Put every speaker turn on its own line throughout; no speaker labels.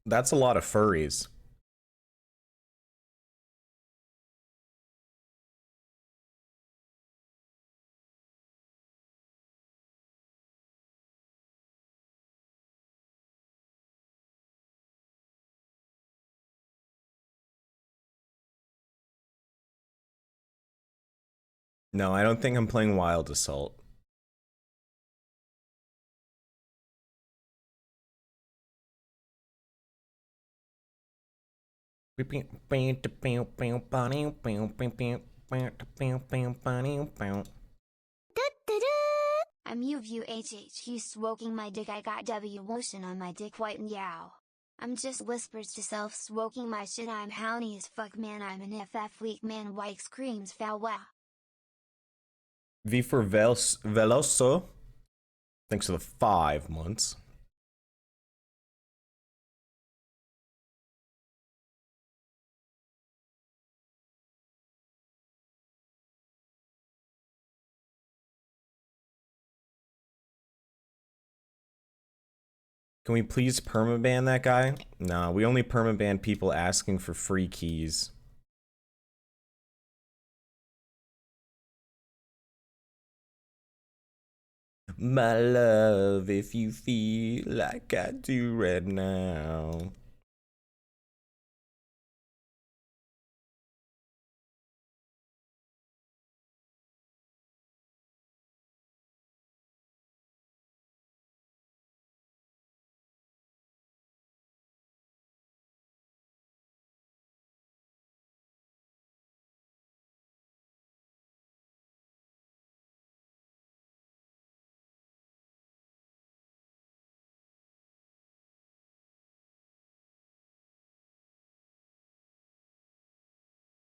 That's a lot of furries. No, I don't think I'm playing Wild Assault.
I'm you stroking my dick, I got W motion on my dick, white and yow. I'm just whispers to self stroking my shit, I'm horny as fuck man, I'm an FF weak man, white screams foul wow.
V for Veloso. Thanks for the 5 months. Can we please permaban that guy? Nah, we only permaban people asking for free keys. My love, if you feel like I do right now.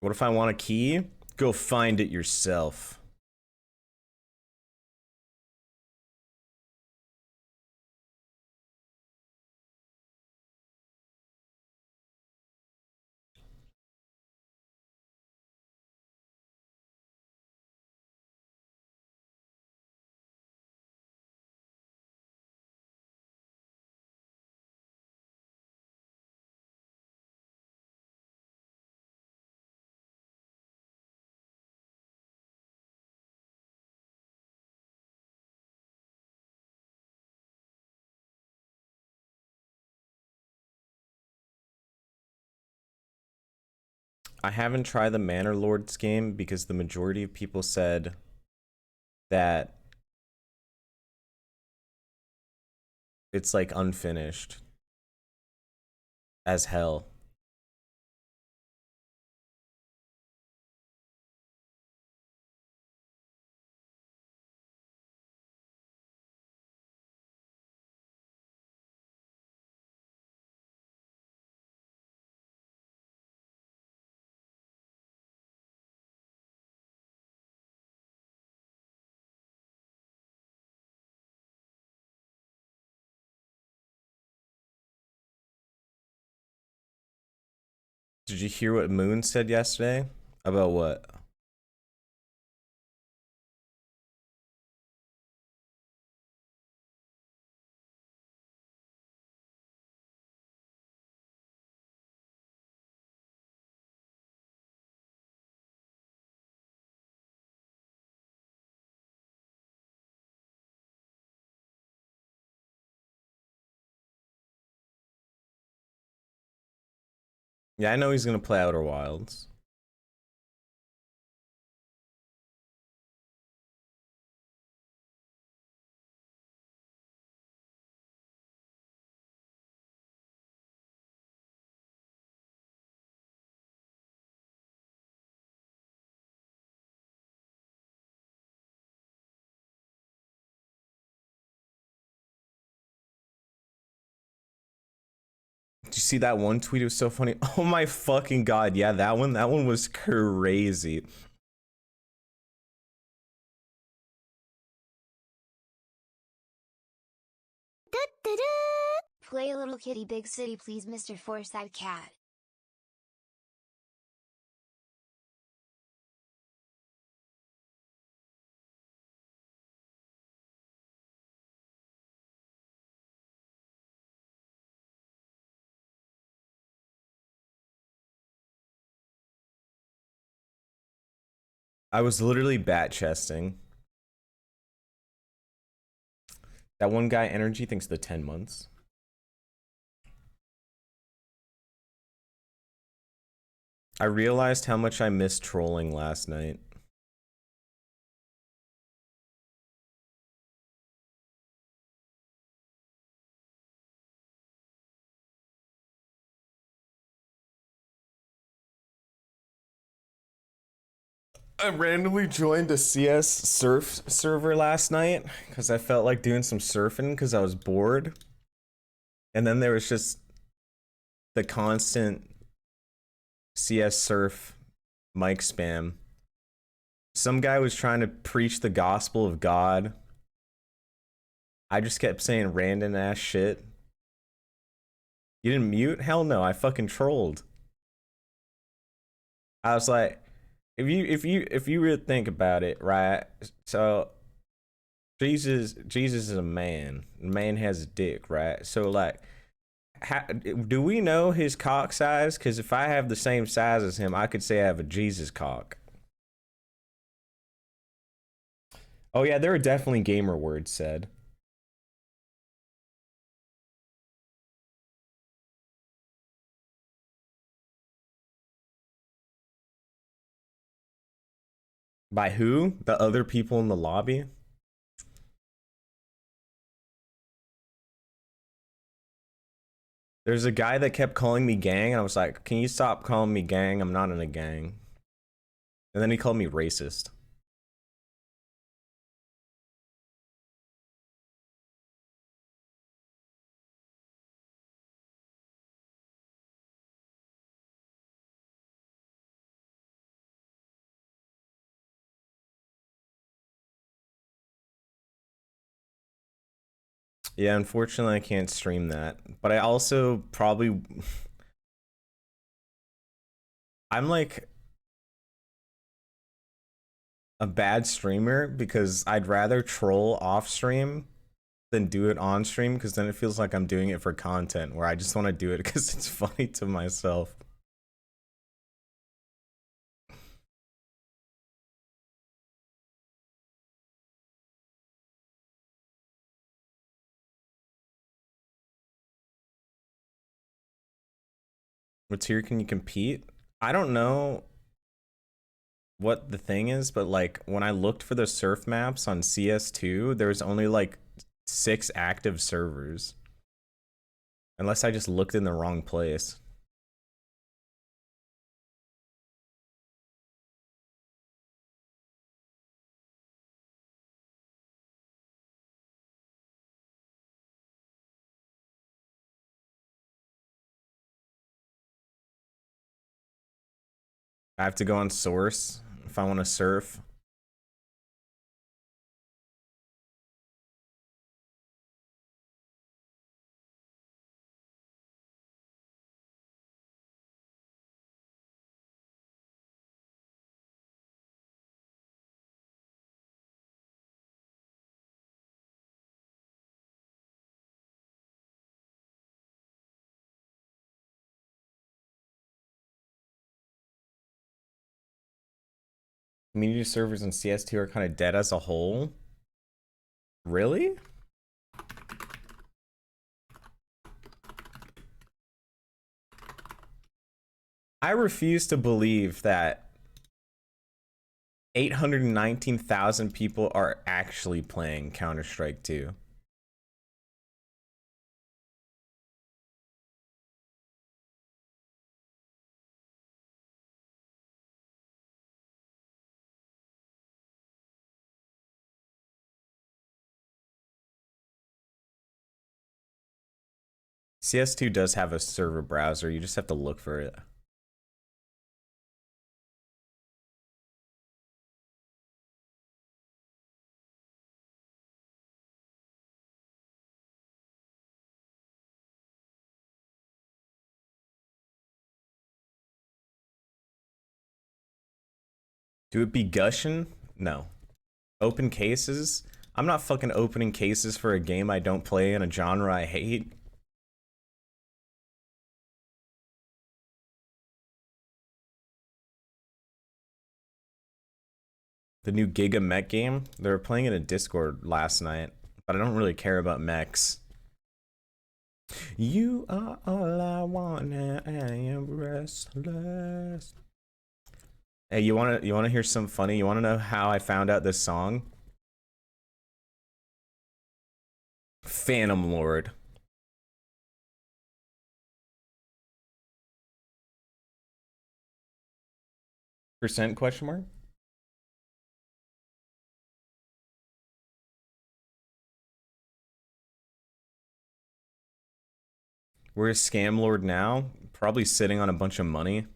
What if I want a key? Go find it yourself. I haven't tried the Manor Lords game because the majority of people said that it's like unfinished as hell. Did you hear what Moon said yesterday? About what? Yeah, I know he's gonna play Outer Wilds. Did you see that one tweet? It was so funny. Oh my fucking god. Yeah, that one was crazy.
Play Little Kitty Big City please, Mr. Four-Eyed Cat.
I was literally bat chesting. That one guy, Energy, thinks the 10 months. I realized how much I missed trolling last night. I randomly joined a CS surf server last night because I felt like doing some surfing because I was bored. And then there was just the constant CS surf mic spam. Some guy was trying to preach the gospel of God. I just kept saying random ass shit. You didn't mute? Hell no, I fucking trolled. I was like, if you really think about it, right? So Jesus is a man. Man has a dick, right? So like, do we know his cock size? Because if I have the same size as him, I could say I have a Jesus cock. Oh yeah, there are definitely gamer words said. By who? The other people in the lobby? There's a guy that kept calling me gang, and I was like, can you stop calling me gang? I'm not in a gang. And then he called me racist. Yeah, unfortunately, I can't stream that. But I also probably. I'm like a bad streamer because I'd rather troll off stream than do it on stream because then it feels like I'm doing it for content where I just want to do it because it's funny to myself. What tier can you compete? I don't know what the thing is, but like when I looked for the surf maps on CS2, there's only like 6 active servers. Unless I just looked in the wrong place. I have to go on source if I want to surf. Community servers in CS2 are kind of dead as a whole. Really? I refuse to believe that 819,000 people are actually playing Counter-Strike 2. CS2 does have a server browser, you just have to look for it. Do it be gushing? No. Open cases? I'm not fucking opening cases for a game I don't play in a genre I hate. The new Giga Mech game. They were playing it in Discord last night, but I don't really care about mechs. You are all I want and I am restless. Hey, you wanna hear something funny? You wanna know how I found out this song? Phantom Lord. Percent question mark? We're a scam lord now, probably sitting on a bunch of money.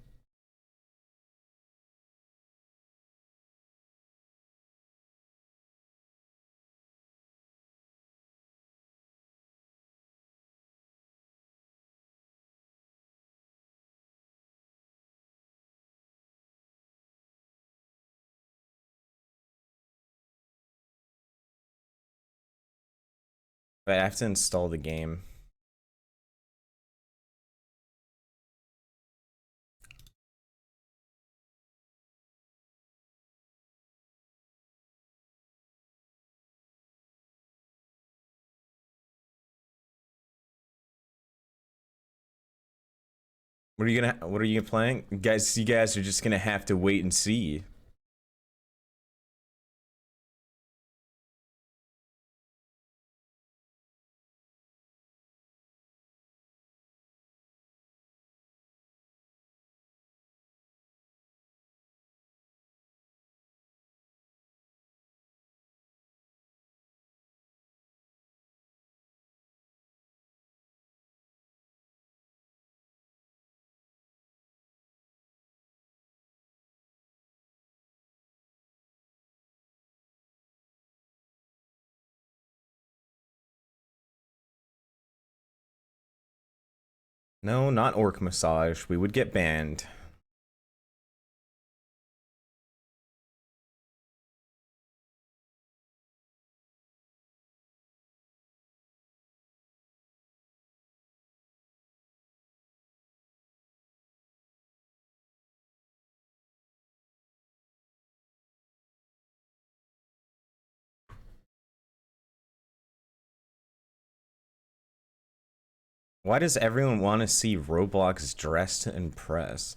But I have to install the game. What are you playing? Guys, you guys are just gonna have to wait and see. No, not orc massage. We would get banned. Why does everyone want to see Roblox dressed to impress?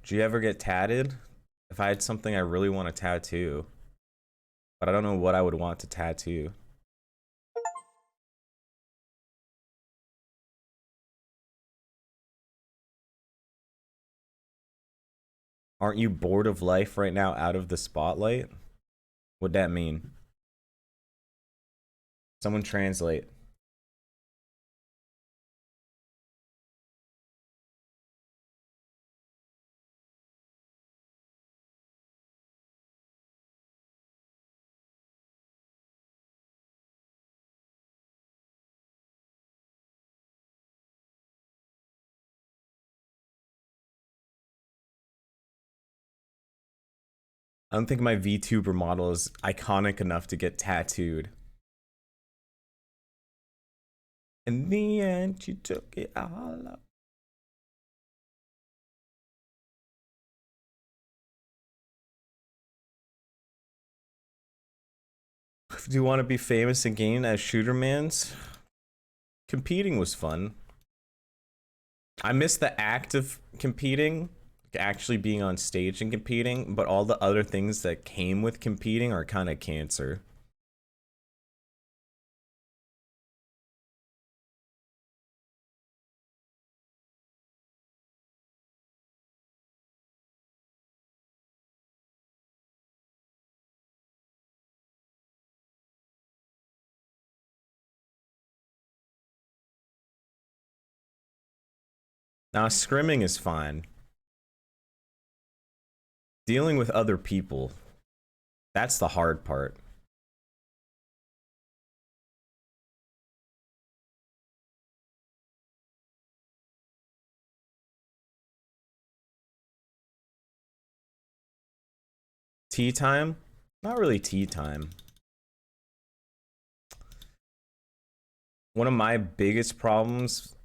Do you ever get tatted? If I had something I really want to tattoo, but I don't know what I would want to tattoo. Aren't you bored of life right now out of the spotlight? What'd that mean? Someone translate. I don't think my VTuber model is iconic enough to get tattooed. In the end, you took it all up. Do you want to be famous again as Shootermans? Competing was fun. I miss the act of competing, actually being on stage and competing, but all the other things that came with competing are kind of cancer. Now, scrimming is fine. Dealing with other people, that's the hard part. Tea time? Not really tea time. One of my biggest problems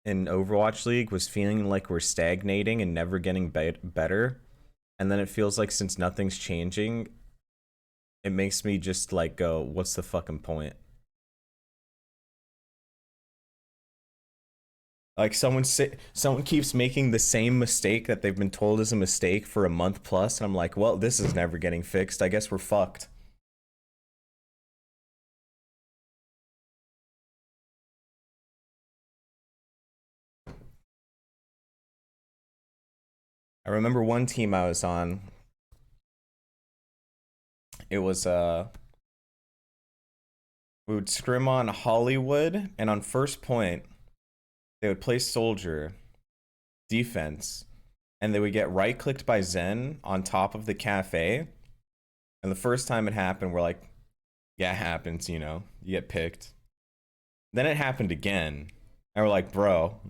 in Overwatch League was feeling like we're stagnating and never getting better. And then it feels like since nothing's changing, it makes me just like go, what's the fucking point? Like someone keeps making the same mistake that they've been told is a mistake for a month plus, and I'm like, well, this is never getting fixed. I guess we're fucked. I remember one team I was on. It was we would scrim on Hollywood, and on first point, they would play soldier defense, and they would get right clicked by Zen on top of the cafe. And the first time it happened, we're like, yeah, it happens, you know, you get picked. Then it happened again, and we're like, bro,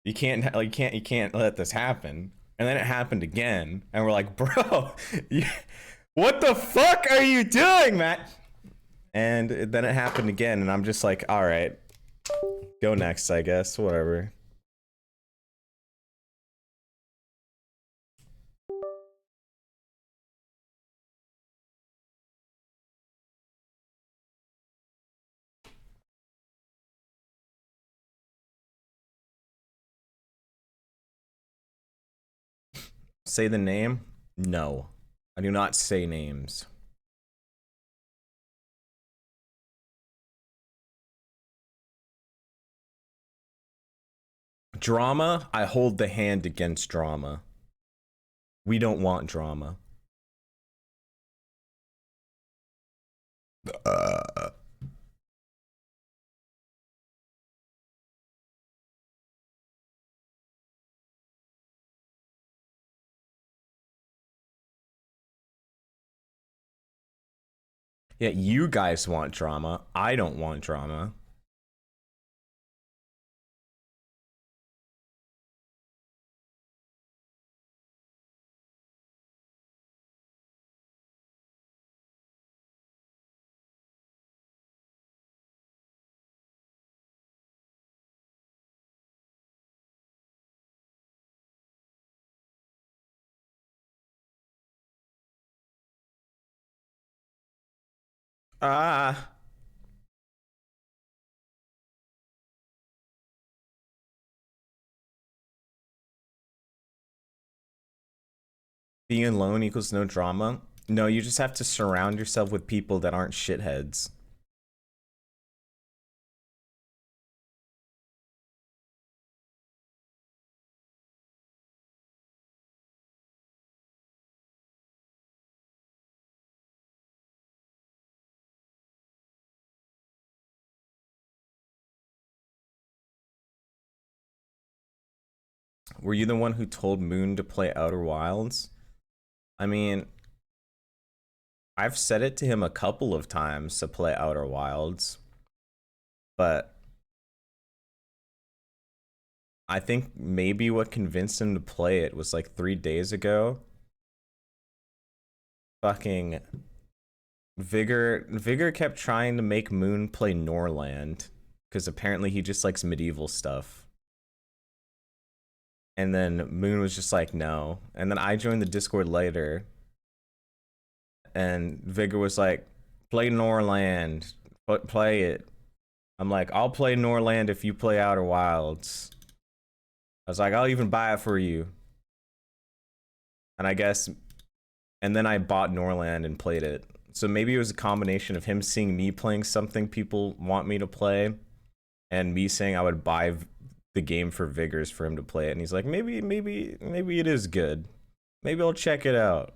you can't let this happen. And then it happened again, and we're like, bro, what the fuck are you doing, Matt? And then it happened again, and I'm just like, all right, go next, I guess, whatever. Say the name? No, I do not say names. Drama, I hold the hand against drama. We don't want drama. Yeah, you guys want drama. I don't want drama. Ah. Being alone equals no drama. No, you just have to surround yourself with people that aren't shitheads. Were you the one who told Moon to play Outer Wilds? I mean, I've said it to him a couple of times to play Outer Wilds, but I think maybe what convinced him to play it was like 3 days ago. Fucking Vigor kept trying to make Moon play Norland because apparently he just likes medieval stuff. And then Moon was just like, no. And then I joined the Discord later, and Vigor was like, play Norland, but play it. I'm like, I'll play Norland if you play Outer Wilds. I was like, I'll even buy it for you. And I guess, and then I bought Norland and played it. So maybe it was a combination of him seeing me playing something people want me to play, and me saying I would buy the game for Vigors for him to play it. And he's like, maybe it is good. Maybe I'll check it out.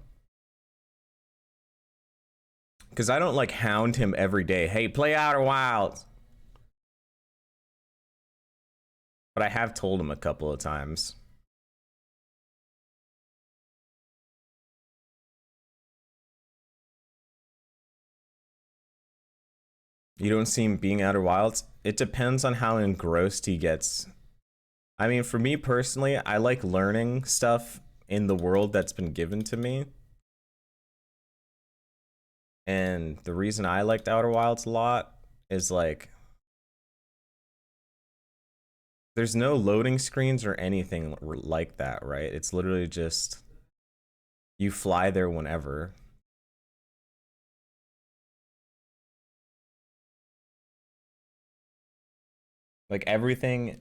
Because I don't like hound him every day. Hey, play Outer Wilds. But I have told him a couple of times. You don't see him being Outer Wilds? It depends on how engrossed he gets. I mean, for me personally, I like learning stuff in the world that's been given to me. And the reason I liked Outer Wilds a lot is like there's no loading screens or anything like that, right? It's literally just you fly there whenever. Like everything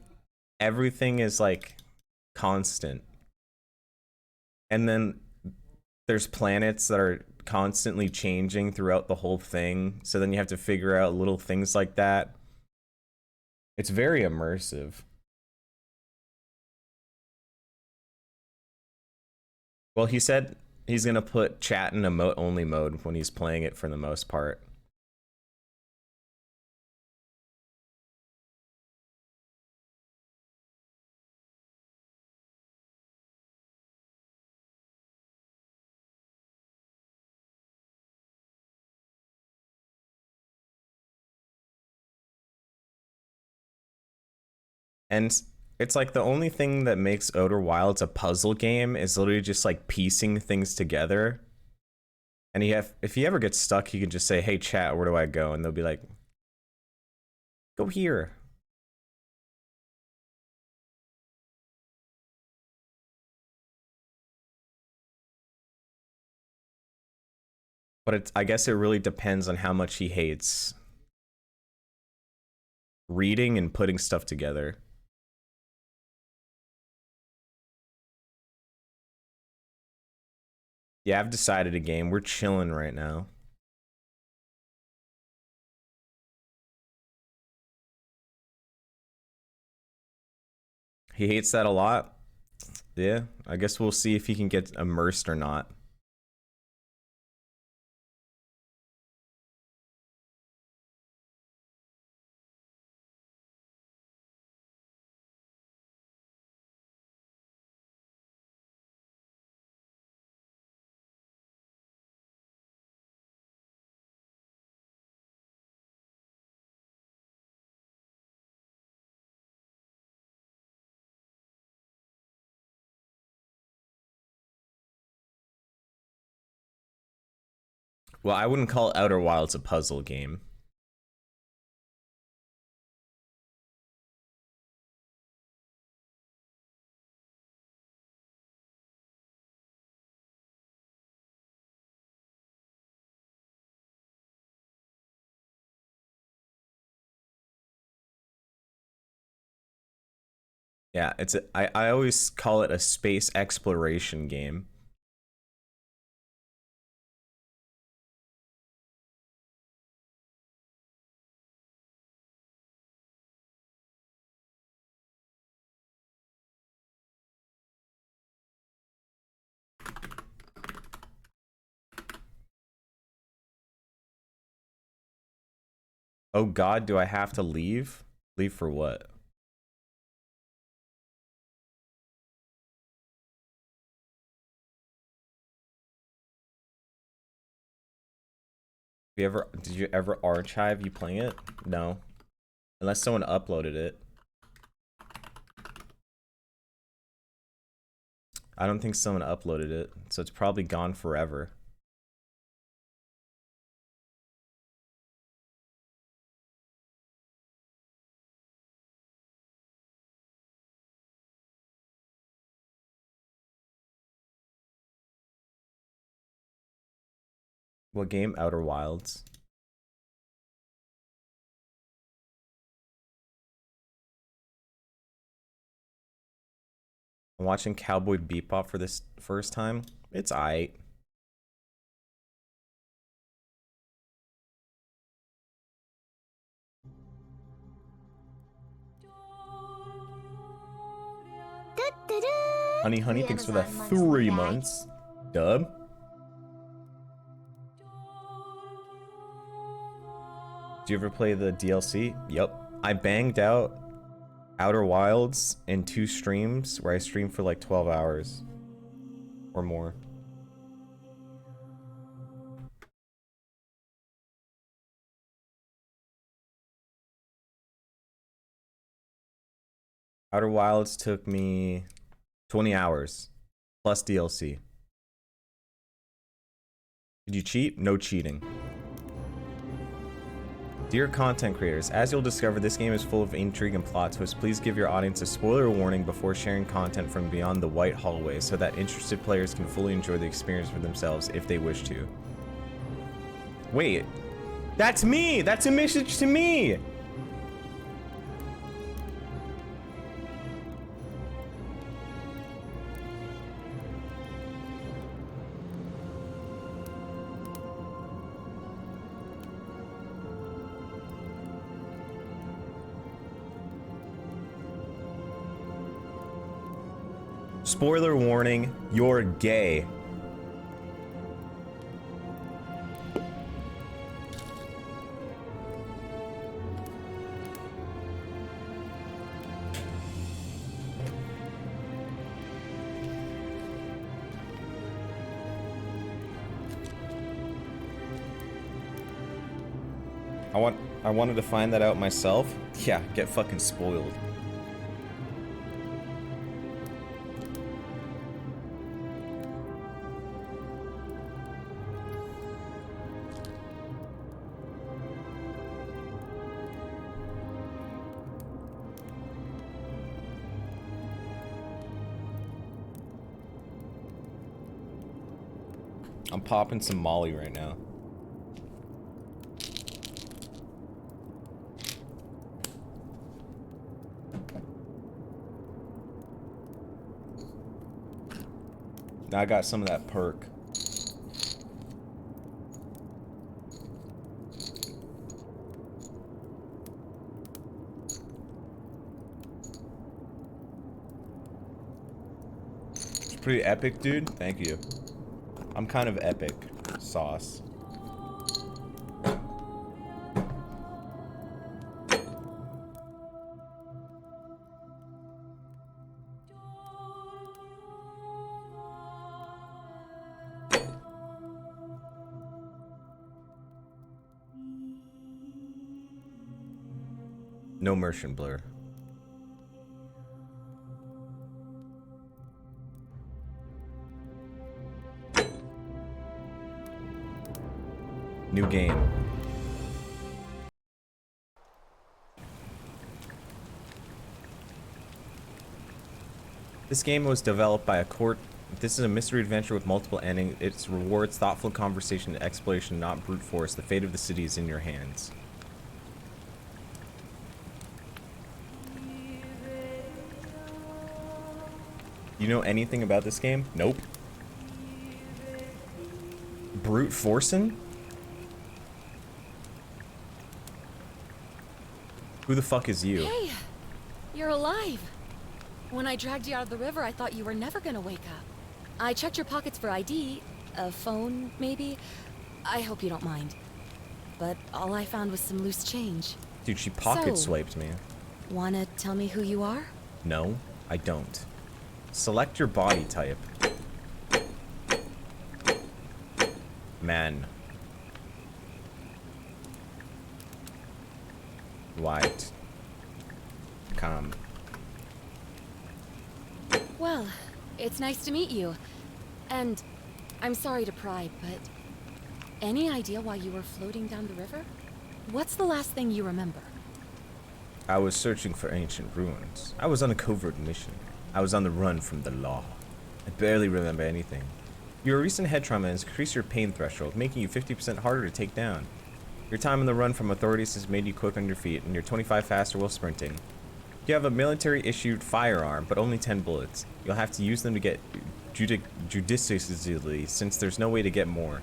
is like constant. And then there's planets that are constantly changing throughout the whole thing. So then you have to figure out little things like that. It's very immersive. Well, he said he's gonna put chat in emote only mode when he's playing it for the most part. And it's like the only thing that makes Outer Wilds a puzzle game is literally just like piecing things together. And if he ever gets stuck, he can just say, "Hey chat, where do I go?" And they'll be like, "Go here." But I guess it really depends on how much he hates reading and putting stuff together. Yeah, I've decided a game. We're chilling right now. He hates that a lot. Yeah, I guess we'll see if he can get immersed or not. Well, I wouldn't call Outer Wilds a puzzle game. Yeah, I always call it a space exploration game. Oh god, do I have to leave? Leave for what? Did you ever archive you playing it? No. Unless someone uploaded it. I don't think someone uploaded it, so it's probably gone forever. What game? Outer Wilds. I'm watching Cowboy Bebop for this first time. It's aight. Honey, thanks for the 3 months. Dub. Do you ever play the DLC? Yup. I banged out Outer Wilds in 2 streams where I streamed for like 12 hours or more. Outer Wilds took me 20 hours plus DLC. Did you cheat? No cheating. Dear content creators, as you'll discover, this game is full of intrigue and plot twists. Please give your audience a spoiler warning before sharing content from beyond the white hallway so that interested players can fully enjoy the experience for themselves if they wish to. Wait, that's me! That's a message to me! Spoiler warning, you're gay. I wanted to find that out myself. Yeah, get fucking spoiled. I'm popping some Molly right now. Now I got some of that perk. It's pretty epic, dude. Thank you. I'm kind of epic sauce. No motion blur. New game. This game was developed by a court. This is a mystery adventure with multiple endings. It rewards thoughtful conversation and exploration, not brute force. The fate of the city is in your hands. You know anything about this game? Nope. Brute forcing? Who the fuck is you?
Hey, you're alive. When I dragged you out of the river, I thought you were never gonna wake up. I checked your pockets for ID, a phone, maybe. I hope you don't mind. But all I found was some loose change.
Dude, she pocket swiped me.
Wanna tell me who you are?
No, I don't. Select your body type. Man. White. Come.
Well, it's nice to meet you. And I'm sorry to pry, but any idea why you were floating down the river? What's the last thing you remember?
I was searching for ancient ruins. I was on a covert mission. I was on the run from the law. I barely remember anything. Your recent head trauma has increased your pain threshold, making you 50% harder to take down. Your time on the run from authorities has made you quick on your feet, and you're 25 faster while sprinting. You have a military-issued firearm, but only 10 bullets. You'll have to use them to get judiciously, since there's no way to get more.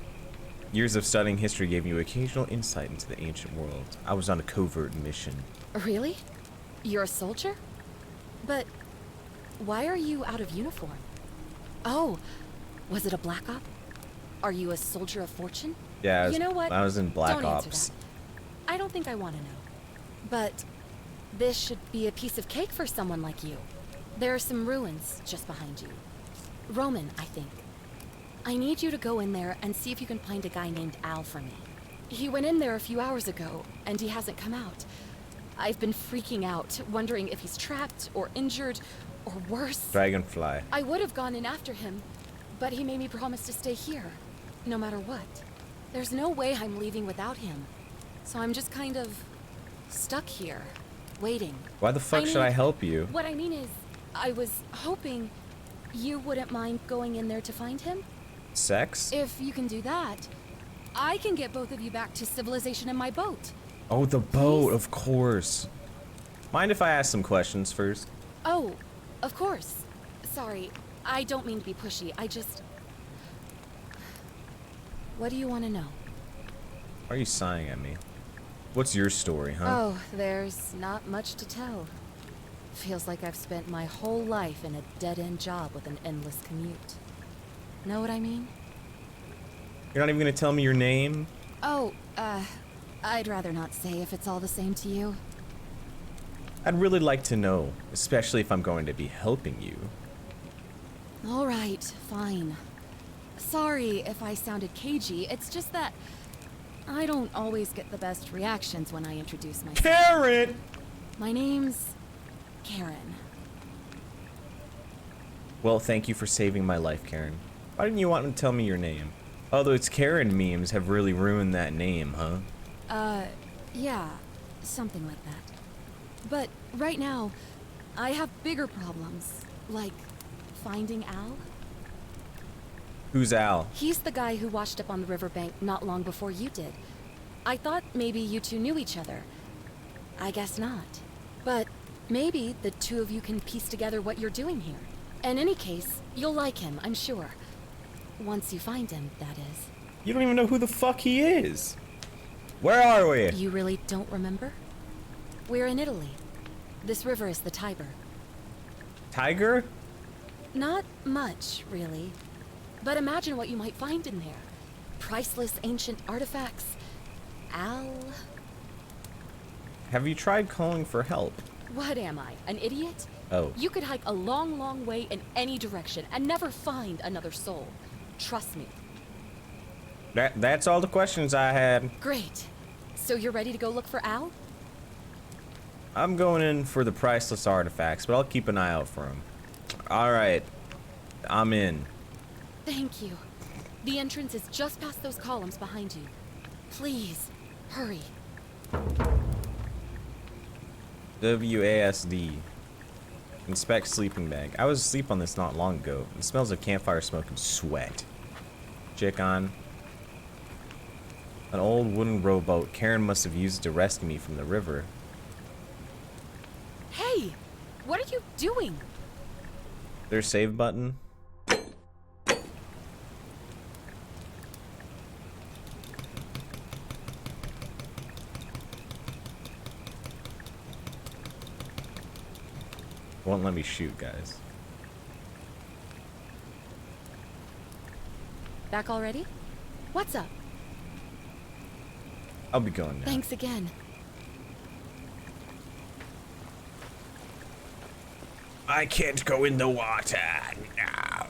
Years of studying history gave you occasional insight into the ancient world. I was on a covert mission.
Really? You're a soldier? But why are you out of uniform? Oh, was it a Black Op? Are you a soldier of fortune?
Yeah,
You know what?
I was in Black
Don't answer
Ops.
that. I don't think I want to know. But this should be a piece of cake for someone like you. There are some ruins just behind you. Roman, I think. I need you to go in there and see if you can find a guy named Al for me. He went in there a few hours ago, and he hasn't come out. I've been freaking out, wondering if he's trapped or injured or worse.
Dragonfly.
I would have gone in after him, but he made me promise to stay here, no matter what. There's no way I'm leaving without him. So I'm just kind of stuck here, waiting.
Why the fuck should I help you?
What I mean is, I was hoping you wouldn't mind going in there to find him.
Sex?
If you can do that, I can get both of you back to civilization in my boat.
Oh, the boat, of course. Mind if I ask some questions first?
Oh, of course. Sorry, I don't mean to be pushy. I just... What do you want to know?
Why are you sighing at me? What's your story, huh?
Oh, there's not much to tell. Feels like I've spent my whole life in a dead-end job with an endless commute. Know what I mean?
You're not even gonna tell me your name?
Oh, I'd rather not say if it's all the same to you.
I'd really like to know, especially if I'm going to be helping you.
All right, fine. Sorry if I sounded cagey, it's just that I don't always get the best reactions when I introduce myself.
Karen!
My name's Karen.
Well, thank you for saving my life, Karen. Why didn't you want to tell me your name? Although it's Karen memes have really ruined that name, huh?
Yeah, something like that. But right now, I have bigger problems, like finding Al.
Who's Al?
He's the guy who washed up on the riverbank not long before you did. I thought maybe you two knew each other. I guess not. But maybe the two of you can piece together what you're doing here. In any case, you'll like him, I'm sure. Once you find him, that is.
You don't even know who the fuck he is. Where are we?
You really don't remember? We're in Italy. This river is the Tiber.
Tiger?
Not much, really. But imagine what you might find in there. Priceless ancient artifacts. Al...
Have you tried calling for help?
What am I, an idiot?
Oh.
You could hike a long, long way in any direction and never find another soul. Trust me.
That's all the questions I had.
Great. So you're ready to go look for Al?
I'm going in for the priceless artifacts, but I'll keep an eye out for them. Alright. I'm in.
Thank you. The entrance is just past those columns behind you. Please, hurry.
WASD. Inspect sleeping bag. I was asleep on this not long ago. It smells of campfire smoke and sweat. Check on. An old wooden rowboat Karen must have used to rescue me from the river.
Hey! What are you doing?
There's save button. Won't let me shoot, guys.
Back already? What's up?
I'll be going now.
Thanks again.
I can't go in the water now.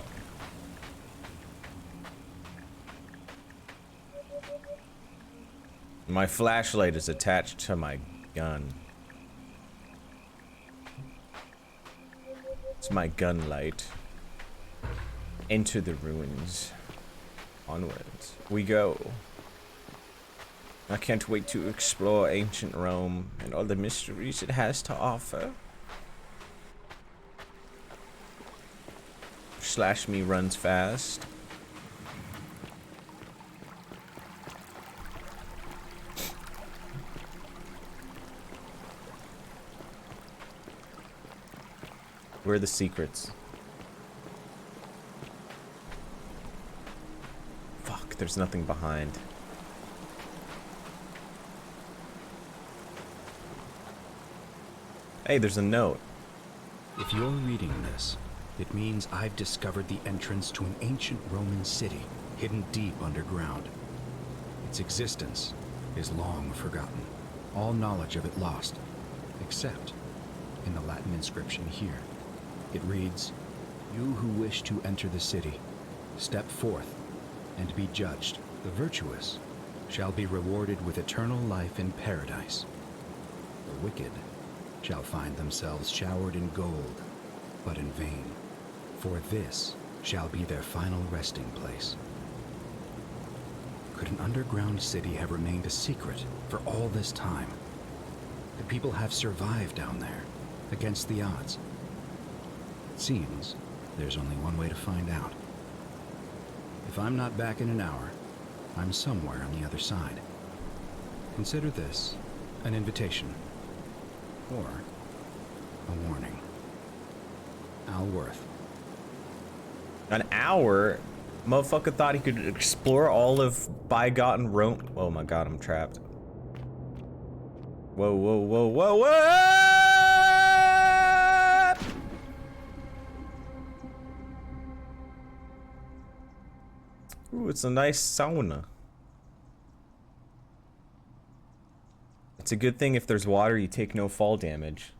My flashlight is attached to my gun. It's my gun light. Enter the ruins. Onwards we go. I can't wait to explore ancient Rome and all the mysteries it has to offer. Slash me runs fast. Where are the secrets? Fuck, there's nothing behind. Hey, there's a note.
If you're reading this, it means I've discovered the entrance to an ancient Roman city hidden deep underground. Its existence is long forgotten, all knowledge of it lost, except in the Latin inscription here. It reads, "You who wish to enter the city, step forth and be judged. The virtuous shall be rewarded with eternal life in paradise. The wicked shall find themselves showered in gold, but in vain, for this shall be their final resting place." could an underground city have remained a secret for all this time? The people have survived down there, against the odds. It seems there's only one way to find out. If I'm not back in an hour, I'm somewhere on the other side. Consider this an invitation, or a warning. Al Worth.
An hour? Motherfucker thought he could explore all of bygone Rome. Oh my god, I'm trapped. Whoa, whoa, whoa, whoa, whoa! Ooh, it's a nice sauna. It's a good thing if there's water, you take no fall damage.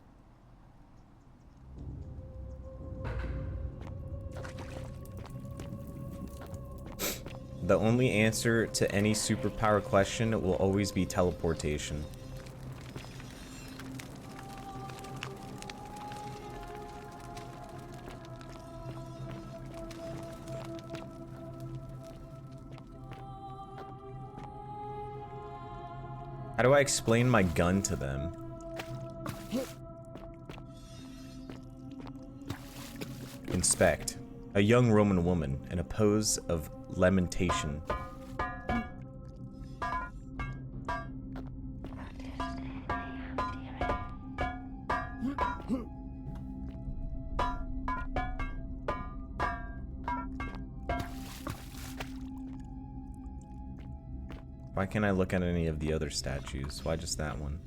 The only answer to any superpower question will always be teleportation. How do I explain my gun to them? Inspect. A young Roman woman in a pose of lamentation. Why can't I look at any of the other statues? Why just that one?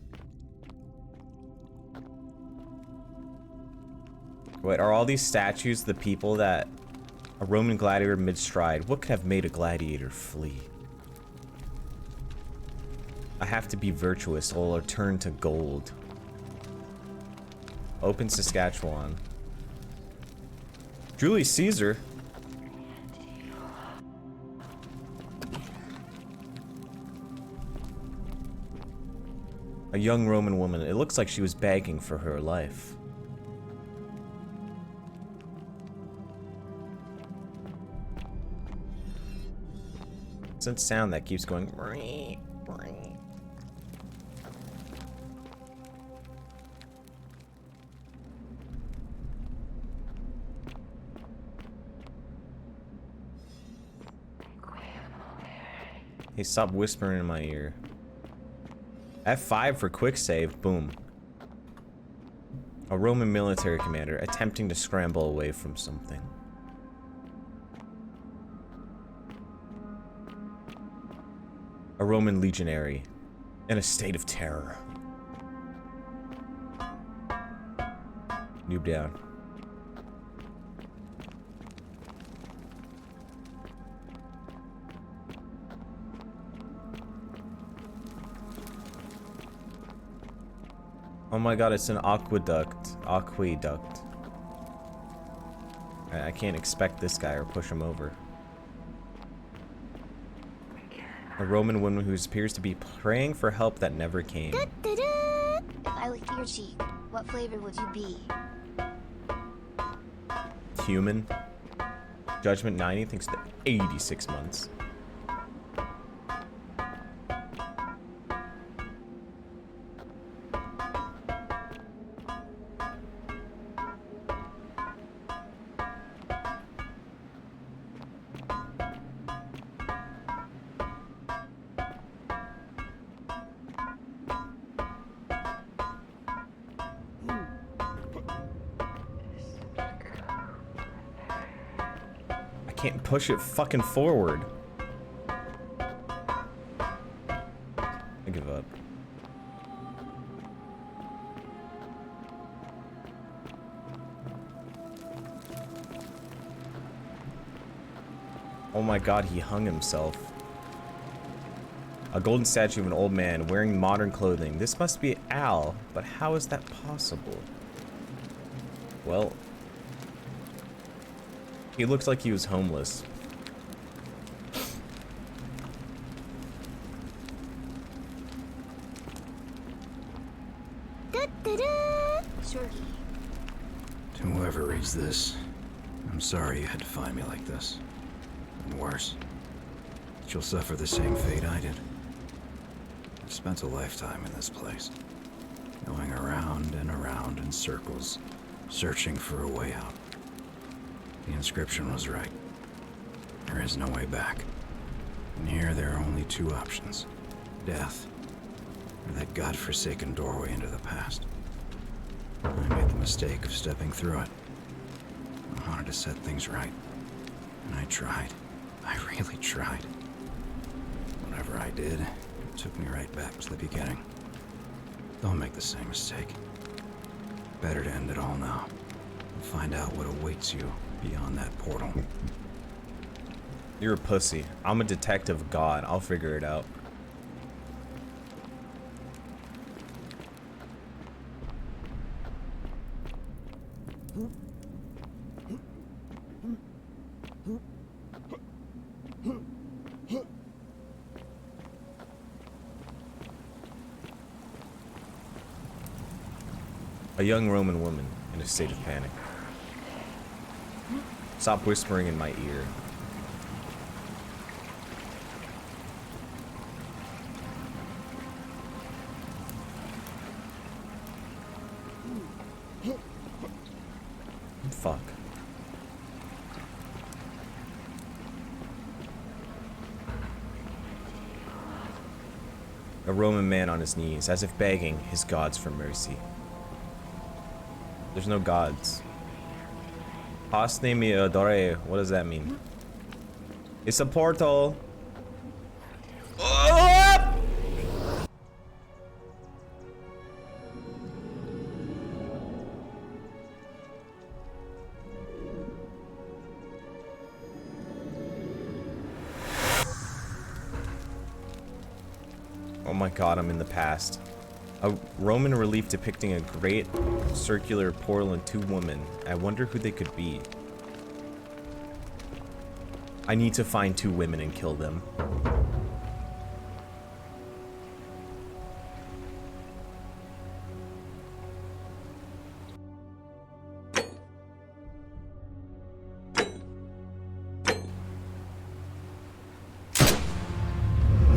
Wait, are all these statues the people that a Roman gladiator mid-stride? What could have made a gladiator flee? I have to be virtuous or I'll turn to gold. Open Saskatchewan. Julius Caesar? A young Roman woman. It looks like she was begging for her life. It's a sound that keeps going. Hey, stop whispering in my ear. F5 for quick save. Boom. A Roman military commander attempting to scramble away from something. A Roman legionary in a state of terror. Noob down. Oh my god, it's an aqueduct. Aqueduct. I can't expect this guy or push him over. A Roman woman who appears to be praying for help that never came.
If I licked your cheek, what flavor would you be?
Human. Judgment 90 thinks that 86 months. Can't push it fucking forward. I give up. Oh my god, he hung himself. A golden statue of an old man wearing modern clothing. This must be Al, but how is that possible? Well, he looked like he was homeless.
Shorty.
To whoever reads this, I'm sorry you had to find me like this. And worse, you'll suffer the same fate I did. I've spent a lifetime in this place, going around and around in circles, searching for a way out. The inscription was right. There is no way back. And here there are only two options: death, or that godforsaken doorway into the past. I made the mistake of stepping through it. I wanted to set things right. And I tried. I really tried. Whatever I did, it took me right back to the beginning. Don't make the same mistake. Better to end it all now and find out what awaits you beyond that portal.
You're a pussy. I'm a detective god. I'll figure it out. A young Roman woman in a state of panic. Stop whispering in my ear. Fuck. A Roman man on his knees, as if begging his gods for mercy. There's no gods. Hosne mi adore. What does that mean? It's a portal. Oh my god, I'm in the past. A Roman relief depicting a great circular portal and two women. I wonder who they could be. I need to find two women and kill them.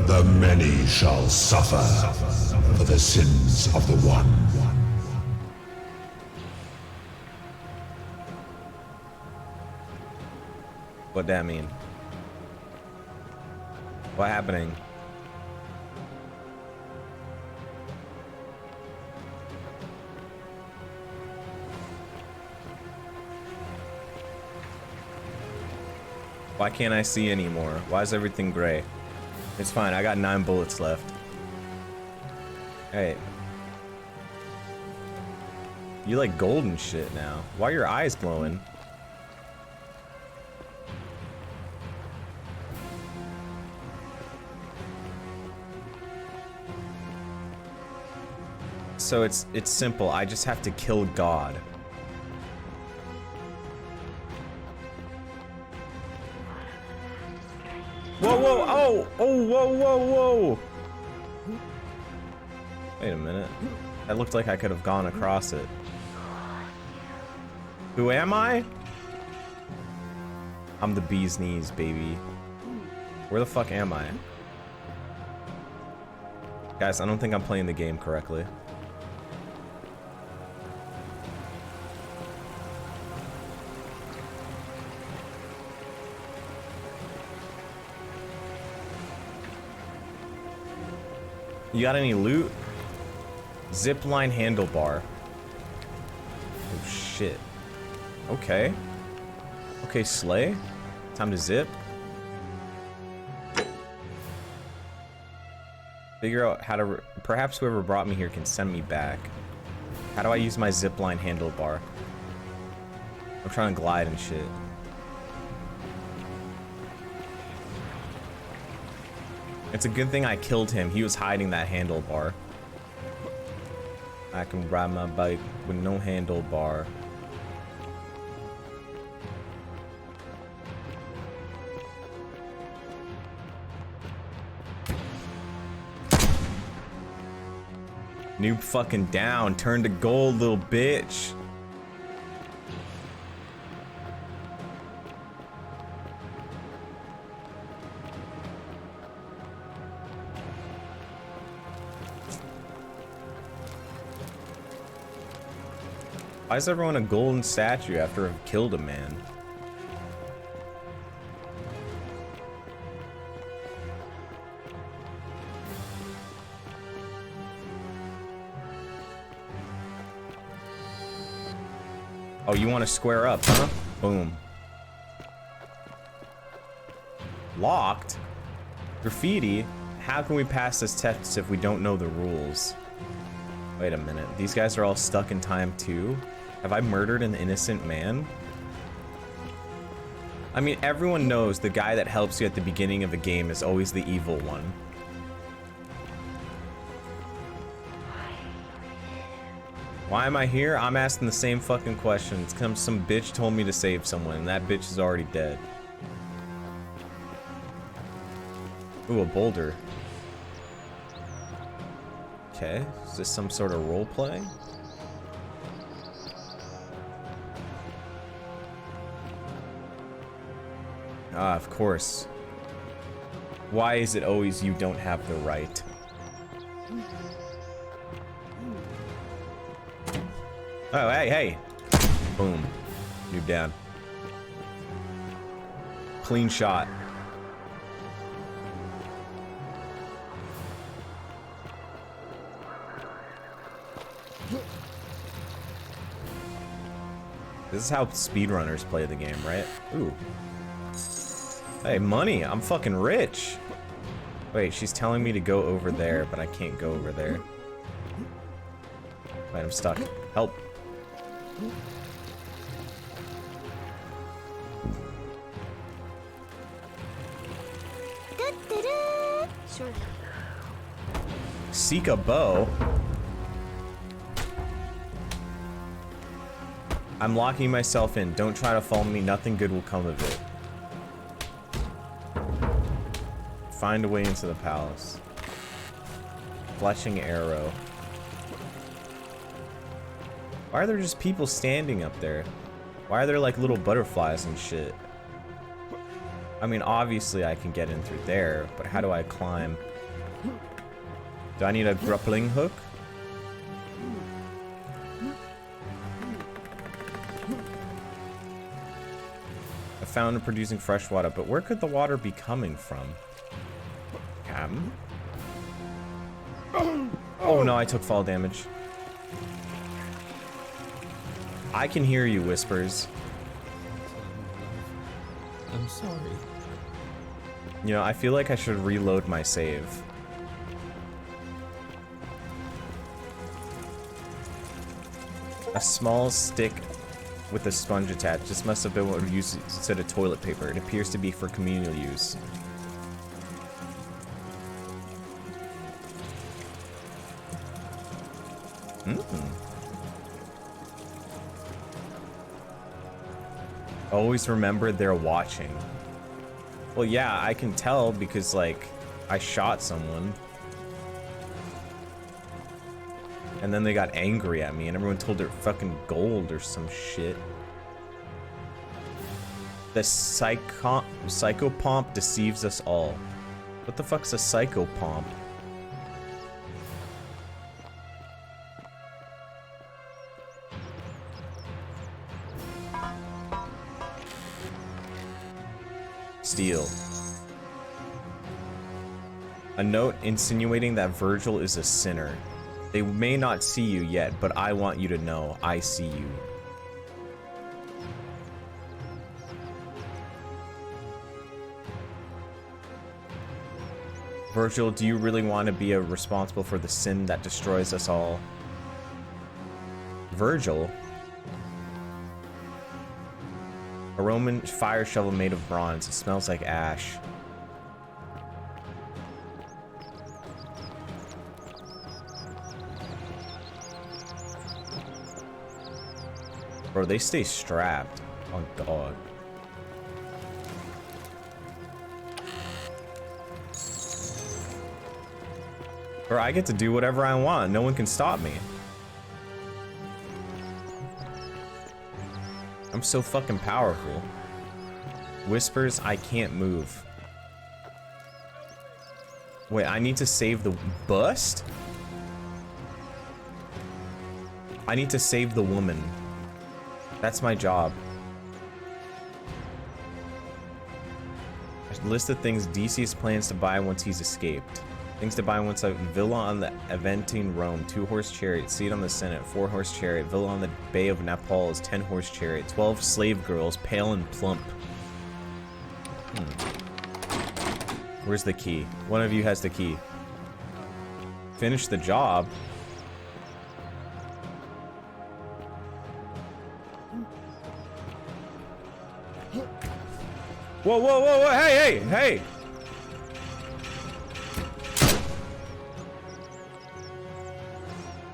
The many shall suffer for the sins of the one.
What that mean? What happening? Why can't I see anymore? Why is everything gray? It's fine, I got 9 bullets left. Hey. You like golden shit now. Why are your eyes glowing? So it's simple. I just have to kill God. Whoa, whoa, oh, oh, whoa, whoa, whoa. Wait a minute. That looked like I could have gone across it. Who am I? I'm the bee's knees, baby. Where the fuck am I? Guys, I don't think I'm playing the game correctly. You got any loot? Zipline handlebar. Oh shit. Okay. Okay, Slay. Time to zip. Figure out how to... Perhaps whoever brought me here can send me back. How do I use my zipline handlebar? I'm trying to glide and shit. It's a good thing I killed him. He was hiding that handlebar. I can ride my bike with no handlebar. Noob fucking down. Turn to gold, little bitch. Why is everyone a golden statue after I've killed a man? Oh, you want to square up, huh? Boom. Locked? Graffiti? How can we pass this test if we don't know the rules? Wait a minute. These guys are all stuck in time too? Have I murdered an innocent man? I mean, everyone knows the guy that helps you at the beginning of a game is always the evil one. Why am I here? I'm asking the same fucking question. It's because some bitch told me to save someone, and that bitch is already dead. Ooh, a boulder. Okay, is this some sort of role play? Ah, of course. Why is it always you don't have the right? Oh, hey, hey. Boom. Noob down. Clean shot. This is how speedrunners play the game, right? Ooh. Hey, money. I'm fucking rich. Wait, she's telling me to go over there, but I can't go over there. Wait, I'm stuck. Help.
Sure.
Seek a bow. I'm locking myself in. Don't try to follow me. Nothing good will come of it. Find a way into the palace. Fletching arrow. Why are there just people standing up there? Why are there like little butterflies and shit? I mean, obviously I can get in through there, but how do I climb? Do I need a grappling hook? A fountain producing fresh water, but where could the water be coming from? Oh no, I took fall damage. I can hear you, Whispers.
I'm sorry.
You know, I feel like I should reload my save. A small stick with a sponge attached. This must have been what was used instead of toilet paper. It appears to be for communal use. Always remember they're watching. Well, yeah, I can tell because, like, I shot someone. And then they got angry at me and everyone told her fucking gold or some shit. The psychopomp deceives us all. What the fuck's a psychopomp? Steal. A note insinuating that Virgil is a sinner. They may not see you yet, but I want you to know I see you. Virgil, do you really want to be responsible for the sin that destroys us all? Virgil? A Roman fire shovel made of bronze. It smells like ash. Bro, they stay strapped. Oh, dog. Bro, I get to do whatever I want. No one can stop me. I'm so fucking powerful. Whispers, I can't move. Wait, I need to save the bust? I need to save the woman. That's my job. A list of things Decius plans to buy once he's escaped. Things to buy once: a villa on the Aventine Rome, 2-horse chariot, seat on the Senate, 4-horse chariot, villa on the Bay of Naples, 10-horse chariot, 12 slave girls, pale and plump. Where's the key? One of you has the key. Finish the job. Whoa, whoa, whoa, whoa, hey, hey, hey!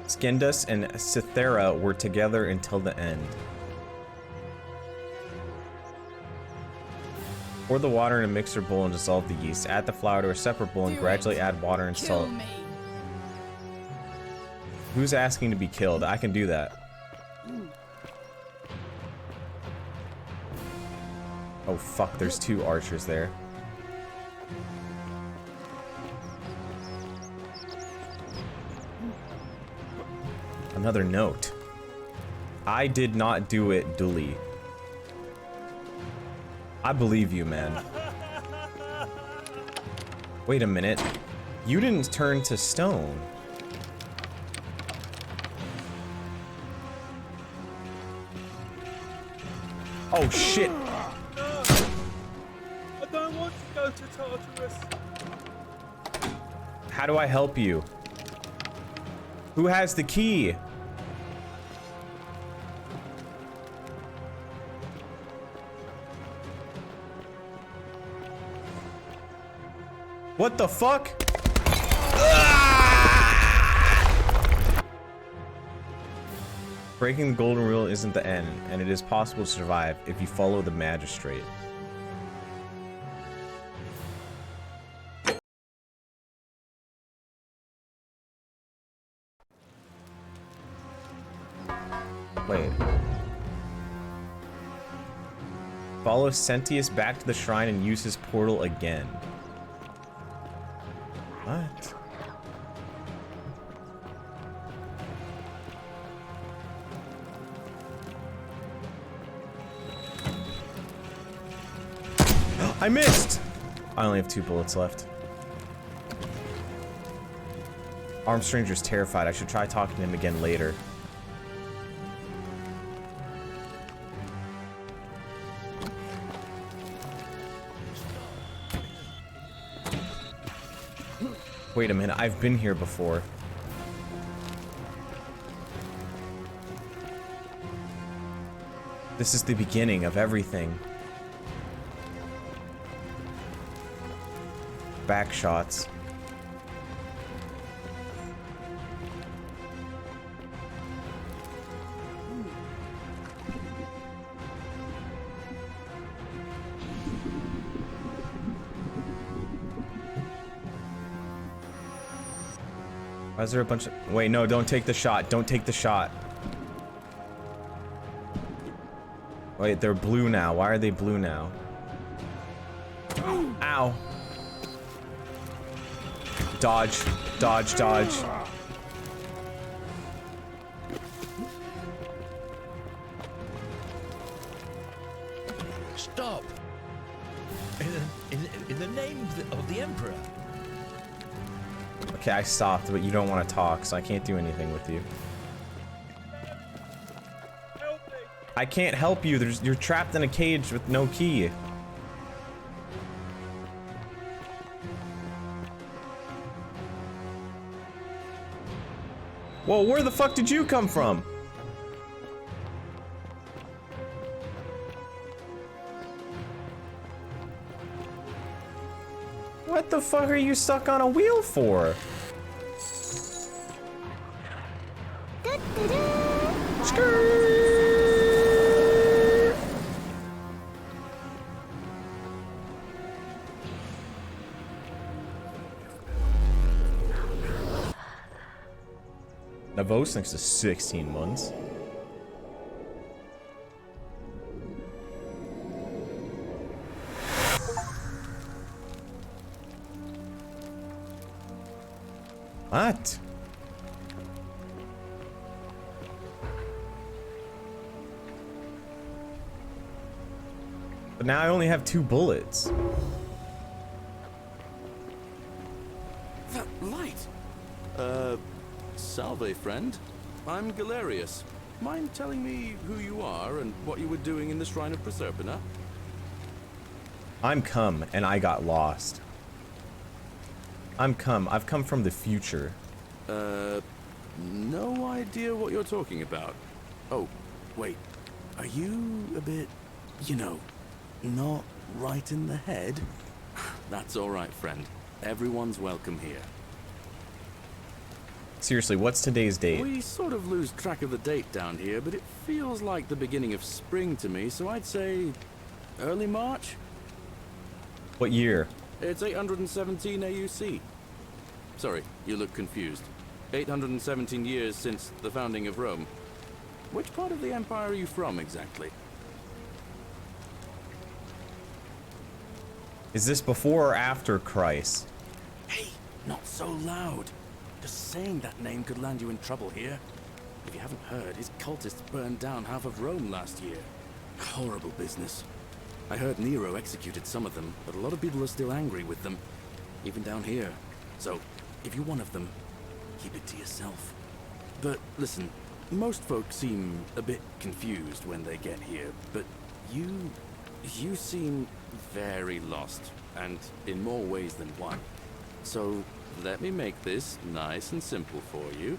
Skindus and Cythera were together until the end. Pour the water in a mixer bowl and dissolve the yeast. Add the flour to a separate bowl and gradually add water and salt. Who's asking to be killed? I can do that. Oh fuck, there's 2 archers there. Another note. I did not do it, Dooley. I believe you, man. Wait a minute. You didn't turn to stone. Oh shit.
I don't want to go to Tartarus.
How do I help you? Who has the key? What the fuck? Breaking the golden rule isn't the end, and it is possible to survive if you follow the magistrate. Wait. Follow Sentius back to the shrine and use his portal again. What? I missed! I only have 2 bullets left. Armed stranger's terrified. I should try talking to him again later. Wait a minute, I've been here before. This is the beginning of everything. Back shots. Why is there a bunch of... Wait, no, don't take the shot. Don't take the shot. Wait, they're blue now. Why are they blue now? Ow. Dodge. Dodge, dodge.
Stop. In the name of the Emperor.
Okay, I stopped, but you don't want to talk, so I can't do anything with you.
Help me.
I can't help you. You're trapped in a cage with no key. Whoa, where the fuck did you come from? What the fuck are you stuck on a wheel for? Skirt. Navosnik's is 16 months. What? But now I only have 2 bullets.
That light! Salve, friend. I'm Galerius. Mind telling me who you are and what you were doing in the Shrine of Proserpina?
I'm Cum, and I got lost. I'm Cum. I've come from the future.
No idea what you're talking about. Oh, wait. Are you a bit, you know, not right in the head? That's alright, friend. Everyone's welcome here.
Seriously, what's today's date?
We sort of lose track of the date down here, but it feels like the beginning of spring to me, so I'd say early March?
What year?
It's 817 AUC. Sorry, you look confused. 817 years since the founding of Rome. Which part of the Empire are you from, exactly?
Is this before or after Christ?
Hey, not so loud. Just saying that name could land you in trouble here. If you haven't heard, his cultists burned down half of Rome last year. Horrible business. I heard Nero executed some of them, but a lot of people are still angry with them, even down here. So, if you're one of them, keep it to yourself. But listen, most folks seem a bit confused when they get here, but you seem very lost, and in more ways than one. So, let me make this nice and simple for you.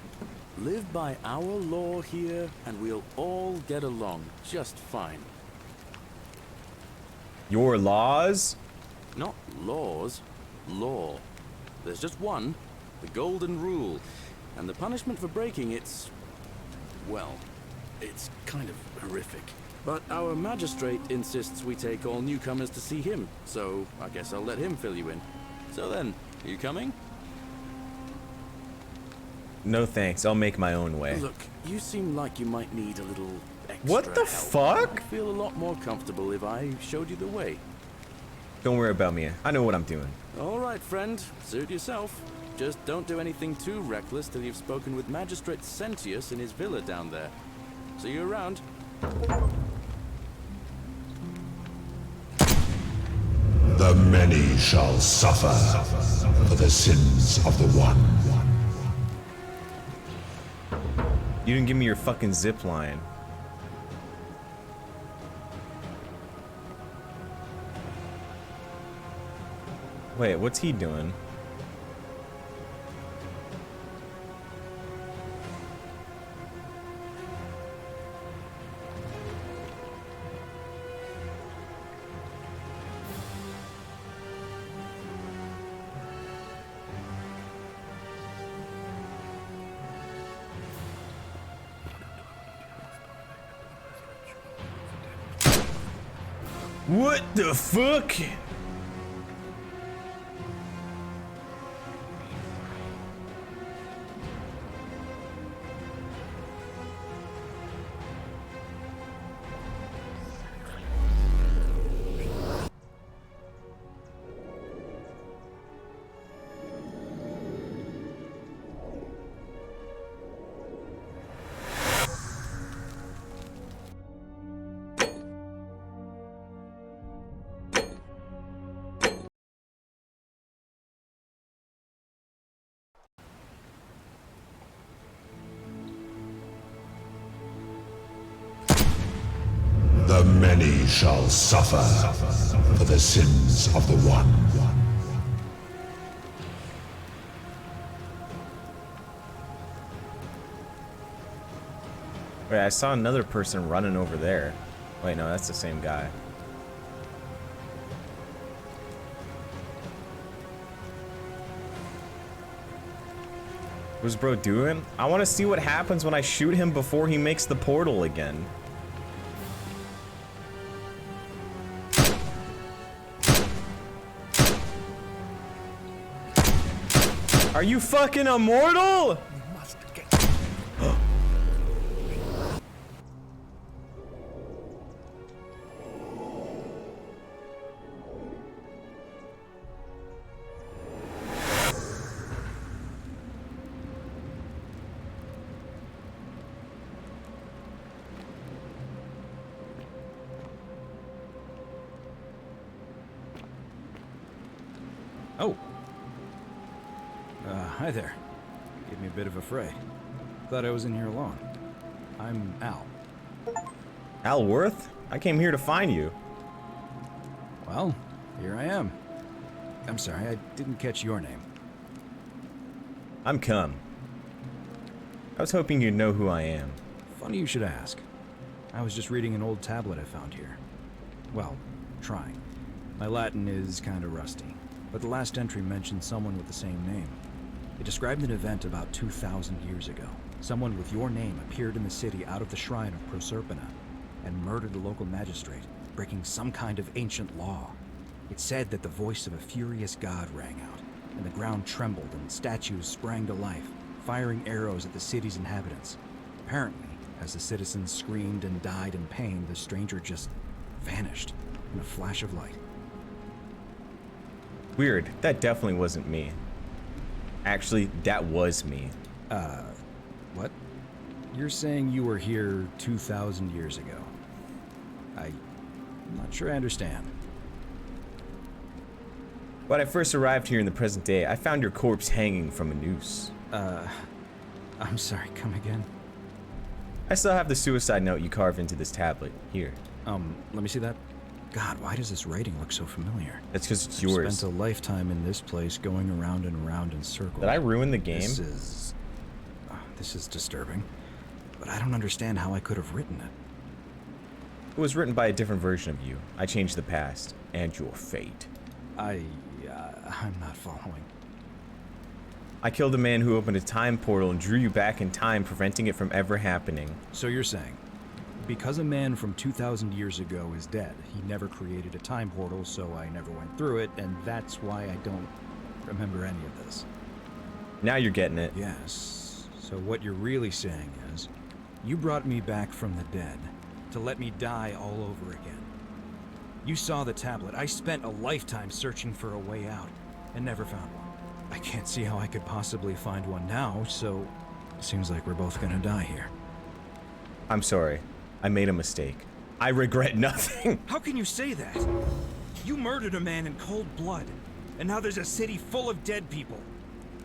Live by our law here, and we'll all get along just fine.
Your laws?
Not laws, law. There's just one, the golden rule, and the punishment for breaking it's, well, it's kind of horrific. But our magistrate insists we take all newcomers to see him, so I guess I'll let him fill you in. So then, you coming?
No thanks, I'll make my own way.
Look, you seem like you might need a little extra
What the
help.
fuck?
I'd feel a lot more comfortable if I showed you the way.
Don't worry about me, I know what I'm doing.
All right, friend. Suit yourself. Just don't do anything too reckless till you've spoken with Magistrate Sentius in his villa down there. See you around.
The many shall suffer for the sins of the one.
You didn't give me your fucking zip line. Wait, what's he doing? What the fuck?
The many shall suffer for the sins of the one.
Wait, I saw another person running over there. Wait, no, that's the same guy. What's bro doing? I want to see what happens when I shoot him before he makes the portal again. Are you fucking immortal?
Oh. Hi there. Gave me a bit of a fright. Glad I was in here alone. I'm Al.
Al Worth? I came here to find you.
Well, here I am. I'm sorry, I didn't catch your name.
I'm Cum. I was hoping you'd know who I am.
Funny you should ask. I was just reading an old tablet I found here. Well, trying. My Latin is kinda rusty, but the last entry mentioned someone with the same name. It described an event about 2,000 years ago. Someone with your name appeared in the city out of the shrine of Proserpina and murdered the local magistrate, breaking some kind of ancient law. It said that the voice of a furious god rang out, and the ground trembled and statues sprang to life, firing arrows at the city's inhabitants. Apparently, as the citizens screamed and died in pain, the stranger just vanished in a flash of light.
Weird. That definitely wasn't me. Actually, that was me.
What? You're saying you were here 2,000 years ago? I'm not sure I understand.
When I first arrived here in the present day, I found your corpse hanging from a noose.
I'm sorry, come again?
I still have the suicide note you carved into this tablet. Here.
Let me see that. God, why does this writing look so familiar?
That's because it's
I've
yours.
spent a lifetime in this place going around and around in circles.
Did I ruin the game?
This is disturbing. But I don't understand how I could have written it.
It was written by a different version of you. I changed the past and your fate.
I'm not following.
I killed a man who opened a time portal and drew you back in time, preventing it from ever happening.
So you're saying, because a man from 2,000 years ago is dead, he never created a time portal, so I never went through it, and that's why I don't remember any of this.
Now you're getting it.
Yes. So what you're really saying is, you brought me back from the dead to let me die all over again. You saw the tablet. I spent a lifetime searching for a way out and never found one. I can't see how I could possibly find one now, so it seems like we're both gonna die here.
I'm sorry. I made a mistake. I regret nothing.
How can you say that? You murdered a man in cold blood, and now there's a city full of dead people.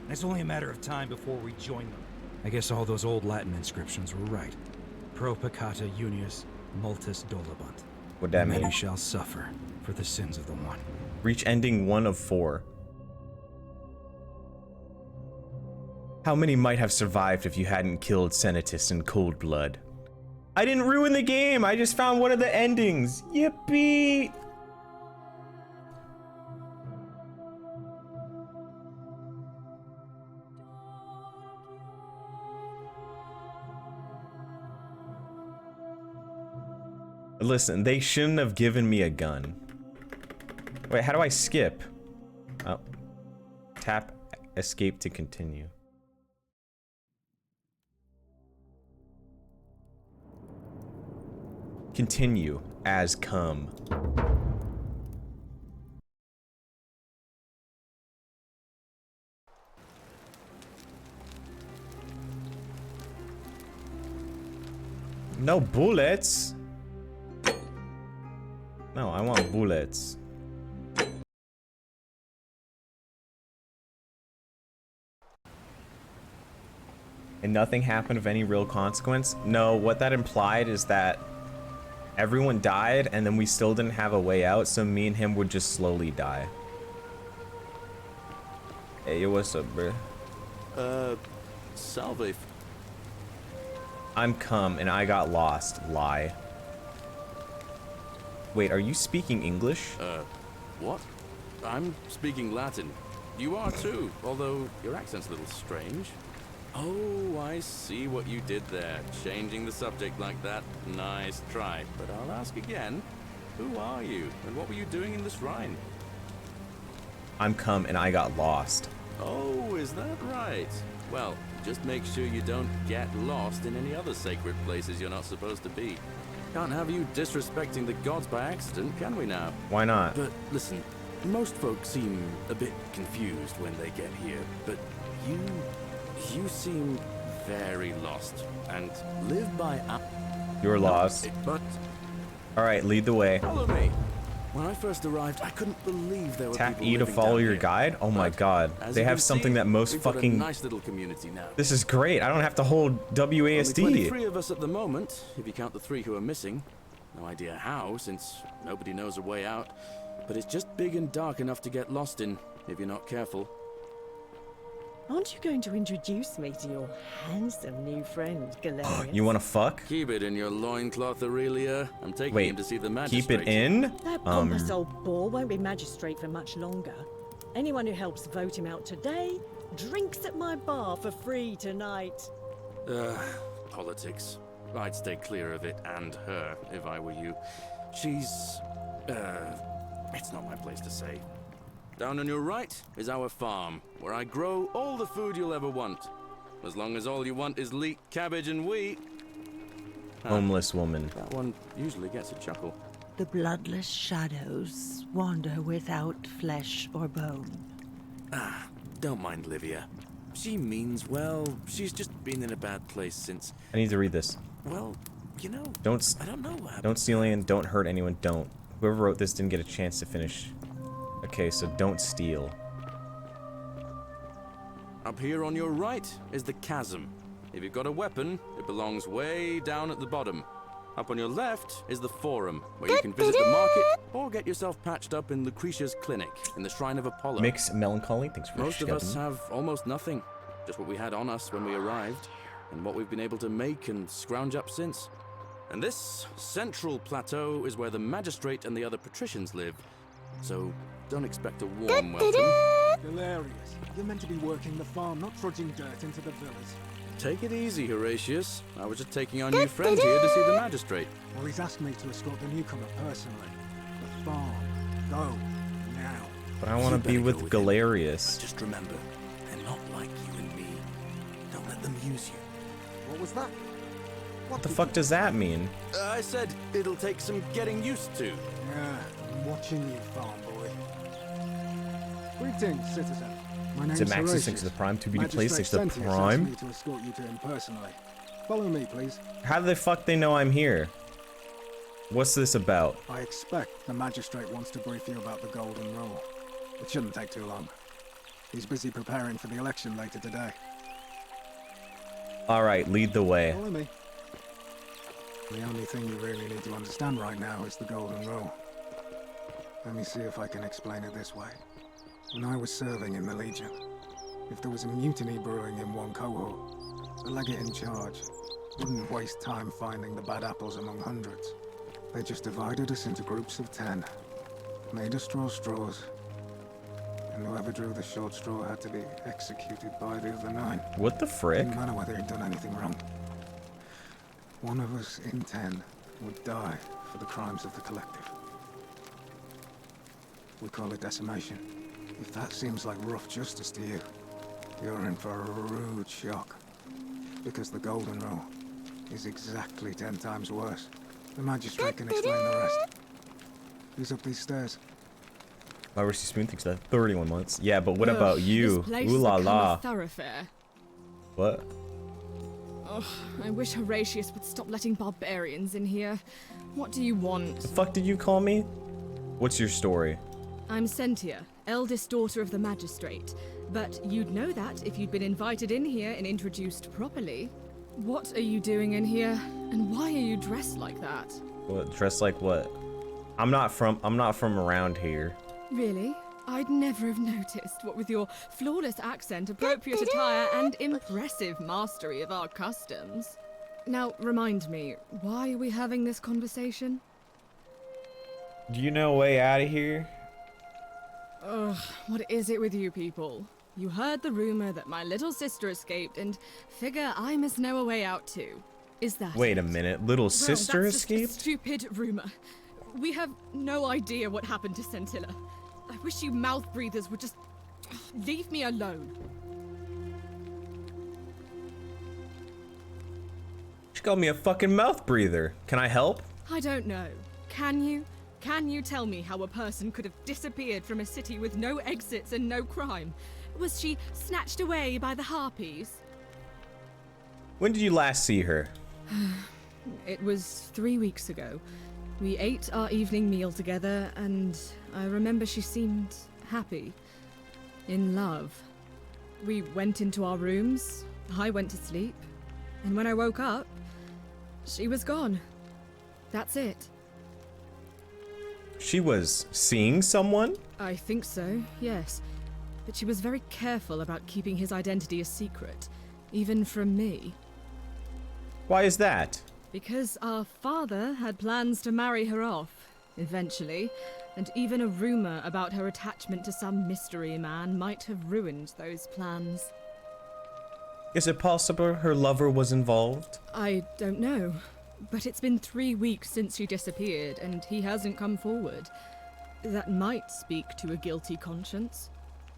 And it's only a matter of time before we join them. I guess all those old Latin inscriptions were right. Pro peccata unius multis dolabunt.
What'd that
Many
mean?
shall suffer for the sins of the one.
Reach ending 1 of 4. How many might have survived if you hadn't killed Senatus in cold blood? I didn't ruin the game. I just found one of the endings. Yippee! Listen, they shouldn't have given me a gun. Wait, how do I skip? Oh. Tap escape to continue. Continue as come. No bullets. No, I want bullets. And nothing happened of any real consequence? No, what that implied is that everyone died and then we still didn't have a way out, so me and him would just slowly die. Hey, what's up, bro?
Salve.
I'm Cum and I got lost. Lie. Wait, are you speaking English?
What? I'm speaking Latin. You are too, although your accent's a little strange. Oh, I see what you did there. Changing the subject like that. Nice try. But I'll ask again. Who are you, and what were you doing in the shrine?
I'm Cum and I got lost.
Oh, is that right? Well, just make sure you don't get lost in any other sacred places you're not supposed to be. Can't have you disrespecting the gods by accident, can we now?
Why not?
But listen, most folks seem a bit confused when they get here, but you seem very lost and live by
You're lost.
But
Alright, lead the way.
follow me. When I first arrived, I couldn't believe there were
Tap
people
E to
living
follow
down
your
here.
guide. Oh my
But,
god.
as
They
you
have
can
something
see,
that most
we've got
fucking.
a nice little community now.
This is great. I don't have to hold
Only
WASD.
23 of us at the moment, if you count the 3 who are missing. No idea how, since nobody knows a way out. But it's just big and dark enough to get lost in, if you're not careful.
Aren't you going to introduce me to your handsome new friend, Galerius?
You wanna fuck?
Keep it in your loincloth, Aurelia. I'm taking
Wait,
him to see the magistrate.
keep it in?
That pompous old bore won't be magistrate for much longer. Anyone who helps vote him out today drinks at my bar for free tonight.
Politics. I'd stay clear of it and her, if I were you. She's... it's not my place to say. Down on your right is our farm, where I grow all the food you'll ever want. As long as all you want is leek, cabbage, and wheat.
Homeless woman.
That one usually gets a chuckle.
The bloodless shadows wander without flesh or bone.
Don't mind Livia. She means well. She's just been in a bad place since...
I need to read this.
Well, you know,
Don't
I don't know what happened.
don't steal anyone. Don't hurt anyone. Don't. Whoever wrote this didn't get a chance to finish. Okay, so don't steal.
Up here on your right is the chasm. If you've got a weapon, it belongs way down at the bottom. Up on your left is the forum, where you can visit the market or get yourself patched up in Lucretia's clinic in the Shrine of Apollo.
Mix melancholy. Thanks for
Most of us
shoving.
have almost nothing. Just what we had on us when we arrived, and what we've been able to make and scrounge up since. And this central plateau is where the magistrate and the other patricians live. So don't expect a warm welcome.
Hilarious. You're meant to be working the farm, not trudging dirt into the villas.
Take it easy, Horatius. I was just taking our new friend here to see the magistrate.
Well, he's asked me to escort the newcomer personally. The farm. Go. Now.
But I want to be
better
with
go with him.
Galerius.
Just remember, they're not like you and me. Don't let them use you.
What was that?
What the fuck does that mean?
I said it'll take some getting used to.
Yeah, I'm watching you, farm boy. Greetings, citizen. My name's
Is it Maxis
Horatius.
6 to the Prime? To be
Magistrate
placed 6 to the
Sentius asked
Prime?
me to escort you to him personally. Follow me, please.
How the fuck they know I'm here? What's this about?
I expect the magistrate wants to brief you about the Golden Rule. It shouldn't take too long. He's busy preparing for the election later today.
Alright, lead the way.
Follow me. The only thing you really need to understand right now is the Golden Rule. Let me see if I can explain it this way. When I was serving in the Legion, if there was a mutiny brewing in one cohort, the legate in charge wouldn't waste time finding the bad apples among hundreds. They just divided us into groups of 10, made us draw straws, and whoever drew the short straw had to be executed by the other 9.
What the frick?
Didn't matter whether he'd done anything wrong. One of us in 10 would die for the crimes of the collective. We call it decimation. If that seems like rough justice to you, you're in for a rude shock. Because the Golden Rule is exactly 10 times worse. The magistrate can explain the rest. Who's up these stairs?
My Rusty Spoon thinks that 31 months. Yeah, but what about you?
This place
Ooh la
has become
la.
a thoroughfare.
What?
Ugh, I wish Horatius would stop letting barbarians in here. What do you want?
The fuck did you call me? What's your story?
I'm Sentia, eldest daughter of the magistrate. But you'd know that if you'd been invited in here and introduced properly. What are you doing in here? And why are you dressed like that?
What, dressed like what? I'm not from around here.
Really? I'd never have noticed, what with your flawless accent, appropriate attire, and impressive mastery of our customs. Now, remind me, why are we having this conversation?
Do you know a way out of here?
Ugh, what is it with you people? You heard the rumor that my little sister escaped, and figure I must know a way out too. Is that
Wait
it?
a minute, little sister
Well, that's just a
escaped?
stupid rumor. We have no idea what happened to Scintilla. I wish you mouth breathers would just leave me alone.
She called me a fucking mouth breather. Can I help?
I don't know. Can you? Can you tell me how a person could have disappeared from a city with no exits and no crime? Was she snatched away by the harpies?
When did you last see her?
It was 3 weeks ago. We ate our evening meal together, and I remember she seemed happy. In love. We went into our rooms, I went to sleep, and when I woke up, she was gone. That's it.
She was seeing someone?
I think so, yes. But she was very careful about keeping his identity a secret, even from me.
Why is that?
Because our father had plans to marry her off, eventually, and even a rumor about her attachment to some mystery man might have ruined those plans.
Is it possible her lover was involved?
I don't know, but it's been 3 weeks since she disappeared, and he hasn't come forward. That might speak to a guilty conscience.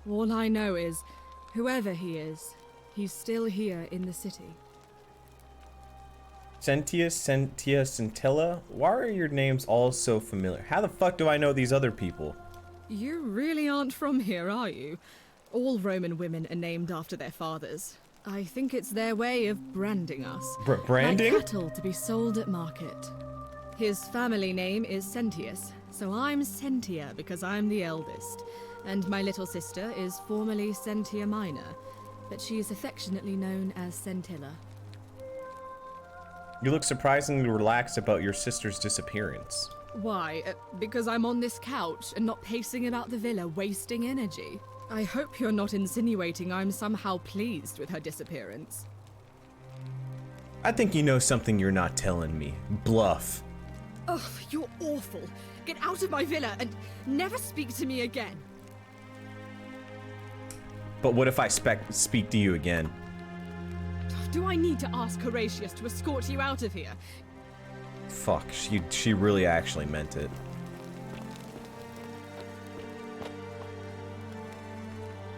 All I know is, whoever he is, he's still here in the city.
Sentia, Scintilla? Why are your names all so familiar? How the fuck do I know these other people?
You really aren't from here, are you? All Roman women are named after their fathers. I think it's their way of branding us.
Branding?
Like cattle to be sold at market. His family name is Sentius, so I'm Sentia because I'm the eldest. And my little sister is formerly Sentia Minor, but she is affectionately known as Scintilla.
You look surprisingly relaxed about your sister's disappearance.
Why? Because I'm on this couch and not pacing about the villa, wasting energy. I hope you're not insinuating I'm somehow pleased with her disappearance.
I think you know something you're not telling me. Bluff.
Ugh, you're awful. Get out of my villa and never speak to me again.
But what if I speak to you again?
Do I need to ask Horatius to escort you out of here?
Fuck, she really actually meant it.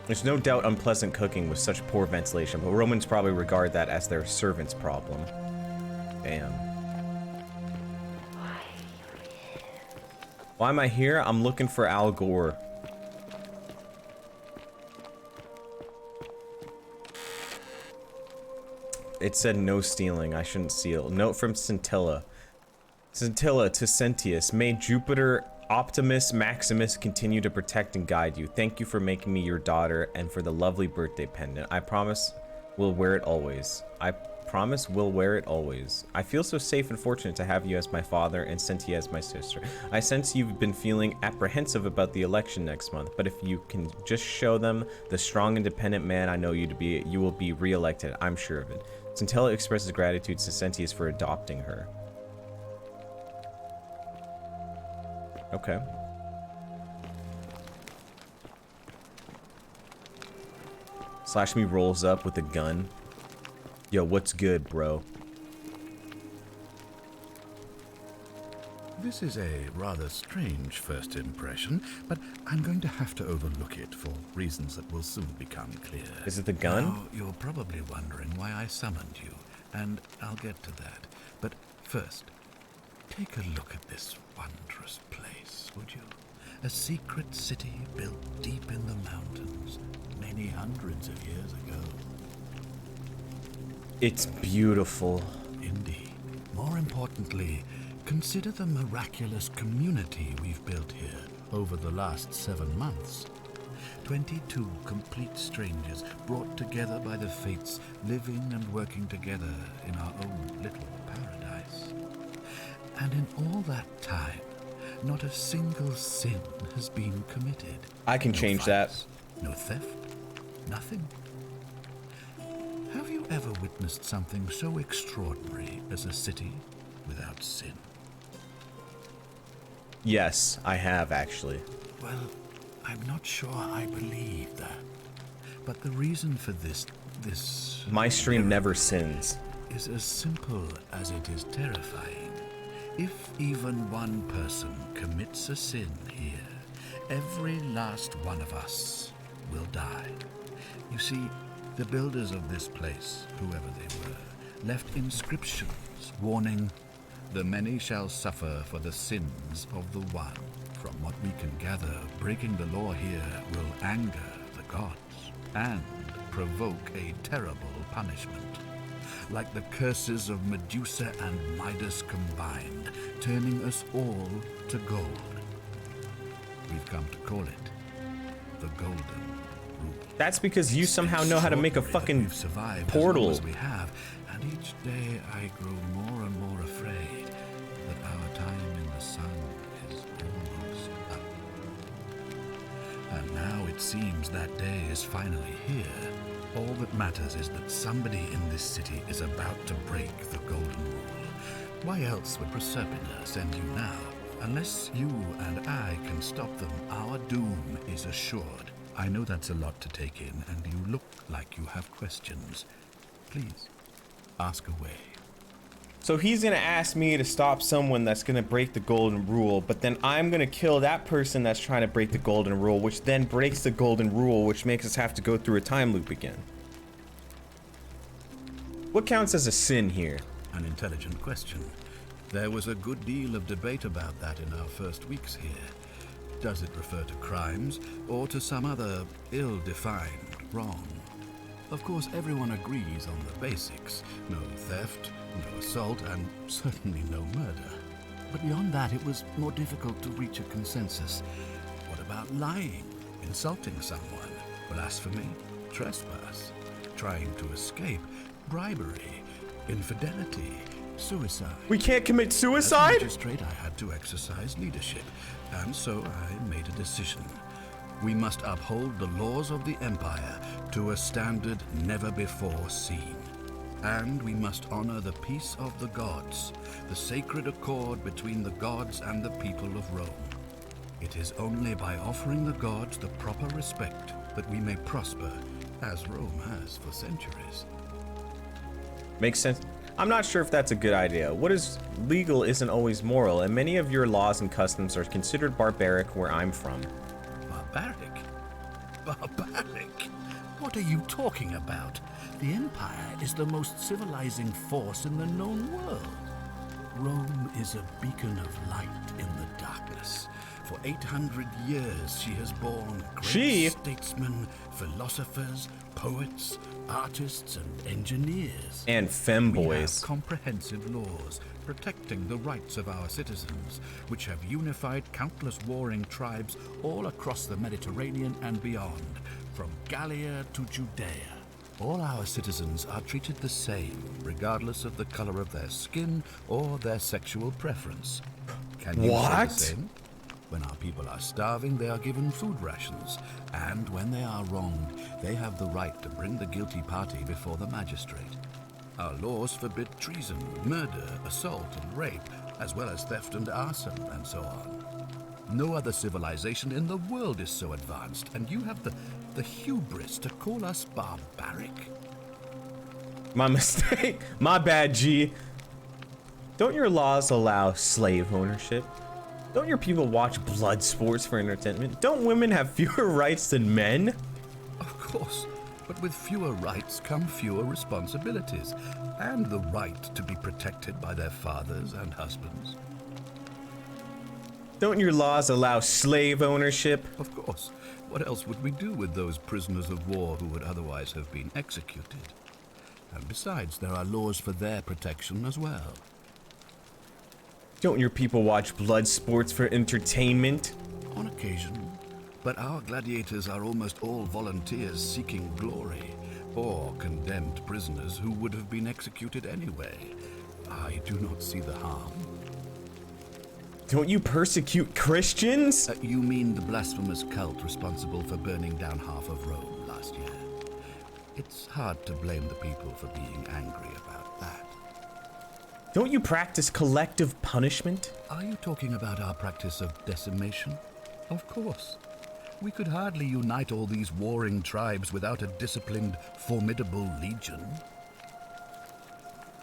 There's no doubt unpleasant cooking with such poor ventilation, but Romans probably regard that as their servant's problem. Damn. Why am I here? I'm looking for Al Gore. It said no stealing. I shouldn't steal. Note from Scintilla. Scintilla to Sentius. May Jupiter, Optimus, Maximus continue to protect and guide you. Thank you for making me your daughter and for the lovely birthday pendant. I promise we'll wear it always. I promise we'll wear it always. I feel so safe and fortunate to have you as my father and Sentia as my sister. I sense you've been feeling apprehensive about the election next month, but if you can just show them the strong, independent man I know you to be, you will be re-elected. I'm sure of it. Scintilla expresses gratitude to Sentius for adopting her. Okay. Slash me rolls up with a gun. Yo, what's good, bro?
This is a rather strange first impression, but I'm going to have to overlook it for reasons that will soon become clear.
Is it the gun?
Now, you're probably wondering why I summoned you, and I'll get to that. But first, take a look at this wondrous place, would you? A secret city built deep in the mountains, many hundreds of years ago.
It's beautiful.
Indeed. More importantly, consider the miraculous community we've built here over the last 7 months. 22 complete strangers brought together by the fates, living and working together in our own little paradise. And in all that time, not a single sin has been committed.
I can change that.
No theft, nothing. Have you ever witnessed something so extraordinary as a city without sin?
Yes, I have actually.
Well, I'm not sure I believe that. But the reason for this
My stream never sins.
Is as simple as it is terrifying. If even one person commits a sin here, every last one of us will die. You see, the builders of this place, whoever they were, left inscriptions warning, "The many shall suffer for the sins of the one." From what we can gather, breaking the law here will anger the gods and provoke a terrible punishment. like the curses of Medusa and Midas combined, turning us all to gold. We've come to call it the Golden Rule.
That's because you somehow know how to make a fucking portal.
As we have, and each day I grow more and more afraid that our time in the sun is almost up. And now it seems that day is finally here. All that matters is that somebody in this city is about to break the Golden Rule. Why else would Proserpina send you now? Unless you and I can stop them, our doom is assured. I know that's a lot to take in, and you look like you have questions. Please, ask away.
So he's gonna ask me to stop someone that's gonna break the Golden Rule, but then I'm gonna kill that person that's trying to break the Golden Rule, which then breaks the Golden Rule, which makes us have to go through a time loop again. What counts as a sin here?
An intelligent question. There was a good deal of debate about that in our first weeks here. Does it refer to crimes or to some other ill-defined wrong? Of course, everyone agrees on the basics. No theft, no assault, and certainly no murder. But beyond that, it was more difficult to reach a consensus. What about lying, insulting someone, blasphemy, trespass, trying to escape, bribery, infidelity, suicide?
We can't commit suicide?
As a magistrate, I had to exercise leadership, and so I made a decision. We must uphold the laws of the Empire to a standard never before seen. And we must honor the peace of the gods, the sacred accord between the gods and the people of Rome. It is only by offering the gods the proper respect that we may prosper, as Rome has for centuries.
Makes sense. I'm not sure if that's a good idea. What is legal isn't always moral, and many of your laws and customs are considered barbaric where I'm from.
Barbaric? Barbaric? What are you talking about? The Empire is the most civilizing force in the known world. Rome is a beacon of light in the darkness. For 800 years she has borne great statesmen, philosophers, poets, artists, and engineers.
And femboys.
We have comprehensive laws protecting the rights of our citizens, which have unified countless warring tribes all across the Mediterranean and beyond, from Gallia to Judea. All our citizens are treated the same, regardless of the color of their skin or their sexual preference. Can you say the same? When our people are starving, they are given food rations, and when they are wronged, they have the right to bring the guilty party before the magistrate. Our laws forbid treason, murder, assault, and rape, as well as theft and arson, and so on. No other civilization in the world is so advanced, and you have the hubris to call us barbaric?
My mistake. My bad, G. Don't your laws allow slave ownership? Don't your people watch blood sports for entertainment? Don't women have fewer rights than men?
Of course, but with fewer rights come fewer responsibilities, and the right to be protected by their fathers and husbands.
Don't your laws allow slave ownership?
Of course. What else would we do with those prisoners of war who would otherwise have been executed? And besides, there are laws for their protection as well.
Don't your people watch blood sports for entertainment?
On occasion. But our gladiators are almost all volunteers seeking glory, or condemned prisoners who would have been executed anyway. I do not see the harm.
Don't you persecute Christians?
You mean the blasphemous cult responsible for burning down half of Rome last year? It's hard to blame the people for being angry about that.
Don't you practice collective punishment?
Are you talking about our practice of decimation? Of course. We could hardly unite all these warring tribes without a disciplined, formidable legion.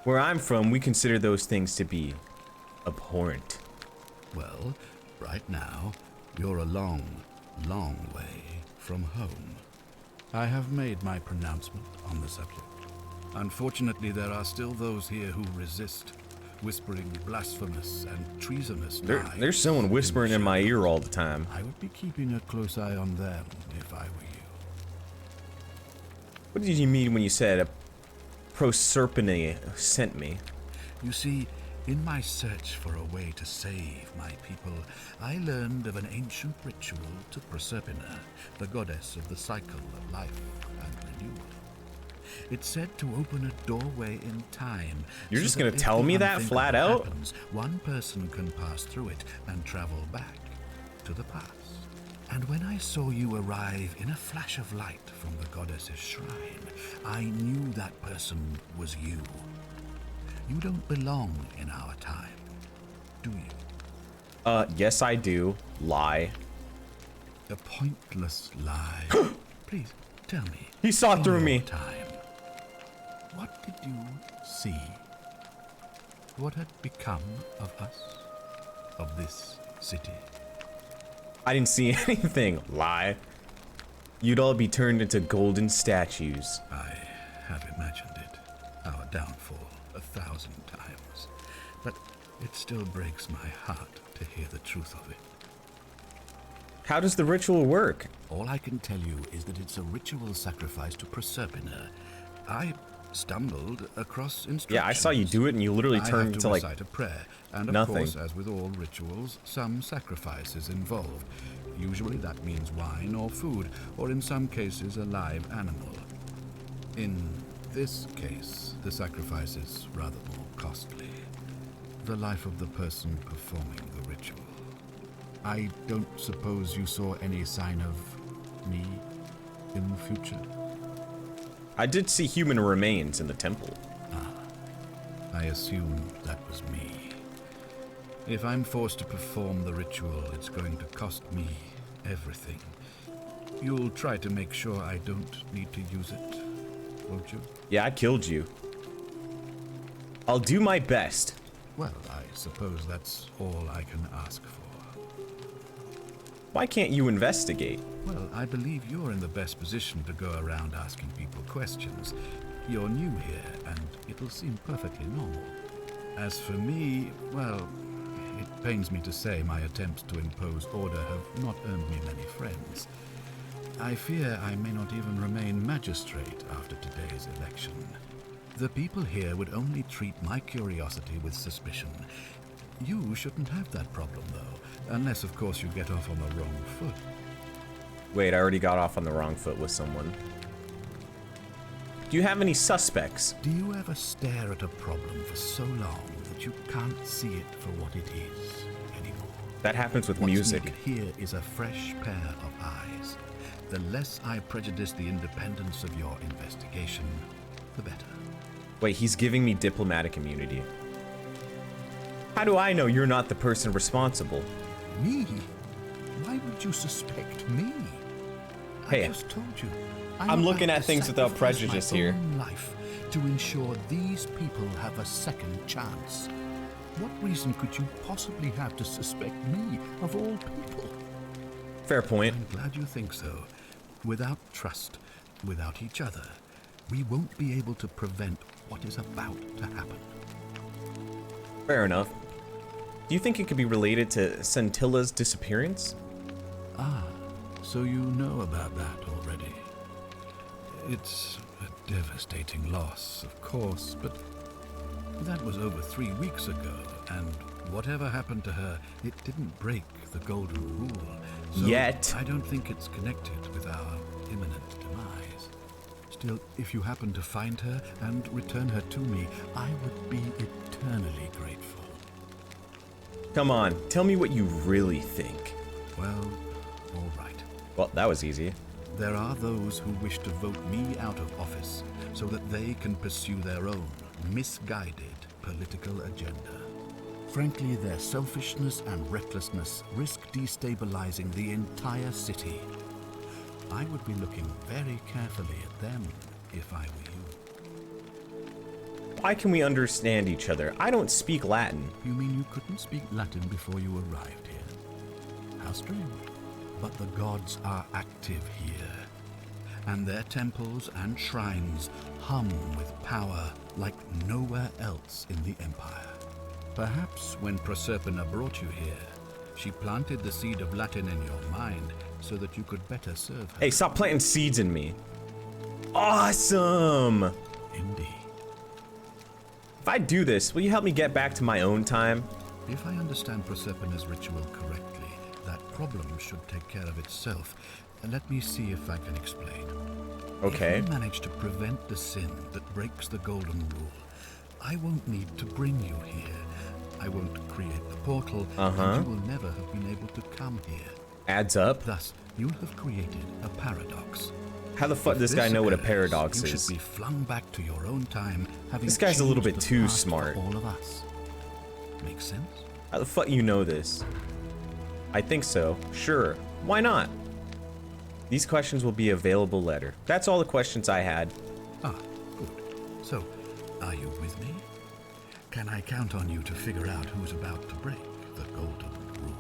Where I'm from, we consider those things to be abhorrent.
Well, right now, you're a long, long way from home. I have made my pronouncement on the subject. Unfortunately, there are still those here who resist, whispering blasphemous and treasonous lies.
There's someone whispering in my ear all the time.
I would be keeping a close eye on them if I were you.
What did you mean when you said a Proserpine sent me.
You see, in my search for a way to save my people, I learned of an ancient ritual to Proserpina, the goddess of the cycle of life and renewal. It's said to open a doorway in time.
You're just gonna tell me that flat out?
Happens, one person can pass through it and travel back to the past. And when I saw you arrive in a flash of light from the goddess's shrine, I knew that person was you. You don't belong in our time, do you?
Yes I do. Lie.
A pointless lie. Please, tell me.
He saw through me.
Time. What did you see? What had become of us? Of this city?
I didn't see anything. Lie. You'd all be turned into golden statues.
I have imagined it. Our downfall 1,000 times. But it still breaks my heart to hear the truth of it.
How does the ritual work?
All I can tell you is that it's a ritual sacrifice to Proserpina. I stumbled across instructions.
Yeah, I saw you do it and you literally turned into like
recite a prayer, and of
nothing.
course, as with all rituals, some sacrifice is involved. Usually that means wine or food, or in some cases a live animal. In this case, the sacrifice is rather more costly. The life of the person performing the ritual. I don't suppose you saw any sign of me in the future?
I did see human remains in the temple.
I assumed that was me. If I'm forced to perform the ritual, it's going to cost me everything. You'll try to make sure I don't need to use it, won't you?
Yeah, I killed you. I'll do my best.
Well, I suppose that's all I can ask for.
Why can't you investigate?
Well, I believe you're in the best position to go around asking people questions. You're new here, and it'll seem perfectly normal. As for me, well, it pains me to say my attempts to impose order have not earned me many friends. I fear I may not even remain magistrate after today's election. The people here would only treat my curiosity with suspicion. You shouldn't have that problem, though, unless, of course, you get off on the wrong foot.
Wait, I already got off on the wrong foot with someone. Do you have any suspects?
Do you ever stare at a problem for so long that you can't see it for what it is anymore?
That happens with
What's
music.
needed here is a fresh pair of eyes. The less I prejudice the independence of your investigation, the better.
Wait, he's giving me diplomatic immunity. How do I know you're not the person responsible?
Me? Why would you suspect me?
Hey,
I just told you.
I'm looking at things without
sacrifice
prejudice
my
here.
own life to ensure these people have a second chance. What reason could you possibly have to suspect me, of all people?
Fair point.
I'm glad you think so. Without trust, without each other, we won't be able to prevent what is about to happen.
Fair enough. Do you think it could be related to Scintilla's disappearance?
Ah, so you know about that already. It's a devastating loss, of course, but that was over 3 weeks ago, and whatever happened to her, it didn't break the golden rule. So
Yet.
I don't think it's connected with our imminent demise. Still, if you happen to find her and return her to me, I would be eternally grateful.
Come on, tell me what you really think.
Well, all right.
Well, that was easy.
There are those who wish to vote me out of office so that they can pursue their own misguided political agenda. Frankly, their selfishness and recklessness risk destabilizing the entire city. I would be looking very carefully at them if I were you.
Why can we understand each other? I don't speak Latin.
You mean you couldn't speak Latin before you arrived here? How strange. But the gods are active here, and their temples and shrines hum with power like nowhere else in the Empire. Perhaps when Proserpina brought you here, she planted the seed of Latin in your mind so that you could better serve her.
Hey, stop planting seeds in me. Awesome!
Indeed.
I do this, will you help me get back to my own time?
If I understand Prosepina's ritual correctly, that problem should take care of itself. Let me see if I can explain.
Okay.
If I manage to prevent the sin that breaks the golden rule, I won't need to bring you here. I won't create the portal, and you will never have been able to come here.
Adds up.
Thus, you'll have created a paradox.
How the fuck does this guy know what a paradox
you
is?
Should be flung back to your own time, having
This guy's a little bit
changed the
too
past
smart.
for all of us. Make sense?
How the fuck you know this? I think so. Sure. Why not? These questions will be available later. That's all the questions I had.
Ah, good. So, are you with me? Can I count on you to figure out who's about to break the golden rule?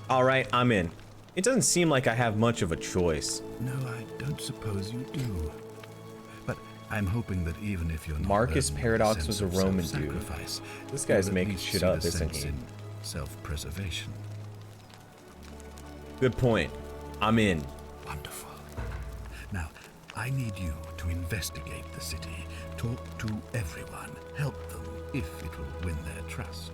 All right, I'm in. It doesn't seem like I have much of a choice.
No, I don't suppose you do. But I'm hoping that even if you're not
Marcus
burdened with
Paradox
the
was
sense
a
of
Roman dude.
self-sacrifice,
This guy's
you'll at
making
least
shit
see
up,
the
isn't
sense
he?
in self-preservation.
Good point. I'm in.
Wonderful. Now, I need you to investigate the city, talk to everyone, help them if it will win their trust.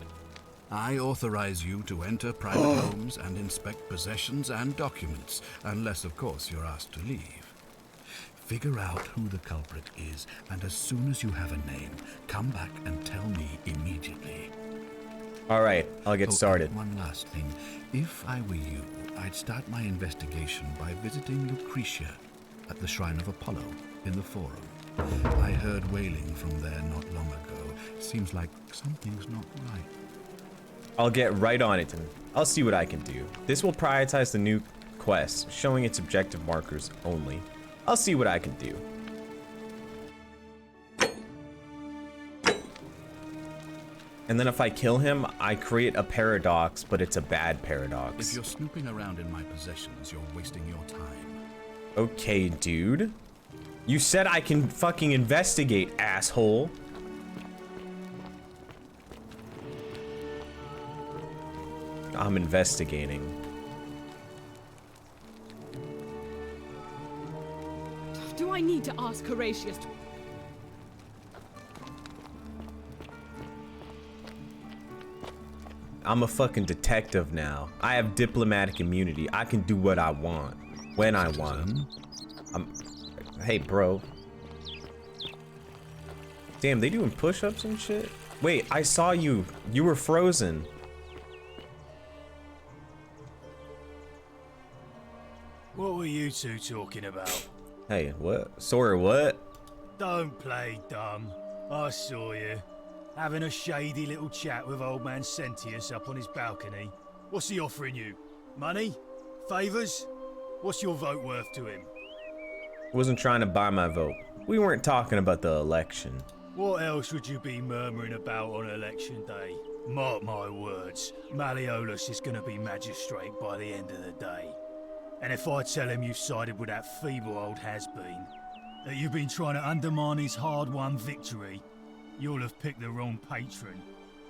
I authorize you to enter private homes and inspect possessions and documents, unless, of course, you're asked to leave. Figure out who the culprit is, and as soon as you have a name, come back and tell me immediately.
All right, I'll get started.
And one last thing. If I were you, I'd start my investigation by visiting Lucretia at the Shrine of Apollo in the Forum. I heard wailing from there not long ago. Seems like something's not right.
I'll get right on it and I'll see what I can do. This will prioritize the new quest, showing its objective markers only. I'll see what I can do. And then if I kill him, I create a paradox, but it's a bad paradox.
If you're snooping around in my possessions, you're wasting your time.
Okay, dude. You said I can fucking investigate, asshole. I'm investigating.
Do I need to ask Horatius to...
I'm a fucking detective now. I have diplomatic immunity. I can do what I want, when I want. Hey, bro. Damn, they doing push-ups and shit? Wait, I saw you. You were frozen.
What were you two talking about?
Hey, what? Sorry, what?
Don't play dumb. I saw you. Having a shady little chat with old man Sentius up on his balcony. What's he offering you? Money? Favors? What's your vote worth to him?
Wasn't trying to buy my vote. We weren't talking about the election.
What else would you be murmuring about on election day? Mark my words, Malleolus is gonna be magistrate by the end of the day. And if I tell him you sided with that feeble old has-been, that you've been trying to undermine his hard-won victory, you'll have picked the wrong patron.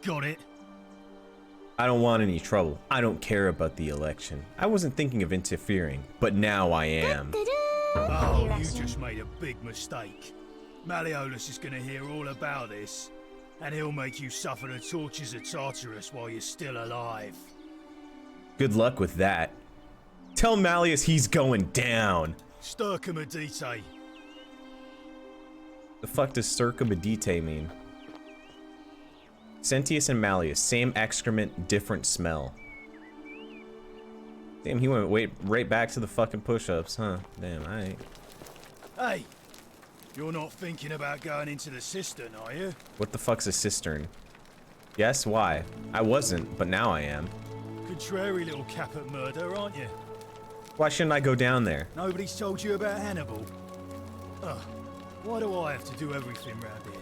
Got it?
I don't want any trouble. I don't care about the election. I wasn't thinking of interfering, but now I am.
Oh, you just made a big mistake. Malleolus is gonna hear all about this, and he'll make you suffer the tortures of Tartarus while you're still alive.
Good luck with that. Tell Malleus he's going down.
Stircumedite.
The fuck does Circumedite mean? Sentius and Malleus, same excrement, different smell. Damn, he went right back to the fucking push-ups, huh? Damn, alright.
Hey, you're not thinking about going into the cistern, are you?
What the fuck's a cistern? Yes, why? I wasn't, but now I am.
Contrary little cap at murder, aren't you?
Why shouldn't I go down there?
Nobody's told you about Hannibal. Ugh, why do I have to do everything round here?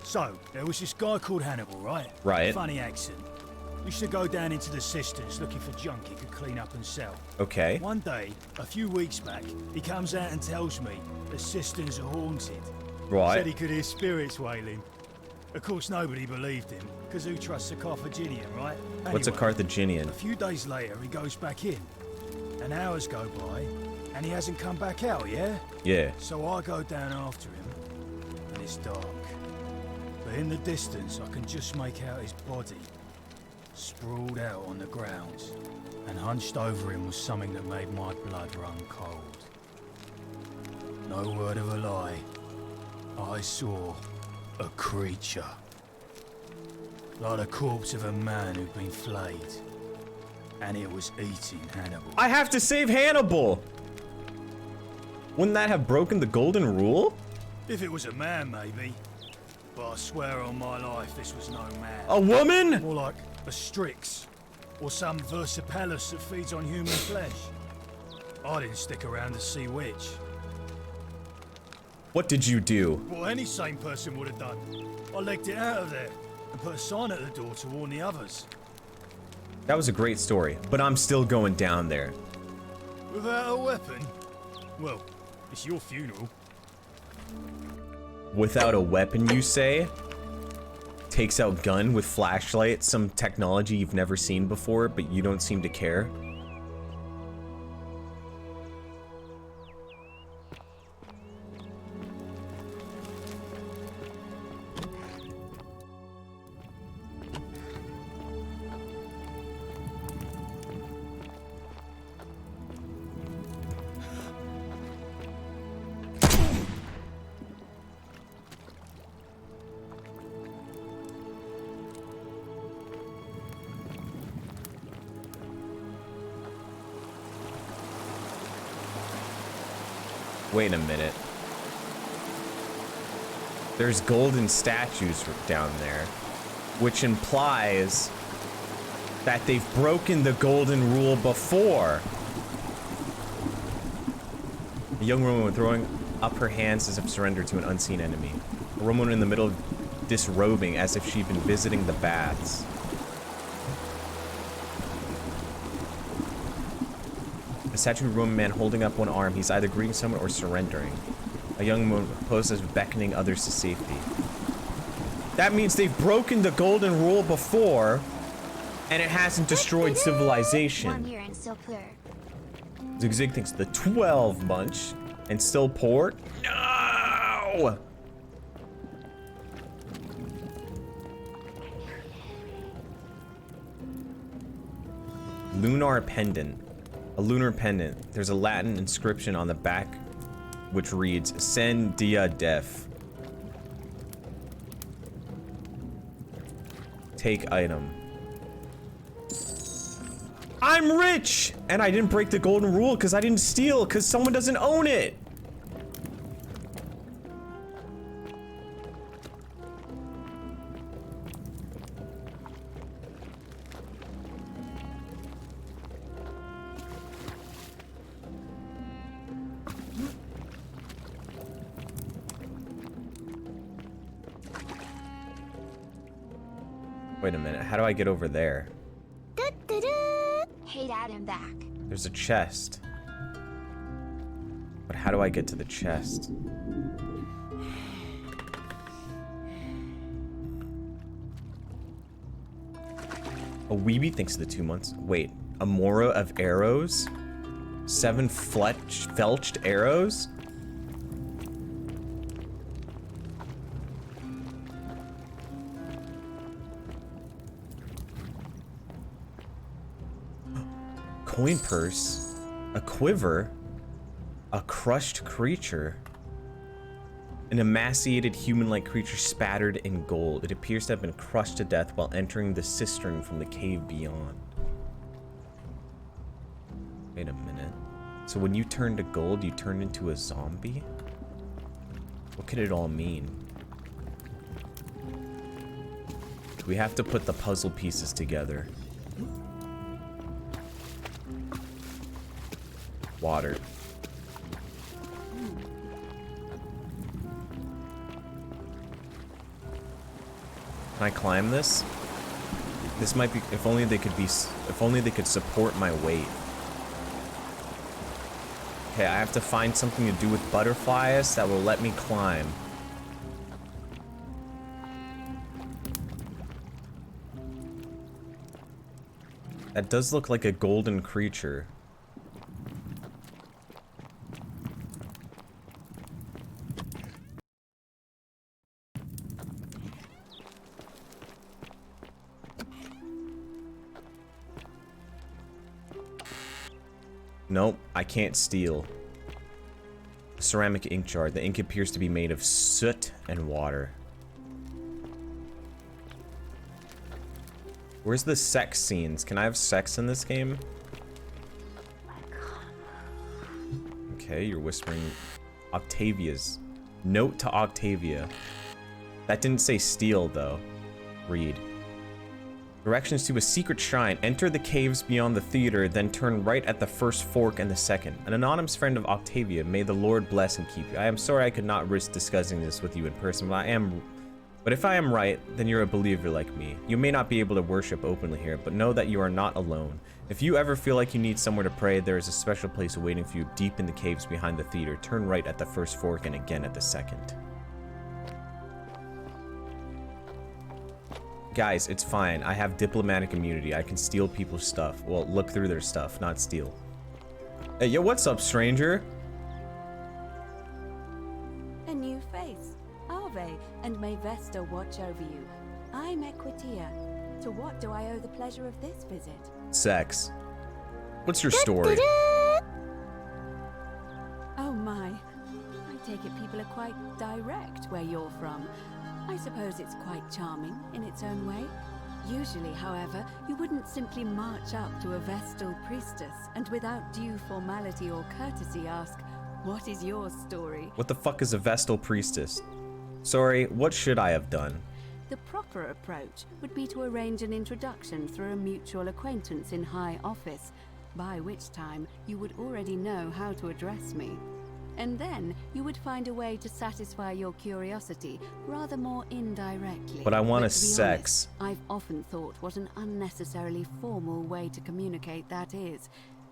So, there was this guy called Hannibal, right?
Right.
Funny accent. Used to go down into the cisterns looking for junk he could clean up and sell.
Okay.
One day, a few weeks back, he comes out and tells me the cisterns are haunted.
Right.
Said he could hear spirits wailing. Of course, nobody believed him, because who trusts a Carthaginian, right?
What's a
Anyway,
Carthaginian?
A few days later, he goes back in. And hours go by, and he hasn't come back out, yeah?
Yeah.
So I go down after him, and it's dark. but in the distance I can just make out his body, sprawled out on the ground, and hunched over him was something that made my blood run cold. No word of a lie, I saw a creature. Like the corpse of a man who'd been flayed. And it was eating Hannibal.
I have to save Hannibal! Wouldn't that have broken the golden rule?
If it was a man, maybe. But I swear on my life, this was no man.
A woman?
More like a Strix. Or some Versipelus that feeds on human flesh. I didn't stick around to see which.
What did you do?
What any sane person would have done. I legged it out of there and put a sign at the door to warn the others.
That was a great story, but I'm still going down there.
Without a weapon? Well, it's your funeral.
Without a weapon, you say? Takes out gun with flashlight, some technology you've never seen before, but you don't seem to care. Wait a minute. There's golden statues down there, which implies that they've broken the golden rule before. A young woman throwing up her hands as if surrendered to an unseen enemy. A woman in the middle disrobing as if she'd been visiting the baths. A statue of a Roman man holding up one arm. He's either greeting someone or surrendering. A young woman poses beckoning others to safety. That means they've broken the golden rule before, and it hasn't destroyed civilization.
1 year and still poor.
Zig thinks the 12 bunch and still poor? No! Lunar pendant. A lunar pendant. There's a Latin inscription on the back which reads, Sen dia def. Take item. I'm rich! And I didn't break the golden rule because I didn't steal because someone doesn't own it. Wait a minute, how do I get over there?
Hey, Dad, I'm back.
There's a chest. But how do I get to the chest? A weeby thinks of the 2 months. Wait, a mora of arrows? 7 felched arrows? Coin purse, a quiver, a crushed creature, an emaciated human-like creature spattered in gold. It appears to have been crushed to death while entering the cistern from the cave beyond. Wait a minute. So when you turn to gold, you turn into a zombie? What could it all mean? We have to put the puzzle pieces together. Water. Can I climb this? This might be, if only they could support my weight. Okay, I have to find something to do with butterflies that will let me climb. That does look like a golden creature. Nope, I can't steal. Ceramic ink jar. The ink appears to be made of soot and water. Where's the sex scenes? Can I have sex in this game? Okay, you're whispering Octavia's. Note to Octavia. That didn't say steal, though. Read. Directions to a secret shrine. Enter the caves beyond the theater, then turn right at the first fork and the second. An anonymous friend of Octavia. May the Lord bless and keep you. I am sorry I could not risk discussing this with you in person, but if I am right, then you're a believer like me. You may not be able to worship openly here, but know that you are not alone. If you ever feel like you need somewhere to pray, there is a special place awaiting for you deep in the caves behind the theater. Turn right at the first fork and again at the second. Guys, it's fine. I have diplomatic immunity. I can steal people's stuff. Well, look through their stuff, not steal. Hey, yo, what's up, stranger?
A new face. Ave, and may Vesta watch over you. I'm Equitia. To what do I owe the pleasure of this visit?
Sex. What's your story?
Oh my. I take it people are quite direct where you're from. I suppose it's quite charming in its own way. Usually, however, you wouldn't simply march up to a Vestal priestess and without due formality or courtesy ask, "What is your story?"
What the fuck is a Vestal priestess? Sorry, what should I have done?
The proper approach would be to arrange an introduction through a mutual acquaintance in high office, by which time you would already know how to address me. And then you would find a way to satisfy your curiosity rather more indirectly.
But I want
to
a
be
sex.
honest, I've often thought what an unnecessarily formal way to communicate that is.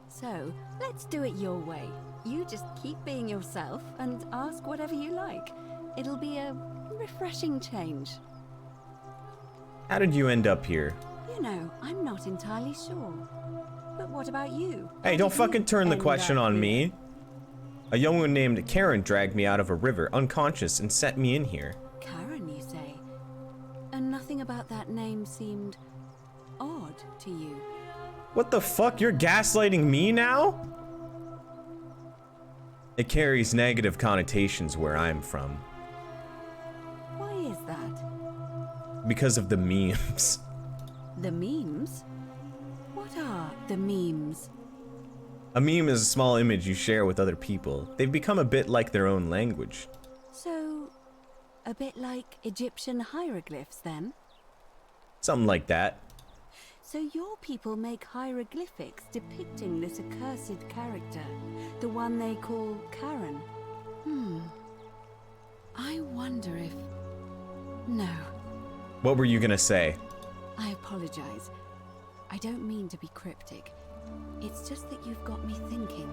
So, let's do it your way. You just keep being yourself and ask whatever you like. It'll be a refreshing change.
How did you end up here?
You know, I'm not entirely sure. But what about you?
Hey, don't fucking turn the question on me. A young woman named Karen dragged me out of a river, unconscious, and sent me in here.
Karen, you say? And nothing about that name seemed odd to you.
What the fuck? You're gaslighting me now? It carries negative connotations where I'm from.
Why is that?
Because of the memes.
The memes? What are the memes?
A meme is a small image you share with other people. They've become a bit like their own language.
So, a bit like Egyptian hieroglyphs then?
Something like that.
So your people make hieroglyphics depicting this accursed character, the one they call Karen. I wonder if... No.
What were you gonna say?
I apologize. I don't mean to be cryptic. It's just that you've got me thinking.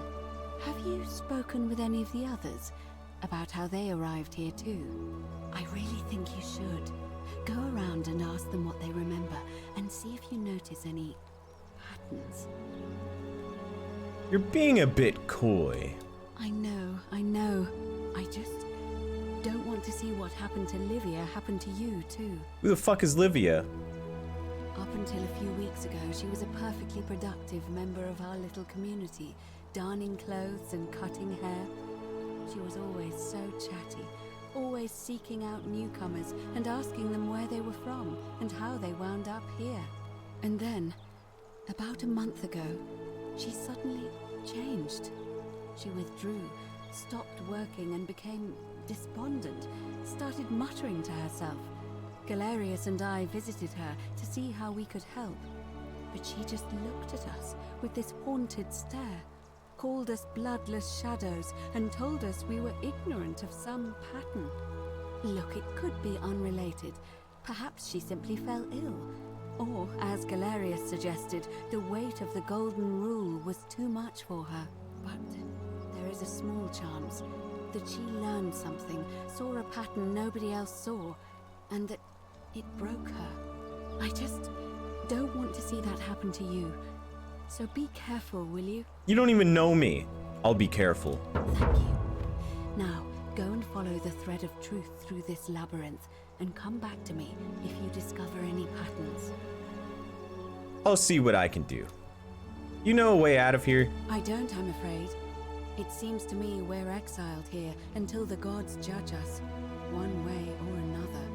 Have you spoken with any of the others about how they arrived here too? I really think you should. Go around and ask them what they remember and see if you notice any patterns.
You're being a bit coy.
I know. I just don't want to see what happened to Livia happen to you too.
Who the fuck is Livia?
Up until a few weeks ago, she was a perfectly productive member of our little community, darning clothes and cutting hair. She was always so chatty, always seeking out newcomers and asking them where they were from and how they wound up here. And then, about a month ago, she suddenly changed. She withdrew, stopped working and became despondent, started muttering to herself. Galerius and I visited her to see how we could help, but she just looked at us with this haunted stare, called us bloodless shadows, and told us we were ignorant of some pattern. Look, it could be unrelated. Perhaps she simply fell ill. Or, as Galerius suggested, the weight of the golden rule was too much for her. But there is a small chance that she learned something, saw a pattern nobody else saw, and that it broke her. I just don't want to see that happen to you. So be careful, will you?
You don't even know me. I'll be careful.
Thank you. Now, go and follow the thread of truth through this labyrinth, and come back to me if you discover any patterns.
I'll see what I can do. You know a way out of here?
I don't, I'm afraid. It seems to me we're exiled here until the gods judge us, one way or another.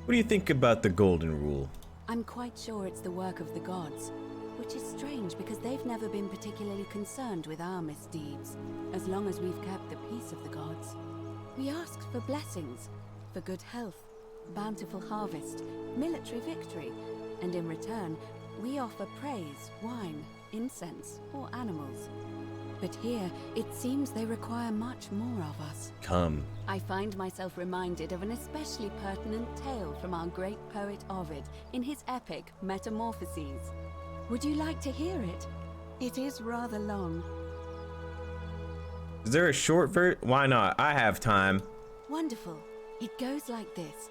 What do you think about the Golden Rule?
I'm quite sure it's the work of the gods, which is strange because they've never been particularly concerned with our misdeeds, as long as we've kept the peace of the gods. We asked for blessings, for good health, bountiful harvest, military victory, and in return, we offer praise, wine, incense, or animals. But here, it seems they require much more of us.
Come.
I find myself reminded of an especially pertinent tale from our great poet Ovid in his epic Metamorphoses. Would you like to hear it? It is rather long.
Is there a short version? Why not? I have time.
Wonderful. It goes like this.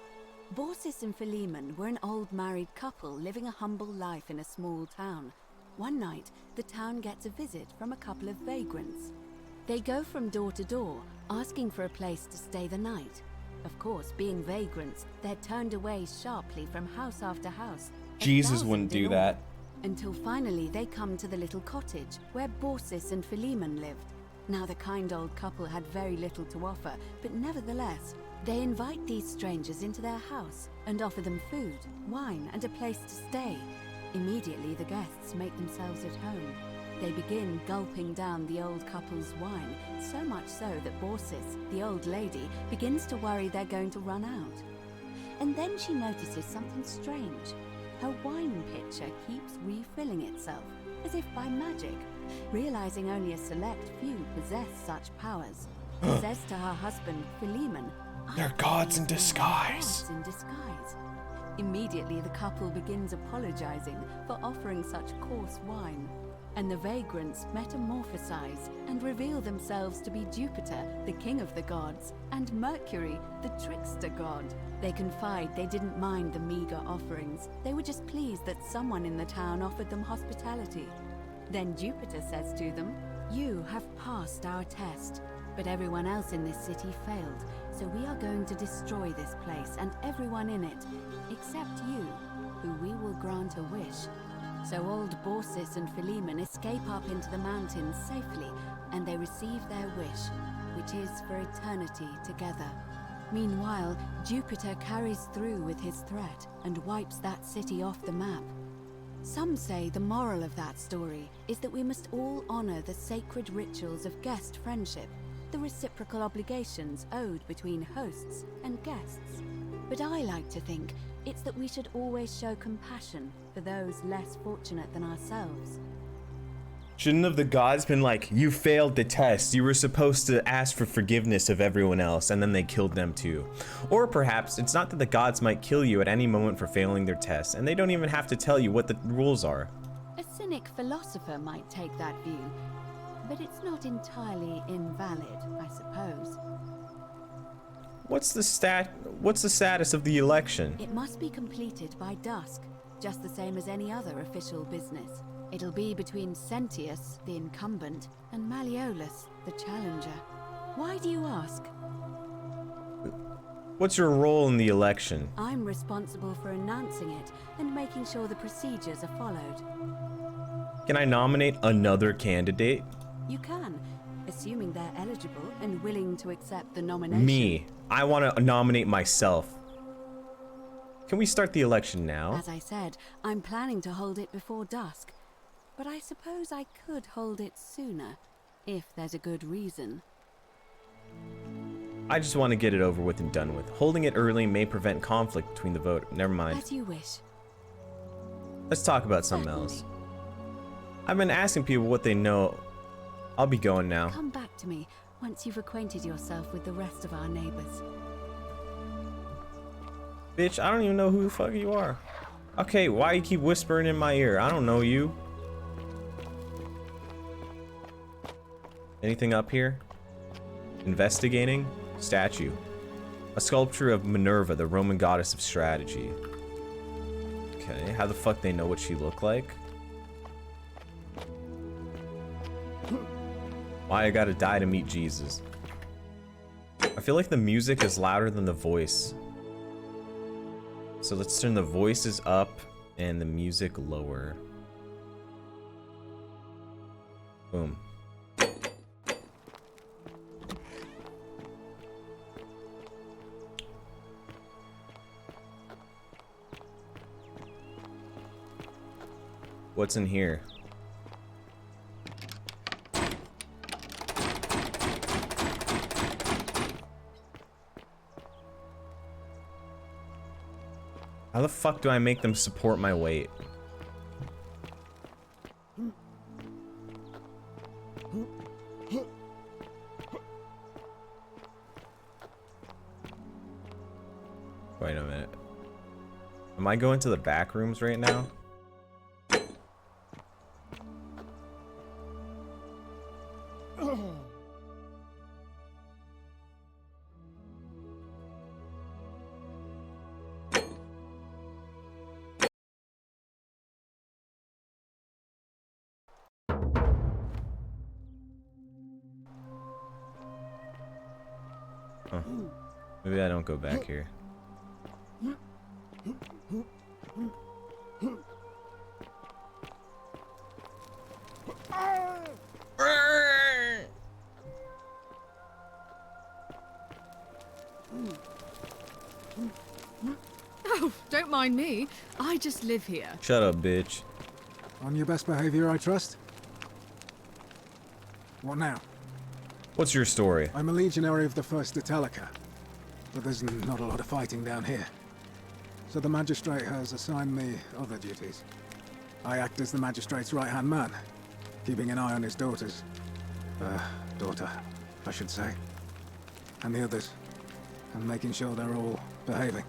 Baucis and Philemon were an old married couple living a humble life in a small town. One night, the town gets a visit from a couple of vagrants. They go from door to door, asking for a place to stay the night. Of course, being vagrants, they're turned away sharply from house after house.
Jesus wouldn't do that.
Until finally they come to the little cottage where Baucis and Philemon lived. Now the kind old couple had very little to offer, but nevertheless, they invite these strangers into their house and offer them food, wine, and a place to stay. Immediately the guests make themselves at home. They begin gulping down the old couple's wine, so much so that Baucis, the old lady, begins to worry they're going to run out. And then she notices something strange. Her wine pitcher keeps refilling itself, as if by magic. Realizing only a select few possess such powers, she says to her husband, Philemon,
"They're gods in disguise."
Gods in disguise. Immediately the couple begins apologizing for offering such coarse wine, and the vagrants metamorphosize and reveal themselves to be Jupiter, the king of the gods, and Mercury, the trickster god. They confide they didn't mind the meager offerings. They were just pleased that someone in the town offered them hospitality. Then Jupiter says to them, "You have passed our test, but everyone else in this city failed, so we are going to destroy this place and everyone in it, except you, who we will grant a wish." So old Baucis and Philemon escape up into the mountains safely, and they receive their wish, which is for eternity together. Meanwhile, Jupiter carries through with his threat and wipes that city off the map. Some say the moral of that story is that we must all honor the sacred rituals of guest friendship, the reciprocal obligations owed between hosts and guests. But I like to think it's that we should always show compassion for those less fortunate than ourselves.
Shouldn't have the gods been like, "You failed the test, you were supposed to ask for forgiveness of everyone else," and then they killed them too? Or perhaps it's not that the gods might kill you at any moment for failing their test, and they don't even have to tell you what the rules are.
A cynic philosopher might take that view, but it's not entirely invalid, I suppose.
What's the status of the election?
It must be completed by dusk, just the same as any other official business. It'll be between Sentius, the incumbent, and Malleolus, the challenger. Why do you ask?
What's your role in the election?
I'm responsible for announcing it and making sure the procedures are followed.
Can I nominate another candidate?
You can, assuming they're eligible and willing to accept the nomination.
Me. I want to nominate myself. Can we start the election now?
As I said, I'm planning to hold it before dusk. But I suppose I could hold it sooner, if there's a good reason.
I just want to get it over with and done with. Holding it early may prevent conflict between the vote. Never mind.
As you wish.
Let's talk about something else. I've been asking people what they know. I'll be going now.
Come back to me once you've acquainted yourself with the rest of our neighbors.
Bitch, I don't even know who the fuck you are. Okay, why you keep whispering in my ear? I don't know you. Anything up here? Investigating? Statue. A sculpture of Minerva, the Roman goddess of strategy. Okay, how the fuck they know what she looked like? Why I gotta die to meet Jesus? I feel like the music is louder than the voice. So let's turn the voices up and the music lower. Boom. What's in here? How the fuck do I make them support my weight? Wait a minute. Am I going to the back rooms right now? Huh. Maybe I don't go back here.
Oh, don't mind me. I just live here.
Shut up, bitch.
On your best behavior, I trust? What now?
What's your story?
I'm a legionary of the 1st Italica, but there's not a lot of fighting down here. So the magistrate has assigned me other duties. I act as the magistrate's right-hand man, keeping an eye on his daughters. Daughter, I should say. And the others, and making sure they're all behaving.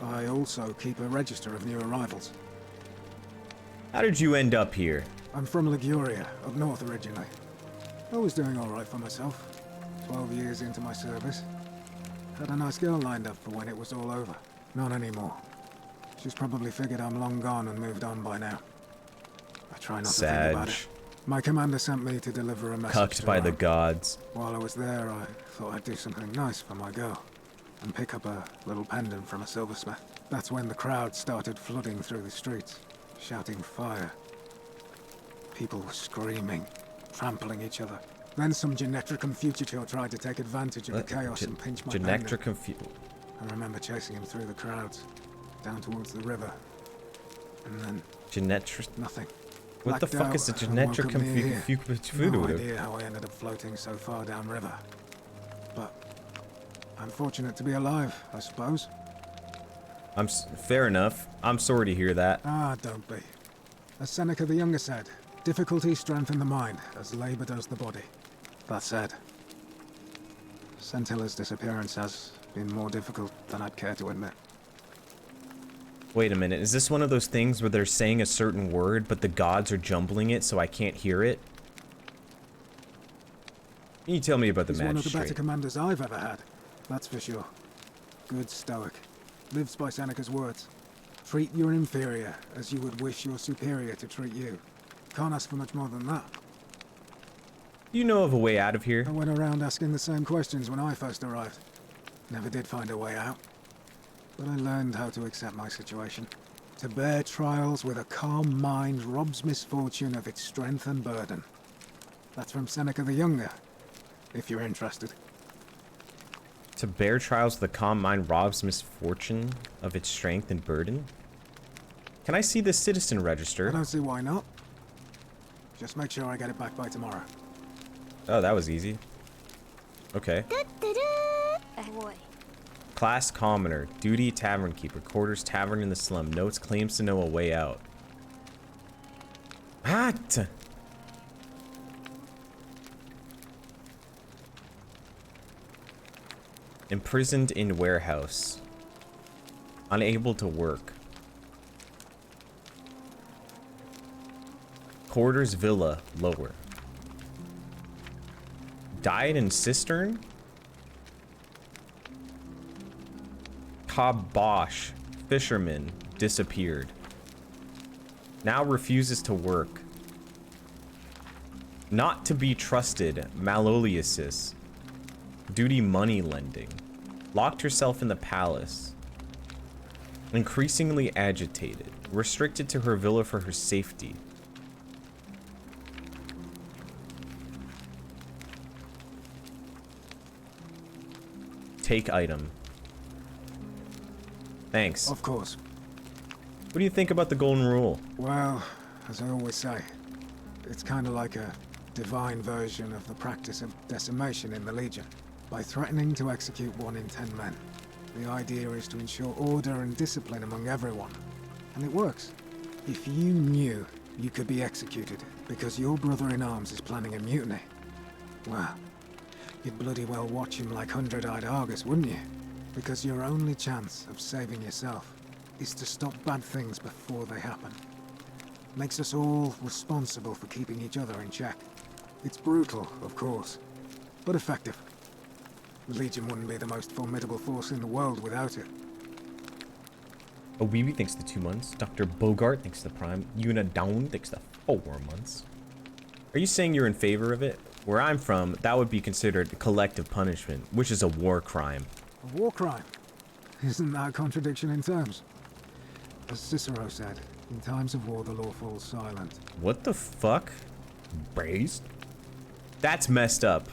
I also keep a register of new arrivals.
How did you end up here?
I'm from Liguria, up north originally. I was doing alright for myself. 12 years into my service. Had a nice girl lined up for when it was all over. Not anymore. She's probably figured I'm long gone and moved on by now. I try not to think about it. My commander sent me to deliver a message
Cucked by the gods.
While I was there, I thought I'd do something nice for my girl. And pick up a little pendant from a silversmith. That's when the crowd started flooding through the streets, shouting fire. People were screaming, trampling each other. Then some Genetricum fugitor tried to take advantage of the chaos and pinch my pendant. I remember chasing him through the crowds, down towards the river. And then... nothing.
What the fuck is a Genetricum fugitor?
No idea how I ended up floating so far downriver. But I'm fortunate to be alive, I suppose.
Fair enough. I'm sorry to hear that.
Ah, don't be. As Seneca the Younger said, difficulty strengthens the mind, as labor does the body. That said, Centilla's disappearance has been more difficult than I'd care to admit.
Wait a minute, is this one of those things where they're saying a certain word, but the gods are jumbling it so I can't hear it? Can you tell me about the magistrate?
He's one of the better commanders I've ever had, that's for sure. Good stoic. Lives by Seneca's words. Treat your inferior as you would wish your superior to treat you. Can't ask for much more than that.
Do you know of a way out of here?
I went around asking the same questions when I first arrived. Never did find a way out. But I learned how to accept my situation. To bear trials with a calm mind robs misfortune of its strength and burden. That's from Seneca the Younger, if you're interested.
To bear trials with a calm mind robs misfortune of its strength and burden? Can I see the citizen register?
I don't see why not. Just make sure I get it back by tomorrow.
Oh, that was easy. Okay.
Ahoy.
Class commoner, duty tavern keeper, quarters tavern in the slum, notes claims to know a way out. What? Imprisoned in warehouse. Unable to work. Quarters villa, lower. Died in cistern? Kabosh, fisherman, disappeared. Now refuses to work. Not to be trusted, maloliosis. Duty money lending. Locked herself in the palace. Increasingly agitated. Restricted to her villa for her safety. Take item. Thanks.
Of course.
What do you think about the golden rule?
Well, as I always say, it's kind of like a divine version of the practice of decimation in the Legion. By threatening to execute 1 in 10 men, the idea is to ensure order and discipline among everyone. And it works. If you knew you could be executed because your brother-in-arms is planning a mutiny, well, you'd bloody well watch him like hundred-eyed Argus, wouldn't you? Because your only chance of saving yourself is to stop bad things before they happen. Makes us all responsible for keeping each other in check. It's brutal, of course, but effective. The Legion wouldn't be the most formidable force in the world without it.
Oweeby thinks the 2 months. Dr. Bogart thinks the prime. Yuna Down thinks the 4 months. Are you saying you're in favor of it? Where I'm from, that would be considered collective punishment, which is a war crime.
A war crime? Isn't that a contradiction in terms? As Cicero said, in times of war the law falls silent.
What the fuck? Braised? That's messed up.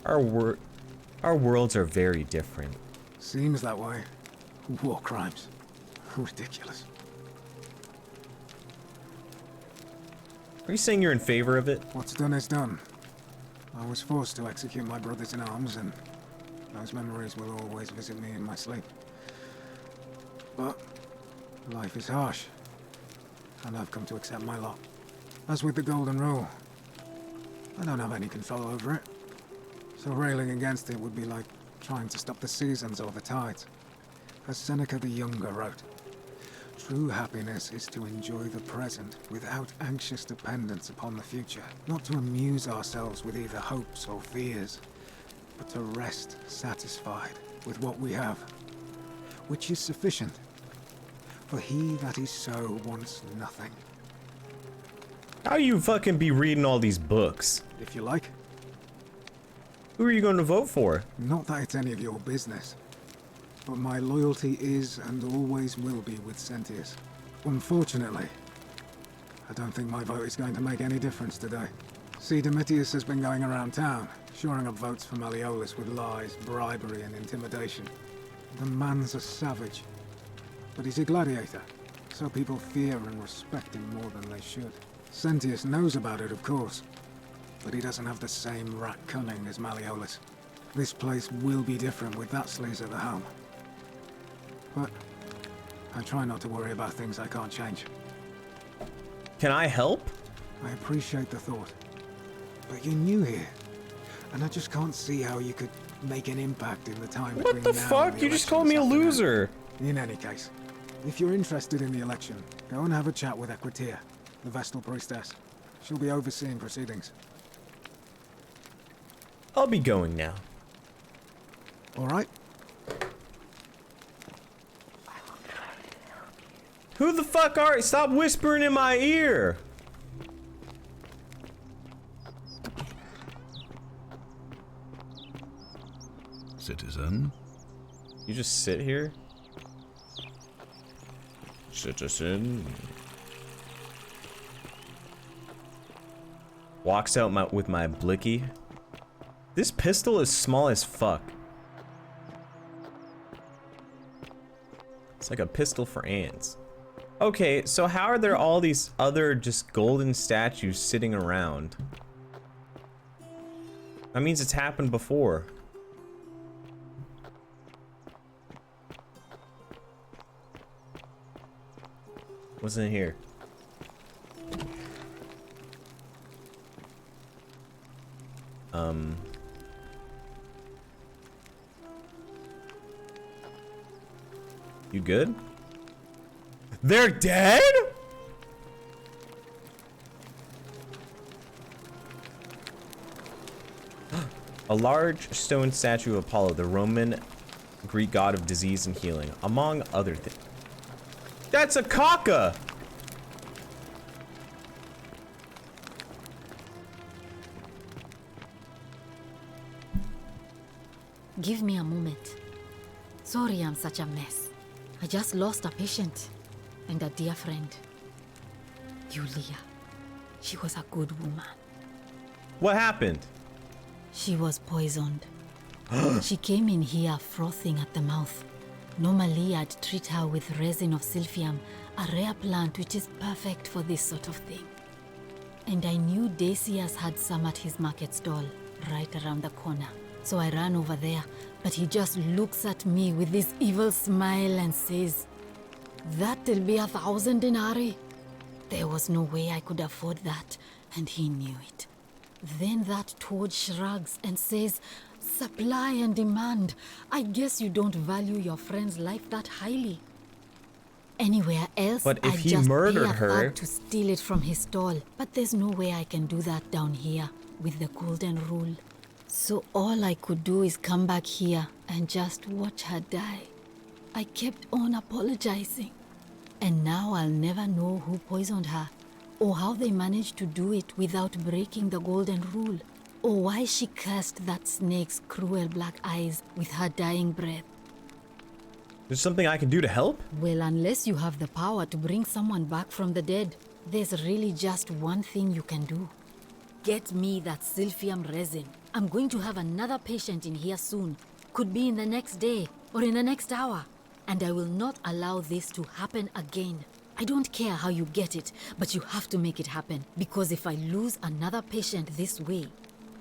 Our worlds are very different.
Seems that way. War crimes. Ridiculous.
Are you saying you're in favor of it?
What's done is done. I was forced to execute my brothers in arms, and those memories will always visit me in my sleep. But life is harsh, and I've come to accept my lot. As with the Golden Rule, I don't have any control over it, so railing against it would be like trying to stop the seasons or the tides. As Seneca the Younger wrote, true happiness is to enjoy the present without anxious dependence upon the future, not to amuse ourselves with either hopes or fears, but to rest satisfied with what we have, which is sufficient. For he that is so wants nothing.
How you fucking be reading all these books?
If you like.
Who are you going to vote for?
Not that it's any of your business, but my loyalty is and always will be with Sentius. Unfortunately, I don't think my vote is going to make any difference today. See, Domitius has been going around town, shoring up votes for Malleolus with lies, bribery, and intimidation. The man's a savage, but he's a gladiator, so people fear and respect him more than they should. Sentius knows about it, of course, but he doesn't have the same rat cunning as Malleolus. This place will be different with that sleaze at the helm. But I try not to worry about things I can't change.
Can I help?
I appreciate the thought, but you're new here, and I just can't see how you could make an impact in the time between now and the
What the fuck? You just called me a loser.
In any case, if you're interested in the election, go and have a chat with Equitia, the Vestal Priestess. She'll be overseeing proceedings.
I'll be going now.
All right.
Who the fuck are you? Stop whispering in my ear.
Citizen?
You just sit here? Citizen. Walks out with my blicky. This pistol is small as fuck. It's like a pistol for ants. Okay, so how are there all these other just golden statues sitting around? That means it's happened before. What's in here? You good? They're dead? A large stone statue of Apollo, the Roman Greek god of disease and healing, among other things. That's a caca!
Give me a moment. Sorry I'm such a mess. I just lost a patient and a dear friend. Julia. She was a good woman.
What happened?
She was poisoned.
She came in here frothing at the mouth. Normally, I'd treat her with resin of silphium, a rare plant which is perfect for this sort of thing. And I knew Decius had some at his market stall, right around the corner. So I ran over there, but he just looks at me with this evil smile and says, "That'll be 1,000 denarii." There was no way I could afford that, and he knew it. Then that toad shrugs and says, "Supply and demand. I guess you don't value your friend's life that highly." Anywhere else,
But if
I'd
he
just
murdered
pay a
her-
thug to steal it from his stall. But there's no way I can do that down here with the golden rule. So all I could do is come back here and just watch her die. I kept on apologizing. And now I'll never know who poisoned her, or how they managed to do it without breaking the golden rule, or why she cursed that snake's cruel black eyes with her dying breath.
There's something I can do to help?
Well, unless you have the power to bring someone back from the dead, there's really just one thing you can do. Get me that silphium resin. I'm going to have another patient in here soon. Could be in the next day, or in the next hour. And I will not allow this to happen again. I don't care how you get it, but you have to make it happen. Because if I lose another patient this way,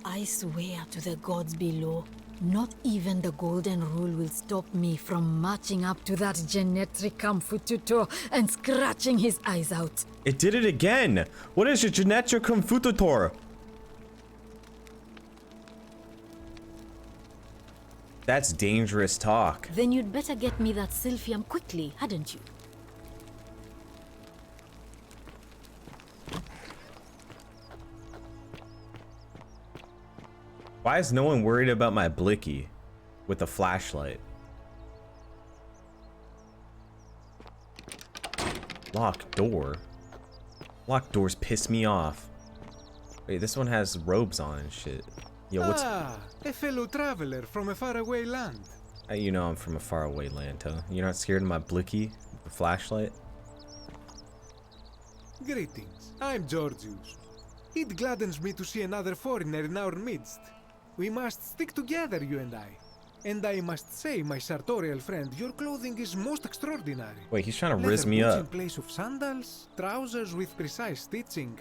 I swear to the gods below, not even the golden rule will stop me from marching up to that Genetricum Fututor and scratching his eyes out.
It did it again! What is your Genetricum Fututor? That's dangerous talk.
Then you'd better get me that silphium quickly, hadn't you?
Why is no one worried about my blicky with a flashlight? Locked door? Locked doors piss me off. Wait, this one has robes on and shit. Yo, what's...
a fellow traveler from a faraway land.
You know I'm from a faraway land, huh? You're not scared of my blicky with the flashlight?
Greetings, I'm Georgius. It gladdens me to see another foreigner in our midst. We must stick together, you and I. And I must say, my sartorial friend, your clothing is most extraordinary.
Wait, he's trying to
Leather
riz me
boots
up.
in place of sandals, trousers with precise stitching,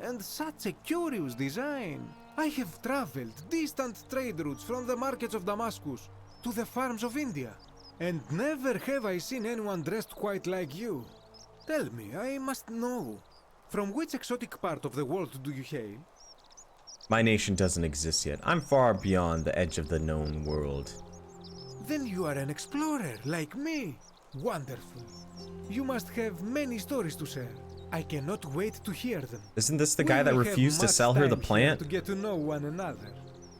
and such a curious design. I have traveled distant trade routes from the markets of Damascus to the farms of India, and never have I seen anyone dressed quite like you. Tell me, I must know, from which exotic part of the world do you hail?
My nation doesn't exist yet. I'm far beyond the edge of the known world.
Then you are an explorer, like me. Wonderful. You must have many stories to share. I cannot wait to hear them.
Isn't this the
We
guy that
will have
refused to
much
sell her the
time here
plant?
to get to know one another.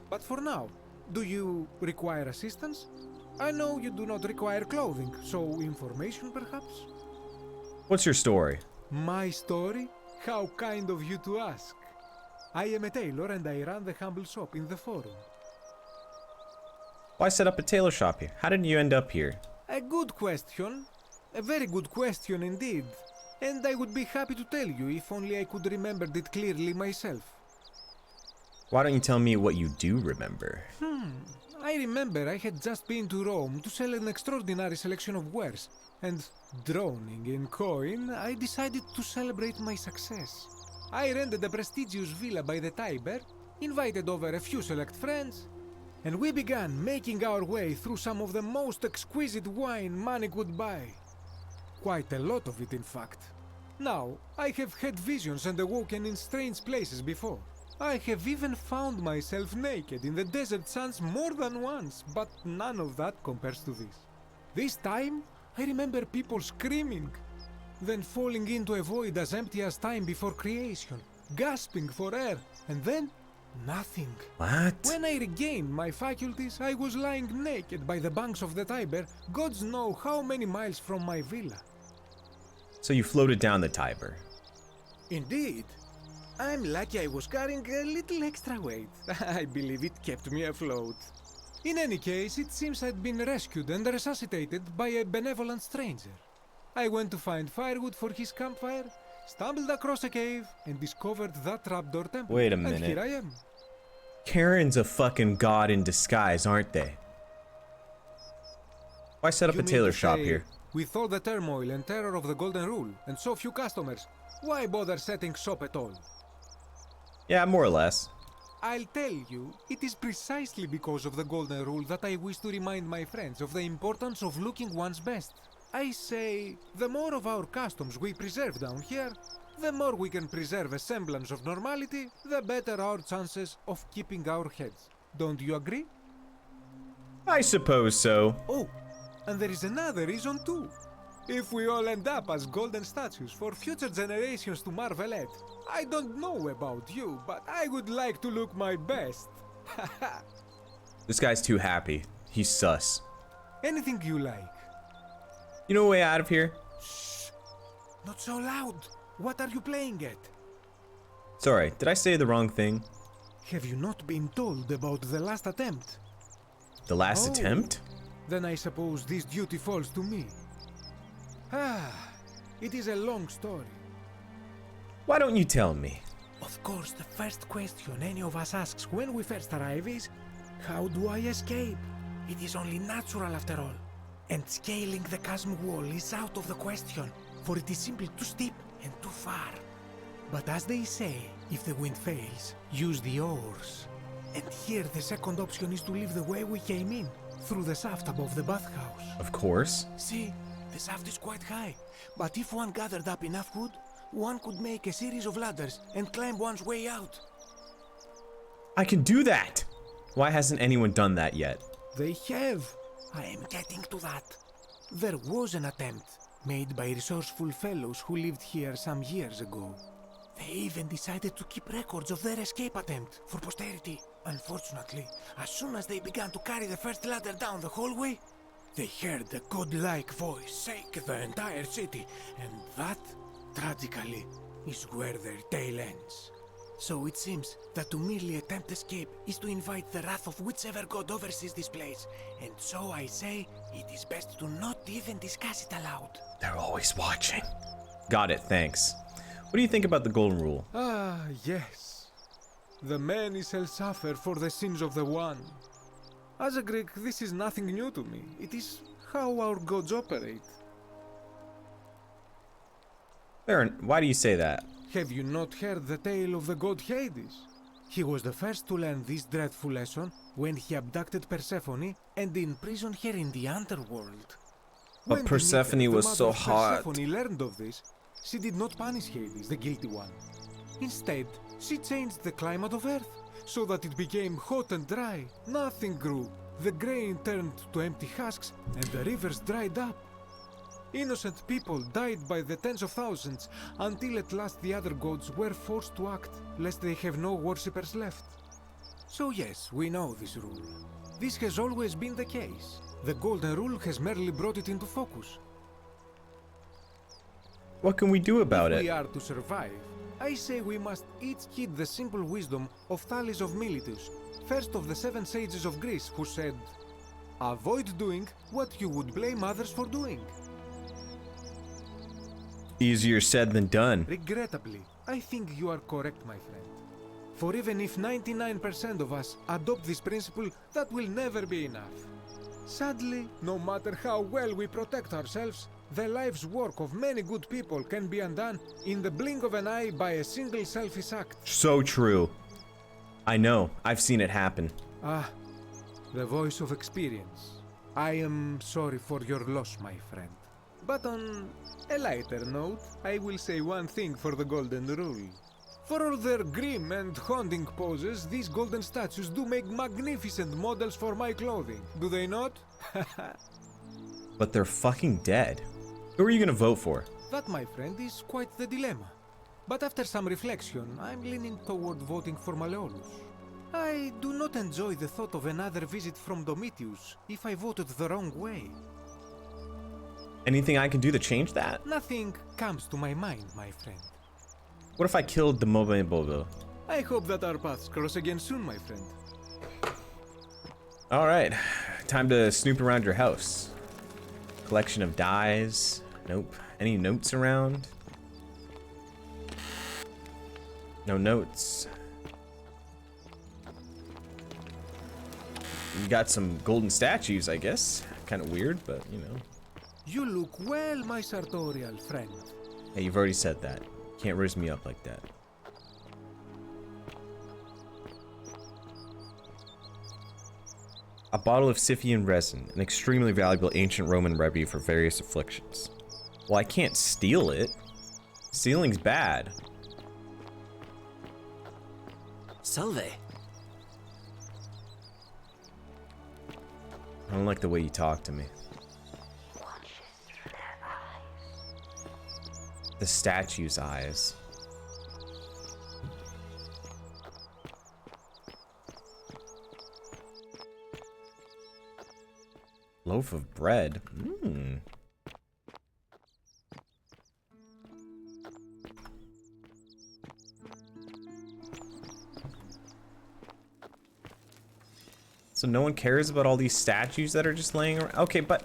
But for now, do you require assistance? I know you do not require clothing, so information perhaps?
What's your story?
My story? How kind of you to ask. I am a tailor and I run the humble shop in the forum.
Why set up a tailor shop here? How did you end up here?
A good question. A very good question indeed. And I would be happy to tell you if only I could remember it clearly myself.
Why don't you tell me what you do remember?
I remember I had just been to Rome to sell an extraordinary selection of wares, and droning in coin, I decided to celebrate my success. I rented a prestigious villa by the Tiber, invited over a few select friends, and we began making our way through some of the most exquisite wine money could buy. Quite a lot of it, in fact. Now, I have had visions and awoken in strange places before. I have even found myself naked in the desert sands more than once, but none of that compares to this. This time, I remember people screaming, then falling into a void as empty as time before creation, gasping for air, and then nothing.
What?
When I regained my faculties, I was lying naked by the banks of the Tiber, gods know how many miles from my villa.
So you floated down the Tiber.
Indeed. I'm lucky I was carrying a little extra weight. I believe it kept me afloat. In any case, it seems I'd been rescued and resuscitated by a benevolent stranger. I went to find firewood for his campfire, stumbled across a cave, and discovered that trapdoor temple.
Wait a
And
minute.
here I am.
Karen's a fucking god in disguise, aren't they? Why set up
You
a
mean
tailor
to
shop
say,
here?
With all the turmoil and terror of the Golden Rule, and so few customers, why bother setting shop at all?
Yeah, more or less.
I'll tell you, it is precisely because of the Golden Rule that I wish to remind my friends of the importance of looking one's best. I say, the more of our customs we preserve down here, the more we can preserve a semblance of normality, the better our chances of keeping our heads. Don't you agree?
I suppose so.
Oh, and there is another reason too. If we all end up as golden statues for future generations to marvel at, I don't know about you, but I would like to look my best.
This guy's too happy. He's sus.
Anything you like.
You know a way out of here?
Shh! Not so loud. What are you playing at?
Sorry, did I say the wrong thing?
Have you not been told about the last attempt?
The last attempt?
Then I suppose this duty falls to me. It is a long story.
Why don't you tell me?
Of course, the first question any of us asks when we first arrive is, how do I escape? It is only natural after all. And scaling the chasm wall is out of the question, for it is simply too steep and too far. But as they say, if the wind fails, use the oars. And here the second option is to leave the way we came in, through the shaft above the bathhouse.
Of course.
See, the shaft is quite high, but if one gathered up enough wood, one could make a series of ladders and climb one's way out.
I can do that! Why hasn't anyone done that yet?
They have. I am getting to that. There was an attempt, made by resourceful fellows who lived here some years ago. They even decided to keep records of their escape attempt for posterity. Unfortunately, as soon as they began to carry the first ladder down the hallway, they heard a godlike voice shake the entire city, and that, tragically, is where their tale ends. So it seems that to merely attempt escape is to invite the wrath of whichever god oversees this place, and so I say it is best to not even discuss it aloud.
They're always watching. Got it, thanks. What do you think about the Golden Rule?
Ah, yes. The many shall suffer for the sins of the one. As a Greek, this is nothing new to me. It is how our gods operate.
Baron, why do you say that?
Have you not heard the tale of the god Hades? He was the first to learn this dreadful lesson when he abducted Persephone and imprisoned her in the underworld.
But Persephone was so hot.
Persephone learned of this, she did not punish Hades, the guilty one. Instead, she changed the climate of Earth so that it became hot and dry. Nothing grew. The grain turned to empty husks and the rivers dried up. Innocent people died by the tens of thousands until at last the other gods were forced to act, lest they have no worshippers left. So yes, we know this rule. This has always been the case. The Golden Rule has merely brought it into focus.
What can we do about
If
it?
we are to survive, I say we must each heed the simple wisdom of Thales of Miletus, first of the 7 sages of Greece, who said, avoid doing what you would blame others for doing.
Easier said than done.
Regrettably, I think you are correct, my friend. For even if 99% of us adopt this principle, that will never be enough. Sadly, no matter how well we protect ourselves, the life's work of many good people can be undone in the blink of an eye by a single selfish act.
So true. I know, I've seen it happen.
Ah, the voice of experience. I am sorry for your loss, my friend. But on a lighter note, I will say one thing for the Golden Rule. For all their grim and haunting poses, these golden statues do make magnificent models for my clothing, do they not?
But they're fucking dead. Who are you gonna vote for?
That, my friend, is quite the dilemma. But after some reflection, I'm leaning toward voting for Malleolus. I do not enjoy the thought of another visit from Domitius if I voted the wrong way.
Anything I can do to change that?
Nothing comes to my mind, my friend.
What if I killed the Mobe Bobo?
I hope that our paths cross again soon, my friend.
Alright, time to snoop around your house. Collection of dyes. Nope. Any notes around? No notes. you got some golden statues, I guess. Kind of weird, but you know.
You look well, my sartorial friend.
Hey, you've already said that. Can't raise me up like that. A bottle of Scythian resin, an extremely valuable ancient Roman remedy for various afflictions. Well, I can't steal it. Stealing's bad.
Salve.
I don't like the way you talk to me. The statue's eyes. Loaf of bread. Mmm. So no one cares about all these statues that are just laying around? Okay, but...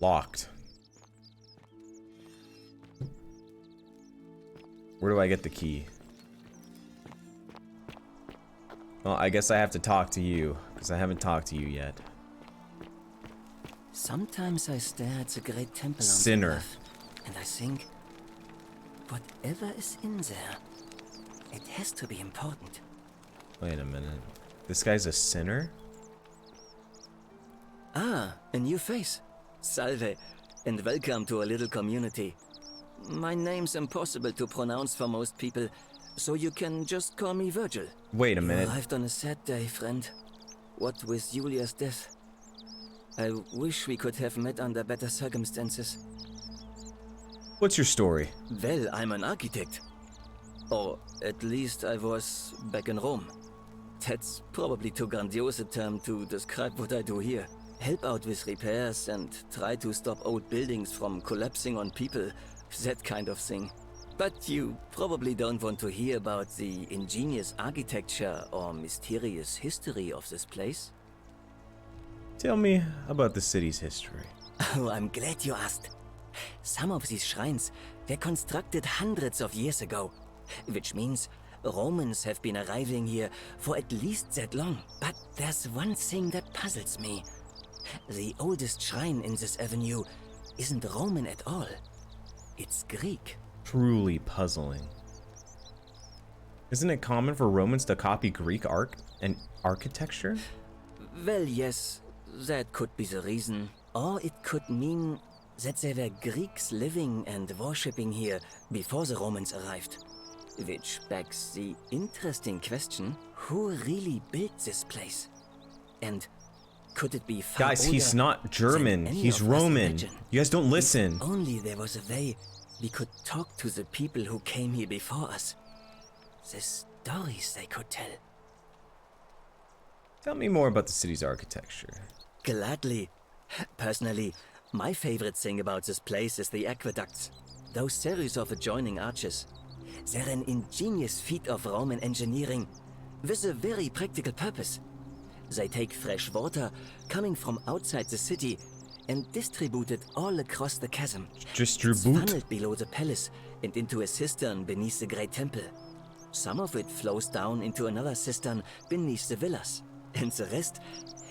Locked. Where do I get the key? Well, I guess I have to talk to you, because I haven't talked to you yet.
Sometimes I stare at the great temple on
Sinner.
the left, and I think, whatever is in there, it has to be important.
Wait a minute. This guy's a sinner?
Ah, a new face. Salve, and welcome to a little community. My name's impossible to pronounce for most people, so you can just call me Virgil.
Wait a minute.
You arrived on a sad day, friend. What with Julia's death? I wish we could have met under better circumstances.
What's your story?
Well, I'm an architect. Or at least I was back in Rome. That's probably too grandiose a term to describe what I do here. Help out with repairs and try to stop old buildings from collapsing on people. That kind of thing. But you probably don't want to hear about the ingenious architecture or mysterious history of this place.
Tell me about the city's history.
Oh, I'm glad you asked. Some of these shrines were constructed hundreds of years ago, which means Romans have been arriving here for at least that long. But there's one thing that puzzles me. The oldest shrine in this avenue isn't Roman at all. It's Greek.
Truly puzzling. Isn't it common for Romans to copy Greek art and architecture?
Well, yes, that could be the reason. Or it could mean that there were Greeks living and worshipping here before the Romans arrived. Which begs the interesting question, who really built this place? And could it be far
Guys, he's
older
not German.
than any
He's
of us
Roman.
imagine?
You guys don't listen.
If only there was a way we could talk to the people who came here before us. The stories they could tell.
Tell me more about the city's architecture.
Gladly. Personally, my favorite thing about this place is the aqueducts. Those series of adjoining arches. They're an ingenious feat of Roman engineering with a very practical purpose. They take fresh water coming from outside the city and distribute it all across the chasm. It's funneled below the palace and into a cistern beneath the great temple. Some of it flows down into another cistern beneath the villas, and the rest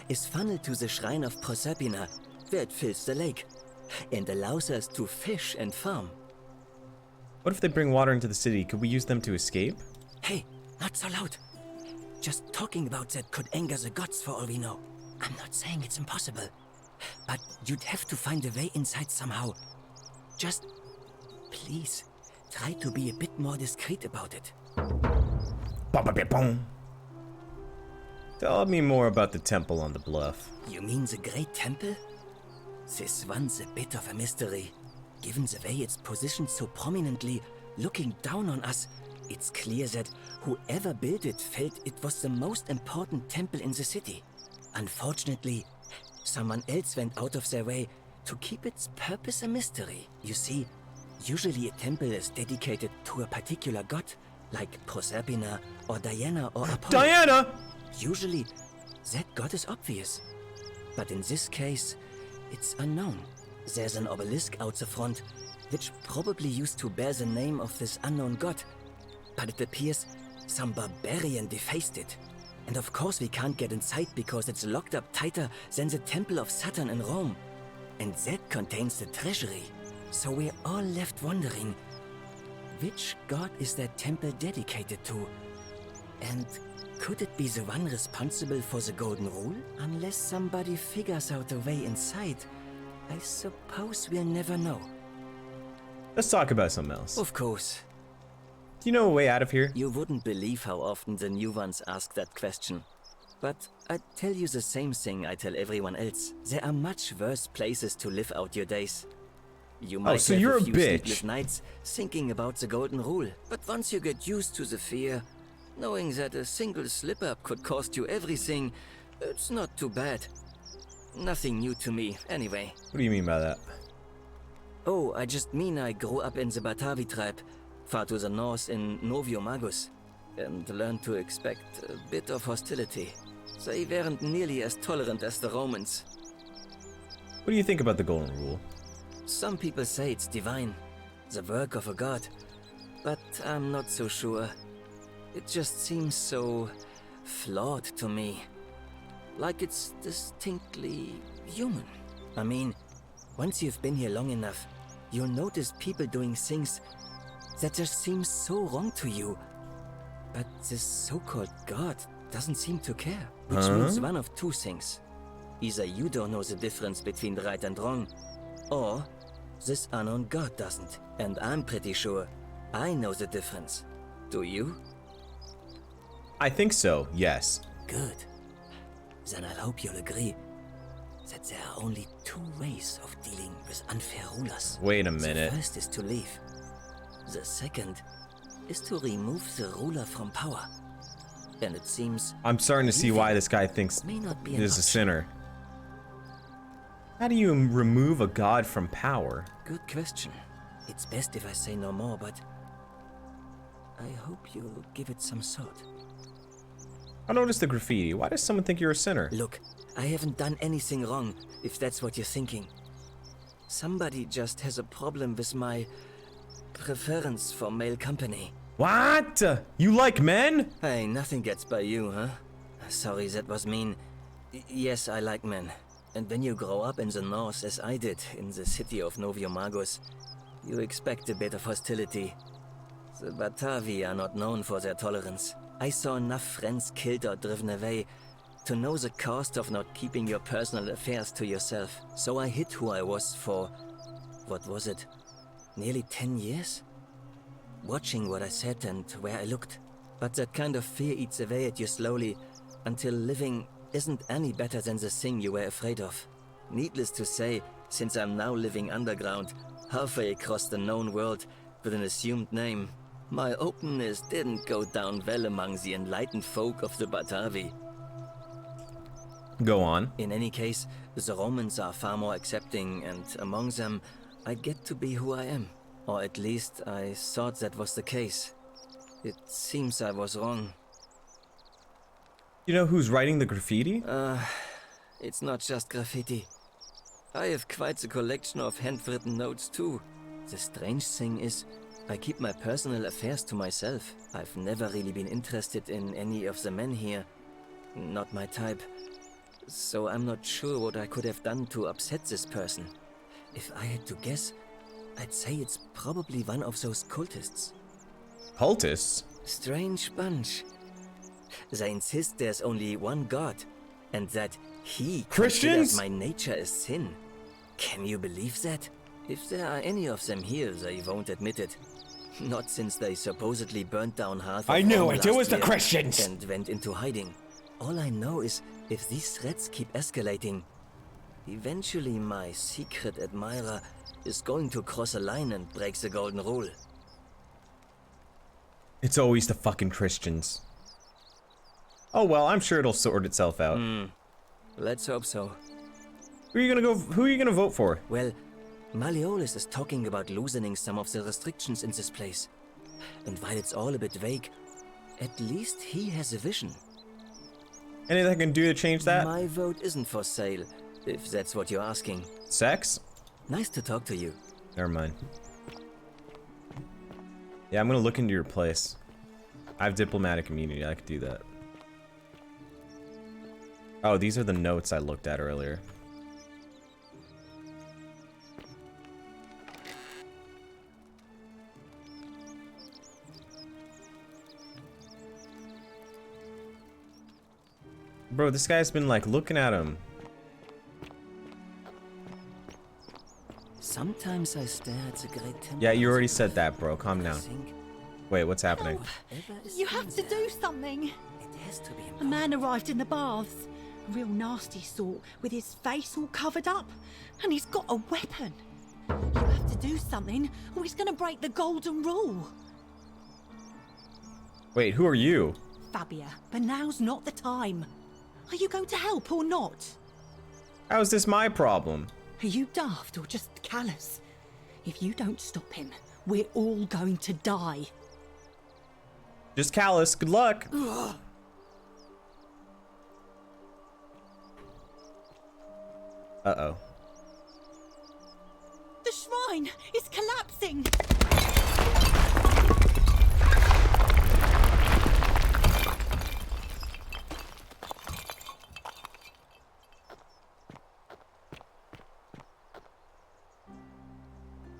is funneled to the shrine of Proserpina, where it fills the lake and allows us to fish and farm.
What if they bring water into the city? Could we use them to escape?
Hey, not so loud. Just talking about that could anger the gods for all we know. I'm not saying it's impossible, but you'd have to find a way inside somehow. Just, please, try to be a bit more discreet about it.
Tell me more about the temple on the bluff.
You mean the Great Temple? This one's a bit of a mystery. Given the way it's positioned so prominently, looking down on us, it's clear that whoever built it felt it was the most important temple in the city. Unfortunately, someone else went out of their way to keep its purpose a mystery. You see, usually a temple is dedicated to a particular god, like Proserpina or Diana or Apollo.
Diana!
Usually, that god is obvious. But in this case, it's unknown. There's an obelisk out the front, which probably used to bear the name of this unknown god. But it appears some barbarian defaced it. And of course we can't get inside because it's locked up tighter than the Temple of Saturn in Rome. And that contains the treasury. So we're all left wondering, which god is that temple dedicated to? And could it be the one responsible for the Golden Rule? Unless somebody figures out a way inside, I suppose we'll never know.
Let's talk about something else.
Of course.
Do you know a way out of here?
You wouldn't believe how often the new ones ask that question. But I'd tell you the same thing I tell everyone else. There are much worse places to live out your days. You might
so
have
you're
a
a
few
bitch.
sleepless nights thinking about the Golden Rule. But once you get used to the fear, knowing that a single slip-up could cost you everything, it's not too bad. Nothing new to me, anyway.
What do you mean by that?
Oh, I just mean I grew up in the Batavi tribe, far to the north in Noviomagus, and learned to expect a bit of hostility. They weren't nearly as tolerant as the Romans.
What do you think about the Golden Rule?
Some people say it's divine, the work of a god, but I'm not so sure. It just seems so flawed to me. Like it's distinctly human. I mean, once you've been here long enough, you'll notice people doing things that just seem so wrong to you. But this so-called god doesn't seem to care. Which means one of two things. Either you don't know the difference between right and wrong, or this unknown god doesn't. And I'm pretty sure I know the difference. Do you?
I think so, yes.
Good. Then I hope you'll agree that there are only two ways of dealing with unfair rulers.
Wait a minute.
The first is to leave. The second is to remove the ruler from power. And it seems
I'm starting to see why this guy thinks he's a sinner. How do you remove a god from power?
Good question. It's best if I say no more, but I hope you'll give it some thought.
I noticed the graffiti. Why does someone think you're a sinner?
Look, I haven't done anything wrong, if that's what you're thinking. Somebody just has a problem with my preference for male company.
What? You like men?
Hey, nothing gets by you, huh? Sorry, that was mean. Yes, I like men. And when you grow up in the north, as I did, in the city of Noviomagus, you expect a bit of hostility. The Batavi are not known for their tolerance. I saw enough friends killed or driven away to know the cost of not keeping your personal affairs to yourself. So I hid who I was for, what was it, nearly 10 years? Watching what I said and where I looked. But that kind of fear eats away at you slowly, until living isn't any better than the thing you were afraid of. Needless to say, since I'm now living underground, halfway across the known world, with an assumed name, my openness didn't go down well among the enlightened folk of the Batavi.
Go on.
In any case, the Romans are far more accepting, and among them, I get to be who I am. Or at least I thought that was the case. It seems I was wrong.
You know who's writing the graffiti?
It's not just graffiti. I have quite a collection of handwritten notes too. The strange thing is, I keep my personal affairs to myself. I've never really been interested in any of the men here. Not my type. So I'm not sure what I could have done to upset this person. If I had to guess, I'd say it's probably one of those cultists.
Cultists?
Strange bunch. They insist there's only one god, and that he
Christians?
considers my nature as sin. Can you believe that? If there are any of them here, they won't admit it. Not since they supposedly burnt down half of
I knew
Rome
it! It was
last
the
year
Christians!
And went into hiding. All I know is, if these threats keep escalating, eventually my secret admirer is going to cross a line and break the Golden Rule.
It's always the fucking Christians. Oh well, I'm sure it'll sort itself out.
Let's hope so.
Who are you gonna vote for?
Well, Malleolus is talking about loosening some of the restrictions in this place. And while it's all a bit vague, at least he has a vision.
Anything I can do to change that?
My vote isn't for sale, if that's what you're asking.
Sex?
Nice to talk to you.
Never mind. Yeah, I'm gonna look into your place. I have diplomatic immunity, I could do that. Oh, these are the notes I looked at earlier. Bro, this guy's been like looking at him.
Sometimes I stare at the great temple.
Yeah, you already said that, bro. Calm down. Wait, what's happening?
You have to do something.
It has to be.
A man arrived in the baths. A real nasty sort, with his face all covered up. And he's got a weapon. You have to do something, or he's gonna break the golden rule.
Wait, who are you?
Fabia, but now's not the time. Are you going to help or not?
How is this my problem?
Are you daft or just callous? If you don't stop him, we're all going to die.
Just callous. Good luck. Uh-oh.
The shrine is collapsing.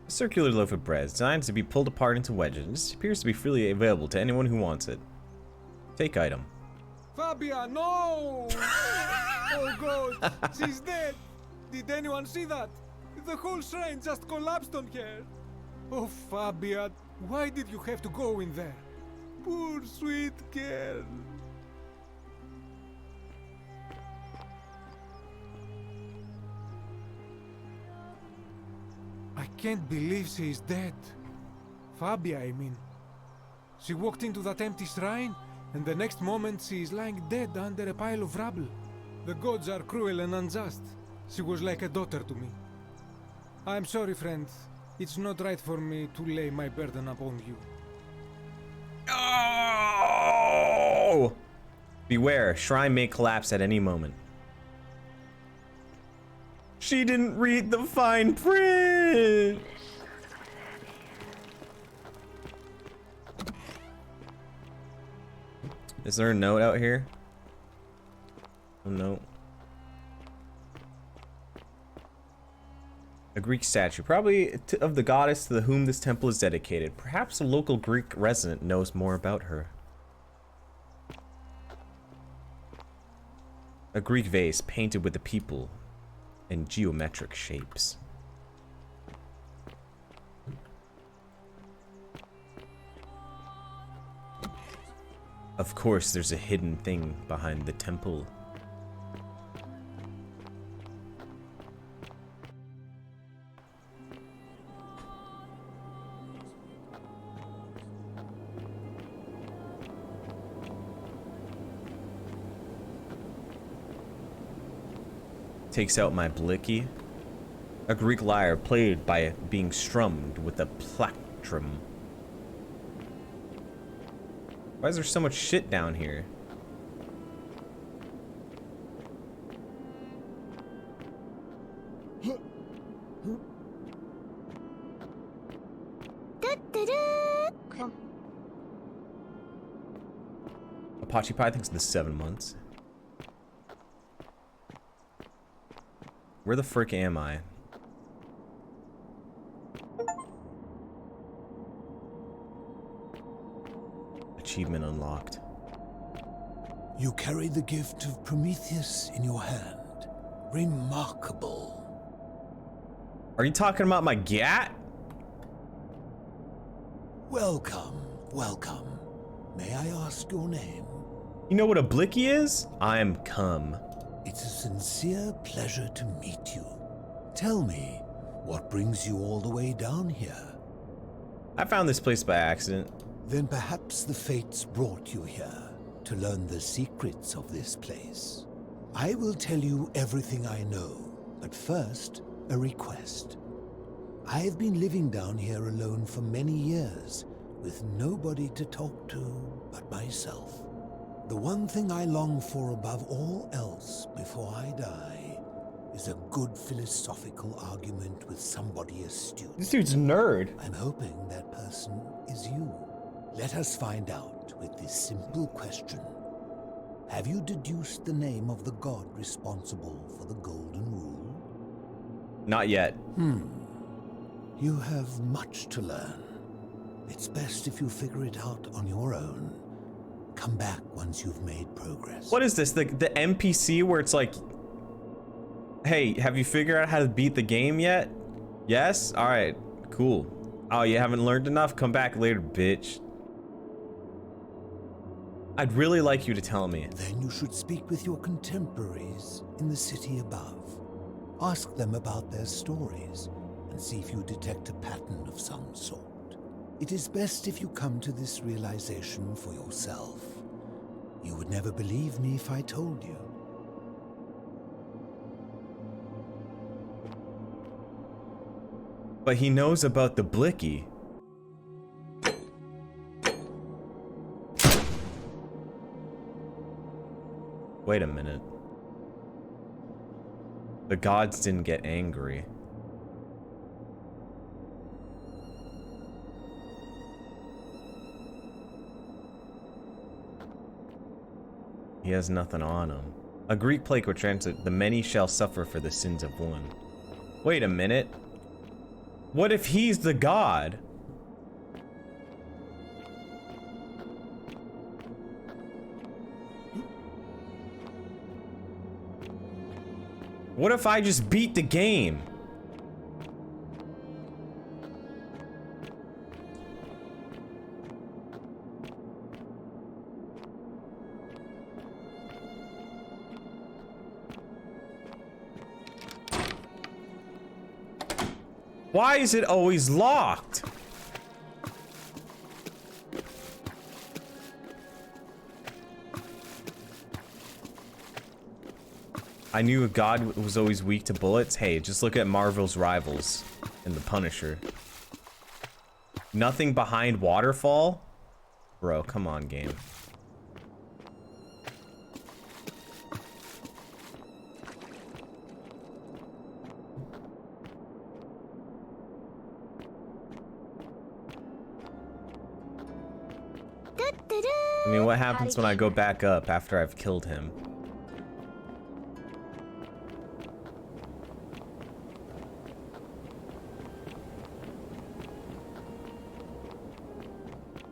A circular loaf of bread designed to be pulled apart into wedges. This appears to be freely available to anyone who wants it. Take item.
Fabia, no! Oh god, she's dead! Did anyone see that? The whole shrine just collapsed on her. Oh, Fabia, why did you have to go in there? Poor sweet girl. I can't believe she is dead. Fabia, I mean. She walked into that empty shrine, and the next moment she is lying dead under a pile of rubble. The gods are cruel and unjust. She was like a daughter to me. I'm sorry, friend. It's not right for me to lay my burden upon you.
Oh! Beware, shrine may collapse at any moment. She didn't read the fine print! Is there a note out here? Oh, no. A Greek statue, probably of the goddess to whom this temple is dedicated. Perhaps a local Greek resident knows more about her. A Greek vase painted with the people in geometric shapes. Of course, there's a hidden thing behind the temple. Takes out my blicky. A Greek lyre played by being strummed with a plectrum. Why is there so much shit down here? Apache Pie thinks the 7 months. Where the frick am I? Achievement unlocked.
You carry the gift of Prometheus in your hand. Remarkable.
Are you talking about my gat?
Welcome, welcome. May I ask your name?
You know what a blicky is? I'm cum.
It's a sincere pleasure to meet you. Tell me, what brings you all the way down here?
I found this place by accident.
Then perhaps the fates brought you here to learn the secrets of this place. I will tell you everything I know, but first, a request. I've been living down here alone for many years, with nobody to talk to but myself. The one thing I long for above all else before I die is a good philosophical argument with somebody astute.
This dude's a nerd.
I'm hoping that person is you. Let us find out with this simple question.
Have you deduced the name of the god responsible for the Golden Rule?
Not yet.
You have much to learn. It's best if you figure it out on your own. Come back once you've made progress.
What is this? The NPC where it's like, hey, have you figured out how to beat the game yet? Yes? Alright, cool. Oh, you haven't learned enough? Come back later, bitch. I'd really like you to tell me.
Then you should speak with your contemporaries in the city above. Ask them about their stories and see if you detect a pattern of some sort. It is best if you come to this realization for yourself. You would never believe me if I told you.
But he knows about the Blicky. Wait a minute. The gods didn't get angry. He has nothing on him. A Greek plaque would translate, the many shall suffer for the sins of one. Wait a minute. What if he's the god? What if I just beat the game? Why is it always locked? I knew a god was always weak to bullets. Hey, just look at Marvel's rivals and the Punisher. Nothing behind waterfall? Bro, come on, game. I mean, what happens when I go back up after I've killed him?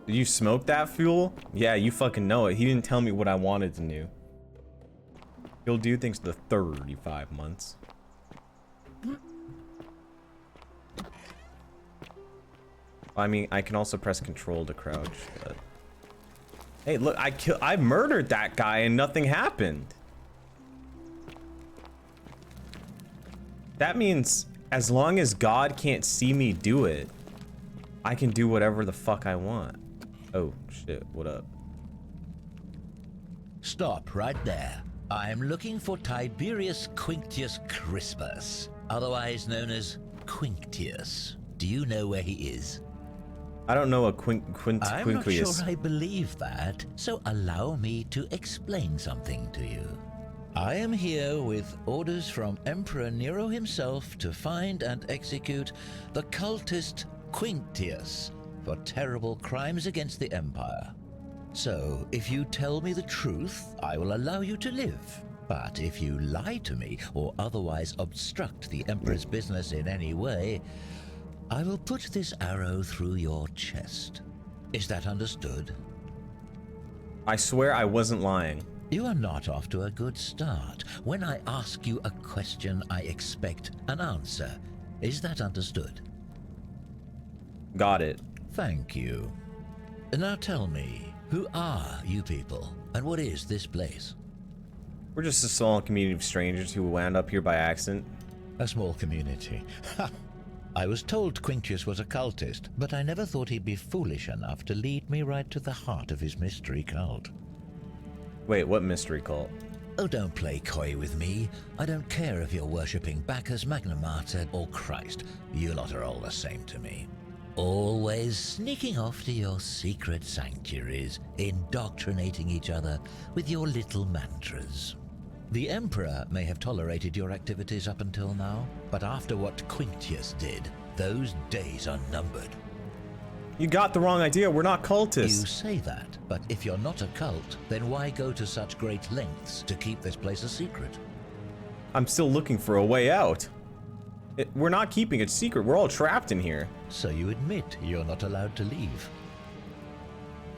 Did you smoke that fuel? Yeah, you fucking know it. He didn't tell me what I wanted to do. He'll do things for the 35 months. I mean, I can also press control to crouch, but... Hey, look, I murdered that guy and nothing happened. That means as long as God can't see me do it, I can do whatever the fuck I want. Oh, shit, what up?
Stop right there. I'm looking for Tiberius Quinctius Crispus, otherwise known as Quinctius. Do you know where he is?
I don't know a
I'm not
Quinquius.
sure I believe that, so allow me to explain something to you. I am here with orders from Emperor Nero himself to find and execute the cultist Quinctius for terrible crimes against the Empire. So, if you tell me the truth, I will allow you to live. But if you lie to me or otherwise obstruct the Emperor's business in any way, I will put this arrow through your chest. Is that understood?
I swear I wasn't lying.
You are not off to a good start. When I ask you a question, I expect an answer. Is that understood?
Got it.
Thank you. Now tell me, who are you people, and what is this place?
We're just a small community of strangers who wound up here by accident.
A small community. Ha! I was told Quinctius was a cultist, but I never thought he'd be foolish enough to lead me right to the heart of his mystery cult.
Wait, what mystery cult?
Oh, don't play coy with me. I don't care if you're worshipping Bacchus, Magna Mater, or Christ. You lot are all the same to me. Always sneaking off to your secret sanctuaries, indoctrinating each other with your little mantras. The Emperor may have tolerated your activities up until now, but after what Quinctius did, those days are numbered.
You got the wrong idea. We're not cultists.
You say that, but if you're not a cult, then why go to such great lengths to keep this place a secret?
I'm still looking for a way out. We're not keeping it secret. We're all trapped in here.
So you admit you're not allowed to leave?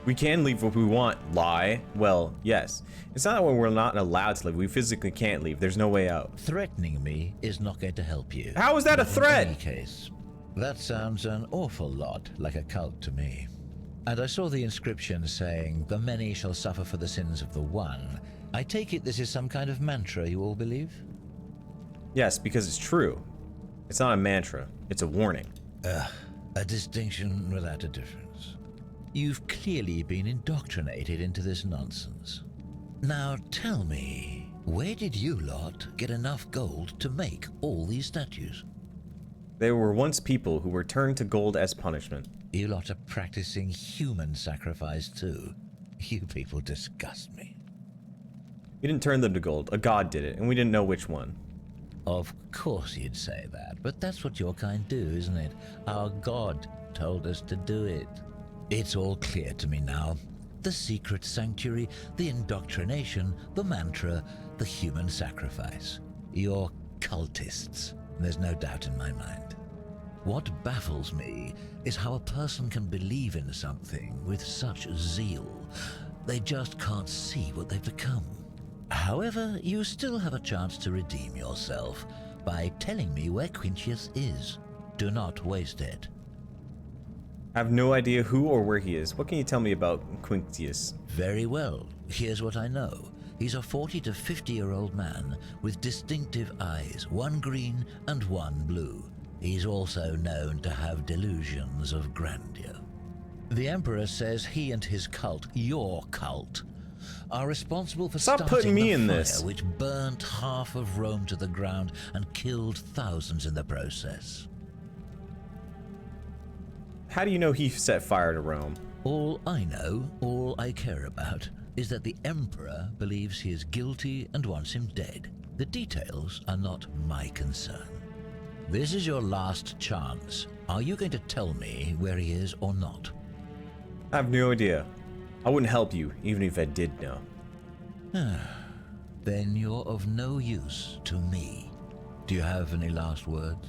We can leave if we want. Lie. Well, yes. It's not that we're not allowed to leave. We physically can't leave. There's no way out.
Threatening me is not going to help you.
How is that a threat?
In any case, that sounds an awful lot like a cult to me. And I saw the inscription saying, "The many shall suffer for the sins of the one." I take it this is some kind of mantra you all believe?
Yes, because it's true. It's not a mantra. It's a warning.
A distinction without a difference. You've clearly been indoctrinated into this nonsense. Now tell me, where did you lot get enough gold to make all these statues?
There were once people who were turned to gold as punishment.
You lot are practicing human sacrifice too. You people disgust me.
We didn't turn them to gold. A god did it, and we didn't know which one.
Of course you'd say that, but that's what your kind do, isn't it? Our god told us to do it. It's all clear to me now. The secret sanctuary, the indoctrination, the mantra, the human sacrifice. You're cultists. There's no doubt in my mind. What baffles me is how a person can believe in something with such zeal. They just can't see what they've become. However, you still have a chance to redeem yourself by telling me where Quintius is. Do not waste it.
I have no idea who or where he is. What can you tell me about Quintius?
Very well. Here's what I know. He's a 40 to 50-year-old man with distinctive eyes, one green and one blue. He's also known to have delusions of grandeur. The Emperor says he and his cult, your cult, are responsible for
Stop putting me in
fire
this.
which burnt half of Rome to the ground and killed thousands in the process.
How do you know he set fire to Rome?
All I know, all I care about, is that the Emperor believes he is guilty and wants him dead. The details are not my concern. This is your last chance. Are you going to tell me where he is or not?
I have no idea. I wouldn't help you, even if I did know.
Then you're of no use to me. Do you have any last words?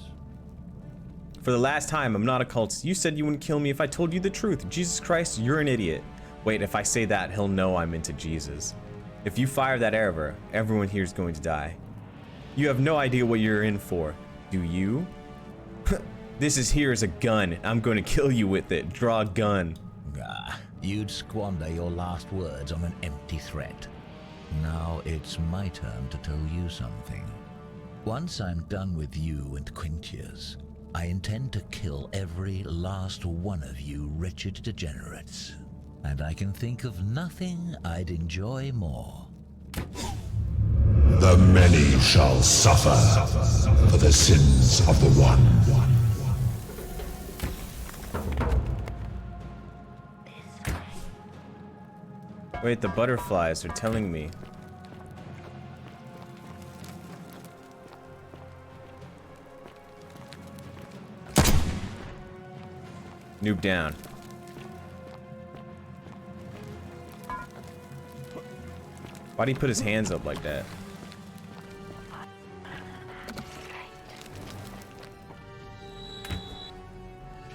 For the last time, I'm not a cultist. You said you wouldn't kill me if I told you the truth. Jesus Christ, you're an idiot. Wait, if I say that, he'll know I'm into Jesus. If you fire that arrow, everyone here is going to die. You have no idea what you're in for, do you? This is here as a gun. I'm going to kill you with it. Draw a gun.
You'd squander your last words on an empty threat. Now it's my turn to tell you something. Once I'm done with you and Quintius, I intend to kill every last one of you wretched degenerates. And I can think of nothing I'd enjoy more.
The many shall suffer for the sins of the one.
Wait, the butterflies are telling me. Noob down. Why'd he put his hands up like that?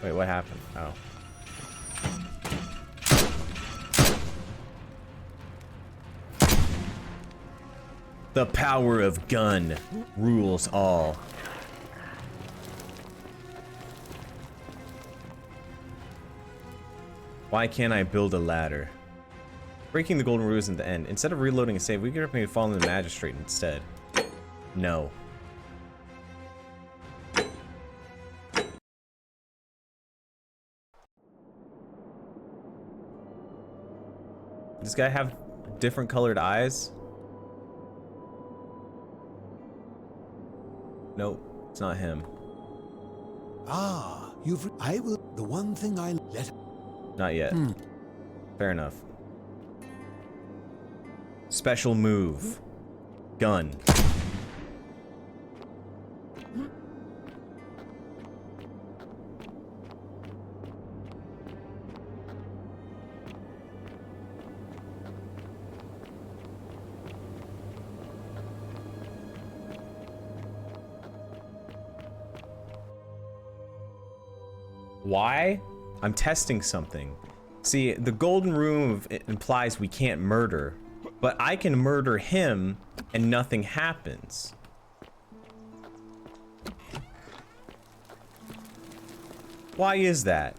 Wait, what happened? Oh. The power of gun rules all. Why can't I build a ladder? Breaking the golden rule isn't the end. Instead of reloading a save, we could have fallen the magistrate instead. No. Does this guy have different colored eyes? Nope, it's not him.
Ah, I will. The one thing I let.
Not yet. Fair enough. Special move. Gun. Why? I'm testing something. See, the golden rule implies we can't murder, but I can murder him and nothing happens. Why is that?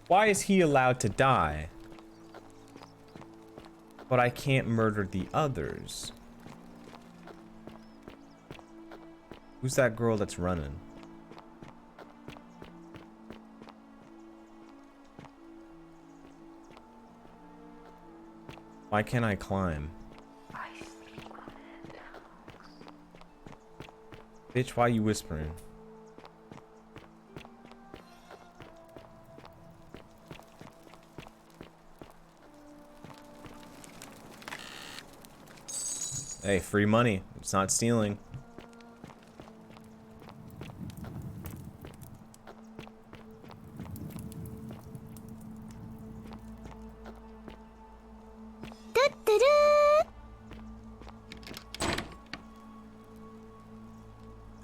Why is he allowed to die, but I can't murder the others? Who's that girl that's running? Why can't I climb? Bitch, why you whispering? Hey, free money. It's not stealing.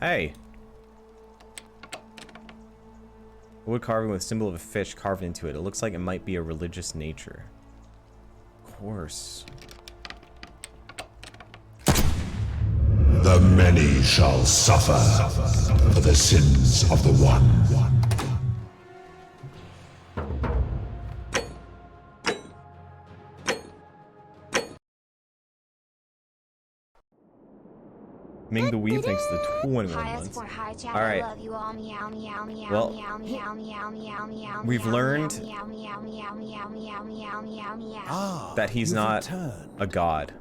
Hey. Wood carving with a symbol of a fish carved into it. It looks like it might be a religious nature. Of course.
The many shall suffer for the sins of the one.
Ming the Weave thanks to 21 months. Alright. Well, we've learned that he's not a god.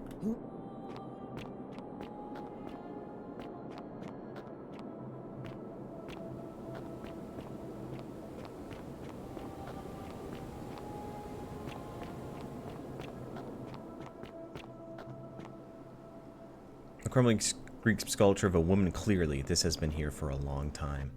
A crumbling Greek sculpture of a woman. Clearly, this has been here for a long time.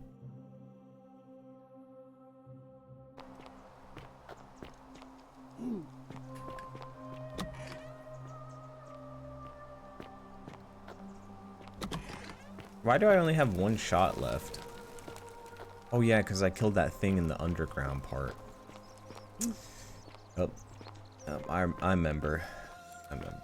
Why do I only have one shot left? Oh yeah, because I killed that thing in the underground part. Oh, I remember. I remember.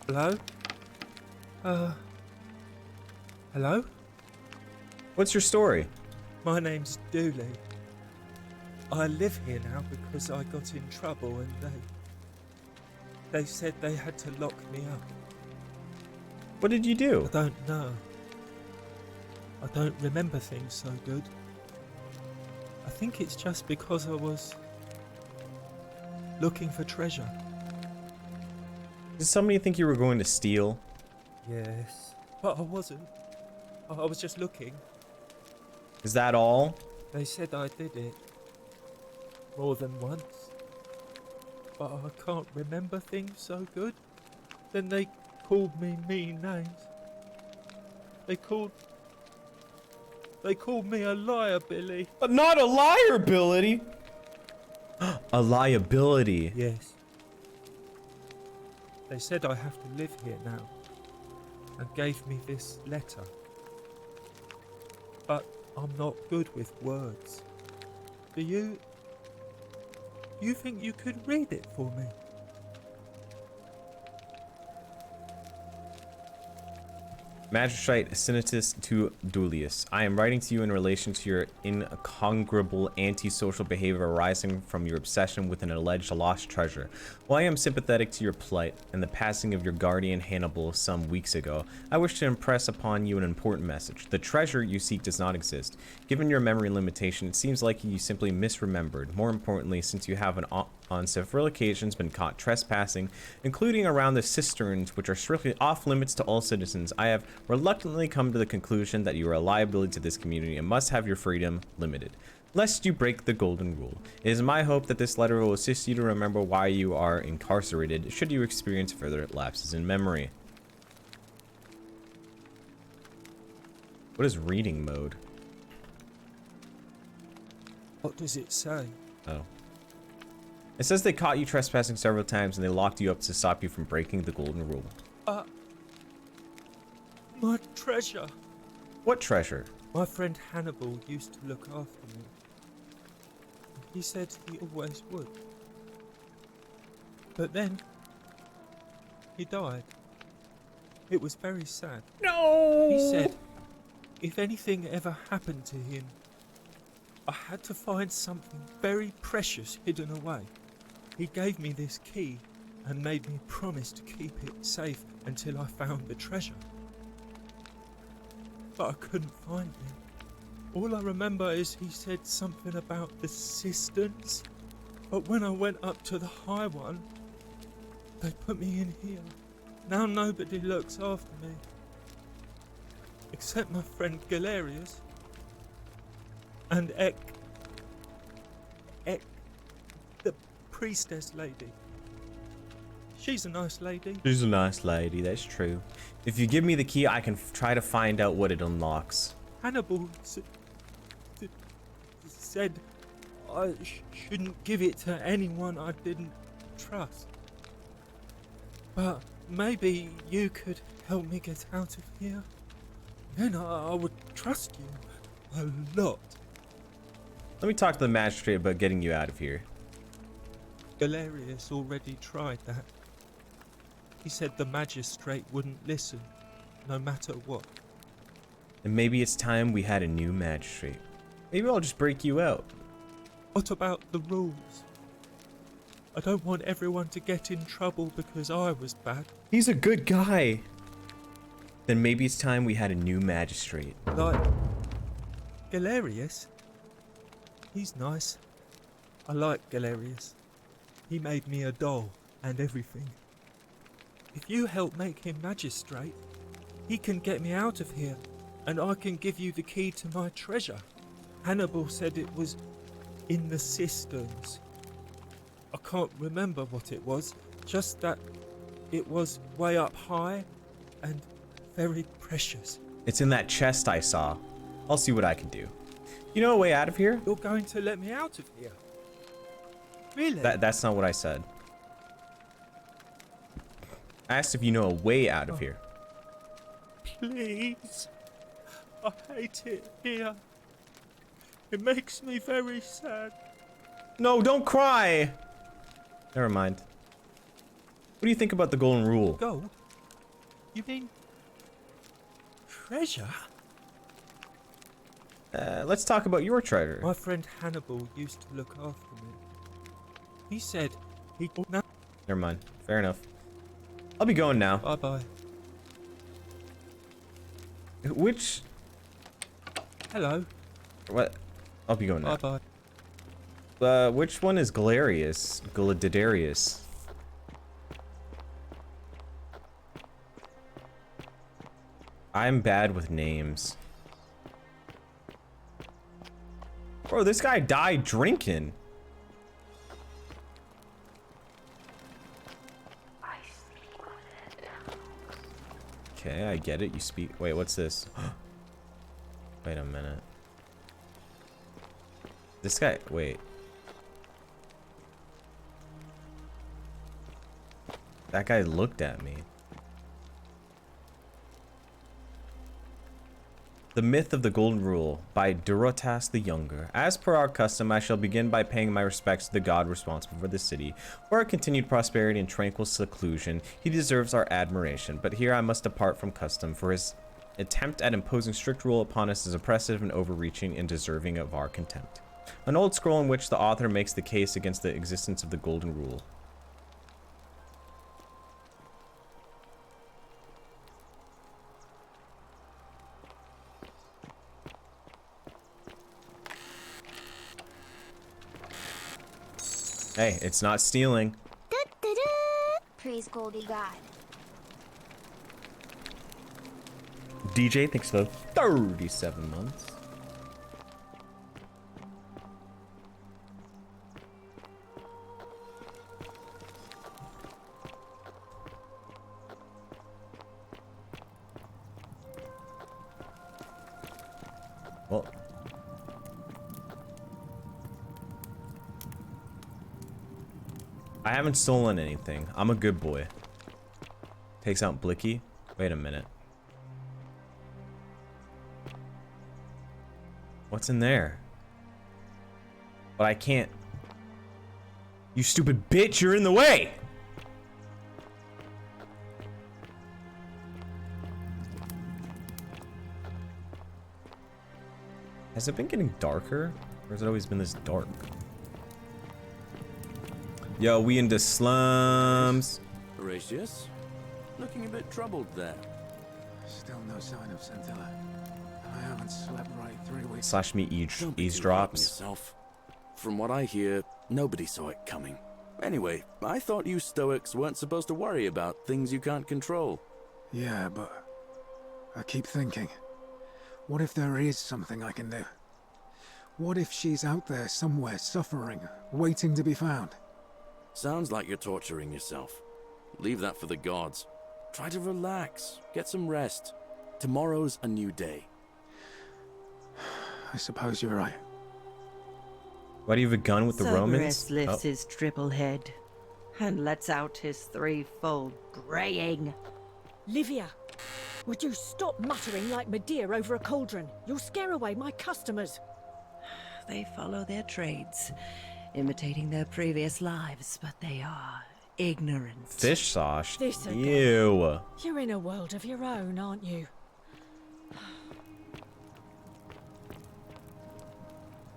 Hello? Hello?
What's your story?
My name's Dooley. I live here now because I got in trouble and they said they had to lock me up.
What did you do?
I don't know. I don't remember things so good. I think it's just because I was looking for treasure.
Did somebody think you were going to steal?
Yes. But I wasn't. I was just looking.
Is that all?
They said I did it. More than once. But I can't remember things so good. Then they called me mean names. They called me a liar, Billy.
Not a liar, Billy! A liability.
Yes. They said I have to live here now, and gave me this letter. But I'm not good with words. Do you think you could read it for me?
Magistrate Sinitus to Dulius. I am writing to you in relation to your incongruable antisocial behavior arising from your obsession with an alleged lost treasure. While I am sympathetic to your plight and the passing of your guardian Hannibal some weeks ago, I wish to impress upon you an important message. The treasure you seek does not exist. Given your memory limitation, it seems like you simply misremembered. More importantly, since you have on several occasions been caught trespassing, including around the cisterns, which are strictly off limits to all citizens, I have reluctantly come to the conclusion that you are a liability to this community and must have your freedom limited, lest you break the golden rule. It is my hope that this letter will assist you to remember why you are incarcerated, should you experience further lapses in memory. What is reading mode?
What does it say?
Oh. It says they caught you trespassing several times and they locked you up to stop you from breaking the golden rule.
My treasure.
What treasure?
My friend Hannibal used to look after me. He said he always would. But then, he died. It was very sad.
No!
He said, if anything ever happened to him, I had to find something very precious hidden away. He gave me this key and made me promise to keep it safe until I found the treasure. But I couldn't find it. All I remember is he said something about the cisterns, but when I went up to the high one, they put me in here. Now nobody looks after me. Except my friend Galerius. And Ek, the priestess lady. She's a nice lady.
She's a nice lady, that's true. If you give me the key, I can try to find out what it unlocks.
Hannibal said I shouldn't give it to anyone I didn't trust. But maybe you could help me get out of here. Then I would trust you a lot.
Let me talk to the magistrate about getting you out of here.
Galerius already tried that. He said the magistrate wouldn't listen, no matter what.
And maybe it's time we had a new magistrate. Maybe I'll just break you out.
What about the rules? I don't want everyone to get in trouble because I was bad.
He's a good guy. Then maybe it's time we had a new magistrate.
Like Galerius? He's nice. I like Galerius. He made me a doll and everything. If you help make him magistrate, he can get me out of here, and I can give you the key to my treasure. Hannibal said it was in the cisterns. I can't remember what it was, just that it was way up high and very precious.
It's in that chest I saw. I'll see what I can do. You know a way out of here?
You're going to let me out of here? Really?
That's not what I said. I asked if you know a way out of here.
Please. I hate it here. It makes me very sad.
No, don't cry! Never mind. What do you think about the golden rule?
Gold? You mean treasure?
Let's talk about your treasure.
My friend Hannibal used to look after me. He said he...
Never mind. Fair enough. I'll be going now.
Bye-bye.
Which...
Hello.
What? I'll be going now.
Bye-bye.
Which one is Galerius? Galadidarius? I'm bad with names. Bro, this guy died drinking. Okay, I get it. You speak. Wait, what's this? Wait a minute. This guy. Wait. That guy looked at me. The Myth of the Golden Rule by Durotas the Younger. As per our custom, I shall begin by paying my respects to the god responsible for the city. For our continued prosperity and tranquil seclusion, he deserves our admiration. But here I must depart from custom, for his attempt at imposing strict rule upon us is oppressive and overreaching and deserving of our contempt. An old scroll in which the author makes the case against the existence of the Golden Rule. Hey, it's not stealing.
Praise Goldie God.
DJ thinks so. 37 months. Well, I haven't stolen anything. I'm a good boy. Takes out Blicky. Wait a minute. What's in there? But I can't. You stupid bitch, you're in the way! Has it been getting darker? Or has it always been this dark? Yo, we into slums.
Horatius? Looking a bit troubled there.
Still no sign of Scintilla. I haven't slept right 3 weeks.
Slash me
Don't be too hard on
eavesdrops.
yourself. From what I hear, nobody saw it coming. Anyway, I thought you Stoics weren't supposed to worry about things you can't control.
Yeah, but I keep thinking, what if there is something I can do? What if she's out there somewhere suffering, waiting to be found?
Sounds like you're torturing yourself. Leave that for the gods. Try to relax, get some rest. Tomorrow's a new day.
I suppose you're right.
Why do you have a gun with the Romans?
Cerberus lifts his triple head and lets out his threefold braying.
Livia, would you stop muttering like Medea over a cauldron? You'll scare away my customers.
They follow their trades, imitating their previous lives, but they are ignorant.
Fish sauce.
This again.
Ew.
You're in a world of your own, aren't you?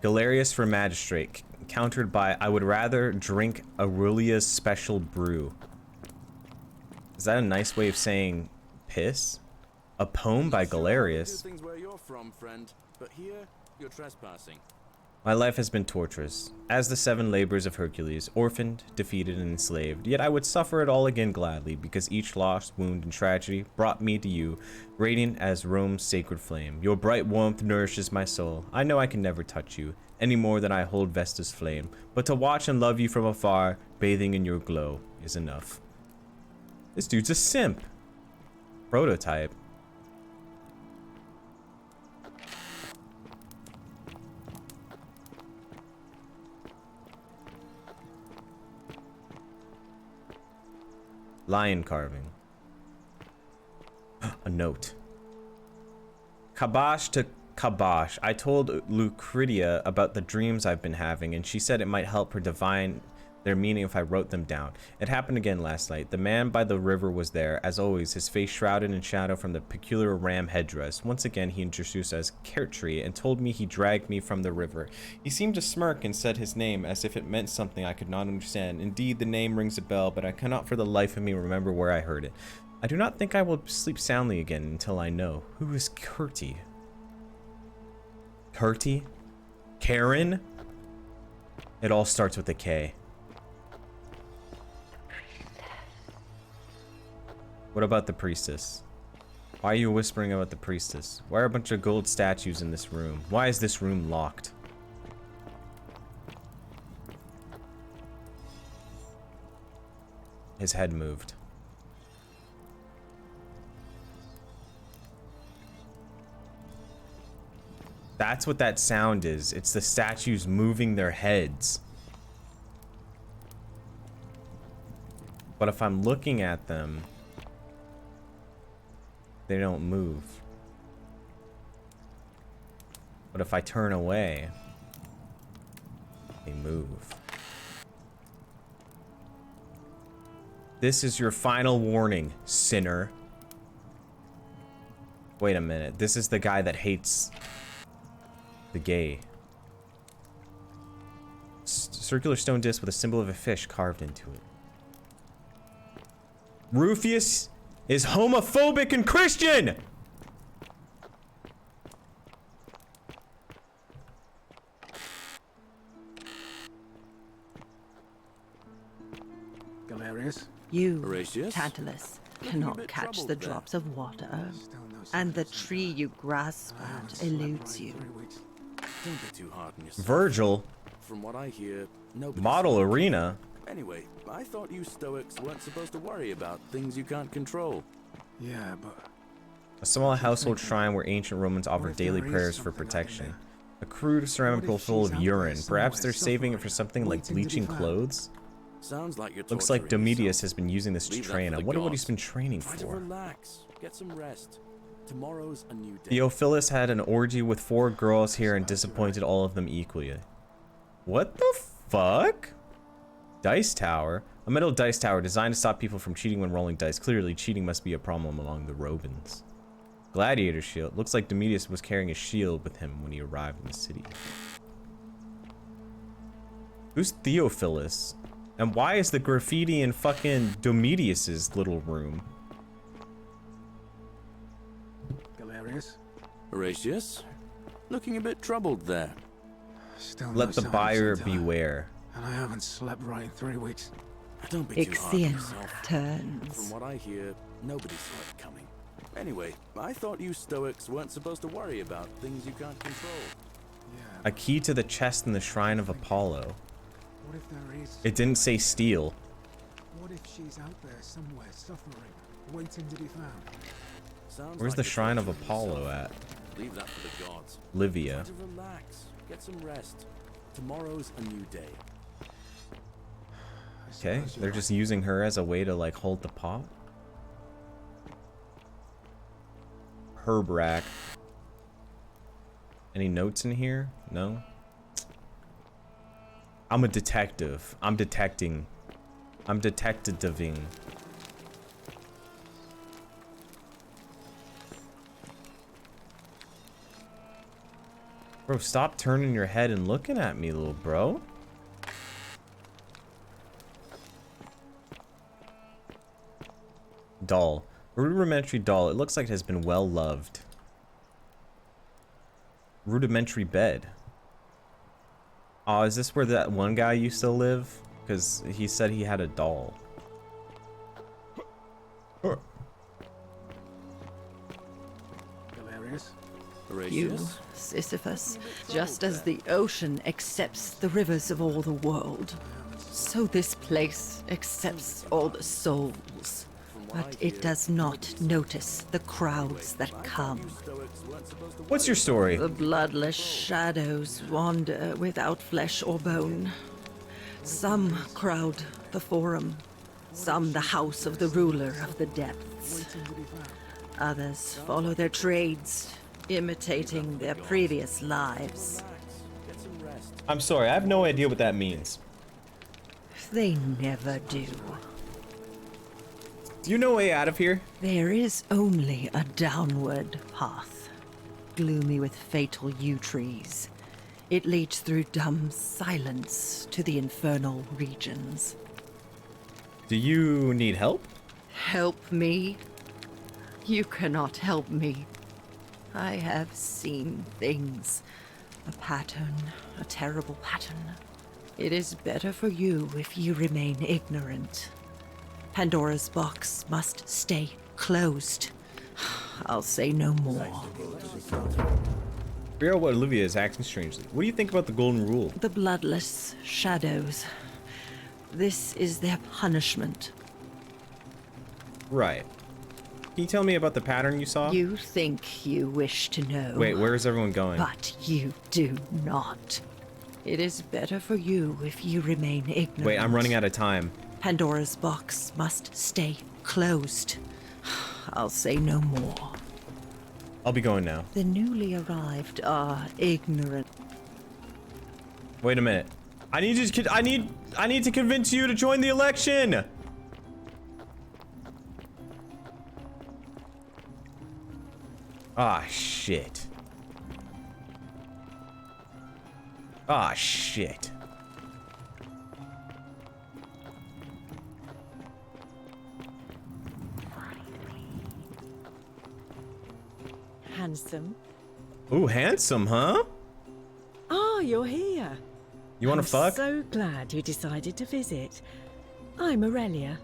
Galerius for magistrate, countered by I would rather drink Aurelia's special brew. Is that a nice way of saying piss? A poem by Galerius.
Things where you're from, friend, but here you're trespassing.
My life has been torturous, as the 7 labors of Hercules, orphaned, defeated, and enslaved. Yet I would suffer it all again gladly, because each loss, wound, and tragedy brought me to you, radiant as Rome's sacred flame. Your bright warmth nourishes my soul. I know I can never touch you, any more than I hold Vesta's flame, but to watch and love you from afar, bathing in your glow, is enough. This dude's a simp. Prototype. Lion carving. A note. Kabosh to Kabosh. I told Lucretia about the dreams I've been having, and she said it might help her divine their meaning if I wrote them down. It happened again last night. The man by the river was there, as always, his face shrouded in shadow from the peculiar ram headdress. Once again, he introduced us as Kertri and told me he dragged me from the river. He seemed to smirk and said his name as if it meant something I could not understand. Indeed, the name rings a bell, but I cannot for the life of me remember where I heard it. I do not think I will sleep soundly again until I know. Who is Kerti? Kerti? Karen? It all starts with a K. What about the priestess? Why are you whispering about the priestess? Why are a bunch of gold statues in this room? Why is this room locked? His head moved. That's what that sound is. It's the statues moving their heads. But if I'm looking at them, they don't move. But if I turn away, they move. This is your final warning, sinner. Wait a minute. This is the guy that hates the gay. Circular stone disc with a symbol of a fish carved into it. Rufius is homophobic and Christian!
Galerius?
You,
Horatius?
Tantalus,
Looking a
cannot
bit
catch
troubled
the
there.
drops of water, and the tree you grasp at eludes you.
Don't be too hard on yourself.
Virgil.
From what I hear, nobody.
Model arena.
Anyway, I thought you Stoics weren't supposed to worry about things you can't control.
Yeah, but
A small household shrine where ancient Romans offered
if there
daily
is
prayers for
something I can
protection. A crude ceramic bowl full of urine. Perhaps they're saving it for something like bleaching clothes?
Sounds like you're
Looks like
torturing
Domitius
yourself.
has been using this to
Leave that
train.
for
I
the
wonder what he's
gods.
been training
Try to
for.
relax. Get some rest. Tomorrow's a new day.
Theophilus had an orgy with 4 girls here and disappointed all of them equally. What the fuck? Dice tower? A metal dice tower designed to stop people from cheating when rolling dice. Clearly, cheating must be a problem among the Robins. Gladiator shield. Looks like Domitius was carrying a shield with him when he arrived in the city. Who's Theophilus? And why is the graffiti in fucking Domitius's little room?
Galerius?
Horatius? Looking a bit troubled there.
Still
Let
no
the
sign of
buyer
Scintilla,
beware.
And I haven't slept right in 3 weeks.
Don't be too hard on
Ixion
yourself.
turns.
From what I hear, nobody saw it coming. Anyway, I thought you Stoics weren't supposed to worry about things you can't control.
A key to the chest in the shrine of Apollo.
What if there is?
It didn't say steel.
What if she's out there somewhere suffering, waiting to be found?
Sounds
Where's
like
the
you're
shrine of
torturing
Apollo
yourself.
at?
Leave that for the gods.
Livia.
Try to relax. Get some rest. Tomorrow's a new day.
Okay, they're just using her as a way to like hold the pot. Herb. Any notes in here? No. I'm a detective. I'm detecting. I'm detectiving. Bro, stop turning your head and looking at me, little bro. Doll. Rudimentary doll. It looks like it has been well loved. Rudimentary bed. Oh, is this where that one guy used to live? Because he said he had a doll.
Galerius?
You, Sisyphus, just as the ocean accepts the rivers of all the world, so this place accepts all the souls. But it does not notice the crowds that come.
What's your story?
The bloodless shadows wander without flesh or bone. Some crowd the forum, some the house of the ruler of the depths. Others follow their trades, imitating their previous lives.
I'm sorry, I have no idea what that means.
They never do.
Do you know a way out of here?
There is only a downward path, gloomy with fatal yew trees. It leads through dumb silence to the infernal regions.
Do you need help?
Help me? You cannot help me. I have seen things. A pattern, a terrible pattern. It is better for you if you remain ignorant. Pandora's box must stay closed. I'll say no more.
Figure out what Olivia is acting strangely. What do you think about the golden rule?
The bloodless shadows. This is their punishment.
Right. Can you tell me about the pattern you saw?
You think you wish to know.
Wait, where is everyone going?
But you do not. It is better for you if you remain ignorant.
Wait, I'm running out of time.
Pandora's box must stay closed. I'll say no more.
I'll be going now.
The newly arrived are ignorant.
Wait a minute. I need to convince you to join the election. Ah, shit. Ah, shit.
Handsome.
Ooh, handsome, huh?
Ah, you're here.
You wanna fuck?
I'm so glad you decided to visit. I'm Aurelia,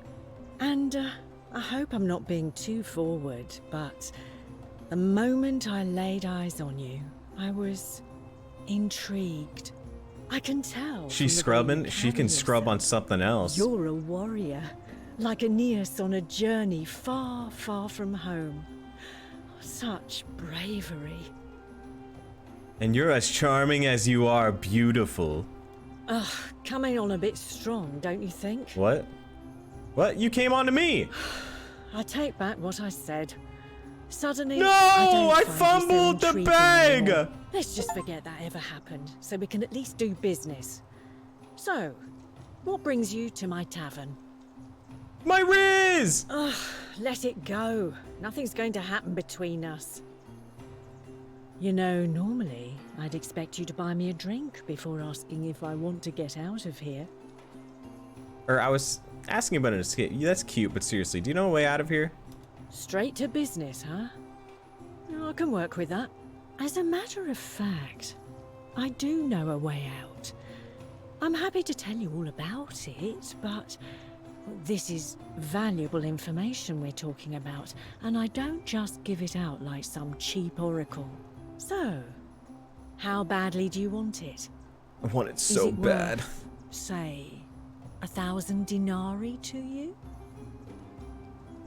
and I hope I'm not being too forward, but the moment I laid eyes on you, I was intrigued. I can tell.
She's
from the way
scrubbing.
you
She
carry
can scrub on something else.
You're a warrior, like Aeneas on a journey far, far from home. Such bravery.
And you're as charming as you are beautiful.
Ugh, coming on a bit strong, don't you think?
What? What? You came on to me!
I take back what I said. Suddenly,
No!
I
I
don't find you so
fumbled the
intriguing
bag!
anymore. Let's just forget that ever happened, so we can at least do business. So, what brings you to my tavern?
My Riz!
Ugh, let it go. Nothing's going to happen between us. You know, normally, I'd expect you to buy me a drink before asking if I want to get out of here.
Or I was asking about an escape. Yeah, that's cute, but seriously, do you know a way out of here?
Straight to business, huh? I can work with that. As a matter of fact, I do know a way out. I'm happy to tell you all about it, but this is valuable information we're talking about, and I don't just give it out like some cheap oracle. So, how badly do you want it?
I want it so bad.
Worth, say, 1,000 denarii to you?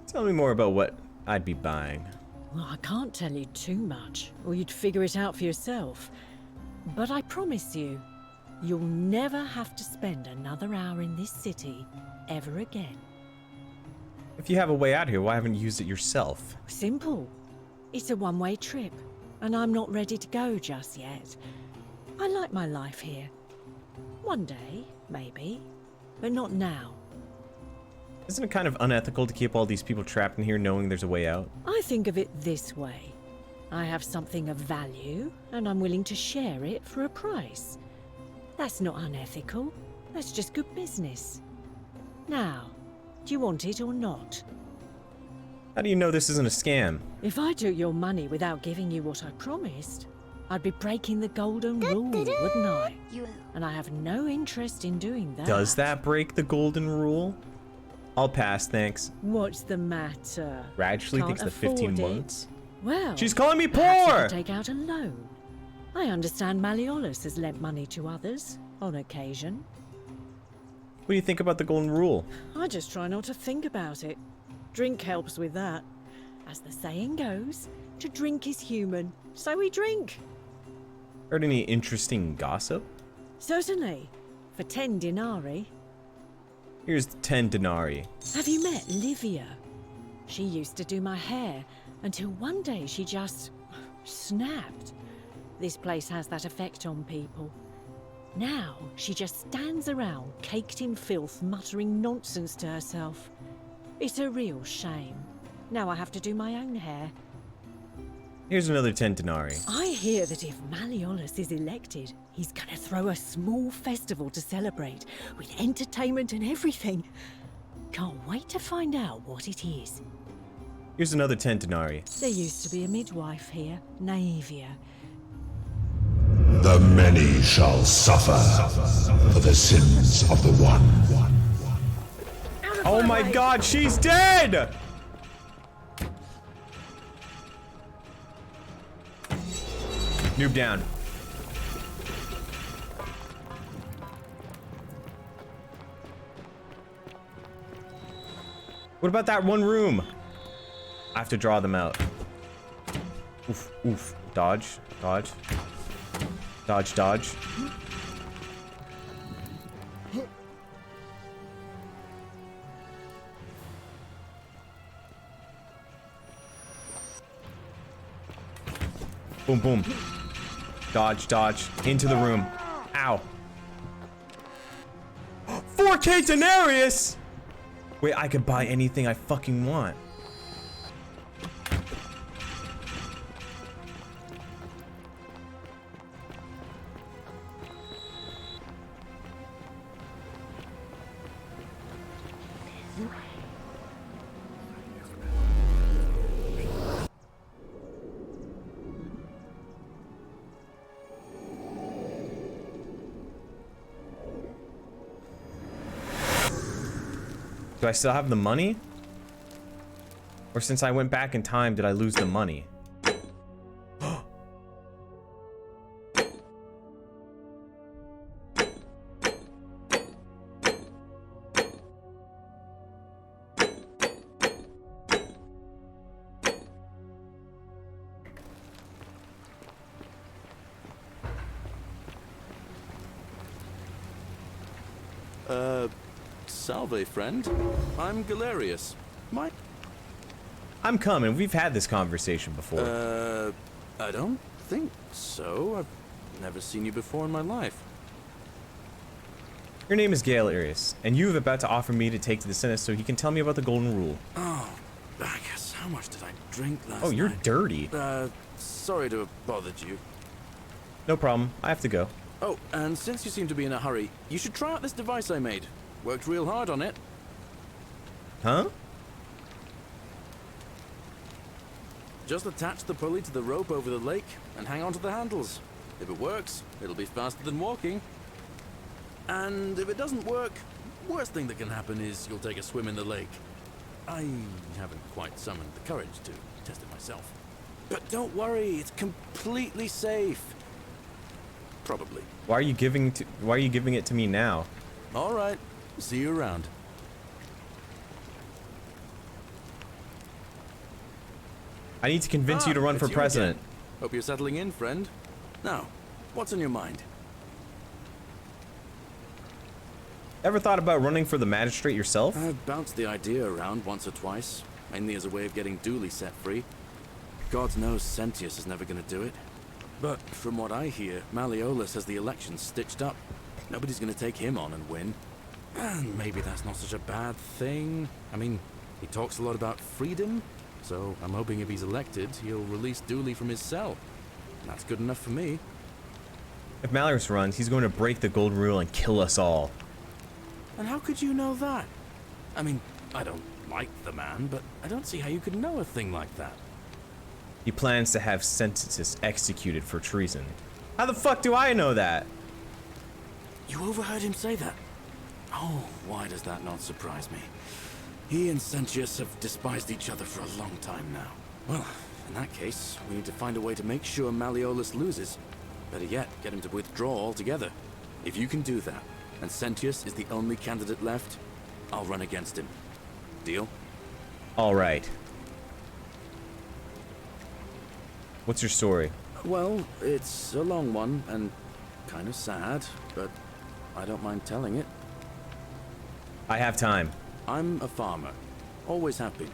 Tell me more about what I'd be buying.
Well, I can't tell you too much, or you'd figure it out for yourself. But I promise you, you'll never have to spend another hour in this city ever again.
If you have a way out here, why haven't you used it yourself?
Simple. It's a one-way trip, and I'm not ready to go just yet. I like my life here. One day, maybe, but not now.
Isn't it kind of unethical to keep all these people trapped in here knowing there's a way out?
I think of it this way. I have something of value, and I'm willing to share it for a price. That's not unethical. That's just good business. Now, do you want it or not?
How do you know this isn't a scam?
If I took your money without giving you what I promised, I'd be breaking the golden rule, wouldn't I? And I have no interest in doing that.
Does that break the golden rule? I'll pass, thanks.
What's the matter?
Radgley thinks the 15
afford it?
months.
Well,
She's calling me
perhaps you
poor!
could take out a loan. I understand Malleolus has lent money to others, on occasion.
What do you think about the golden rule?
I just try not to think about it. Drink helps with that. As the saying goes, to drink is human, so we drink.
Heard any interesting gossip?
Certainly. For 10 denarii.
Here's 10 denarii.
Have you met Livia? She used to do my hair, until one day she just snapped. This place has that effect on people. Now, she just stands around, caked in filth, muttering nonsense to herself. It's a real shame. Now I have to do my own hair.
Here's another 10 denarii.
I hear that if Malleolus is elected, he's gonna throw a small festival to celebrate, with entertainment and everything. Can't wait to find out what it is.
Here's another 10 denarii.
There used to be a midwife here, Naevia.
The many shall suffer for the sins of the one.
Oh my god, she's dead! Noob down. What about that one room? I have to draw them out. Oof, oof. Dodge, dodge. Dodge, dodge. Boom, boom. Dodge, dodge. Into the room. Ow. 4K denarius! Wait, I could buy anything I fucking want. Do I still have the money? Or since I went back in time, did I lose the money?
Salve, friend. I'm Galerius.
I'm coming. We've had this conversation before.
I don't think so. I've never seen you before in my life.
Your name is Galerius, and you have about to offer me to take to the Senate so he can tell me about the Golden Rule.
Oh, I guess how much did I drink last night?
Oh, you're dirty.
Sorry to have bothered you.
No problem. I have to go.
Oh, and since you seem to be in a hurry, you should try out this device I made. Worked real hard on it.
Huh?
Just attach the pulley to the rope over the lake and hang on to the handles. If it works, it'll be faster than walking. And if it doesn't work, worst thing that can happen is you'll take a swim in the lake. I haven't quite summoned the courage to test it myself. But don't worry, it's completely safe. Probably.
Why are you giving it to me now?
All right. See you around.
I need to convince you to run
it's
for
you
president.
again. Hope you're settling in, friend. Now, what's on your mind?
Ever thought about running for the magistrate yourself?
I've bounced the idea around once or twice, mainly as a way of getting Dooley set free. God knows Sentius is never going to do it. But from what I hear, Malleolus has the election stitched up. Nobody's going to take him on and win. And maybe that's not such a bad thing. I mean, he talks a lot about freedom, so I'm hoping if he's elected, he'll release Dooley from his cell. That's good enough for me.
If Malleus runs, he's going to break the Golden Rule and kill us all.
And how could you know that? I mean, I don't like the man, but I don't see how you could know a thing like that.
He plans to have Sentius executed for treason. How the fuck do I know that?
You overheard him say that? Oh, why does that not surprise me? He and Sentius have despised each other for a long time now. Well, in that case, we need to find a way to make sure Malleolus loses. Better yet, get him to withdraw altogether. If you can do that, and Sentius is the only candidate left, I'll run against him. Deal?
All right. What's your story?
Well, it's a long one and kind of sad, but I don't mind telling it.
I have time.
I'm a farmer. Always have been.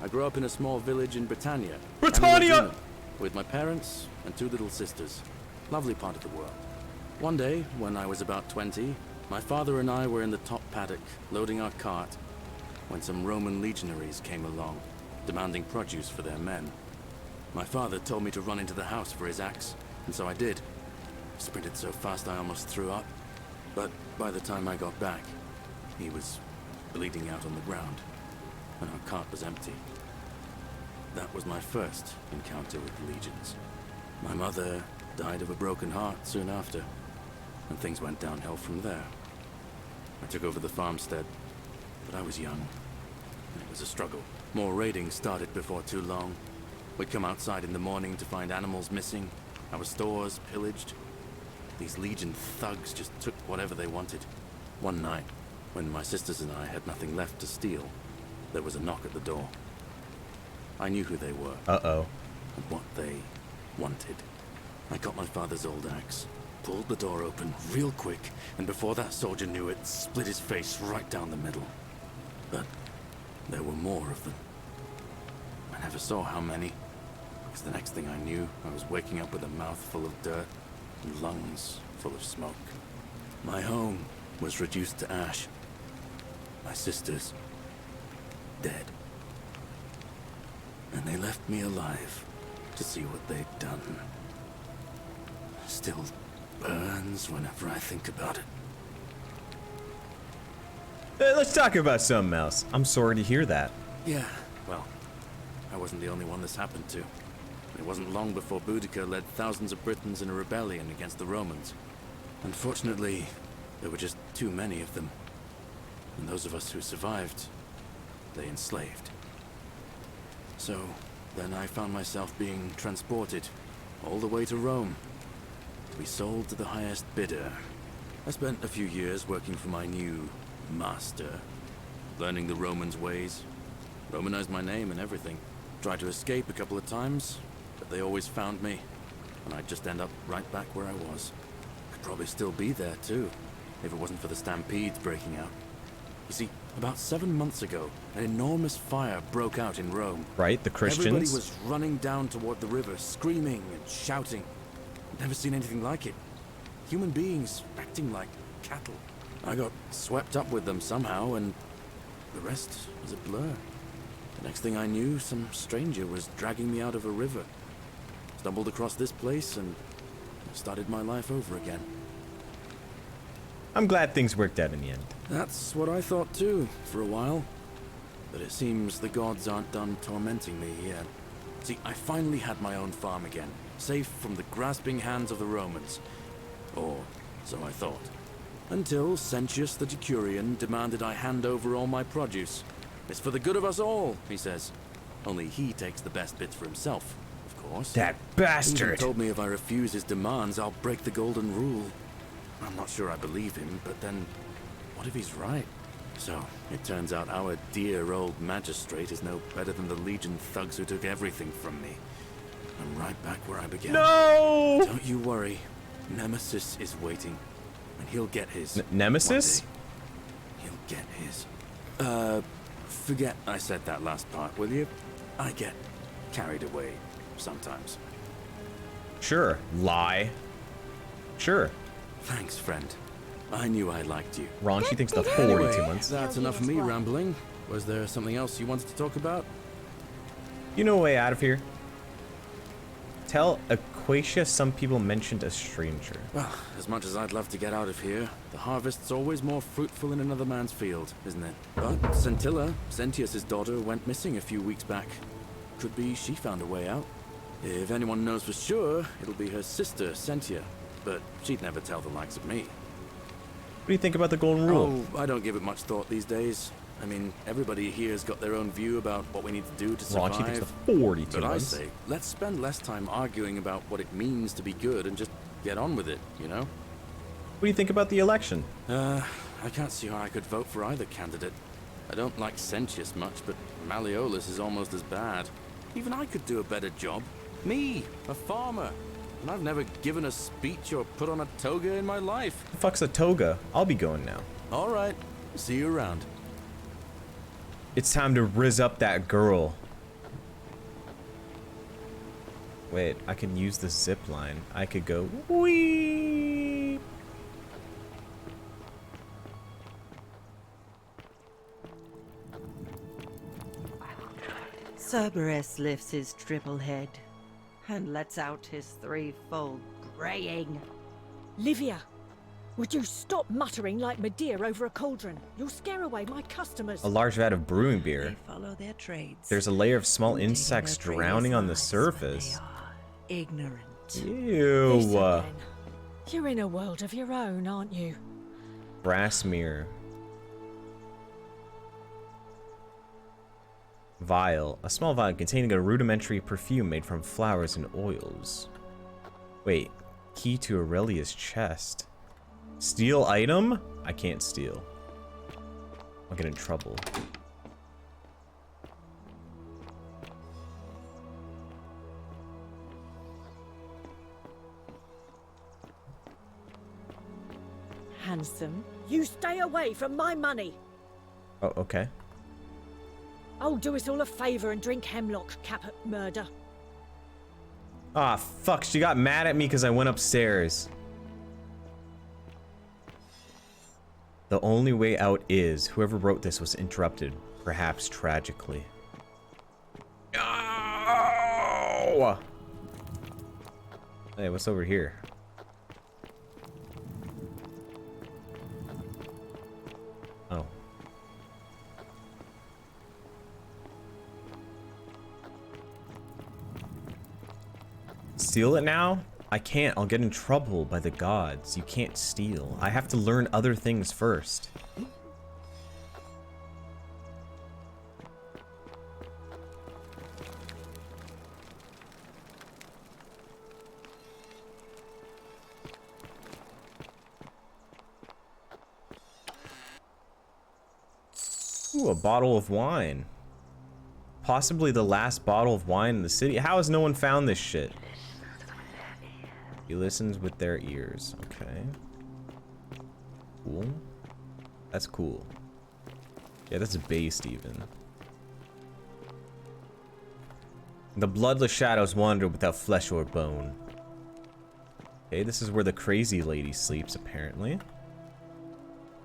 I grew up in a small village in Britannia.
Britannia!
With my parents and two little sisters. Lovely part of the world. One day, when I was about 20, my father and I were in the top paddock, loading our cart, when some Roman legionaries came along, demanding produce for their men. My father told me to run into the house for his axe, and so I did. Sprinted so fast I almost threw up. But by the time I got back, he was bleeding out on the ground, and our cart was empty. That was my first encounter with the legions. My mother died of a broken heart soon after, and things went downhill from there. I took over the farmstead, but I was young, and it was a struggle. More raiding started before too long. We'd come outside in the morning to find animals missing, our stores pillaged. These Legion thugs just took whatever they wanted. One night, when my sisters and I had nothing left to steal, there was a knock at the door. I knew who they were.
Uh-oh.
And what they wanted. I got my father's old axe, pulled the door open real quick, and before that soldier knew it, split his face right down the middle. But there were more of them. I never saw how many, because the next thing I knew, I was waking up with a mouth full of dirt and lungs full of smoke. My home was reduced to ash. My sisters, dead. And they left me alive to see what they'd done. Still burns whenever I think about it.
Let's talk about something else. I'm sorry to hear that.
Yeah, well, I wasn't the only one this happened to. It wasn't long before Boudica led thousands of Britons in a rebellion against the Romans. Unfortunately, there were just too many of them. And those of us who survived, they enslaved. So, then I found myself being transported all the way to Rome, to be sold to the highest bidder. I spent a few years working for my new master, learning the Romans' ways, Romanized my name and everything. Tried to escape a couple of times, but they always found me, and I'd just end up right back where I was. Could probably still be there too, if it wasn't for the stampedes breaking out. You see, about 7 months ago, an enormous fire broke out in Rome.
Right, the Christians.
Everybody was running down toward the river, screaming and shouting. Never seen anything like it. Human beings acting like cattle. I got swept up with them somehow, and the rest was a blur. The next thing I knew, some stranger was dragging me out of a river. Stumbled across this place and started my life over again.
I'm glad things worked out in the end.
That's what I thought too, for a while. But it seems the gods aren't done tormenting me yet. See, I finally had my own farm again, safe from the grasping hands of the Romans. Or so I thought. Until Sentius the Decurion demanded I hand over all my produce. It's for the good of us all, he says. Only he takes the best bits for himself, of course.
That
He
bastard!
even told me if I refuse his demands, I'll break the golden rule. I'm not sure I believe him, but then, what if he's right? So, it turns out our dear old magistrate is no better than the Legion thugs who took everything from me. I'm right back where I began.
No!
Don't you worry. Nemesis is waiting, and he'll get his.
Nemesis?
One day. He'll get his. Forget I said that last part, will you? I get carried away sometimes.
Sure, lie. Sure.
Thanks, friend. I knew I liked you.
Ron, she thinks the 42
Anyway,
months.
That's enough of me rambling. Was there something else you wanted to talk about?
You know a way out of here? Tell Aquatia some people mentioned a stranger.
Well, as much as I'd love to get out of here, the harvest's always more fruitful in another man's field, isn't it? But Scintilla, Sentius's daughter, went missing a few weeks back. Could be she found a way out. If anyone knows for sure, it'll be her sister, Sentia. But she'd never tell the likes of me.
What do you think about the golden rule?
Oh, I don't give it much thought these days. I mean, everybody here's got their own view about what we need to do to survive.
Raunchy thinks the 42
But I
months.
say, let's spend less time arguing about what it means to be good and just get on with it, you know?
What do you think about the election?
I can't see how I could vote for either candidate. I don't like Sentius much, but Malleolus is almost as bad. Even I could do a better job. Me, a farmer. And I've never given a speech or put on a toga in my life.
The fuck's a toga? I'll be going now.
All right. See you around.
It's time to rizz up that girl. Wait, I can use the zip line. I could go wee.
Cerberus lifts his triple head and lets out his threefold braying.
Livia, would you stop muttering like Medea over a cauldron? You'll scare away my customers.
A large vat of brewing beer.
They follow their trades.
There's a layer of small
taking
insects
their
drowning on the
previous
surface.
Ignorant.
Ew.
Listen, then. You're in a world of your own, aren't you?
Brass mirror. Vial. A small vial containing a rudimentary perfume made from flowers and oils. Wait. Key to Aurelia's chest. Steal item? I can't steal. I'll get in trouble.
Handsome, you stay away from my money.
Oh, okay.
Oh, do us all a favour and drink hemlock, Caput Murder.
Ah, fuck. She got mad at me because I went upstairs. The only way out is whoever wrote this was interrupted, perhaps tragically. Oh! Hey, what's over here? Oh. Steal it now? I can't. I'll get in trouble by the gods. You can't steal. I have to learn other things first. Ooh, a bottle of wine. Possibly the last bottle of wine in the city. How has no one found this shit? He listens with their ears. Okay. cool. That's cool. Yeah, that's based even. The bloodless shadows wander without flesh or bone. Okay, this is where the crazy lady sleeps, apparently.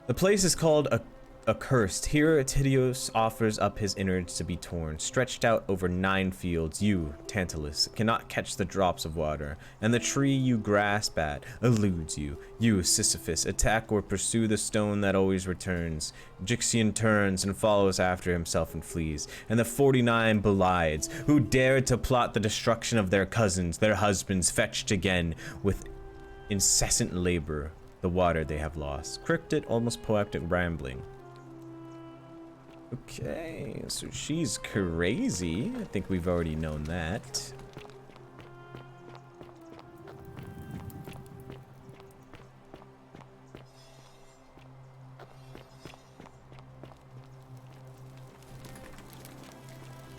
The place is called Accursed. Here, Tidios offers up his innards to be torn. Stretched out over 9 fields, you, Tantalus, cannot catch the drops of water, and the tree you grasp at eludes you. You, Sisyphus, attack or pursue the stone that always returns. Jixian turns and follows after himself and flees. And the 49 Belides, who dared to plot the destruction of their cousins, their husbands, fetched again with incessant labor the water they have lost. Cryptic, almost poetic rambling. Okay, so she's crazy. I think we've already known that.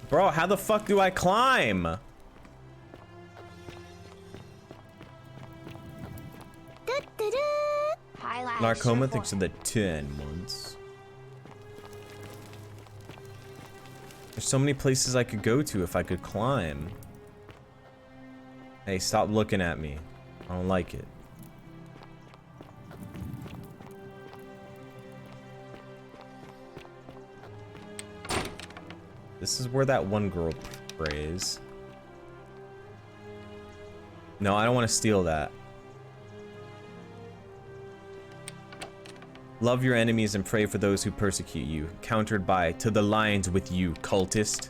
Bro, how the fuck do I climb? Narcoma thinks of the 10 months. There's so many places I could go to if I could climb. Hey, stop looking at me. I don't like it. This is where that one girl prays. No, I don't want to steal that. Love your enemies and pray for those who persecute you. Countered by, to the lions with you, cultist.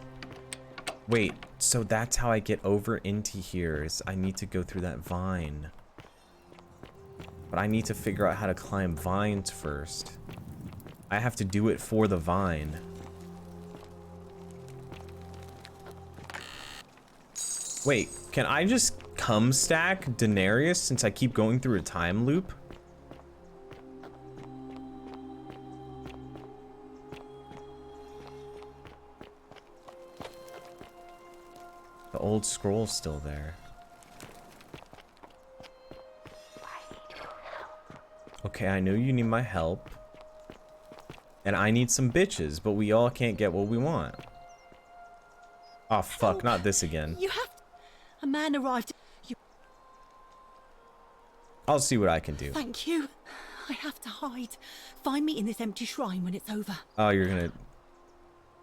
Wait, so that's how I get over into here, is I need to go through that vine. But I need to figure out how to climb vines first. I have to do it for the vine. Wait, can I just cum stack Daenerys since I keep going through a time loop? The old scroll's still there. Okay, I know you need my help. And I need some bitches, but we all can't get what we want. Oh fuck, not this again.
You have to... A man arrived. You...
I'll see what I can do.
Thank you. I have to hide. Find me in this empty shrine when it's over.
Oh, you're gonna...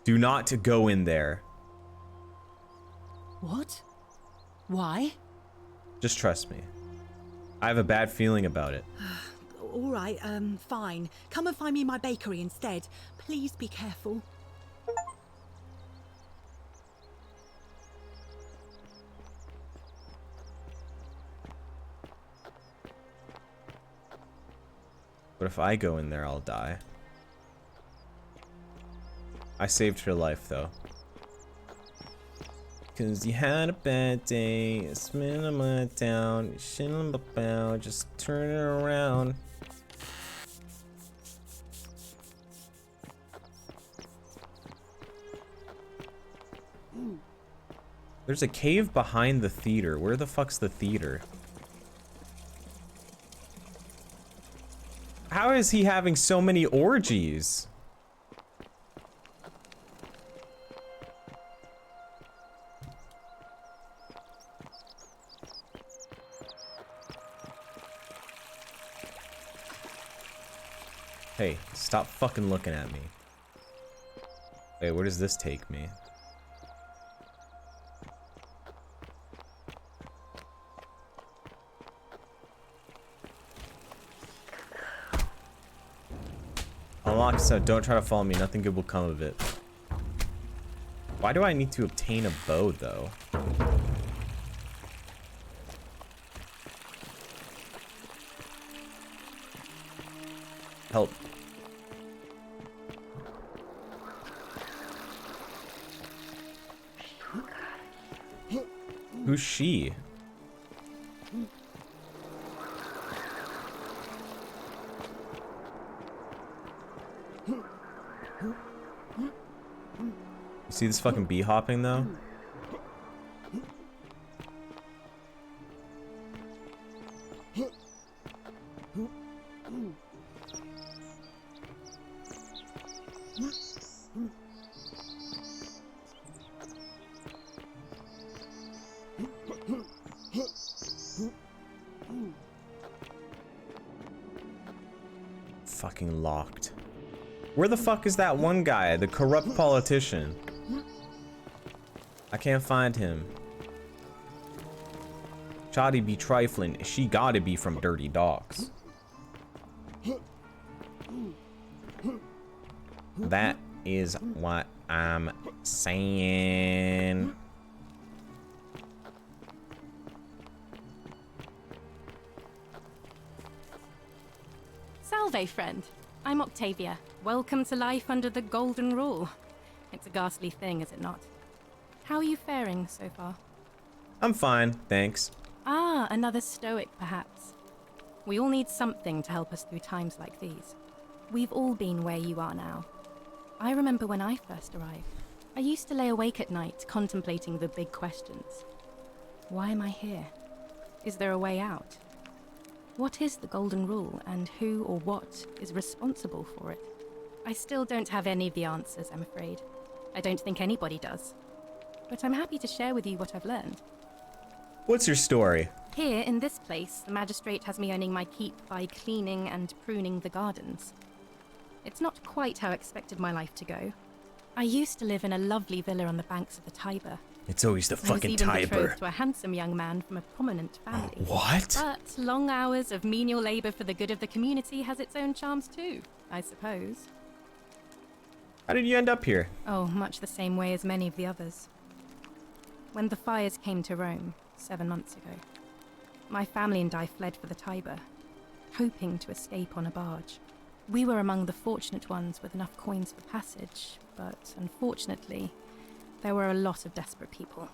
Do not go in there.
What? Why?
Just trust me. I have a bad feeling about it.
All right, fine. Come and find me in my bakery instead. Please be careful.
But if I go in there, I'll die. I saved her life, though. Cause you had a bad day, spin them down, shit them about, just turn it around. There's a cave behind the theater. Where the fuck's the theater? How is he having so many orgies? Hey, stop fucking looking at me. Wait, where does this take me? Unlock, so don't try to follow me. Nothing good will come of it. Why do I need to obtain a bow, though? Help. Who's she? You see this fucking bee hopping though? fucking locked. Where the fuck is that one guy, the corrupt politician? I can't find him. Shoddy be trifling. She gotta be from Dirty Dogs. That is what I'm saying.
Salve, friend. I'm Octavia. Welcome to life under the Golden Rule. It's a ghastly thing, is it not? How are you faring so far?
I'm fine, thanks.
Ah, another stoic, perhaps. We all need something to help us through times like these. We've all been where you are now. I remember when I first arrived. I used to lay awake at night contemplating the big questions. Why am I here? Is there a way out? What is the Golden Rule, and who or what is responsible for it? I still don't have any of the answers, I'm afraid. I don't think anybody does. But I'm happy to share with you what I've learned.
What's your story?
Here, in this place, the magistrate has me earning my keep by cleaning and pruning the gardens. It's not quite how I expected my life to go. I used to live in a lovely villa on the banks of the Tiber.
It's always the fucking
I was even
Tiber.
betrothed to a handsome young man from a prominent family.
What?
But long hours of menial labor for the good of the community has its own charms too, I suppose.
How did you end up here?
Oh, much the same way as many of the others. When the fires came to Rome 7 months ago, my family and I fled for the Tiber, hoping to escape on a barge. We were among the fortunate ones with enough coins for passage, but unfortunately, there were a lot of desperate people,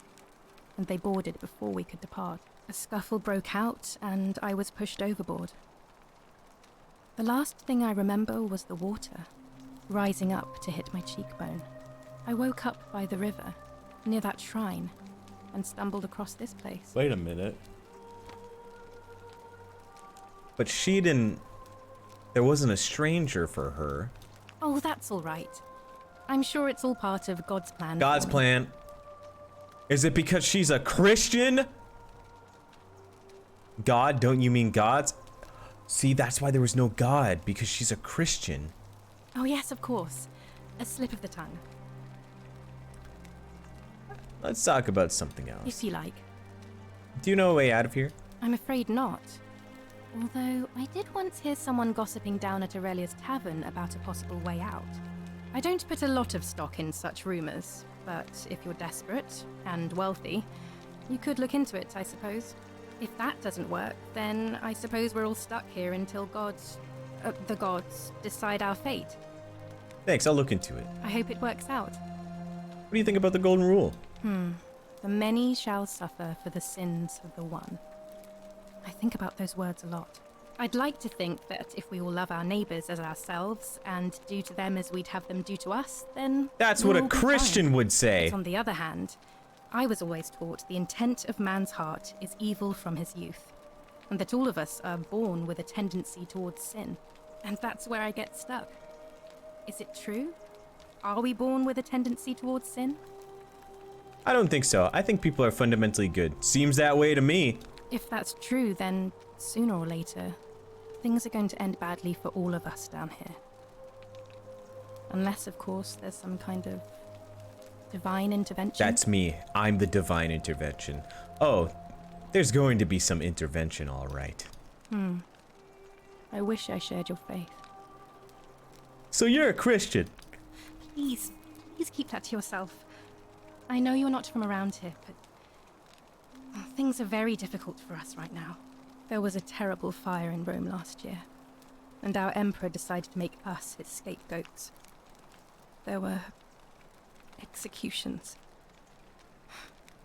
and they boarded before we could depart. A scuffle broke out, and I was pushed overboard. The last thing I remember was the water, rising up to hit my cheekbone. I woke up by the river, near that shrine, and stumbled across this place.
Wait a minute. But she didn't... There wasn't a stranger for her.
Oh, that's all right. I'm sure it's all part of God's plan.
God's
for me.
plan. Is it because she's a Christian? God? Don't you mean God's? See, that's why there was no God, because she's a Christian.
Oh yes, of course. A slip of the tongue.
Let's talk about something else.
If you like.
Do you know a way out of here?
I'm afraid not. Although, I did once hear someone gossiping down at Aurelia's tavern about a possible way out. I don't put a lot of stock in such rumors, but if you're desperate and wealthy, you could look into it, I suppose. If that doesn't work, then I suppose we're all stuck here until the gods decide our fate.
Thanks, I'll look into it.
I hope it works out.
What do you think about the Golden Rule?
The many shall suffer for the sins of the one. I think about those words a lot. I'd like to think that if we all love our neighbors as ourselves and do to them as we'd have them do to us, then
That's
we'll
what a
all be
Christian
fine.
would say.
But on the other hand, I was always taught the intent of man's heart is evil from his youth, and that all of us are born with a tendency towards sin. And that's where I get stuck. Is it true? Are we born with a tendency towards sin?
I don't think so. I think people are fundamentally good. Seems that way to me.
If that's true, then sooner or later, things are going to end badly for all of us down here. Unless, of course, there's some kind of divine intervention.
That's me. I'm the divine intervention. Oh, there's going to be some intervention, all right.
I wish I shared your faith.
So you're a Christian?
Please keep that to yourself. I know you're not from around here, but things are very difficult for us right now. There was a terrible fire in Rome last year, and our emperor decided to make us his scapegoats. There were executions.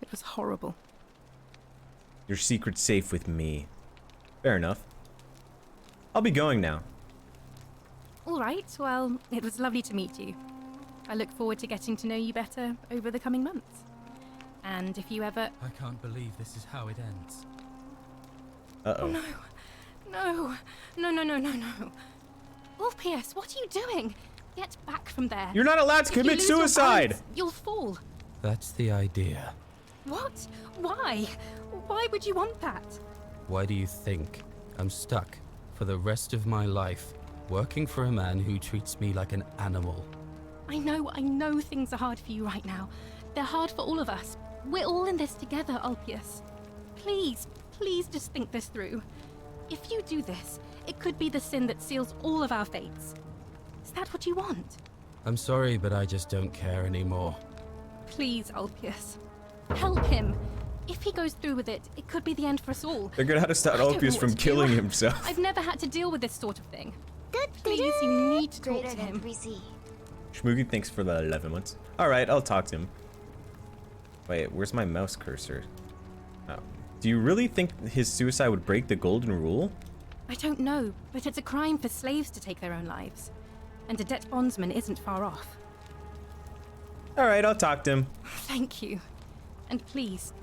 It was horrible.
Your secret's safe with me. Fair enough. I'll be going now.
All right, well, it was lovely to meet you. I look forward to getting to know you better over the coming months. And if you ever...
I can't believe this is how it ends.
Uh-oh.
No. Ulpius, what are you doing? Get back from there.
You're not allowed to
If you
commit
lose your
suicide!
balance, you'll fall.
That's the idea.
What? Why? Why would you want that?
Why do you think I'm stuck for the rest of my life working for a man who treats me like an animal.
I know things are hard for you right now. They're hard for all of us. We're all in this together, Ulpius. Please just think this through. If you do this, it could be the sin that seals all of our fates. Is that what you want?
I'm sorry, but I just don't care anymore.
Please, Ulpius. Help him. If he goes through with it, it could be the end for us all.
They're gonna have to stop
I don't know
Ulpius
what
from
to do.
killing himself.
I've never had to deal with this sort of thing. Please, you need to talk to him.
Schmoogie, thanks for the 11 months. Alright, I'll talk to him. Wait, where's my mouse cursor? Oh. Do you really think his suicide would break the golden rule?
I don't know, but it's a crime for slaves to take their own lives. And a debt bondsman isn't far off.
Alright, I'll talk to him.
Thank you. And please,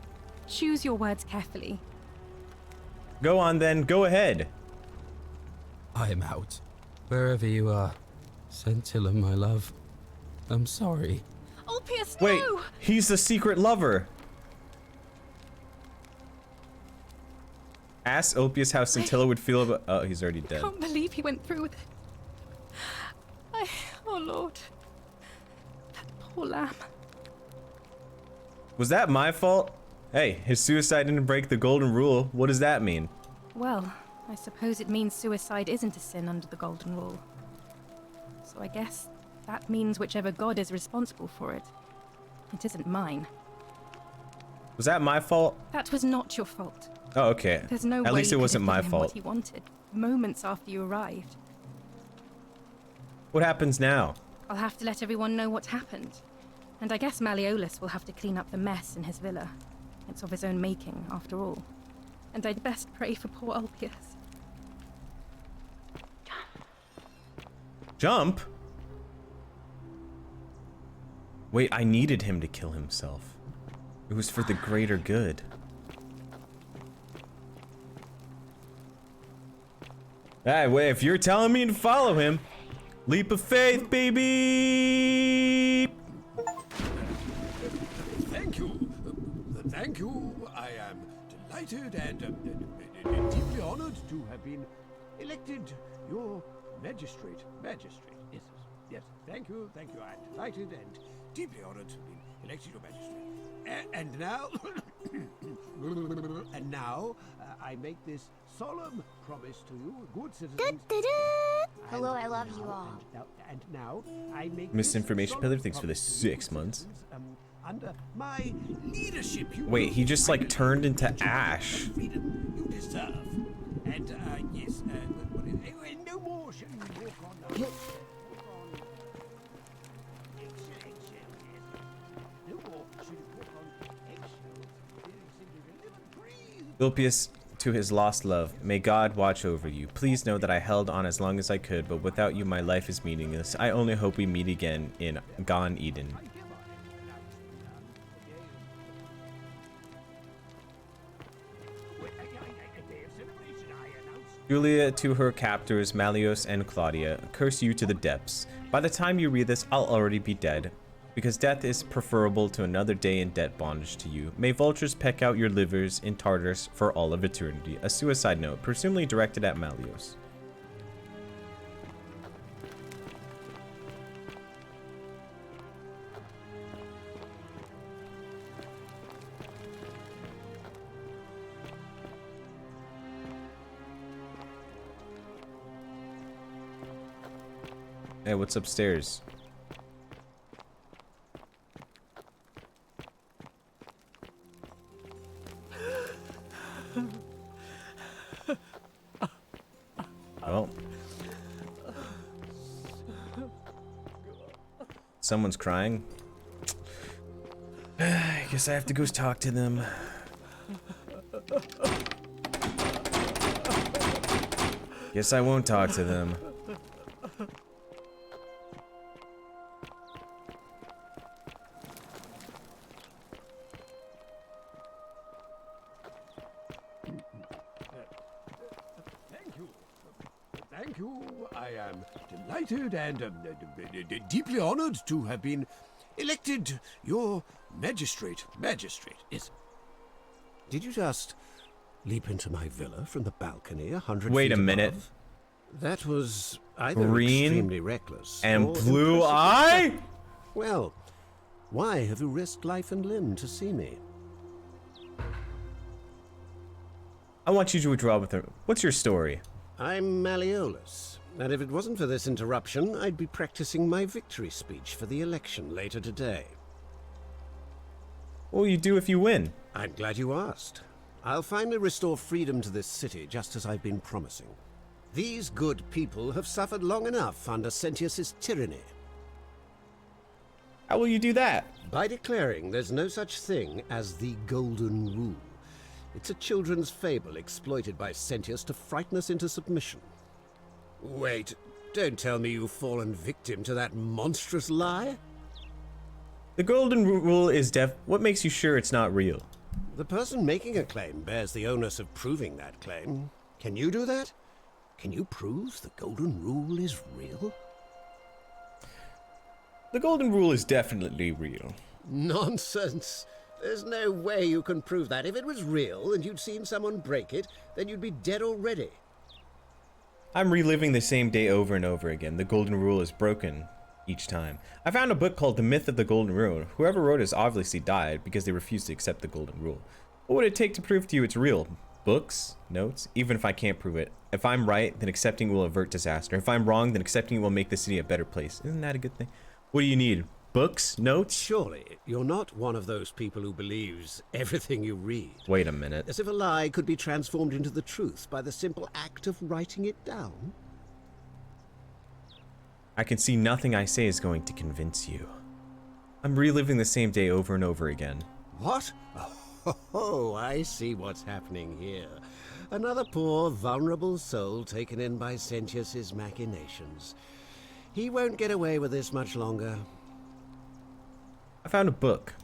choose your words carefully.
Go on then, go ahead.
I am out. Wherever you are. Scintilla, my love. I'm sorry.
Ulpius,
Wait,
no!
he's the secret lover. Ask Ulpius how Scintilla would feel about— oh, he's already
I
dead.
can't believe he went through with it. Oh Lord. That poor lamb.
Was that my fault? Hey, his suicide didn't break the golden rule. What does that mean?
Well, I suppose it means suicide isn't a sin under the Golden Rule. So I guess that means whichever god is responsible for it. It isn't mine.
Was that my fault?
That was not your fault.
Oh, okay.
There's no
At
way
least
you
it
could
wasn't
have
my
given him
fault.
what he wanted, moments after you arrived.
What happens now?
I'll have to let everyone know what happened. And I guess Malleolus will have to clean up the mess in his villa. It's of his own making, after all. And I'd best pray for poor Ulpius.
Jump? Wait, I needed him to kill himself. It was for the greater good. Hey, wait, if you're telling me to follow him, leap of faith, baby!
Thank you. Thank you. I am delighted and deeply honored to have been elected your magistrate. Yes, yes. Thank you. I am delighted and deeply honored to have been elected your magistrate. And now, I make this solemn promise to you, good citizens.
Hello, I love you all.
And now, I make
Misinformation
this
Pillar,
solemn
thanks for the
promise to you,
6 months.
under my leadership, you
Wait, he just like turned into
the
ash.
freedom you deserve. And yes, but anyway, no more shall you walk on. No more shall you walk on eggshells.
Ulpius, to his lost love, may God watch over you. Please know that I held on as long as I could, but without you my life is meaningless. I only hope we meet again in Gan Eden. Julia to her captors, Malleus and Claudia, curse you to the depths. By the time you read this, I'll already be dead, because death is preferable to another day in debt bondage to you. May vultures peck out your livers in Tartarus for all of eternity. A suicide note, presumably directed at Malleus. Hey, what's upstairs? Well, someone's crying. I guess I have to go talk to them. Guess I won't talk to them.
Thank you. I am delighted and deeply honored to have been elected your magistrate. Yes. Did you just leap into my villa from the balcony 100
Wait
feet
a minute.
above?
That was either
Green
extremely reckless
and
or
blue
impressive.
eye?
Well, why have you risked life and limb to see me?
I want you to withdraw with her. What's your story?
I'm Malleolus, and if it wasn't for this interruption, I'd be practicing my victory speech for the election later today.
What will you do if you win?
I'm glad you asked. I'll finally restore freedom to this city, just as I've been promising. These good people have suffered long enough under Sentius's tyranny.
How will you do that?
By declaring there's no such thing as the Golden Rule. It's a children's fable exploited by Sentius to frighten us into submission. Wait, don't tell me you've fallen victim to that monstrous lie?
The Golden Rule is what makes you sure it's not real?
The person making a claim bears the onus of proving that claim. Can you do that? Can you prove the Golden Rule is real?
The Golden Rule is definitely real.
Nonsense. There's no way you can prove that. If it was real and you'd seen someone break it, then you'd be dead already.
I'm reliving the same day over and over again. The Golden Rule is broken each time. I found a book called The Myth of the Golden Rule. Whoever wrote it has obviously died because they refused to accept the Golden Rule. What would it take to prove to you it's real? Books? Notes? Even if I can't prove it. If I'm right, then accepting will avert disaster. If I'm wrong, then accepting will make the city a better place. Isn't that a good thing? What do you need? Books? Notes?
Surely, you're not one of those people who believes everything you read.
Wait a minute.
As if a lie could be transformed into the truth by the simple act of writing it down?
I can see nothing I say is going to convince you. I'm reliving the same day over and over again.
What? Oh, I see what's happening here. Another poor, vulnerable soul taken in by Sentius's machinations. He won't get away with this much longer.
I found a book.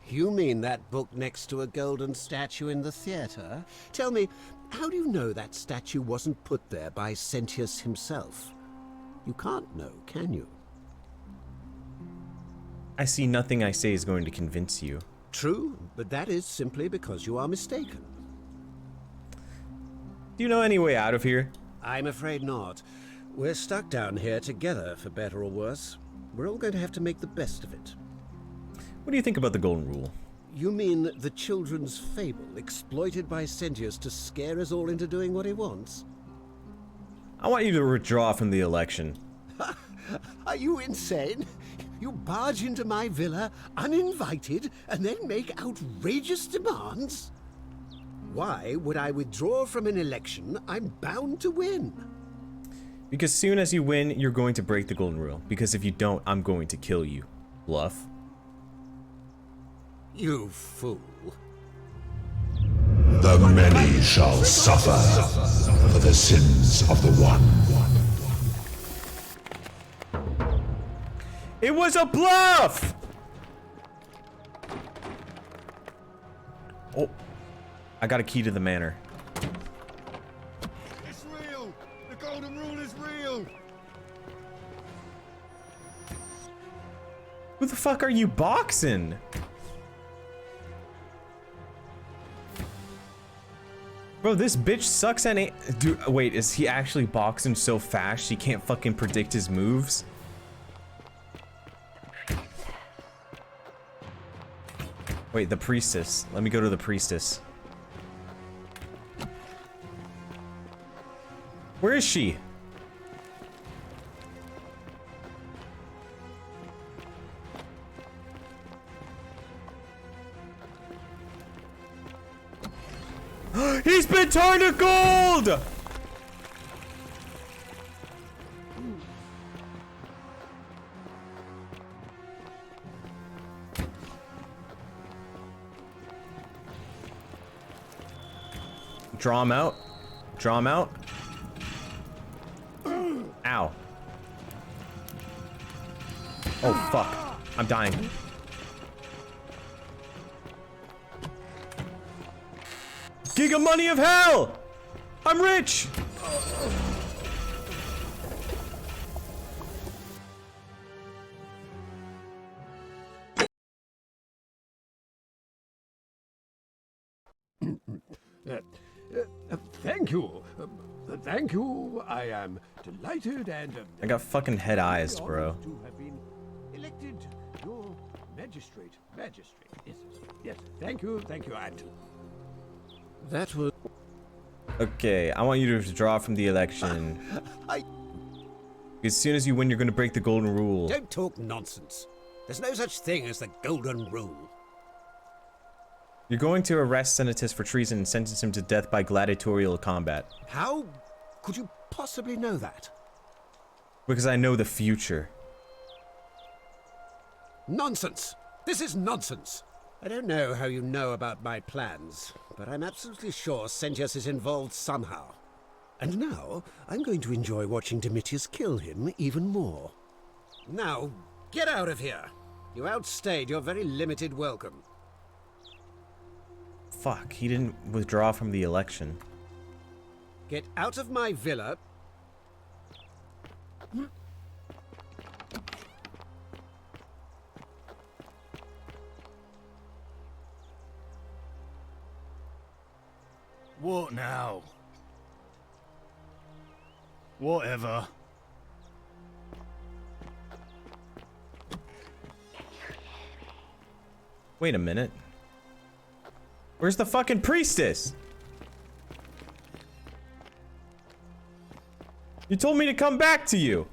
You mean that book next to a golden statue in the theater? Tell me, how do you know that statue wasn't put there by Sentius himself? You can't know, can you?
I see nothing I say is going to convince you.
True, but that is simply because you are mistaken.
Do you know any way out of here?
I'm afraid not. We're stuck down here together, for better or worse. We're all going to have to make the best of it.
What do you think about the Golden Rule?
You mean the children's fable exploited by Sentius to scare us all into doing what he wants?
I want you to withdraw from the election.
Are you insane? You barge into my villa, uninvited, and then make outrageous demands? Why would I withdraw from an election I'm bound to win?
Because soon as you win, you're going to break the Golden Rule. Because if you don't, I'm going to kill you. Bluff.
You fool.
The many shall suffer for the sins of the one.
It was a bluff! Oh, I got a key to the manor.
It's real! The Golden Rule is real!
Who the fuck are you boxing? Bro, this bitch sucks at it. Dude, wait, is he actually boxing so fast she can't fucking predict his moves? Wait, the priestess. Let me go to the priestess. Where is she? He's been turned to gold! Draw him out. Draw him out. Ow. Oh, fuck. I'm dying. Giga money of hell! I'm rich!
Thank you. Thank you. I am delighted and
I got fucking head eyes, bro.
to have been elected your magistrate. Yes. Thank you. And that was.
Okay, I want you to withdraw from the election. As soon as you win, you're gonna break the golden rule.
Don't talk nonsense. There's no such thing as the golden rule.
You're going to arrest Senatus for treason and sentence him to death by gladiatorial combat.
How could you possibly know that?
Because I know the future.
Nonsense! This is nonsense! I don't know how you know about my plans, but I'm absolutely sure Sentius is involved somehow. And now, I'm going to enjoy watching Domitius kill him even more. Now, get out of here! You outstayed your very limited welcome.
Fuck, he didn't withdraw from the election.
Get out of my villa.
What now? Whatever.
Wait a minute. Where's the fucking priestess? You told me to come back to you.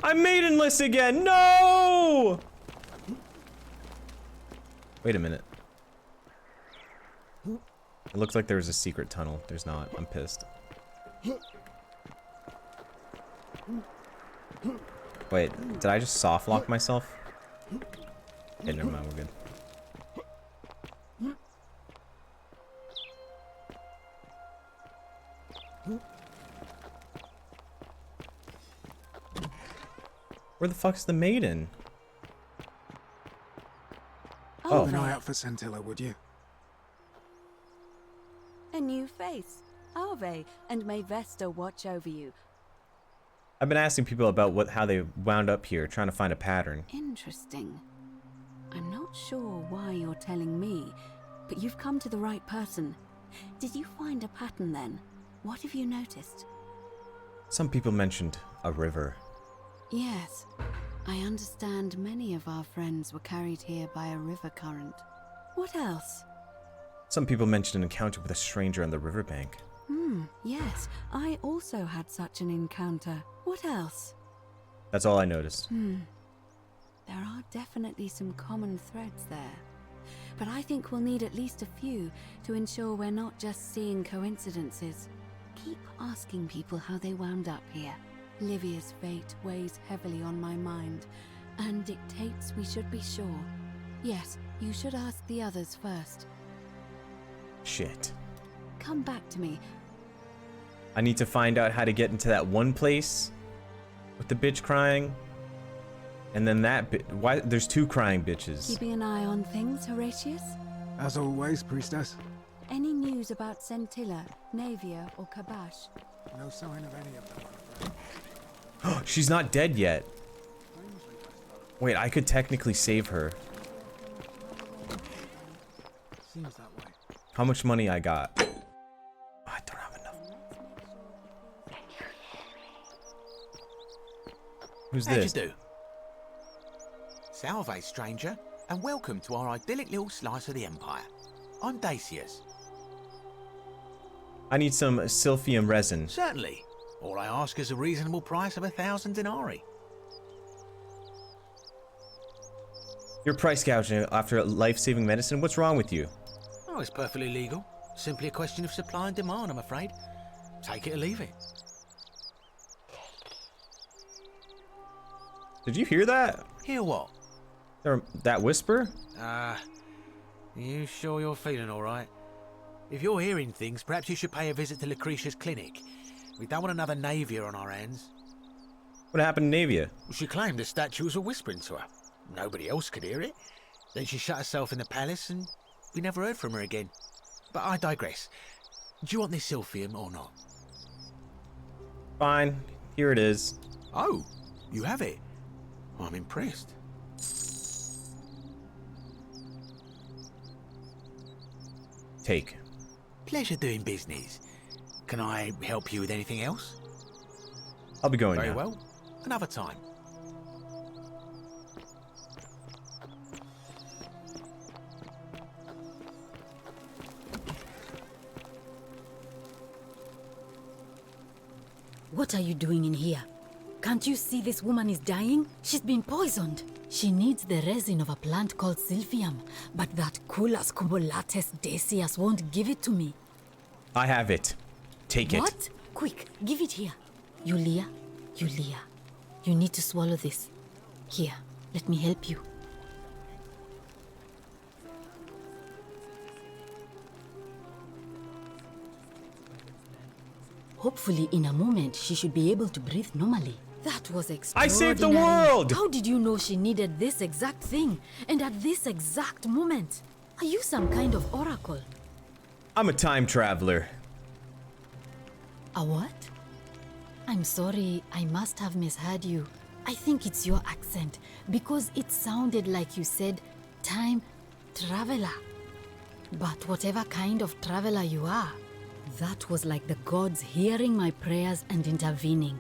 I'm maidenless again. No! Wait a minute. It looks like there was a secret tunnel. There's not. I'm pissed. Wait, did I just soft lock myself? Okay, never mind, we're good. Where the fuck's the maiden?
Oh. Keep an eye out for Scintilla, would you?
A new face. Ave, and may Vesta watch over you.
I've been asking people about how they wound up here, trying to find a pattern.
Interesting. I'm not sure why you're telling me, but you've come to the right person. Did you find a pattern then? What have you noticed?
Some people mentioned a river.
Yes. I understand many of our friends were carried here by a river current. What else?
Some people mentioned an encounter with a stranger on the riverbank.
Yes. I also had such an encounter. What else?
That's all I noticed.
There are definitely some common threads there. But I think we'll need at least a few to ensure we're not just seeing coincidences. Keep asking people how they wound up here. Livia's fate weighs heavily on my mind, and dictates we should be sure. Yes, you should ask the others first.
Shit.
Come back to me.
I need to find out how to get into that one place with the bitch crying. And then that bitch. Why? There's two crying bitches.
Keeping an eye on things, Horatius?
As always, priestess.
Any news about Scintilla, Navia, or Kabash?
No sign of any of them, I'm afraid.
She's not dead yet. Wait, I could technically save her.
Seems that way.
How much money I got? Oh, I don't have enough. Who's this?
How'd you do? Salve, stranger, and welcome to our idyllic little slice of the Empire. I'm Dacius.
I need some silphium resin.
Certainly. All I ask is a reasonable price of 1,000 denarii.
You're price gouging after life-saving medicine? What's wrong with you?
Oh, it's perfectly legal. Simply a question of supply and demand, I'm afraid. Take it or leave it.
Did you hear that?
Hear what?
That whisper?
You sure you're feeling all right? If you're hearing things, perhaps you should pay a visit to Lucretia's clinic. We don't want another Navia on our hands.
What happened to Navia?
She claimed the statues were whispering to her. Nobody else could hear it. Then she shut herself in the palace and we never heard from her again. But I digress. Do you want this silphium or not?
Fine. Here it is.
Oh, you have it? I'm impressed.
Take.
Pleasure doing business. Can I help you with anything else?
I'll be going
Very
now.
well. Another time.
What are you doing in here? Can't you see this woman is dying? She's been poisoned. She needs the resin of a plant called Silphium, but that Culus cubulatus decius won't give it to me.
I have it. Take it.
What? Quick, give it here. Yulia, you need to swallow this. Here, let me help you. Hopefully, in a moment, she should be able to breathe normally. That was extraordinary.
I saved the world!
How did you know she needed this exact thing? And at this exact moment? Are you some kind of oracle?
I'm a time traveler.
A what? I'm sorry, I must have misheard you. I think it's your accent, because it sounded like you said time traveler. But whatever kind of traveler you are, that was like the gods hearing my prayers and intervening.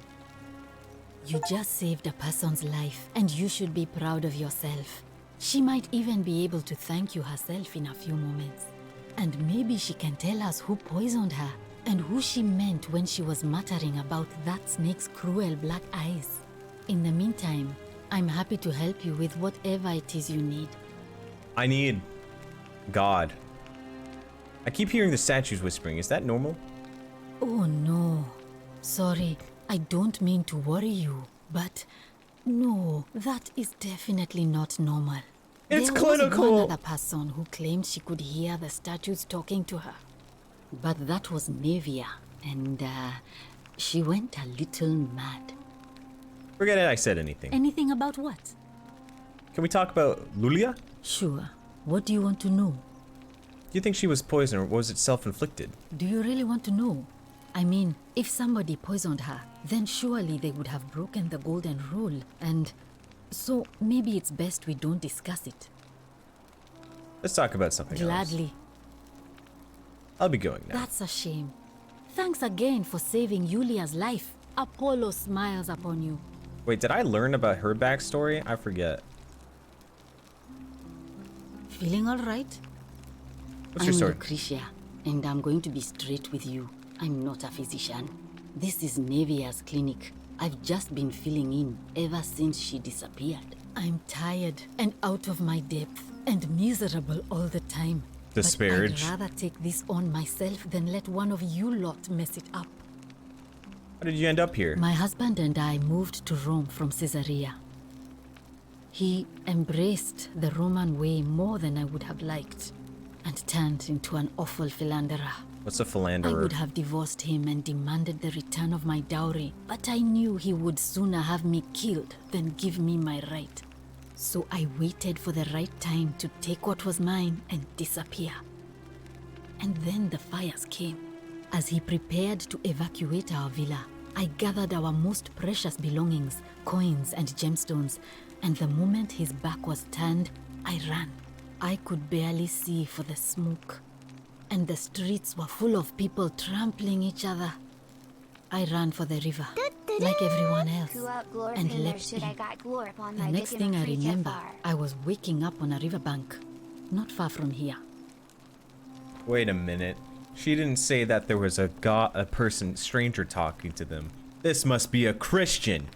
You just saved a person's life, and you should be proud of yourself. She might even be able to thank you herself in a few moments. And maybe she can tell us who poisoned her, and who she meant when she was muttering about that snake's cruel black eyes. In the meantime, I'm happy to help you with whatever it is you need.
I need God. I keep hearing the statues whispering. Is that normal?
Oh no. Sorry, I don't mean to worry you, but no, that is definitely not normal.
It's
there
clinical.
was one other person who claimed she could hear the statues talking to her. But that was Nevia, and she went a little mad.
Forget it, I said anything.
Anything about what?
Can we talk about Lulia?
Sure. What do you want to know?
Do you think she was poisoned, or was it self-inflicted?
Do you really want to know? I mean, if somebody poisoned her, then surely they would have broken the golden rule, and so maybe it's best we don't discuss it.
Let's talk about something else.
Gladly.
I'll be going now.
That's a shame. Thanks again for saving Yulia's life. Apollo smiles upon you.
Wait, did I learn about her backstory? I forget.
Feeling all right?
What's your story?
I'm Lucretia, and I'm going to be straight with you. I'm not a physician. This is Nevia's clinic. I've just been filling in ever since she disappeared. I'm tired and out of my depth and miserable all the time.
Disparage.
But I'd rather take this on myself than let one of you lot mess it up.
How did you end up here?
My husband and I moved to Rome from Caesarea. He embraced the Roman way more than I would have liked, and turned into an awful philanderer.
What's a philanderer?
I would have divorced him and demanded the return of my dowry, but I knew he would sooner have me killed than give me my right. So I waited for the right time to take what was mine and disappear. And then the fires came. As he prepared to evacuate our villa, I gathered our most precious belongings, coins and gemstones, and the moment his back was turned, I ran. I could barely see for the smoke, and the streets were full of people trampling each other. I ran for the river, like everyone else, and leapt in. The next thing I remember, I was waking up on a riverbank, not far from here.
Wait a minute. She didn't say that there was a stranger talking to them. This must be a Christian.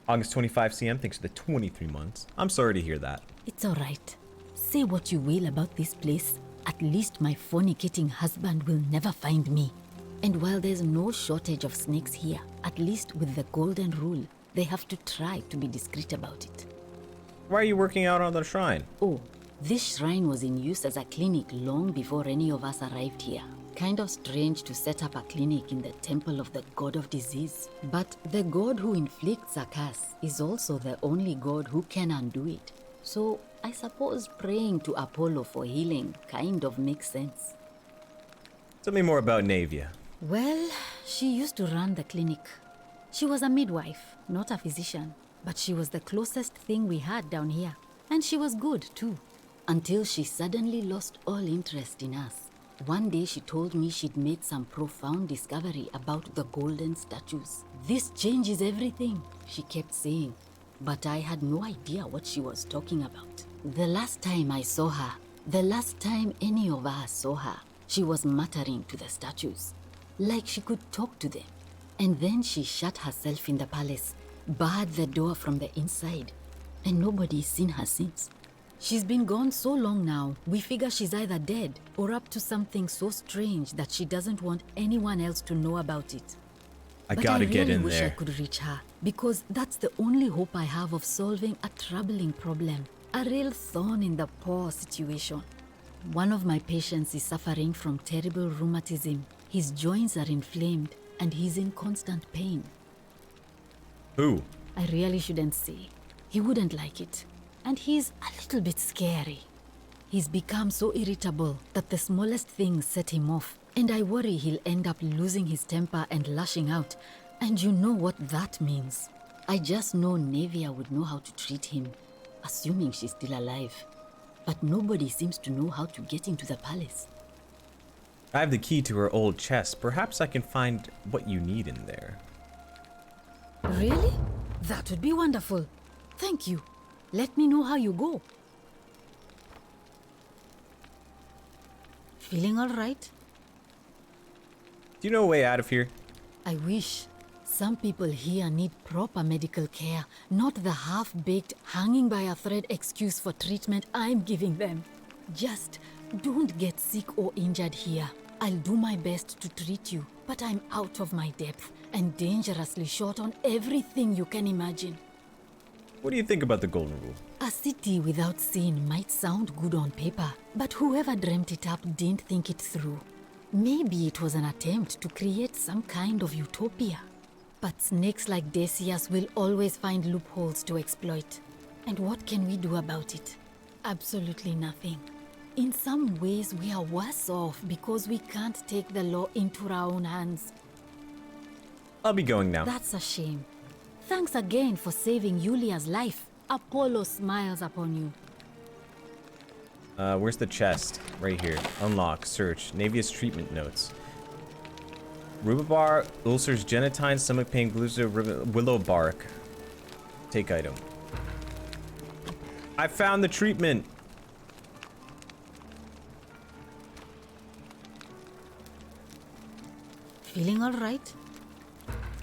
August 25 CM, thanks for the 23 months. I'm sorry to hear that.
It's all right. Say what you will about this place. At least my fornicating husband will never find me. And while there's no shortage of snakes here, at least with the golden rule, they have to try to be discreet about it.
Why are you working out on the shrine?
Oh, this shrine was in use as a clinic long before any of us arrived here. Kind of strange to set up a clinic in the temple of the god of disease. But the god who inflicts a curse is also the only god who can undo it. So I suppose praying to Apollo for healing kind of makes sense.
Tell me more about Navia.
Well, she used to run the clinic. She was a midwife, not a physician, but she was the closest thing we had down here. And she was good, too. until she suddenly lost all interest in us. One day she told me she'd made some profound discovery about the golden statues. This changes everything, she kept saying, but I had no idea what she was talking about. The last time I saw her, the last time any of us saw her, she was muttering to the statues, like she could talk to them. And then she shut herself in the palace, barred the door from the inside, and nobody's seen her since. She's been gone so long now, we figure she's either dead or up to something so strange that she doesn't want anyone else to know about it.
I gotta get in
I wish I
there.
could reach her, because that's the only hope I have of solving a troubling problem, a real thorn in the paw situation. One of my patients is suffering from terrible rheumatism. His joints are inflamed and he's in constant pain.
Who?
I really shouldn't say. He wouldn't like it. And he's a little bit scary. He's become so irritable that the smallest things set him off, and I worry he'll end up losing his temper and lashing out, and you know what that means. I just know Nevia would know how to treat him, assuming she's still alive. But nobody seems to know how to get into the palace.
I have the key to her old chest. Perhaps I can find what you need in there.
Really? That would be wonderful. Thank you. Let me know how you go. Feeling all right?
Do you know a way out of here?
I wish. Some people here need proper medical care, not the half-baked, hanging by a thread excuse for treatment I'm giving them. Just don't get sick or injured here. I'll do my best to treat you, but I'm out of my depth and dangerously short on everything you can imagine.
What do you think about the Golden Rule?
A city without sin might sound good on paper, but whoever dreamt it up didn't think it through. Maybe it was an attempt to create some kind of utopia. But snakes like Decius will always find loopholes to exploit. And what can we do about it? Absolutely nothing. In some ways, we are worse off because we can't take the law into our own hands.
I'll be going now.
That's a shame. Thanks again for saving Yulia's life. Apollo smiles upon you.
Where's the chest? Right here. Unlock. Search. Navia's treatment notes. Rhubarb, ulcers, genitine, stomach pain, willow bark. Take item. I found the treatment.
Feeling all right?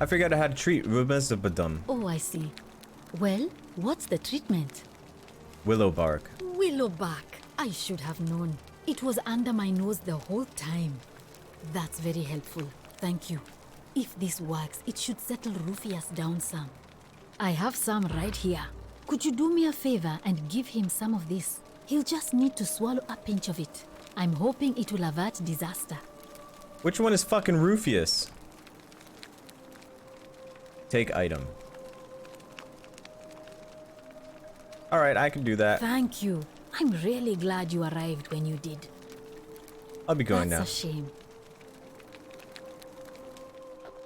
I figured out how to treat rheumatism.
Oh, I see. Well, what's the treatment?
Willow bark.
Willow bark. I should have known. It was under my nose the whole time. That's very helpful. Thank you. If this works, it should settle Rufius down some. I have some right here. Could you do me a favor and give him some of this? He'll just need to swallow a pinch of it. I'm hoping it will avert disaster.
Which one is fucking Rufius? Take item. Alright, I can do that.
Thank you. I'm really glad you arrived when you did.
I'll be going now.
That's a shame.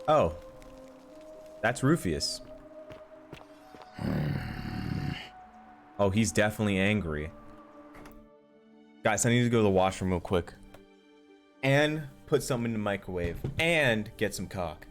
Oh. That's Rufius. Oh, he's definitely angry. Guys, I need to go to the washroom real quick. And put something in the microwave. And get some cock.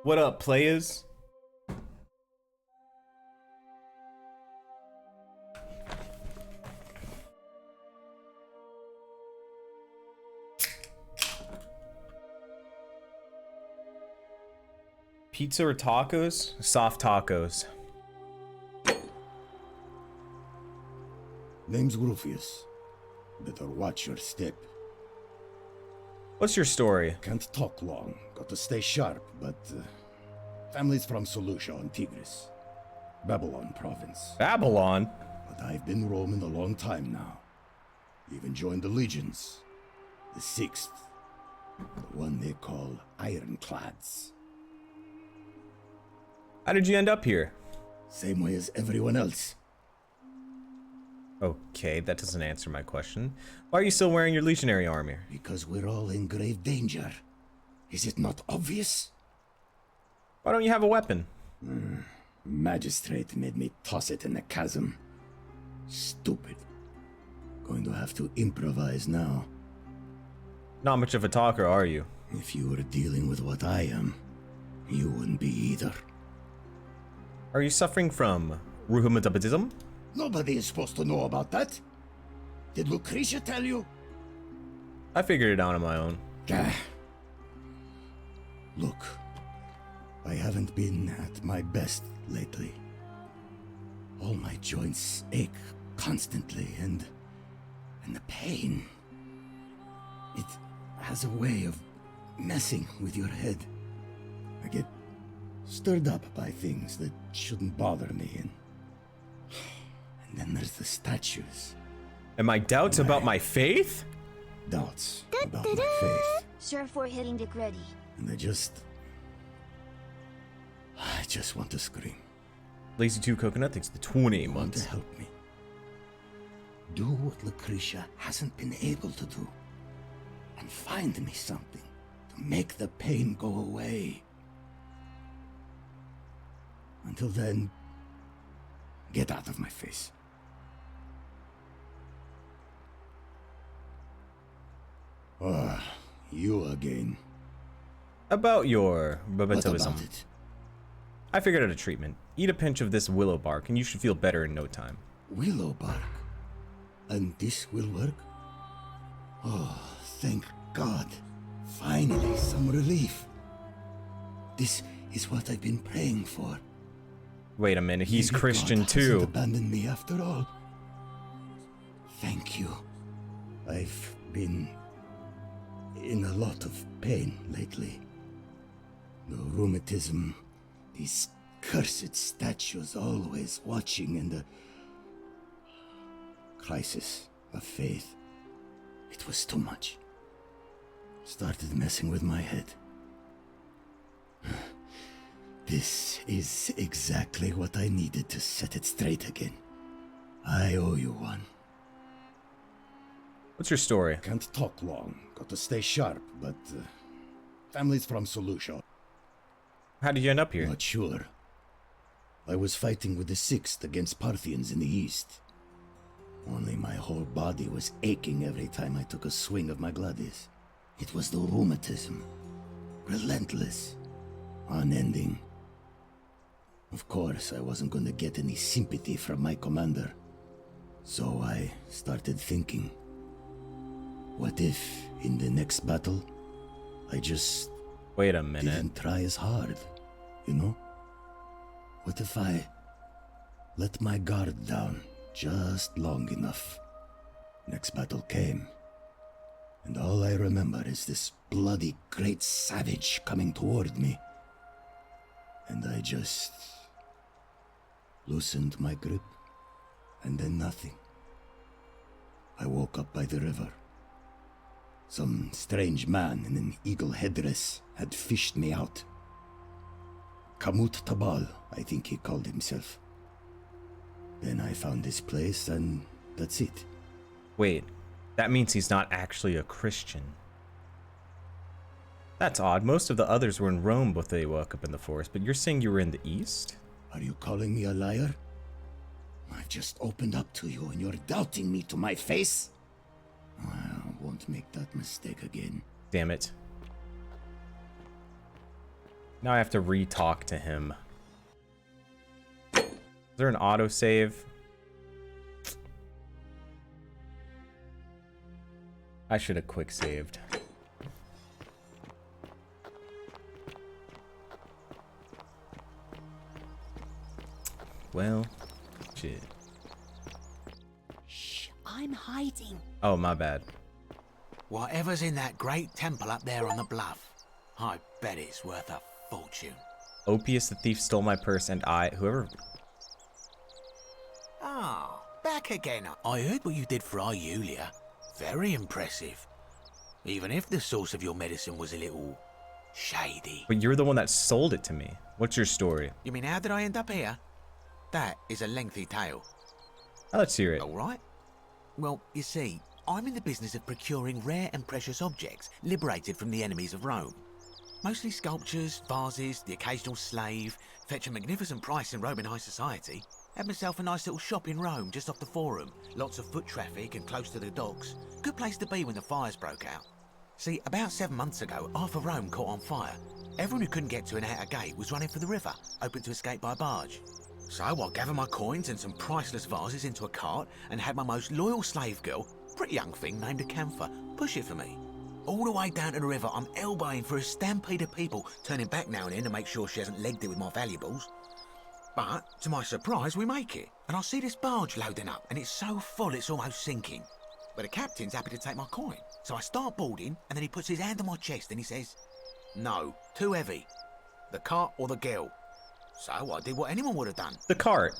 What up, players? Pizza or tacos? Soft tacos.
Name's Rufius. Better watch your step.
What's your story?
Can't talk long. Got to stay sharp, but... family's from Seleucia on Tigris. Babylon province.
Babylon?
But I've been roaming a long time now. Even joined the legions. The 6th. The one they call Ironclads.
How did you end up here?
Same way as everyone else.
Okay, that doesn't answer my question. Why are you still wearing your legionary armor?
Because we're all in grave danger. Is it not obvious?
Why don't you have a weapon?
Magistrate made me toss it in the chasm. Stupid. Going to have to improvise now.
Not much of a talker, are you?
If you were dealing with what I am, you wouldn't be either.
Are you suffering from rheumatism?
Nobody is supposed to know about that. Did Lucretia tell you?
I figured it out on my own.
Look, I haven't been at my best lately. All my joints ache constantly, and the pain. It has a way of messing with your head. I get stirred up by things that shouldn't bother me, and then there's the statues.
And my doubts about my faith?
Doubts about my faith.
Surefour hitting Dick ready.
And I just want to scream.
Lazy 2 Coconut thanks the 28
Want
months.
to help me. Do what Lucretia hasn't been able to do. And find me something to make the pain go away. Until then, get out of my face. You again.
About your
What
rheumatism.
about it?
I figured out a treatment. Eat a pinch of this willow bark and you should feel better in no time.
Willow bark? And this will work? Oh, thank God. Finally, some relief. This is what I've been praying for.
Wait a minute, he's
Maybe
Christian
God
too.
hasn't abandoned me after all. Thank you. I've been in a lot of pain lately. The rheumatism, these cursed statues always watching, and the crisis of faith. It was too much. Started messing with my head. This is exactly what I needed to set it straight again. I owe you one.
What's your story?
Can't talk long. Got to stay sharp, but family's from Seleucia.
How did you end up here?
Not sure. I was fighting with the 6th against Parthians in the east. Only my whole body was aching every time I took a swing of my gladius. It was the rheumatism. Relentless. Unending. Of course, I wasn't going to get any sympathy from my commander. So I started thinking, what if, in the next battle, I just...
Wait a minute.
Didn't try as hard, you know? What if I let my guard down just long enough? Next battle came, and all I remember is this bloody great savage coming toward me. And I just loosened my grip, and then nothing. I woke up by the river. Some strange man in an eagle headdress had fished me out. Kamut Tabal, I think he called himself. Then I found this place, and that's it.
Wait, that means he's not actually a Christian. That's odd. Most of the others were in Rome before they woke up in the forest, but you're saying you were in the East?
Are you calling me a liar? I've just opened up to you, and you're doubting me to my face? I won't make that mistake again.
Damn it. Now I have to re-talk to him. Is there an autosave? I should have quick saved. Well, shit.
Shh, I'm hiding.
Oh, my bad.
Whatever's in that great temple up there on the bluff, I bet it's worth a fortune.
Opius the thief stole my purse and whoever...
Ah, back again. I heard what you did for our Yulia. Very impressive. Even if the source of your medicine was a little shady.
But you're the one that sold it to me. What's your story?
You mean how did I end up here? That is a lengthy tale.
Let's hear it.
All right. Well, you see, I'm in the business of procuring rare and precious objects liberated from the enemies of Rome. Mostly sculptures, vases, the occasional slave. Fetch a magnificent price in Roman high society. Had myself a nice little shop in Rome just off the Forum. Lots of foot traffic and close to the docks. Good place to be when the fires broke out. See, about 7 months ago, half of Rome caught on fire. Everyone who couldn't get to an outer gate was running for the river, open to escape by barge. So I gathered my coins and some priceless vases into a cart and had my most loyal slave girl, pretty young thing named Acantha, push it for me. All the way down to the river, I'm elbowing for a stampede of people, turning back now and then to make sure she hasn't legged it with my valuables. But, to my surprise, we make it, and I see this barge loading up, and it's so full it's almost sinking. But the captain's happy to take my coin, so I start boarding, and then he puts his hand on my chest and he says, "No, too heavy. The cart or the girl." So I did what anyone would have done.
The cart.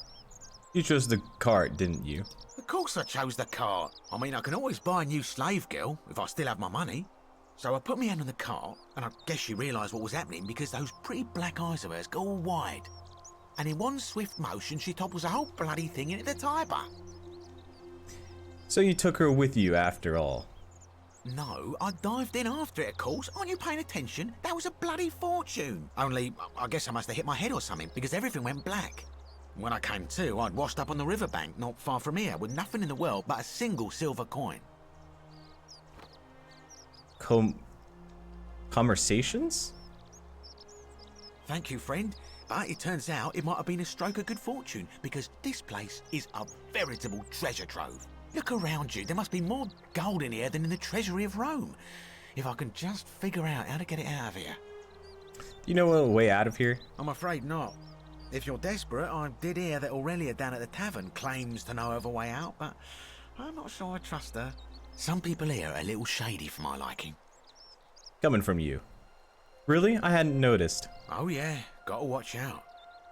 You chose the cart, didn't you?
Of course I chose the cart. I mean, I can always buy a new slave girl if I still have my money. So I put my hand on the cart, and I guess she realised what was happening because those pretty black eyes of hers go all wide. And in one swift motion, she topples the whole bloody thing into the Tiber.
So you took her with you after all?
No, I dived in after it, of course. Aren't you paying attention? That was a bloody fortune. Only, I guess I must have hit my head or something, because everything went black. When I came to, I'd washed up on the riverbank, not far from here, with nothing in the world but a single silver coin.
Conversations?
Thank you, friend. But it turns out it might have been a stroke of good fortune, because this place is a veritable treasure trove. Look around you, there must be more gold in here than in the treasury of Rome. If I can just figure out how to get it out of here.
You know a way out of here?
I'm afraid not. If you're desperate, I did hear that Aurelia down at the tavern claims to know of a way out, but I'm not sure I trust her. Some people here are a little shady for my liking.
Coming from you. Really? I hadn't noticed.
Oh yeah, gotta watch out.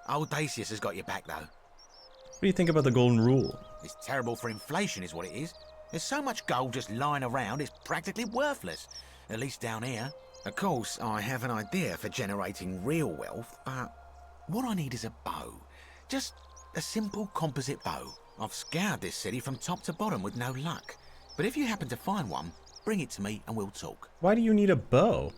Old Dacius has got your back though.
What do you think about the golden rule?
It's terrible for inflation is what it is. There's so much gold just lying around, it's practically worthless. At least down here. Of course, I have an idea for generating real wealth, but what I need is a bow. Just a simple composite bow. I've scoured this city from top to bottom with no luck. But if you happen to find one, bring it to me and we'll talk.
Why do you need a bow?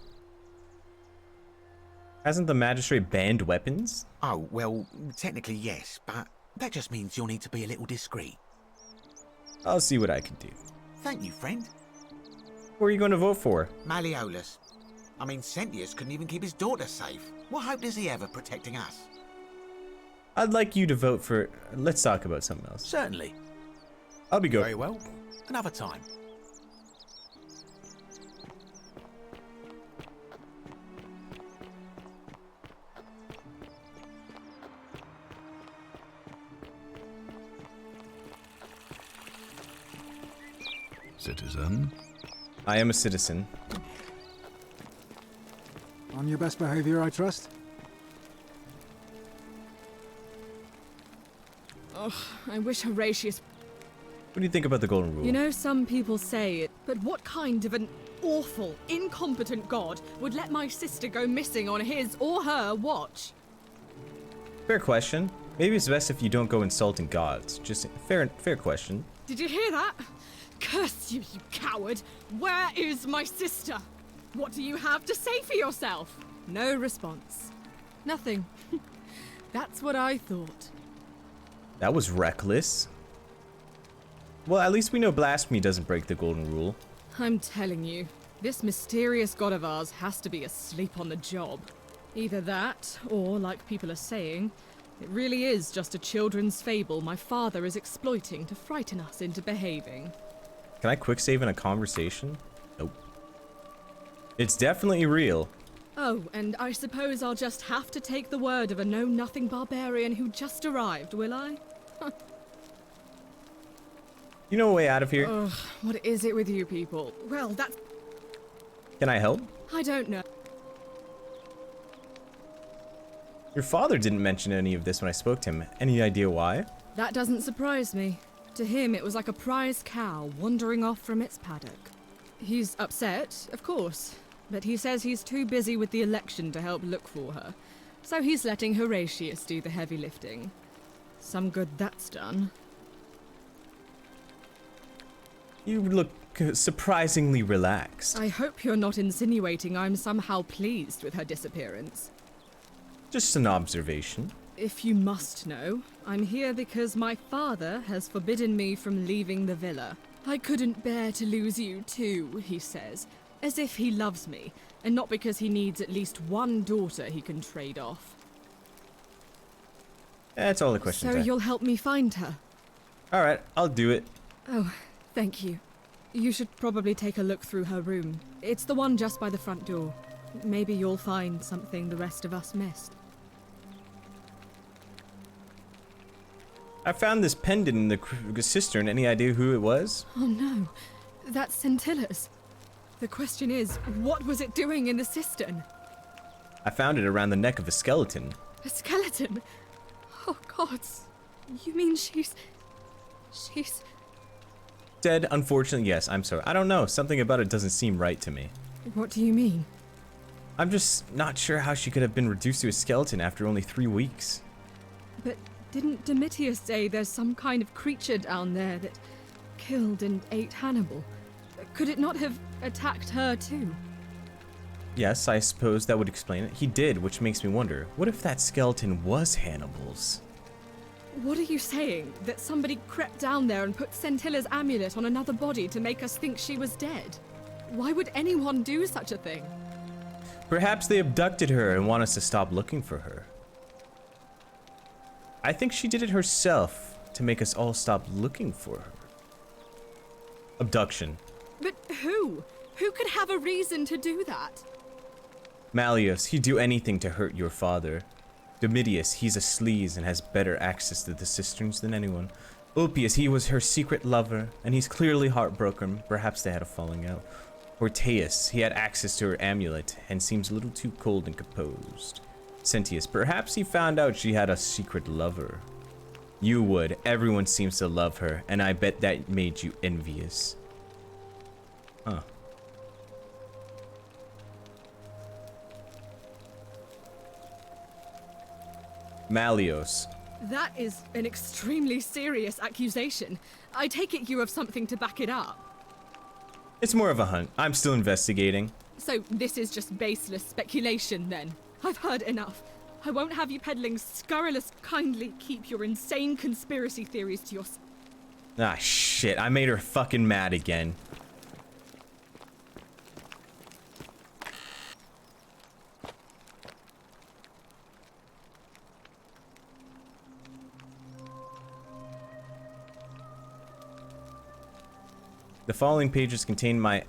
Hasn't the magistrate banned weapons?
Oh, well, technically yes, but that just means you'll need to be a little discreet.
I'll see what I can do.
Thank you, friend.
Who are you going to vote for?
Malleolus. I mean, Sentius couldn't even keep his daughter safe. What hope does he have of protecting us?
I'd like you to vote for... Let's talk about something else.
Certainly.
I'll be going.
Very well. Another time.
Citizen?
I am a citizen.
On your best behavior, I trust?
Ugh, I wish Horatius...
What do you think about the golden rule?
You know, some people say it, but what kind of an awful, incompetent god would let my sister go missing on his or her watch?
Fair question. Maybe it's best if you don't go insulting gods. Just fair question.
Did you hear that? Curse you, you coward! Where is my sister? What do you have to say for yourself? No response. Nothing. That's what I thought.
That was reckless. Well, at least we know blasphemy doesn't break the golden rule.
I'm telling you, this mysterious god of ours has to be asleep on the job. Either that, or, like people are saying, it really is just a children's fable my father is exploiting to frighten us into behaving.
Can I quick save in a conversation? Nope. It's definitely real.
Oh, and I suppose I'll just have to take the word of a know-nothing barbarian who just arrived, will I?
You know a way out of here?
Ugh, what is it with you people? Well, that's...
Can I help?
I don't know.
Your father didn't mention any of this when I spoke to him. Any idea why?
That doesn't surprise me. To him, it was like a prize cow wandering off from its paddock. He's upset, of course, but he says he's too busy with the election to help look for her, so he's letting Horatius do the heavy lifting. Some good that's done.
You look surprisingly relaxed.
I hope you're not insinuating I'm somehow pleased with her disappearance.
Just an observation.
If you must know, I'm here because my father has forbidden me from leaving the villa. I couldn't bear to lose you too, he says, as if he loves me, and not because he needs at least one daughter he can trade off.
That's all the questions.
So you'll help me find her?
Alright, I'll do it.
Oh, thank you. You should probably take a look through her room. It's the one just by the front door. Maybe you'll find something the rest of us missed.
I found this pendant in the cistern. Any idea who it was?
Oh no, that's Scintilla's. The question is, what was it doing in the cistern?
I found it around the neck of a skeleton.
A skeleton? Oh gods, you mean she's...
Dead, unfortunately, yes, I'm sorry. I don't know, something about it doesn't seem right to me.
What do you mean?
I'm just not sure how she could have been reduced to a skeleton after only 3 weeks.
But didn't Domitius say there's some kind of creature down there that killed and ate Hannibal? Could it not have attacked her too?
Yes, I suppose that would explain it. He did, which makes me wonder, what if that skeleton was Hannibal's?
What are you saying? That somebody crept down there and put Scintilla's amulet on another body to make us think she was dead? Why would anyone do such a thing?
Perhaps they abducted her and want us to stop looking for her. I think she did it herself to make us all stop looking for her. Abduction.
But who? Who could have a reason to do that?
Malleus, he'd do anything to hurt your father. Domitius, he's a sleaze and has better access to the cisterns than anyone. Ulpius, he was her secret lover, and he's clearly heartbroken. Perhaps they had a falling out. Horatius, he had access to her amulet, and seems a little too cold and composed. Sentius, perhaps he found out she had a secret lover. You would. Everyone seems to love her, and I bet that made you envious. Huh. Malleus.
That is an extremely serious accusation. I take it you have something to back it up.
It's more of a hunt. I'm still investigating.
So this is just baseless speculation then? I've heard enough. I won't have you peddling scurrilous. Kindly keep your insane conspiracy theories to yourself.
Ah, shit. I made her fucking mad again. The following pages contain my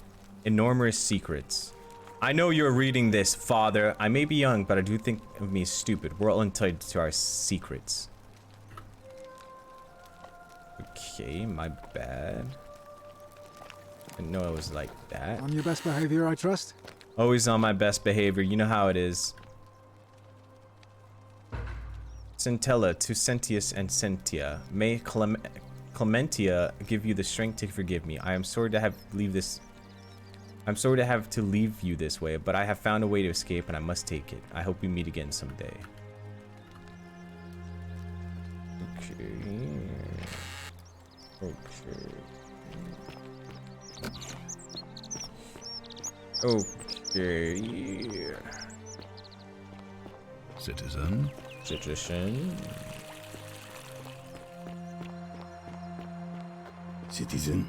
enormous secrets. I know you're reading this, Father. I may be young, but I do think of me as stupid. We're all entitled to our secrets. Okay, my bad. I didn't know it was like that.
On your best behavior, I trust?
Always on my best behavior. You know how it is. Scintilla to Sentius and Sentia. May Clementia give you the strength to forgive me. I am sorry to have to leave you this way, but I have found a way to escape and I must take it. I hope we meet again someday. Okay.
Citizen.
Citizen.
Citizen.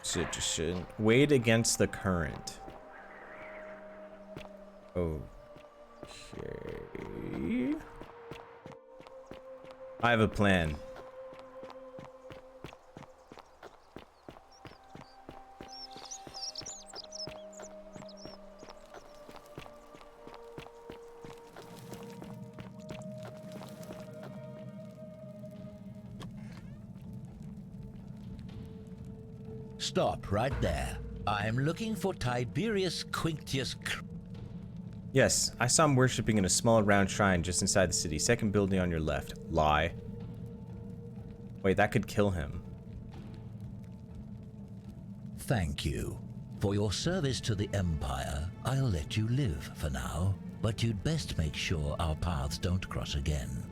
Citizen. Wade against the current. Oh. Okay. I have a plan.
Stop right there. I am looking for Tiberius Quinctius.
Yes, I saw him worshipping in a small round shrine just inside the city. Second building on your left. Lie. Wait, that could kill him.
Thank you. For your service to the Empire, I'll let you live for now, but you'd best make sure our paths don't cross again.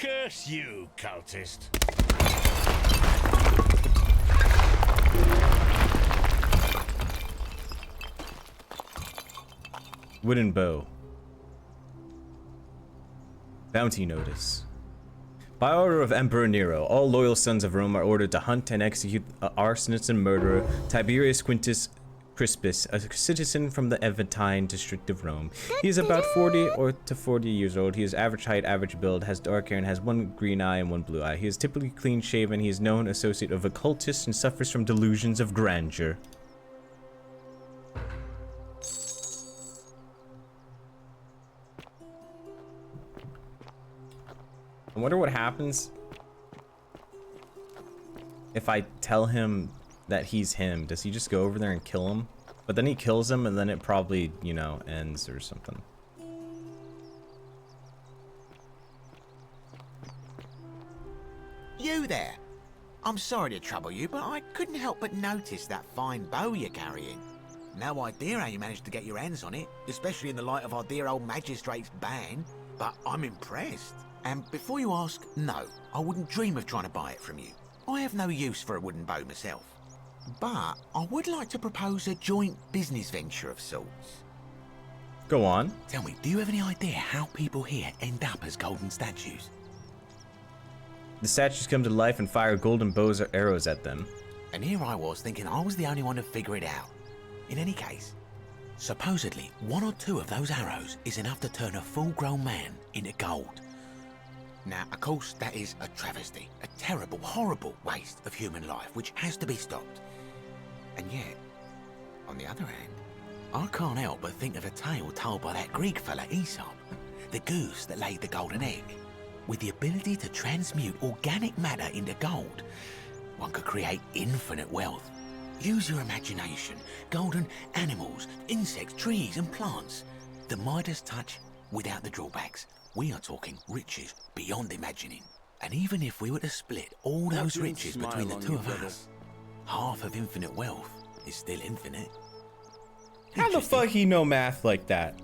Curse you, cultist.
Wooden bow. Bounty notice. By order of Emperor Nero, all loyal sons of Rome are ordered to hunt and execute arsonist and murderer Tiberius Quintus Crispus, a citizen from the Aventine district of Rome. He is about 40 to 40 years old. He is average height, average build, has dark hair, and has one green eye and one blue eye. He is typically clean shaven. He is known associate of occultists and suffers from delusions of grandeur. I wonder what happens if I tell him that he's him. Does he just go over there and kill him? But then he kills him and then it probably, you know, ends or something.
You there! I'm sorry to trouble you, but I couldn't help but notice that fine bow you're carrying. No idea how you managed to get your hands on it, especially in the light of our dear old magistrate's ban, but I'm impressed. And before you ask, no, I wouldn't dream of trying to buy it from you. I have no use for a wooden bow myself. But I would like to propose a joint business venture of sorts.
Go on.
Tell me, do you have any idea how people here end up as golden statues?
The statues come to life and fire golden bows or arrows at them.
And here I was thinking I was the only one to figure it out. In any case, supposedly one or two of those arrows is enough to turn a full-grown man into gold. Now, of course, that is a travesty, a terrible, horrible waste of human life which has to be stopped. And yet, on the other hand, I can't help but think of a tale told by that Greek fella Aesop, the goose that laid the golden egg. With the ability to transmute organic matter into gold, one could create infinite wealth. Use your imagination, golden animals, insects, trees and plants. The Midas touch without the drawbacks. We are talking riches beyond imagining. And even if we were to split all those riches between the two of us, half of infinite wealth is still infinite.
How the fuck he know math like that?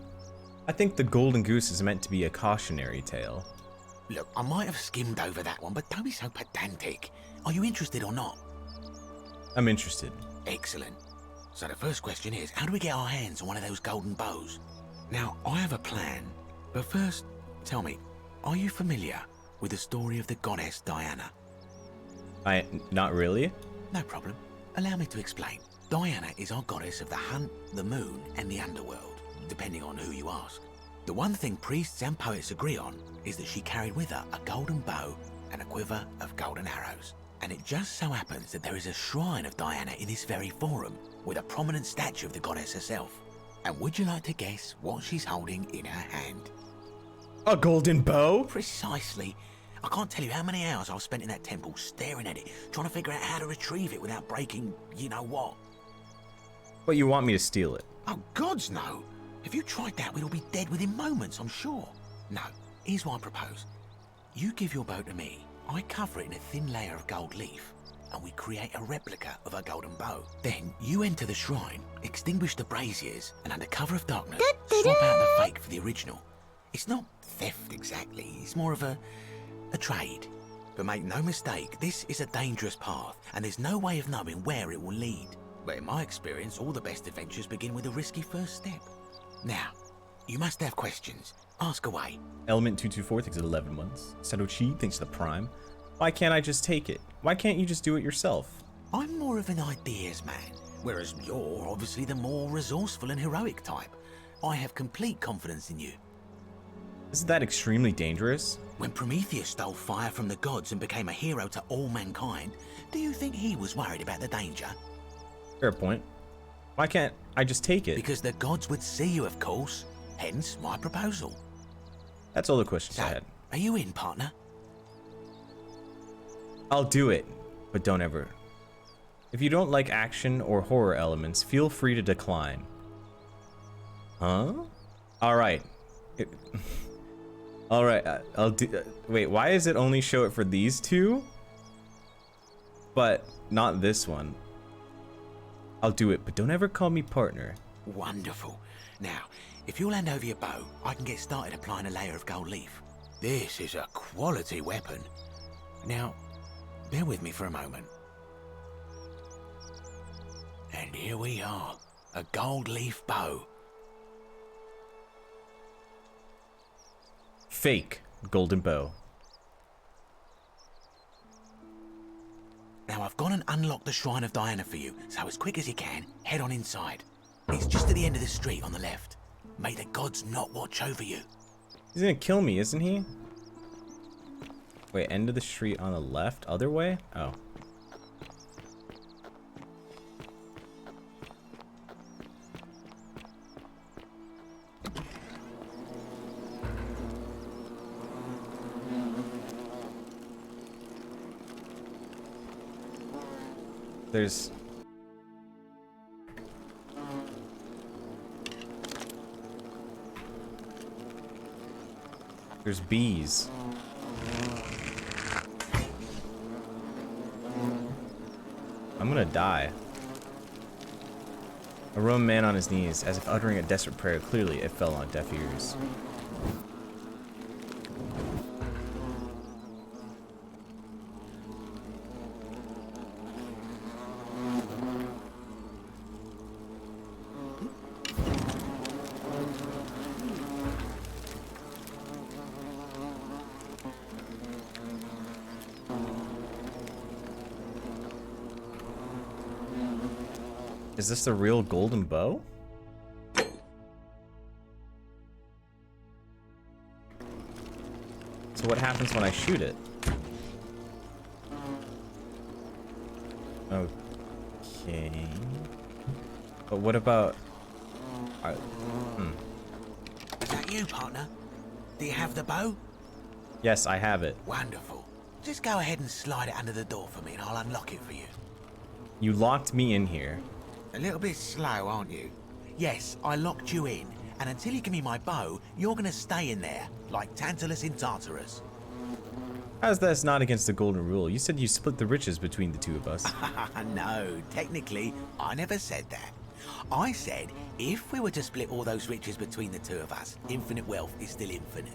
I think the golden goose is meant to be a cautionary tale.
Look, I might have skimmed over that one, but don't be so pedantic. Are you interested or not?
I'm interested.
Excellent. So the first question is, how do we get our hands on one of those golden bows? Now, I have a plan, but first, tell me, are you familiar with the story of the goddess Diana?
Not really.
No problem. Allow me to explain. Diana is our goddess of the hunt, the moon, and the underworld, depending on who you ask. The one thing priests and poets agree on is that she carried with her a golden bow and a quiver of golden arrows. And it just so happens that there is a shrine of Diana in this very forum, with a prominent statue of the goddess herself. And would you like to guess what she's holding in her hand?
A golden bow?
Precisely. I can't tell you how many hours I've spent in that temple staring at it, trying to figure out how to retrieve it without breaking you-know-what.
But you want me to steal it?
Oh, gods no! If you tried that, we'd all be dead within moments, I'm sure. No, here's what I propose. You give your bow to me, I cover it in a thin layer of gold leaf, and we create a replica of her golden bow. Then you enter the shrine, extinguish the braziers, and under cover of darkness, swap out the fake for the original. It's not theft exactly, it's more of a trade. But make no mistake, this is a dangerous path, and there's no way of knowing where it will lead. But in my experience, all the best adventures begin with a risky first step. Now, you must have questions. Ask away.
Element 224 thinks it's 11 months. Setochi thinks the prime. Why can't I just take it? Why can't you just do it yourself?
I'm more of an ideas man, whereas you're obviously the more resourceful and heroic type. I have complete confidence in you.
Isn't that extremely dangerous?
When Prometheus stole fire from the gods and became a hero to all mankind, do you think he was worried about the danger?
Fair point. Why can't I just take it?
Because the gods would see you, of course. Hence my proposal.
That's all the questions
So,
I had.
are you in, partner?
I'll do it, but don't ever. If you don't like action or horror elements, feel free to decline. Huh? Alright. Alright, I'll do... wait, why does it only show it for these two? But not this one. I'll do it, but don't ever call me partner.
Wonderful. Now, if you'll hand over your bow, I can get started applying a layer of gold leaf. This is a quality weapon. Now, bear with me for a moment. And here we are, a gold leaf bow.
Fake golden bow.
Now I've gone and unlocked the Shrine of Diana for you, so as quick as you can, head on inside. It's just at the end of the street on the left. May the gods not watch over you.
He's gonna kill me, isn't he? Wait, end of the street on the left? Other way? Oh. There's bees. I'm gonna die. A Roman man on his knees, as if uttering a desperate prayer. Clearly, it fell on deaf ears. Is this the real golden bow? So what happens when I shoot it? Okay. But what about...
Is that you, partner? Do you have the bow?
Yes, I have it.
Wonderful. Just go ahead and slide it under the door for me and I'll unlock it for you.
You locked me in here.
A little bit slow, aren't you? Yes, I locked you in, and until you give me my bow, you're gonna stay in there, like Tantalus in Tartarus.
How's that not against the golden rule? You said you split the riches between the two of us.
No, technically, I never said that. I said, if we were to split all those riches between the two of us, infinite wealth is still infinite.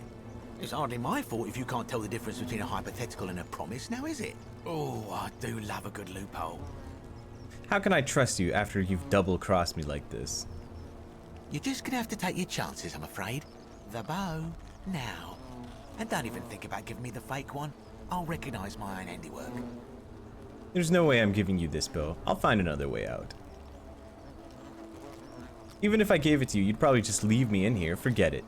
It's hardly my fault if you can't tell the difference between a hypothetical and a promise, now is it? Oh, I do love a good loophole.
How can I trust you after you've double-crossed me like this?
You're just gonna have to take your chances, I'm afraid. The bow, now. And don't even think about giving me the fake one. I'll recognize my own handiwork.
There's no way I'm giving you this bow. I'll find another way out. Even if I gave it to you, you'd probably just leave me in here. Forget it.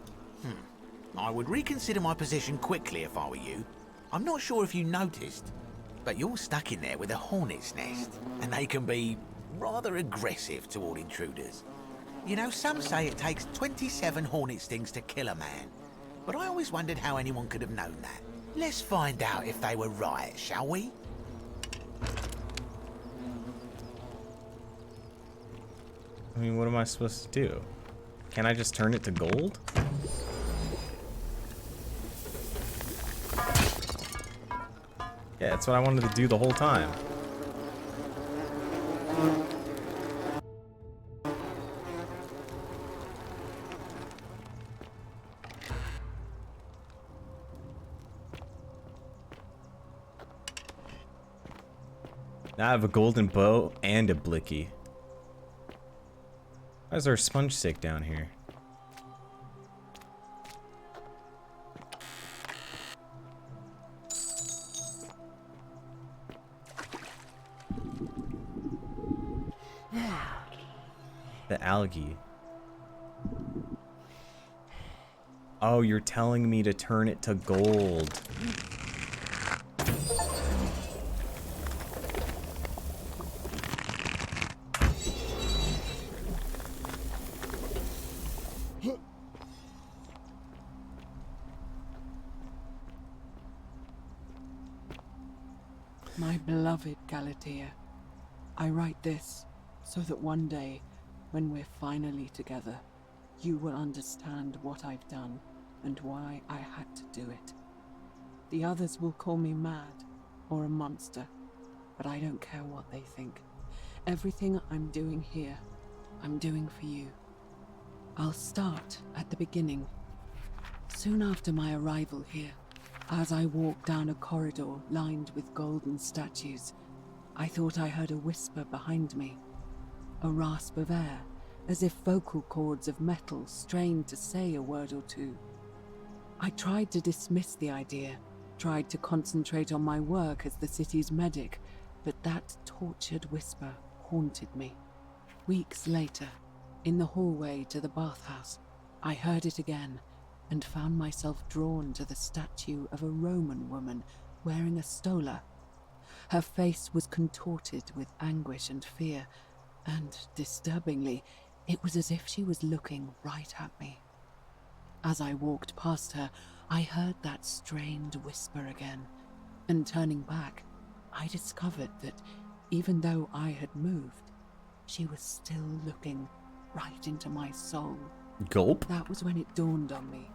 I would reconsider my position quickly if I were you. I'm not sure if you noticed, but you're stuck in there with a hornet's nest, and they can be rather aggressive toward intruders. You know, some say it takes 27 hornet stings to kill a man, but I always wondered how anyone could have known that. Let's find out if they were right, shall we?
I mean, what am I supposed to do? Can I just turn it to gold? Yeah, that's what I wanted to do the whole time. Now I have a golden bow and a blicky. Why is there a sponge stick down here? The algae. Oh, you're telling me to turn it to gold.
My beloved Galatea, I write this so that one day, when we're finally together, you will understand what I've done and why I had to do it. The others will call me mad or a monster, but I don't care what they think. Everything I'm doing here, I'm doing for you. I'll start at the beginning. Soon after my arrival here, as I walked down a corridor lined with golden statues, I thought I heard a whisper behind me, a rasp of air, as if vocal cords of metal strained to say a word or two. I tried to dismiss the idea, tried to concentrate on my work as the city's medic, but that tortured whisper haunted me. Weeks later, in the hallway to the bathhouse, I heard it again, and found myself drawn to the statue of a Roman woman wearing a stola. Her face was contorted with anguish and fear, and, disturbingly, it was as if she was looking right at me. As I walked past her, I heard that strained whisper again, and turning back, I discovered that, even though I had moved, she was still looking right into my soul.
Gulp.
That was when it dawned on me.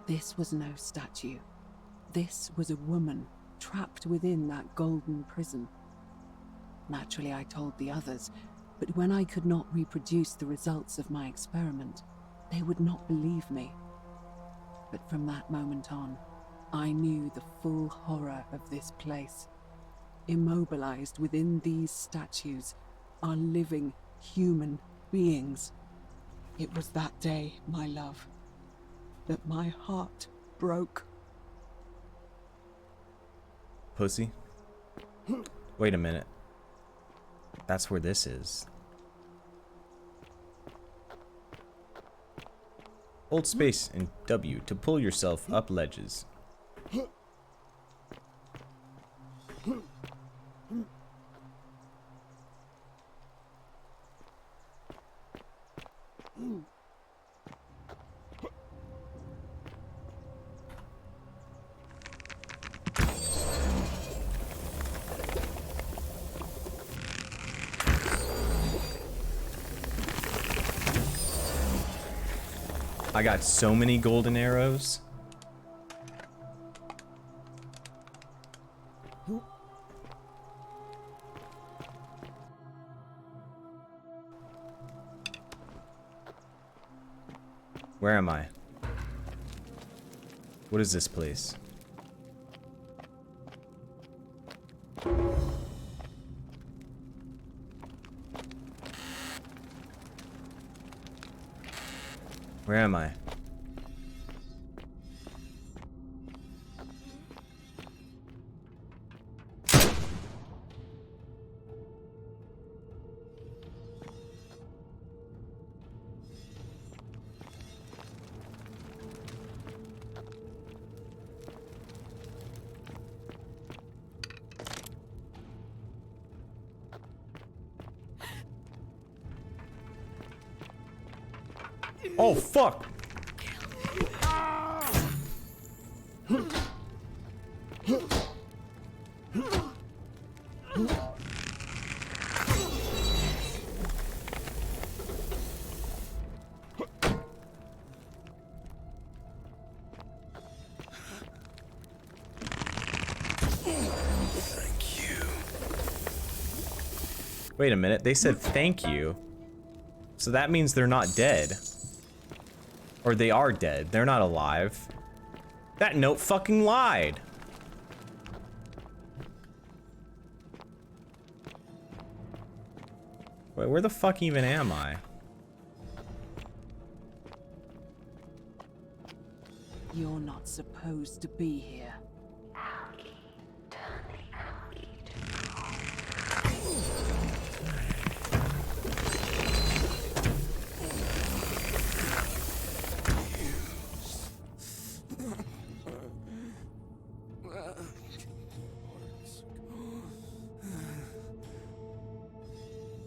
This was no statue. This was a woman trapped within that golden prison. Naturally, I told the others, but when I could not reproduce the results of my experiment, they would not believe me. But from that moment on, I knew the full horror of this place. Immobilized within these statues are living human beings. It was that day, my love, that my heart broke.
Pussy. Wait a minute. That's where this is. Hold space and W to pull yourself up ledges. I got so many golden arrows. Where am I? What is this place? Where am I? Oh, fuck! Wait a minute, they said thank you. So that means they're not dead. Or they are dead, they're not alive. That note fucking lied. Wait, where the fuck even am I?
You're not supposed to be here.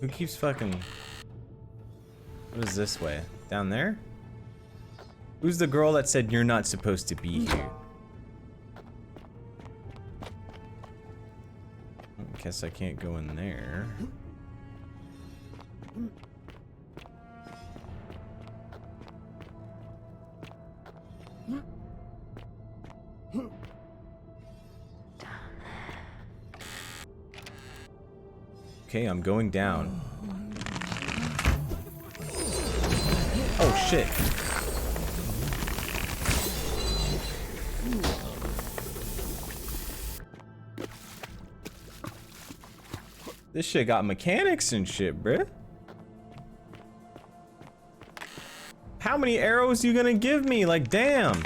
Who keeps fucking... What is this way? Down there? Who's the girl that said you're not supposed to be here? I guess I can't go in there. Okay, I'm going down. Oh shit. This shit got mechanics and shit, bruh. How many arrows you gonna give me? Like, damn.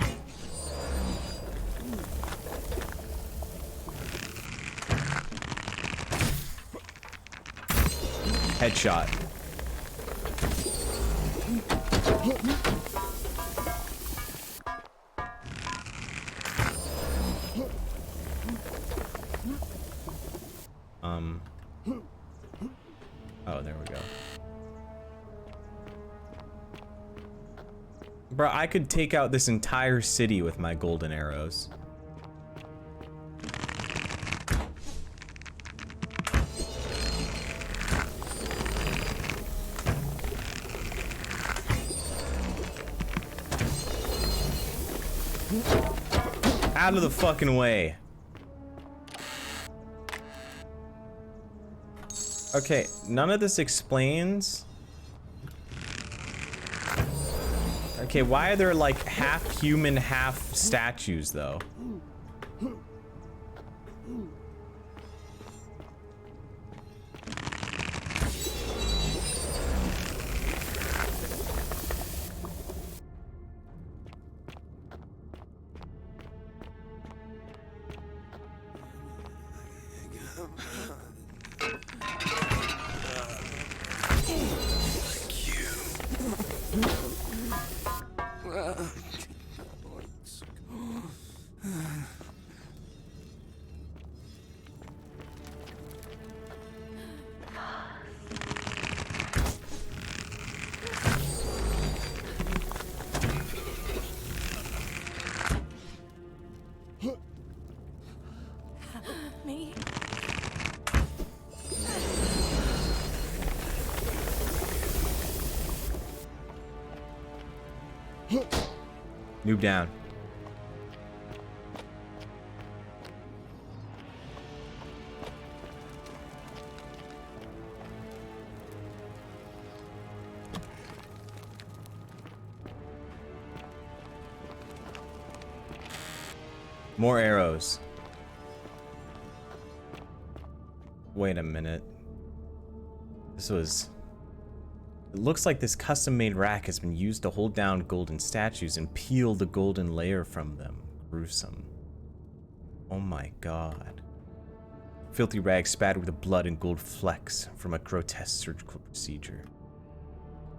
Headshot. Oh, there we go. Bro, I could take out this entire city with my golden arrows. Out of the fucking way. Okay, none of this explains. Okay, why are there like half human, half statues though?
Me?
Move down. More arrows. Wait a minute. This was... It looks like this custom-made rack has been used to hold down golden statues and peel the golden layer from them. Gruesome. Oh my god. Filthy rags spattered with blood and gold flecks from a grotesque surgical procedure.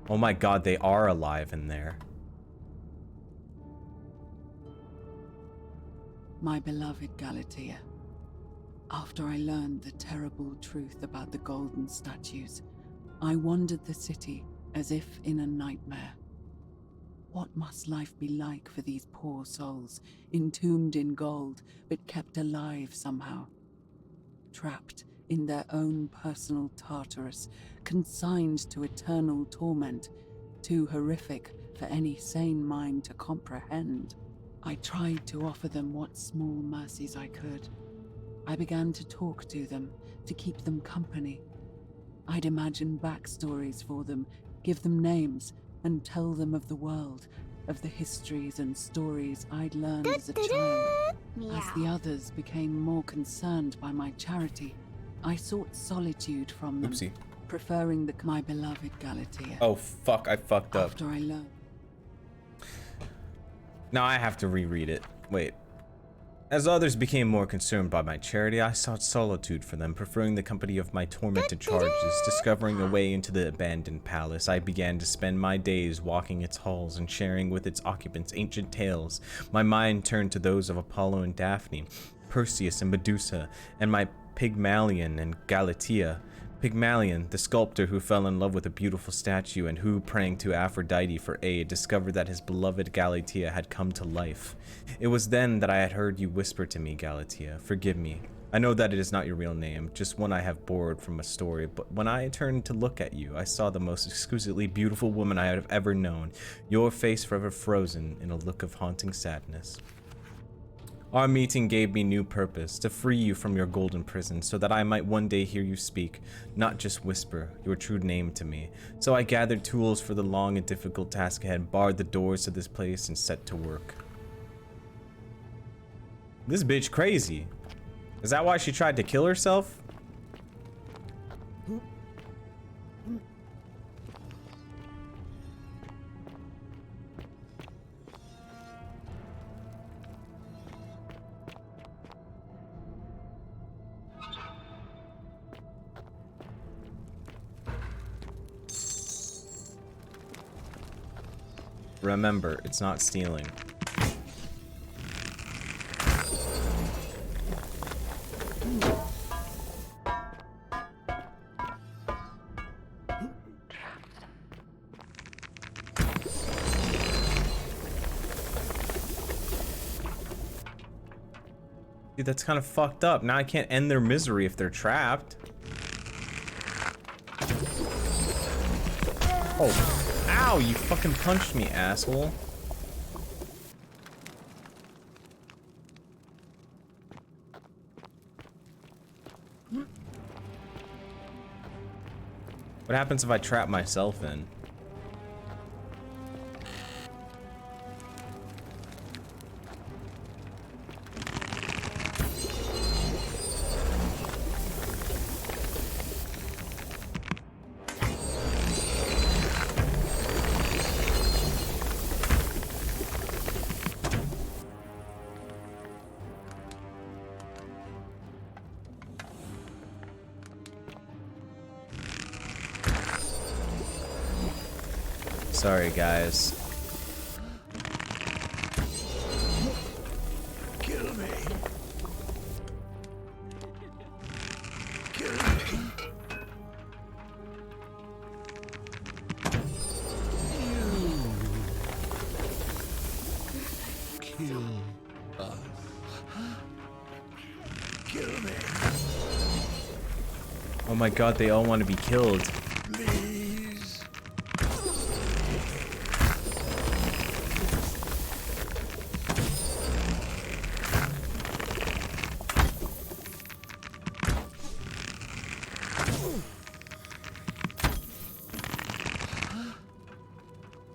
Oh my god, they are alive in there.
My beloved Galatea, after I learned the terrible truth about the golden statues, I wandered the city as if in a nightmare. What must life be like for these poor souls, entombed in gold, but kept alive somehow? Trapped in their own personal Tartarus, consigned to eternal torment, too horrific for any sane mind to comprehend. I tried to offer them what small mercies I could. I began to talk to them, to keep them company. I'd imagine backstories for them, give them names, and tell them of the world, of the histories and stories I'd learned as a child. As the others became more concerned by my charity, I sought solitude from them,
Oopsie.
preferring my beloved Galatea.
Oh fuck, I fucked up.
After I learned.
Now I have to reread it. Wait. As others became more concerned by my charity, I sought solitude for them, preferring the company of my tormented charges. Discovering a way into the abandoned palace, I began to spend my days walking its halls and sharing with its occupants ancient tales. My mind turned to those of Apollo and Daphne, Perseus and Medusa, and my Pygmalion and Galatea. Pygmalion, the sculptor who fell in love with a beautiful statue and who, praying to Aphrodite for aid, discovered that his beloved Galatea had come to life. It was then that I had heard you whisper to me, Galatea, forgive me. I know that it is not your real name, just one I have borrowed from a story, but when I turned to look at you, I saw the most exquisitely beautiful woman I have ever known, your face forever frozen in a look of haunting sadness. Our meeting gave me new purpose, to free you from your golden prison, so that I might one day hear you speak, not just whisper, your true name to me. So I gathered tools for the long and difficult task ahead, barred the doors to this place, and set to work. This bitch crazy. Is that why she tried to kill herself? Remember, it's not stealing. Dude, that's kind of fucked up. Now I can't end their misery if they're trapped. Oh. Ow, you fucking punched me, asshole. What happens if I trap myself in? Sorry, guys.
Kill me. Kill me. Kill us. Kill me.
Oh my god, they all want to be killed.
Please.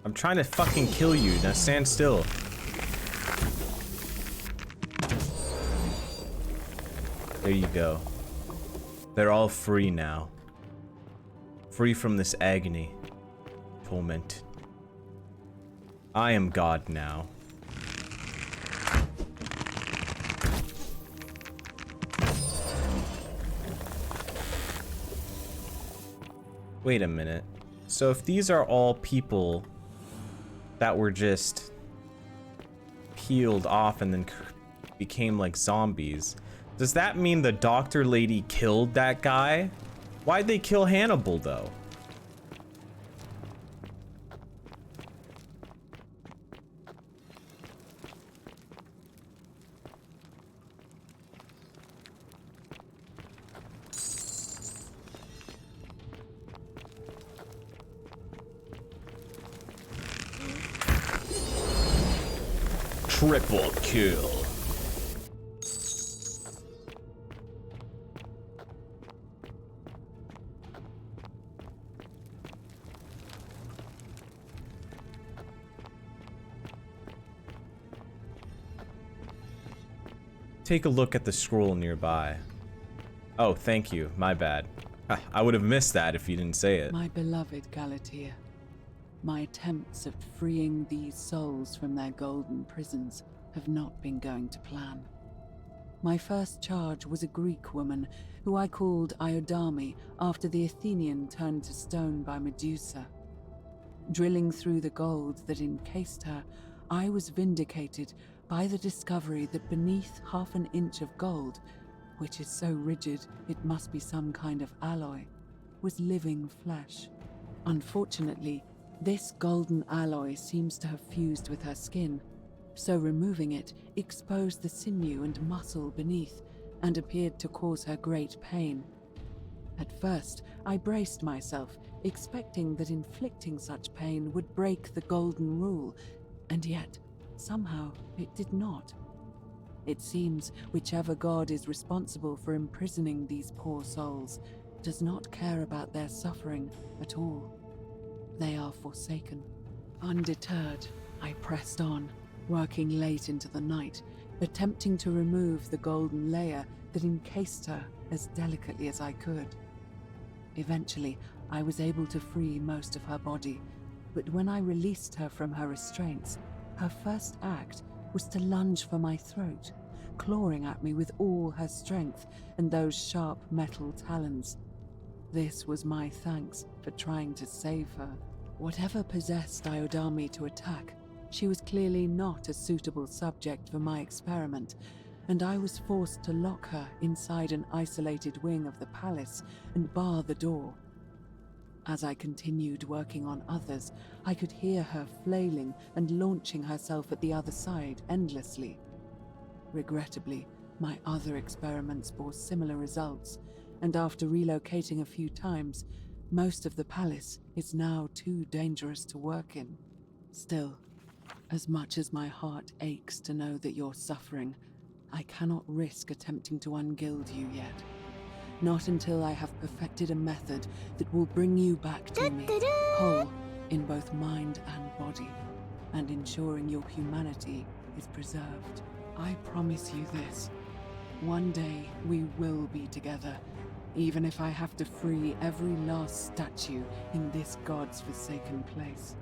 I'm trying to fucking kill you. Now stand still. There you go. They're all free now. Free from this agony. Torment. I am God now. Wait a minute. So if these are all people that were just peeled off and then became like zombies, does that mean the doctor lady killed that guy? Why'd they kill Hannibal though? Triple kill. Take a look at the scroll nearby. Oh, thank you. My bad. I would have missed that if you didn't say it.
My beloved Galatea, my attempts at freeing these souls from their golden prisons have not been going to plan. My first charge was a Greek woman who I called Iodame after the Athenian turned to stone by Medusa. Drilling through the gold that encased her, I was vindicated by the discovery that beneath half an inch of gold, which is so rigid it must be some kind of alloy, was living flesh. Unfortunately, this golden alloy seems to have fused with her skin, so removing it exposed the sinew and muscle beneath and appeared to cause her great pain. At first, I braced myself, expecting that inflicting such pain would break the golden rule, and yet, somehow, it did not. It seems whichever god is responsible for imprisoning these poor souls does not care about their suffering at all. They are forsaken. Undeterred, I pressed on, working late into the night, attempting to remove the golden layer that encased her as delicately as I could. Eventually, I was able to free most of her body, but when I released her from her restraints, her first act was to lunge for my throat, clawing at me with all her strength and those sharp metal talons. This was my thanks for trying to save her. Whatever possessed Iodame to attack, she was clearly not a suitable subject for my experiment, and I was forced to lock her inside an isolated wing of the palace and bar the door. As I continued working on others, I could hear her flailing and launching herself at the other side endlessly. Regrettably, my other experiments bore similar results, and after relocating a few times, most of the palace is now too dangerous to work in. Still, as much as my heart aches to know that you're suffering, I cannot risk attempting to ungild you yet. Not until I have perfected a method that will bring you back to me, whole in both mind and body, and ensuring your humanity is preserved. I promise you this. One day we will be together, even if I have to free every last statue in this god's forsaken place.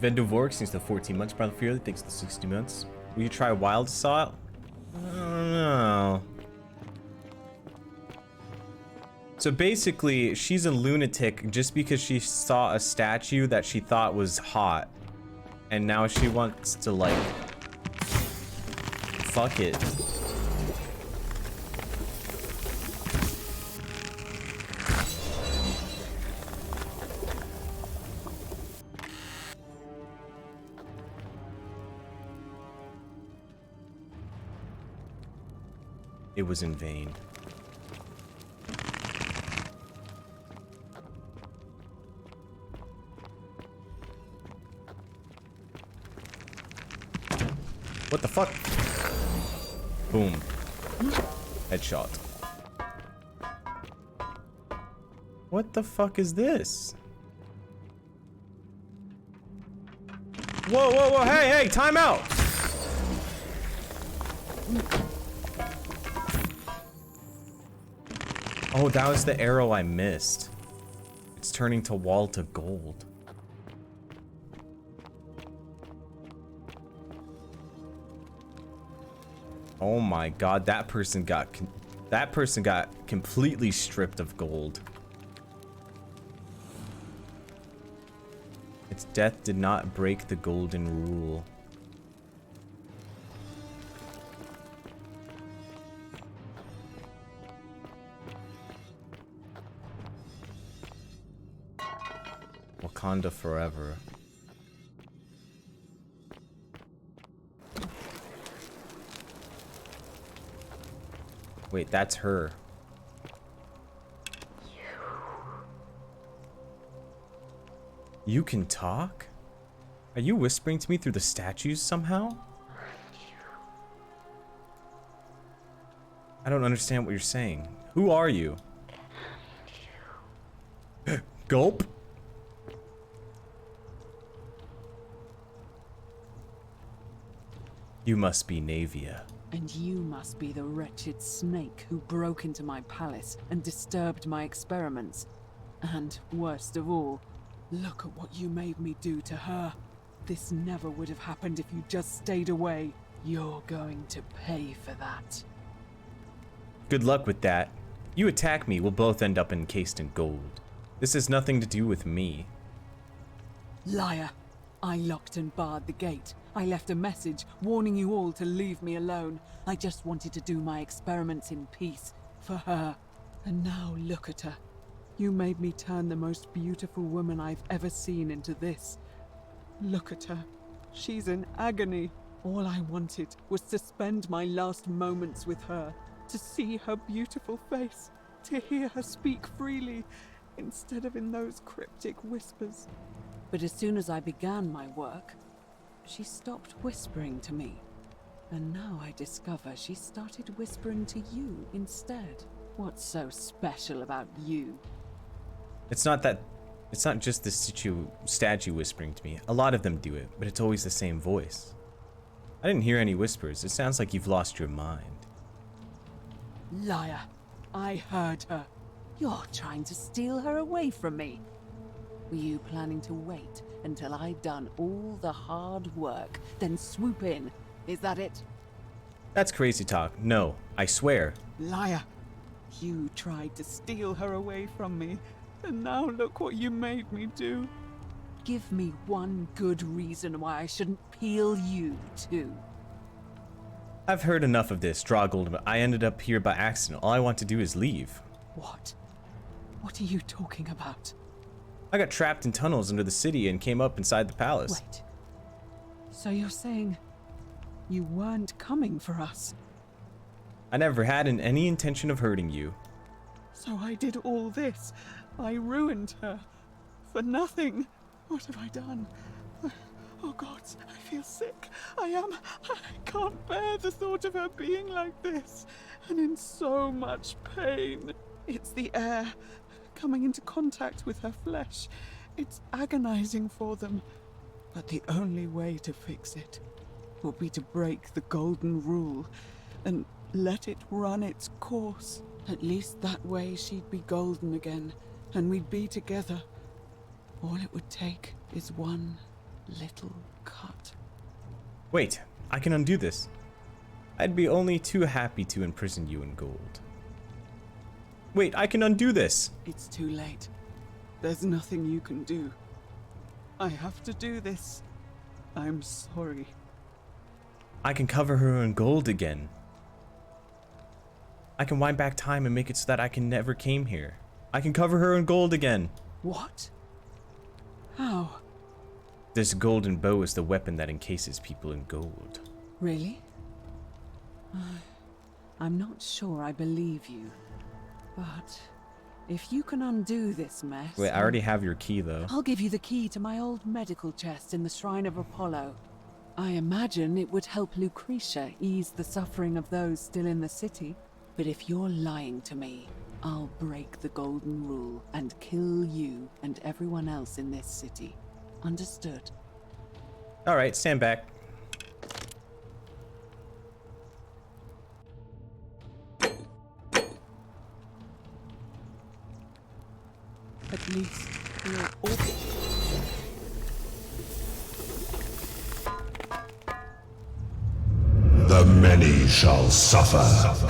Vendovork since the 14 months. Brother Fear thanks the 60 months. Will you try Wild Assault? I don't know. So basically, she's a lunatic just because she saw a statue that she thought was hot. And now she wants to, like, fuck it. It was in vain. What the fuck? Boom. Headshot. What the fuck is this? Whoa, whoa, whoa, hey, hey, time out! Oh, that was the arrow I missed. It's turning to wall to gold. Oh my god, that person got completely stripped of gold. Its death did not break the golden rule. Wakanda forever. Wait, that's her. You can talk? Are you whispering to me through the statues somehow? I don't understand what you're saying. Who are you? Gulp? You must be Navia.
And you must be the wretched snake who broke into my palace and disturbed my experiments. And, worst of all, look at what you made me do to her. This never would have happened if you just stayed away. You're going to pay for that.
Good luck with that. You attack me, we'll both end up encased in gold. This has nothing to do with me.
Liar! I locked and barred the gate. I left a message warning you all to leave me alone. I just wanted to do my experiments in peace, for her. And now look at her. You made me turn the most beautiful woman I've ever seen into this. Look at her. She's in agony. All I wanted was to spend my last moments with her, to see her beautiful face, to hear her speak freely, instead of in those cryptic whispers. But as soon as I began my work, she stopped whispering to me. And now I discover she started whispering to you instead. What's so special about you?
It's not just this statue whispering to me. A lot of them do it, but it's always the same voice. I didn't hear any whispers. It sounds like you've lost your mind.
Liar. I heard her. You're trying to steal her away from me. Were you planning to wait until I'd done all the hard work, then swoop in? Is that it?
That's crazy talk. No, I swear.
Liar. You tried to steal her away from me, and now look what you made me do. Give me one good reason why I shouldn't peel you too.
I've heard enough of this, Dragold. I ended up here by accident. All I want to do is leave.
What? What are you talking about?
I got trapped in tunnels under the city and came up inside the palace.
Wait. So you're saying you weren't coming for us?
I never had any intention of hurting you.
So I did all this. I ruined her. For nothing. What have I done? Oh God, I feel sick. I can't bear the thought of her being like this. And in so much pain. It's the air coming into contact with her flesh. It's agonizing for them. But the only way to fix it will be to break the golden rule and let it run its course. At least that way she'd be golden again, and we'd be together. All it would take is one little cut.
Wait, I can undo this. I'd be only too happy to imprison you in gold. Wait, I can undo this.
It's too late. There's nothing you can do. I have to do this. I'm sorry.
I can cover her in gold again. I can wind back time and make it so that I can never came here. I can cover her in gold again.
What? How?
This golden bow is the weapon that encases people in gold.
Really? I'm not sure I believe you. But if you can undo this mess...
Wait, I already have your key though.
I'll give you the key to my old medical chest in the Shrine of Apollo. I imagine it would help Lucretia ease the suffering of those still in the city. But if you're lying to me, I'll break the golden rule and kill you and everyone else in this city. Understood?
Alright, stand back.
At least we're all...
The many shall suffer.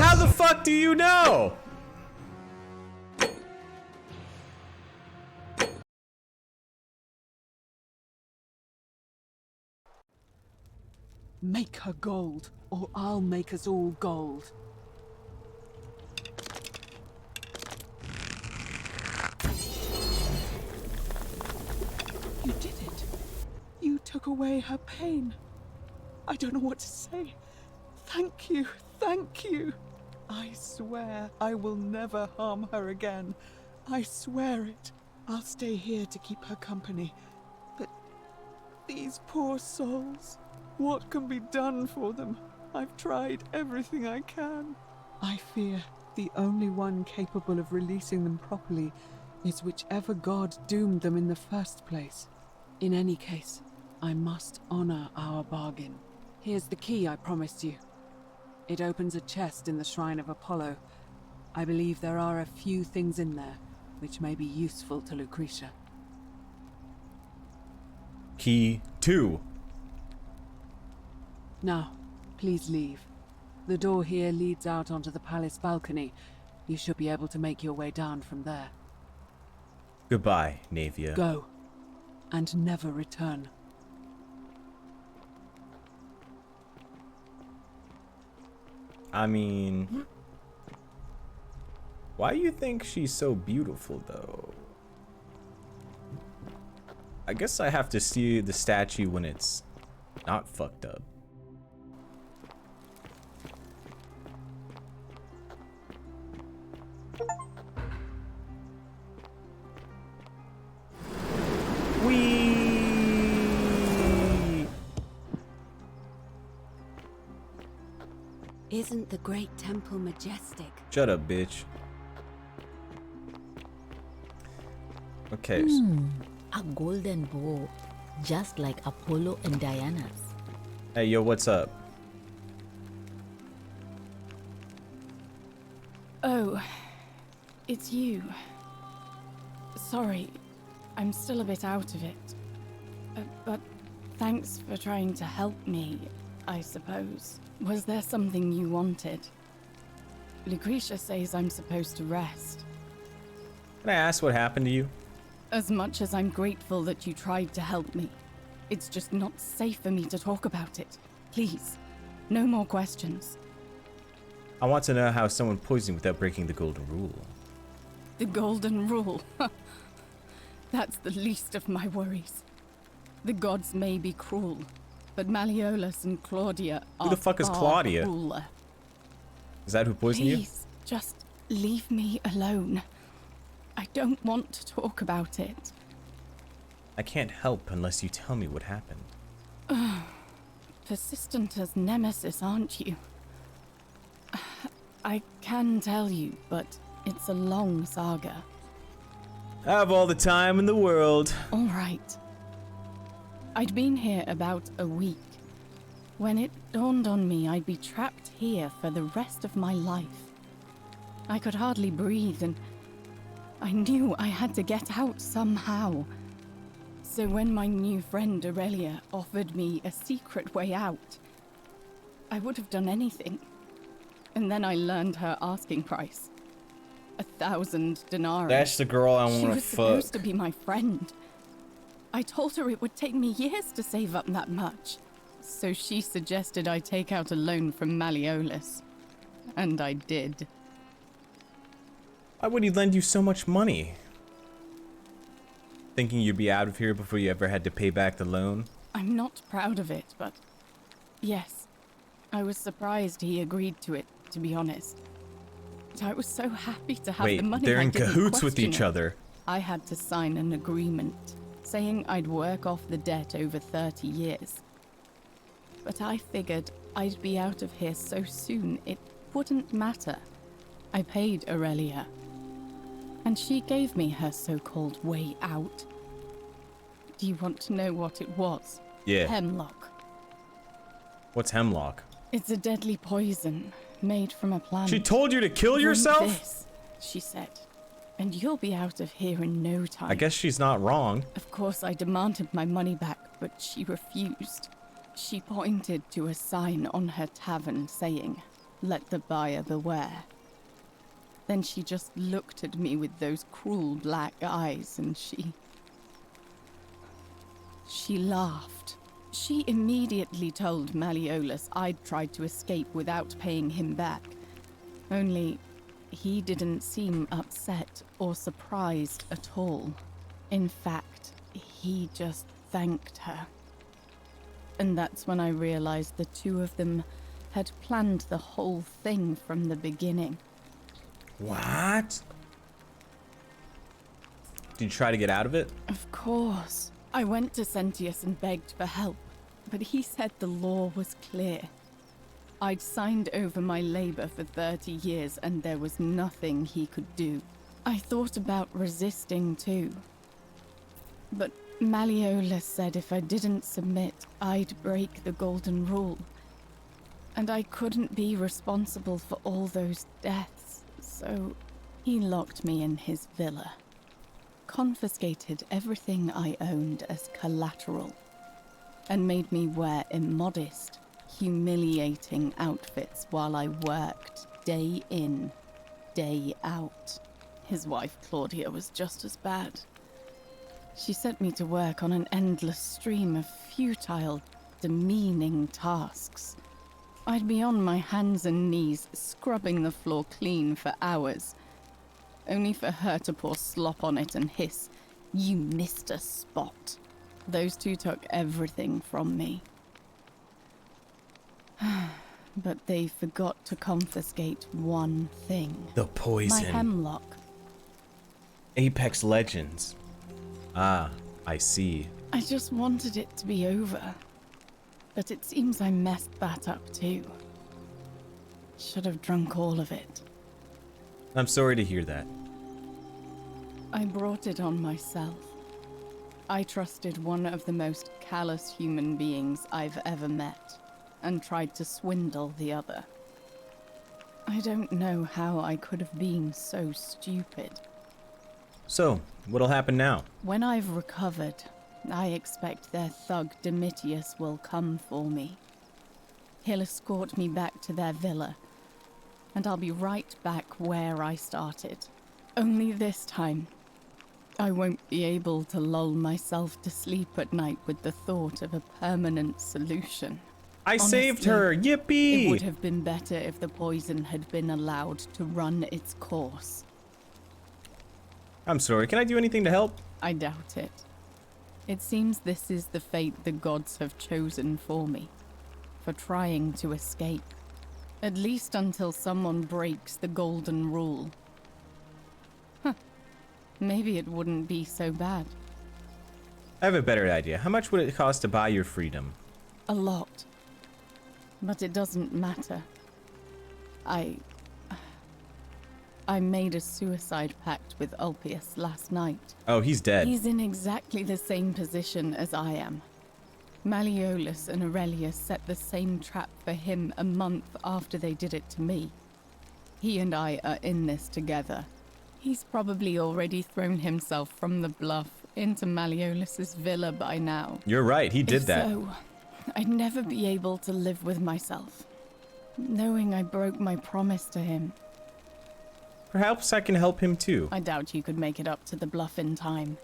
How the fuck do you know?
Make her gold, or I'll make us all gold. You did it. You took away her pain. I don't know what to say. Thank you, thank you. I swear I will never harm her again. I swear it. I'll stay here to keep her company. But these poor souls, what can be done for them? I've tried everything I can. I fear the only one capable of releasing them properly is whichever god doomed them in the first place. In any case, I must honor our bargain. Here's the key I promised you. It opens a chest in the Shrine of Apollo. I believe there are a few things in there which may be useful to Lucretia.
Key 2.
Now, please leave. The door here leads out onto the palace balcony. You should be able to make your way down from there.
Goodbye, Navia.
Go, and never return.
I mean, why do you think she's so beautiful, though? I guess I have to see the statue when it's not fucked up.
Isn't the great temple majestic?
Shut up, bitch. Okay.
A golden bow, just like Apollo and Diana's.
Hey, yo, what's up?
Oh, it's you. Sorry, I'm still a bit out of it. But thanks for trying to help me, I suppose. Was there something you wanted? Lucretia says I'm supposed to rest.
Can I ask what happened to you?
As much as I'm grateful that you tried to help me, it's just not safe for me to talk about it. Please, no more questions.
I want to know how someone poisoned without breaking the golden rule.
The golden rule. That's the least of my worries. The gods may be cruel, but Malleolus and Claudia are
Who the fuck is
far
Claudia?
crueler.
Is that who poisoned you?
Please, just leave me alone. I don't want to talk about it.
I can't help unless you tell me what happened.
Persistent as Nemesis, aren't you? I can tell you, but it's a long saga.
I have all the time in the world.
All right. I'd been here about a week when it dawned on me I'd be trapped here for the rest of my life. I could hardly breathe, and I knew I had to get out somehow. So when my new friend Aurelia offered me a secret way out, I would have done anything. And then I learned her asking price. 1,000 denarii.
That's the girl I
She
want to
was
fuck.
supposed to be my friend. I told her it would take me years to save up that much. So she suggested I take out a loan from Malleolus. And I did.
Why would he lend you so much money? Thinking you'd be out of here before you ever had to pay back the loan?
I'm not proud of it, but yes, I was surprised he agreed to it, to be honest. But I was so happy to have
Wait,
the money.
they're
I
in
didn't
cahoots with
question
each
it.
other.
I had to sign an agreement saying I'd work off the debt over 30 years. But I figured I'd be out of here so soon it wouldn't matter. I paid Aurelia, and she gave me her so-called way out. Do you want to know what it was?
Yeah.
Hemlock.
What's hemlock?
It's a deadly poison made from a plant.
She told you to kill
Drink
yourself?
This, she said, and you'll be out of here in no time.
I guess she's not wrong.
Of course, I demanded my money back, but she refused. She pointed to a sign on her tavern saying, "Let the buyer beware." Then she just looked at me with those cruel black eyes and she laughed. She immediately told Malleolus I'd tried to escape without paying him back. Only, he didn't seem upset or surprised at all. In fact, he just thanked her. And that's when I realized the two of them had planned the whole thing from the beginning.
What? Did you try to get out of it?
Of course. I went to Sentius and begged for help, but he said the law was clear. I'd signed over my labor for 30 years and there was nothing he could do. I thought about resisting too. But Malleolus said if I didn't submit, I'd break the golden rule,
And I couldn't be responsible for all those deaths, so he locked me in his villa. Confiscated everything I owned as collateral, and made me wear immodest, humiliating outfits while I worked day in, day out. His wife, Claudia, was just as bad. She set me to work on an endless stream of futile, demeaning tasks. I'd be on my hands and knees, scrubbing the floor clean for hours, only for her to pour slop on it and hiss, "You missed a spot." Those two took everything from me. But they forgot to confiscate one thing.
The poison.
My hemlock.
Apex Legends. Ah, I see.
I just wanted it to be over. But it seems I messed that up too. Should have drunk all of it.
I'm sorry to hear that.
I brought it on myself. I trusted one of the most callous human beings I've ever met, and tried to swindle the other. I don't know how I could have been so stupid.
So, what'll happen now?
When I've recovered, I expect their thug Domitius will come for me. He'll escort me back to their villa, and I'll be right back where I started. Only this time, I won't be able to lull myself to sleep at night with the thought of a permanent solution.
I saved her! Yippee!
It would have been better if the poison had been allowed to run its course.
I'm sorry, can I do anything to help?
I doubt it. It seems this is the fate the gods have chosen for me, for trying to escape. At least until someone breaks the golden rule. Huh. Maybe it wouldn't be so bad.
I have a better idea. How much would it cost to buy your freedom?
A lot. But it doesn't matter. I made a suicide pact with Ulpius last night.
Oh, he's dead.
He's in exactly the same position as I am. Malleolus and Aurelius set the same trap for him a month after they did it to me. He and I are in this together. He's probably already thrown himself from the bluff into Malleolus's villa by now.
You're right, he did that.
So, I'd never be able to live with myself, knowing I broke my promise to him.
Perhaps I can help him too.
I doubt you could make it up to the bluff in time.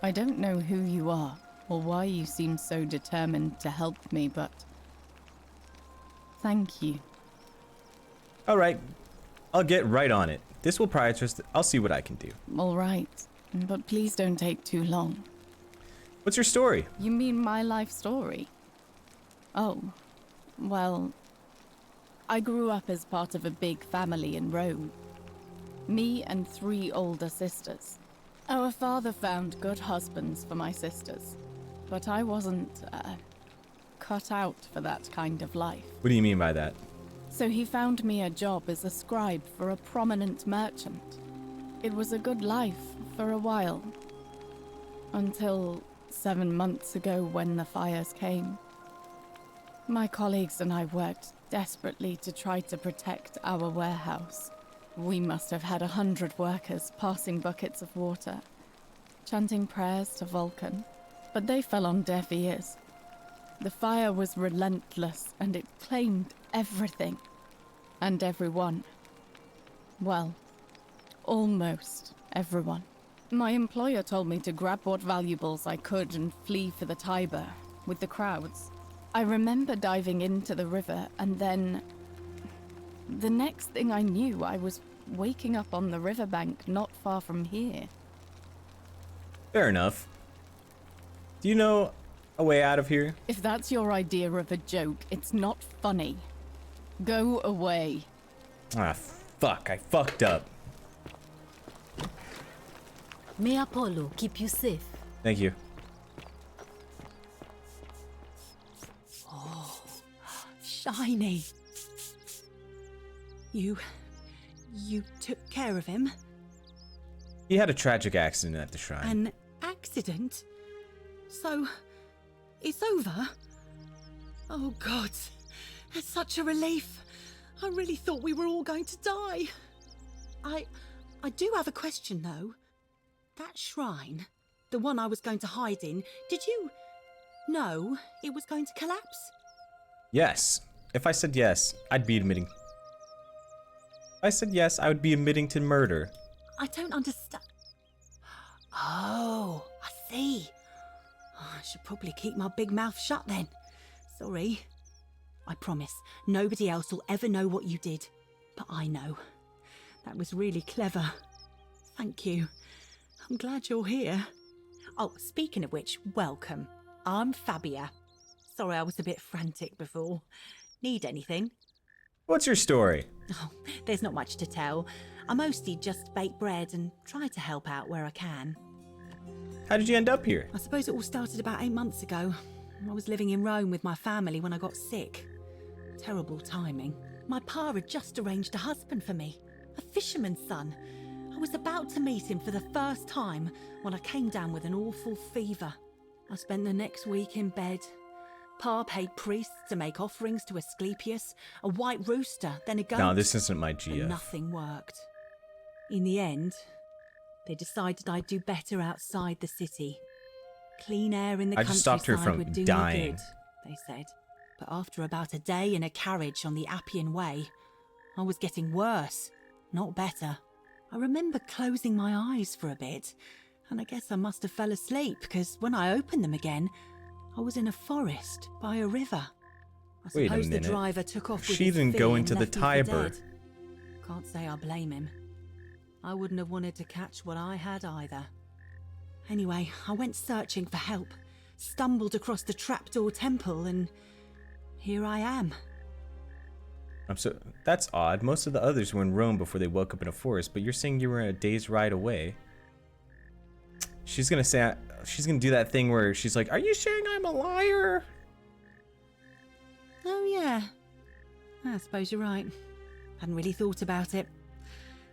I don't know who you are, or why you seem so determined to help me, but thank you.
Alright, I'll get right on it. This will prioritize. I'll see what I can do.
All right, but please don't take too long.
What's your story?
You mean my life story? Oh, well, I grew up as part of a big family in Rome. Me and 3 older sisters. Our father found good husbands for my sisters, but I wasn't, cut out for that kind of life.
What do you mean by that?
So he found me a job as a scribe for a prominent merchant. It was a good life for a while. Until 7 months ago when the fires came. My colleagues and I worked desperately to try to protect our warehouse. We must have had 100 workers passing buckets of water, chanting prayers to Vulcan, but they fell on deaf ears. The fire was relentless, and it claimed everything, and everyone. Well, almost everyone. My employer told me to grab what valuables I could and flee for the Tiber, with the crowds. I remember diving into the river, and then the next thing I knew, I was waking up on the riverbank not far from here.
Fair enough. Do you know a way out of here?
If that's your idea of a joke, it's not funny. Go away.
Ah, fuck. I fucked up.
May Apollo keep you safe.
Thank you.
Oh, shiny. You took care of him?
He had a tragic accident at the shrine.
An accident? So, it's over? Oh God, It's such a relief. I really thought we were all going to die. I do have a question, though. That shrine, the one I was going to hide in, did you know it was going to collapse?
Yes. If I said yes, I'd be admitting. If I said yes, I would be admitting to murder.
I don't understand. Oh, I see. I should probably keep my big mouth shut then. Sorry. I promise, nobody else will ever know what you did. But I know. That was really clever. Thank you. I'm glad you're here. Oh, speaking of which, welcome. I'm Fabia. Sorry I was a bit frantic before. Need anything?
What's your story?
Oh, there's not much to tell. I mostly just bake bread and try to help out where I can.
How did you end up here?
I suppose it all started about 8 months ago. I was living in Rome with my family when I got sick. Terrible timing. My pa had just arranged a husband for me, a fisherman's son. I was about to meet him for the first time when I came down with an awful fever. I spent the next week in bed. Pa paid priests to make offerings to Asclepius, a white rooster, then a goat.
No, this isn't my
And
GF.
nothing worked. In the end, they decided I'd do better outside the city. Clean air in the
I just stopped her
countryside
from
would do
dying.
me good, they said. But after about a day in a carriage on the Appian Way, I was getting worse, not better. I remember closing my eyes for a bit, and I guess I must have fell asleep, because when I opened them again, I was in a forest by a river. I
Wait a
suppose the
minute.
driver took off with
She
his
didn't
fee
go
and
into the
left me for
Tiber.
dead. Can't say I blame him. I wouldn't have wanted to catch what I had either. Anyway, I went searching for help, stumbled across the trapdoor temple, and here I am.
That's odd. Most of the others were in Rome before they woke up in a forest, but you're saying you were a day's ride away. She's gonna do that thing where she's like, "Are you saying I'm a liar?"
Oh yeah, I suppose you're right. Hadn't really thought about it.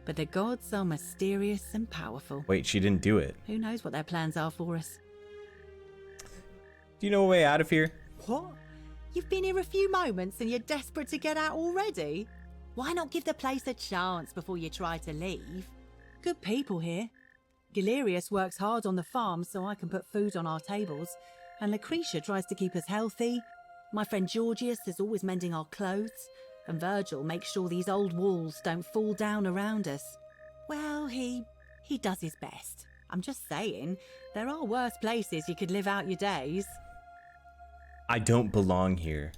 But the gods are mysterious and powerful.
Wait, she didn't do it.
Who knows what their plans are for us?
Do you know a way out of here?
What? You've been here a few moments and you're desperate to get out already? Why not give the place a chance before you try to leave? Good people here. Galerius works hard on the farm so I can put food on our tables, and Lucretia tries to keep us healthy. My friend Georgius is always mending our clothes, and Virgil makes sure these old walls don't fall down around us. Well, he does his best. I'm just saying, there are worse places you could live out your days.
I don't belong here.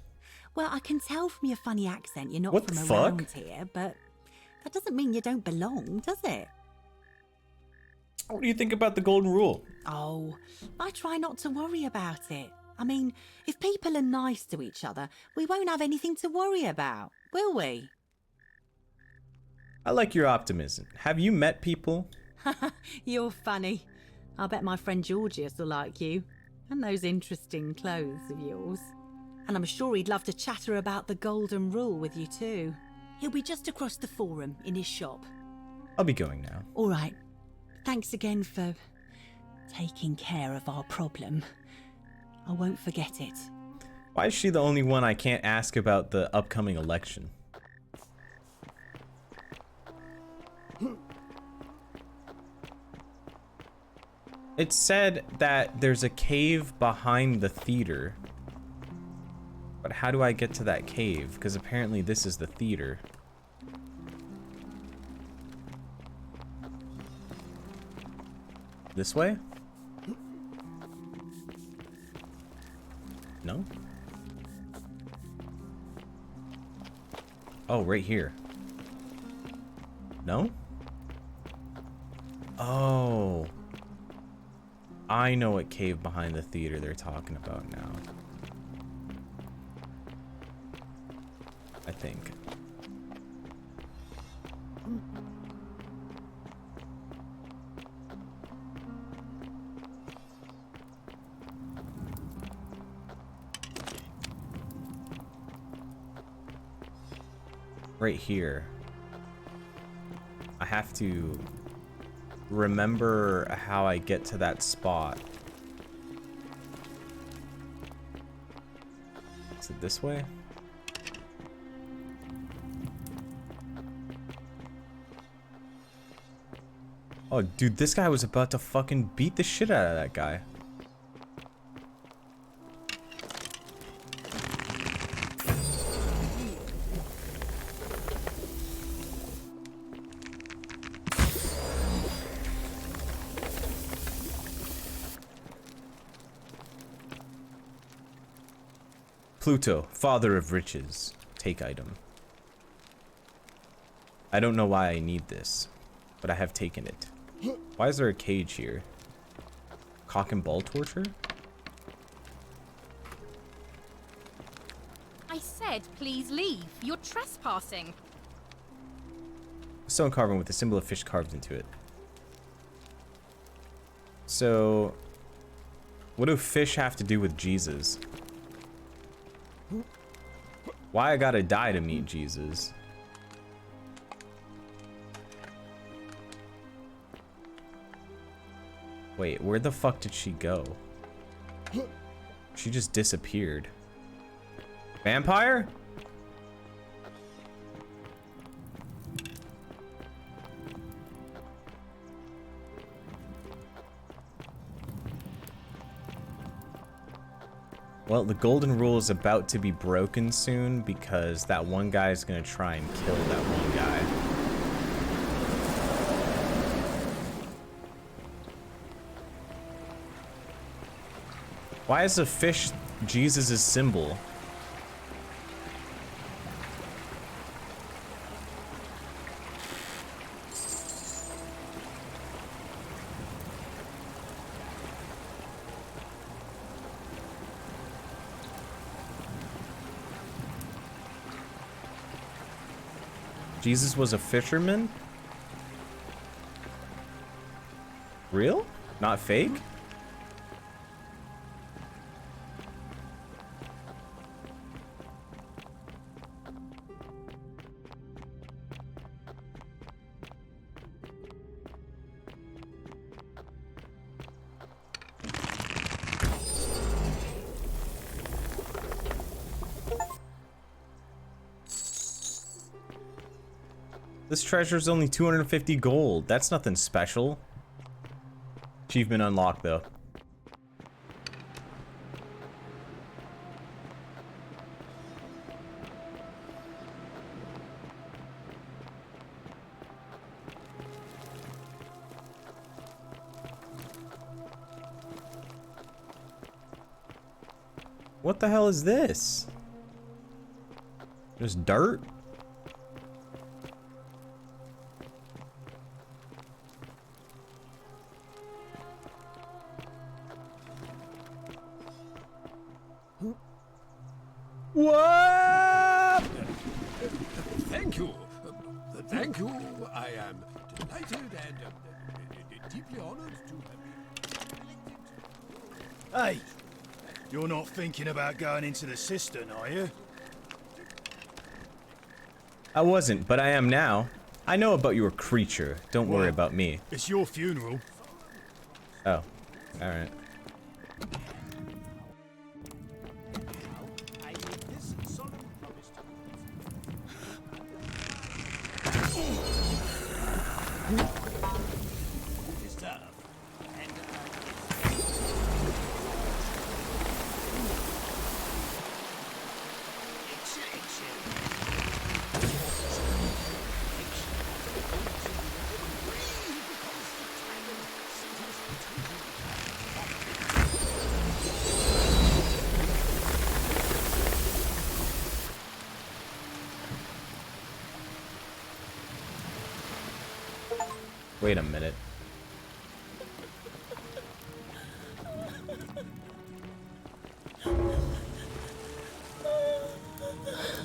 Well, I can tell from your funny accent you're not
What
from
the fuck?
around here, but that doesn't mean you don't belong, does it?
What do you think about the golden rule?
Oh, I try not to worry about it. I mean, if people are nice to each other, we won't have anything to worry about, will we?
I like your optimism. Have you met people?
You're funny. I bet my friend Georgius will like you. And those interesting clothes of yours. And I'm sure he'd love to chatter about the golden rule with you too. He'll be just across the forum in his shop.
I'll be going now.
All right. Thanks again for taking care of our problem. I won't forget it.
Why is she the only one I can't ask about the upcoming election? It said that there's a cave behind the theater. But how do I get to that cave? Because apparently this is the theater. This way? No? Oh, right here. No? Oh. I know what cave behind the theater they're talking about now. I think. Right here. I have to remember how I get to that spot. Is it this way? Oh, dude, this guy was about to fucking beat the shit out of that guy. Pluto, father of riches. Take item. I don't know why I need this, but I have taken it. Why is there a cage here? Cock and ball torture?
I said, please leave. You're trespassing.
Stone carving with a symbol of fish carved into it. So, what do fish have to do with Jesus? Why I gotta die to meet Jesus? Wait, where the fuck did she go? She just disappeared. Vampire? Well, the golden rule is about to be broken soon because that one guy is gonna try and kill that one guy. Why is a fish Jesus' symbol? Jesus was a fisherman? Real? Not fake? This treasure's only 250 gold. That's nothing special. Achievement unlocked, though. What the hell is this? Just dirt? What?
Thank you. Thank you. I am delighted and deeply honored to have
Hey, you're not thinking about going into the cistern, are you?
I wasn't, but I am now. I know about your creature. Don't worry about me.
It's your funeral.
Oh, alright. Wait a minute.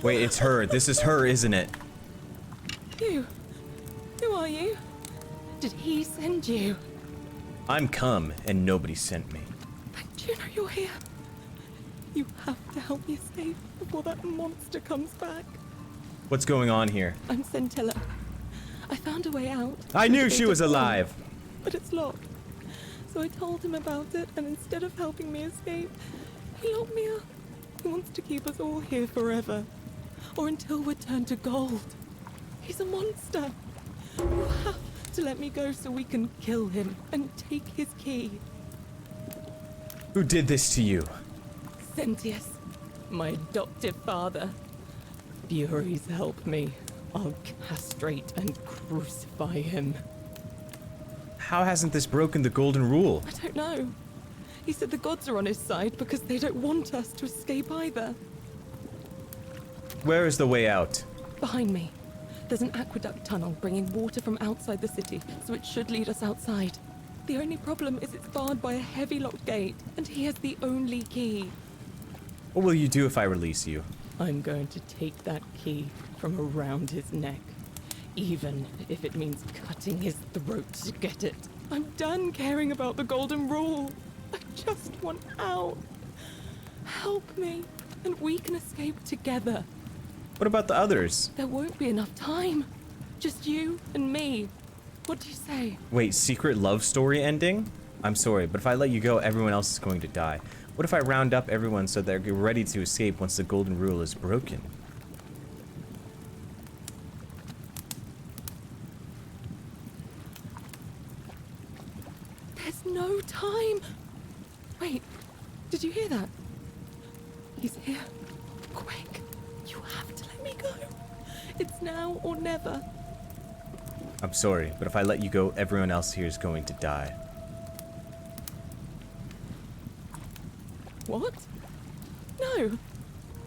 Wait, it's her. This is her, isn't it?
You? Who are you? Did he send you?
I'm come, and nobody sent me.
Do you know you're here? You have to help me escape before that monster comes back.
What's going on here?
I'm Scintilla. I found a way out.
I knew she was alive!
But it's locked. So I told him about it, and instead of helping me escape, he locked me up. He wants to keep us all here forever. Or until we're turned to gold. He's a monster. You have
have to let me go so we can kill him and take his key.
Who did this to you?
Sentius, my adoptive father. Furies help me. I'll castrate and crucify him.
How hasn't this broken the golden rule?
I don't know. He said the gods are on his side because they don't want us to escape either.
Where is the way out?
Behind me. There's an aqueduct tunnel bringing water from outside the city, so it should lead us outside. The only problem is it's barred by a heavy locked gate, and he has the only key.
What will you do if I release you?
I'm going to take that key from around his neck, even if it means cutting his throat to get it. I'm done caring about the golden rule. I just want out. Help me, and we can escape together.
What about the others?
There won't be enough time. Just you and me. What do you say?
Wait, secret love story ending? I'm sorry, but if I let you go, everyone else is going to die. What if I round up everyone so they're ready to escape once the golden rule is broken?
There's no time. Wait, did you hear that? He's here. Quick, you have to let me go. It's now or never.
I'm sorry, but if I let you go, everyone else here is going to die.
What? No,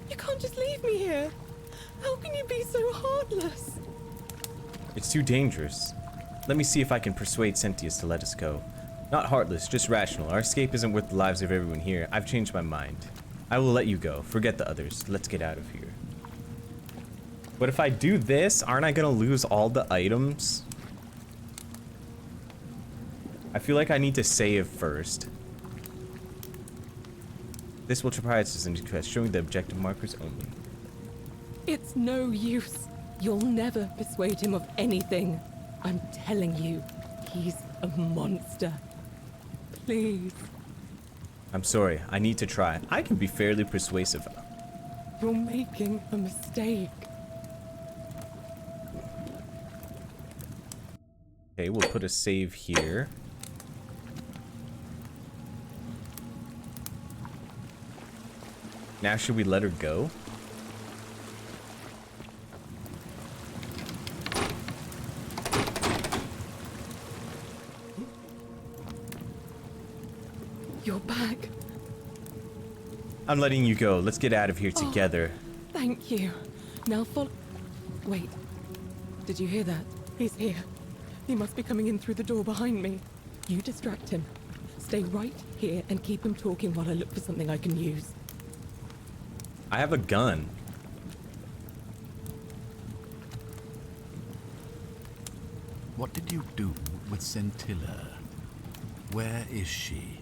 you can't just leave me here. How can you be so heartless?
It's too dangerous. Let me see if I can persuade Sentius to let us go. Not heartless, just rational. Our escape isn't worth the lives of everyone here. I've changed my mind. I will let you go. Forget the others. Let's get out of here. But if I do this, aren't I gonna lose all the items? I feel like I need to save first. This will try us in quest, showing the objective markers only.
It's no use. You'll never persuade him of anything. I'm telling you, he's a monster. Please.
I'm sorry, I need to try. I can be fairly persuasive.
You're making a mistake.
Okay, we'll put a save here. Now should we let her go?
You're back.
I'm letting you go. Let's get out of here together.
Thank you. Now follow. Wait. Did you hear that? He's here. He must be coming in through the door behind me. You distract him. Stay right here and keep him talking while I look for something I can use.
I have a gun.
What did you do with Scintilla? Where is she?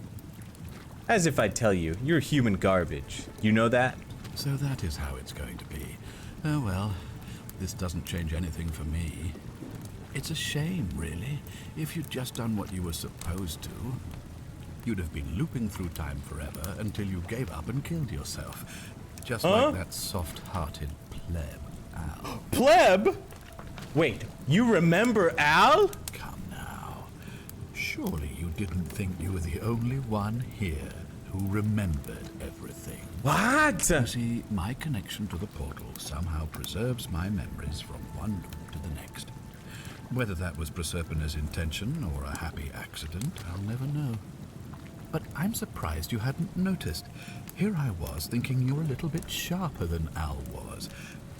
As if I'd tell you, you're human garbage. You know that?
So that is how it's going to be. Oh well, this doesn't change anything for me. It's a shame, really. If you'd just done what you were supposed to, you'd have been looping through time forever until you gave up and killed yourself. Just like that soft-hearted pleb, Al.
Pleb? Wait, you remember Al?
Come now. Surely you didn't think you were the only one here who remembered everything.
What?
You see, my connection to the portal somehow preserves my memories from one loop to the next. Whether that was Proserpina's intention or a happy accident, I'll never know. But I'm surprised you hadn't noticed. Here I was thinking you're a little bit sharper than Al was.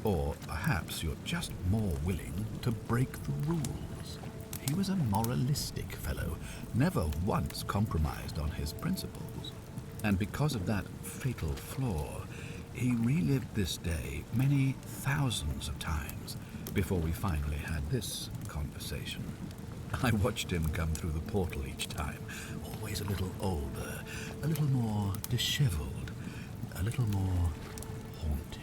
Or perhaps you're just more willing to break the rules. He was a moralistic fellow, never once compromised on his principles. And because of that fatal flaw, he relived this day many thousands of times before we finally had this conversation. I watched him come through the portal each time, always a little older, a little more disheveled, a little more haunted.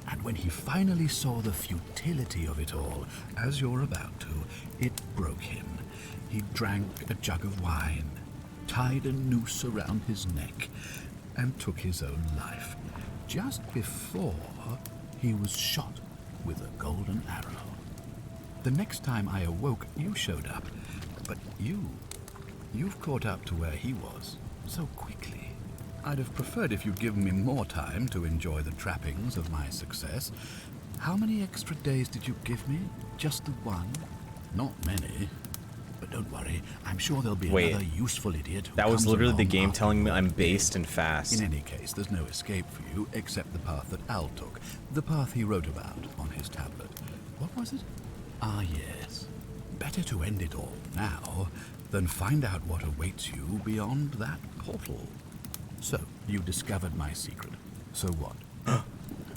And when he finally saw the futility of it all, as you're about to, it broke him. He drank a jug of wine, tied a noose around his neck, and took his own life, just before he was shot with a golden arrow. The next time I awoke, you showed up. But you've caught up to where he was so quickly. I'd have preferred if you'd given me more time to enjoy the trappings of my success. How many extra days did you give me? Just the one? Not many. But don't worry, I'm sure there'll be another useful idiot who
that was
comes
literally the
along
game
after
telling me
you're
I'm
dead.
based and fast.
In any case, there's no escape for you except the path that Al took. The path he wrote about on his tablet. What was it? Ah, yes. Better to end it all now than find out what awaits you beyond that portal. So, you discovered my secret. So what?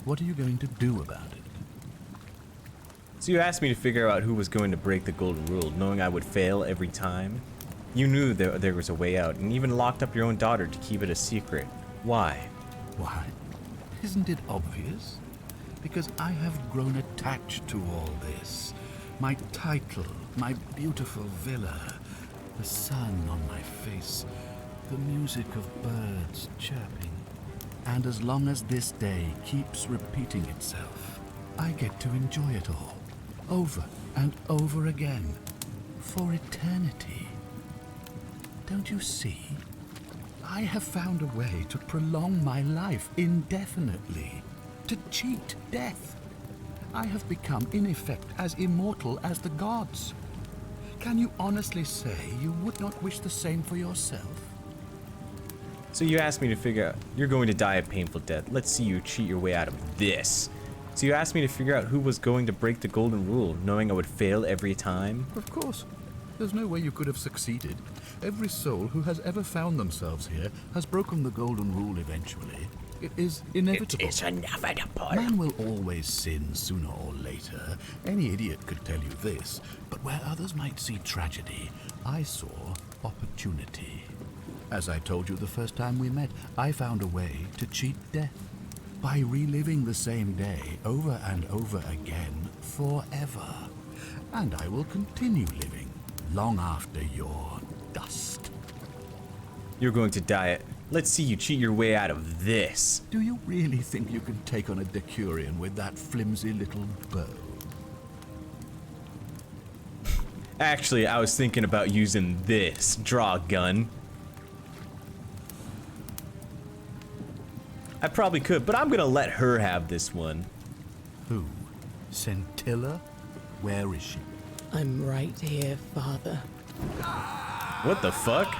What are you going to do about it?
So you asked me to figure out who was going to break the golden rule, knowing I would fail every time? You knew there was a way out, and even locked up your own daughter to keep it a secret. Why?
Why? Isn't it obvious? Because I have grown attached to all this. My title, my beautiful villa, the sun on my face, the music of birds chirping. And as long as this day keeps repeating itself, I get to enjoy it all, over and over again, for eternity. Don't you see? I have found a way to prolong my life indefinitely, to cheat death. I have become, in effect, as immortal as the gods. Can you honestly say you would not wish the same for yourself?
So you asked me to figure out, you're going to die a painful death. Let's see you cheat your way out of this. So you asked me to figure out who was going to break the golden rule, knowing I would fail every time?
Of course. There's no way you could have succeeded. Every soul who has ever found themselves here has broken the golden rule eventually. It is inevitable.
It is inevitable.
Man will always sin sooner or later. Any idiot could tell you this. But where others might see tragedy, I saw opportunity. As I told you the first time we met, I found a way to cheat death. By reliving the same day over and over again forever. And I will continue living long after your dust.
You're going to die. Let's see you cheat your way out of this.
Do you really think you can take on a Decurion with that flimsy little bow?
Actually, I was thinking about using this. Draw a gun. I probably could, but I'm gonna let her have this one.
Who? Scintilla? Where is she?
I'm right here, Father.
What the fuck?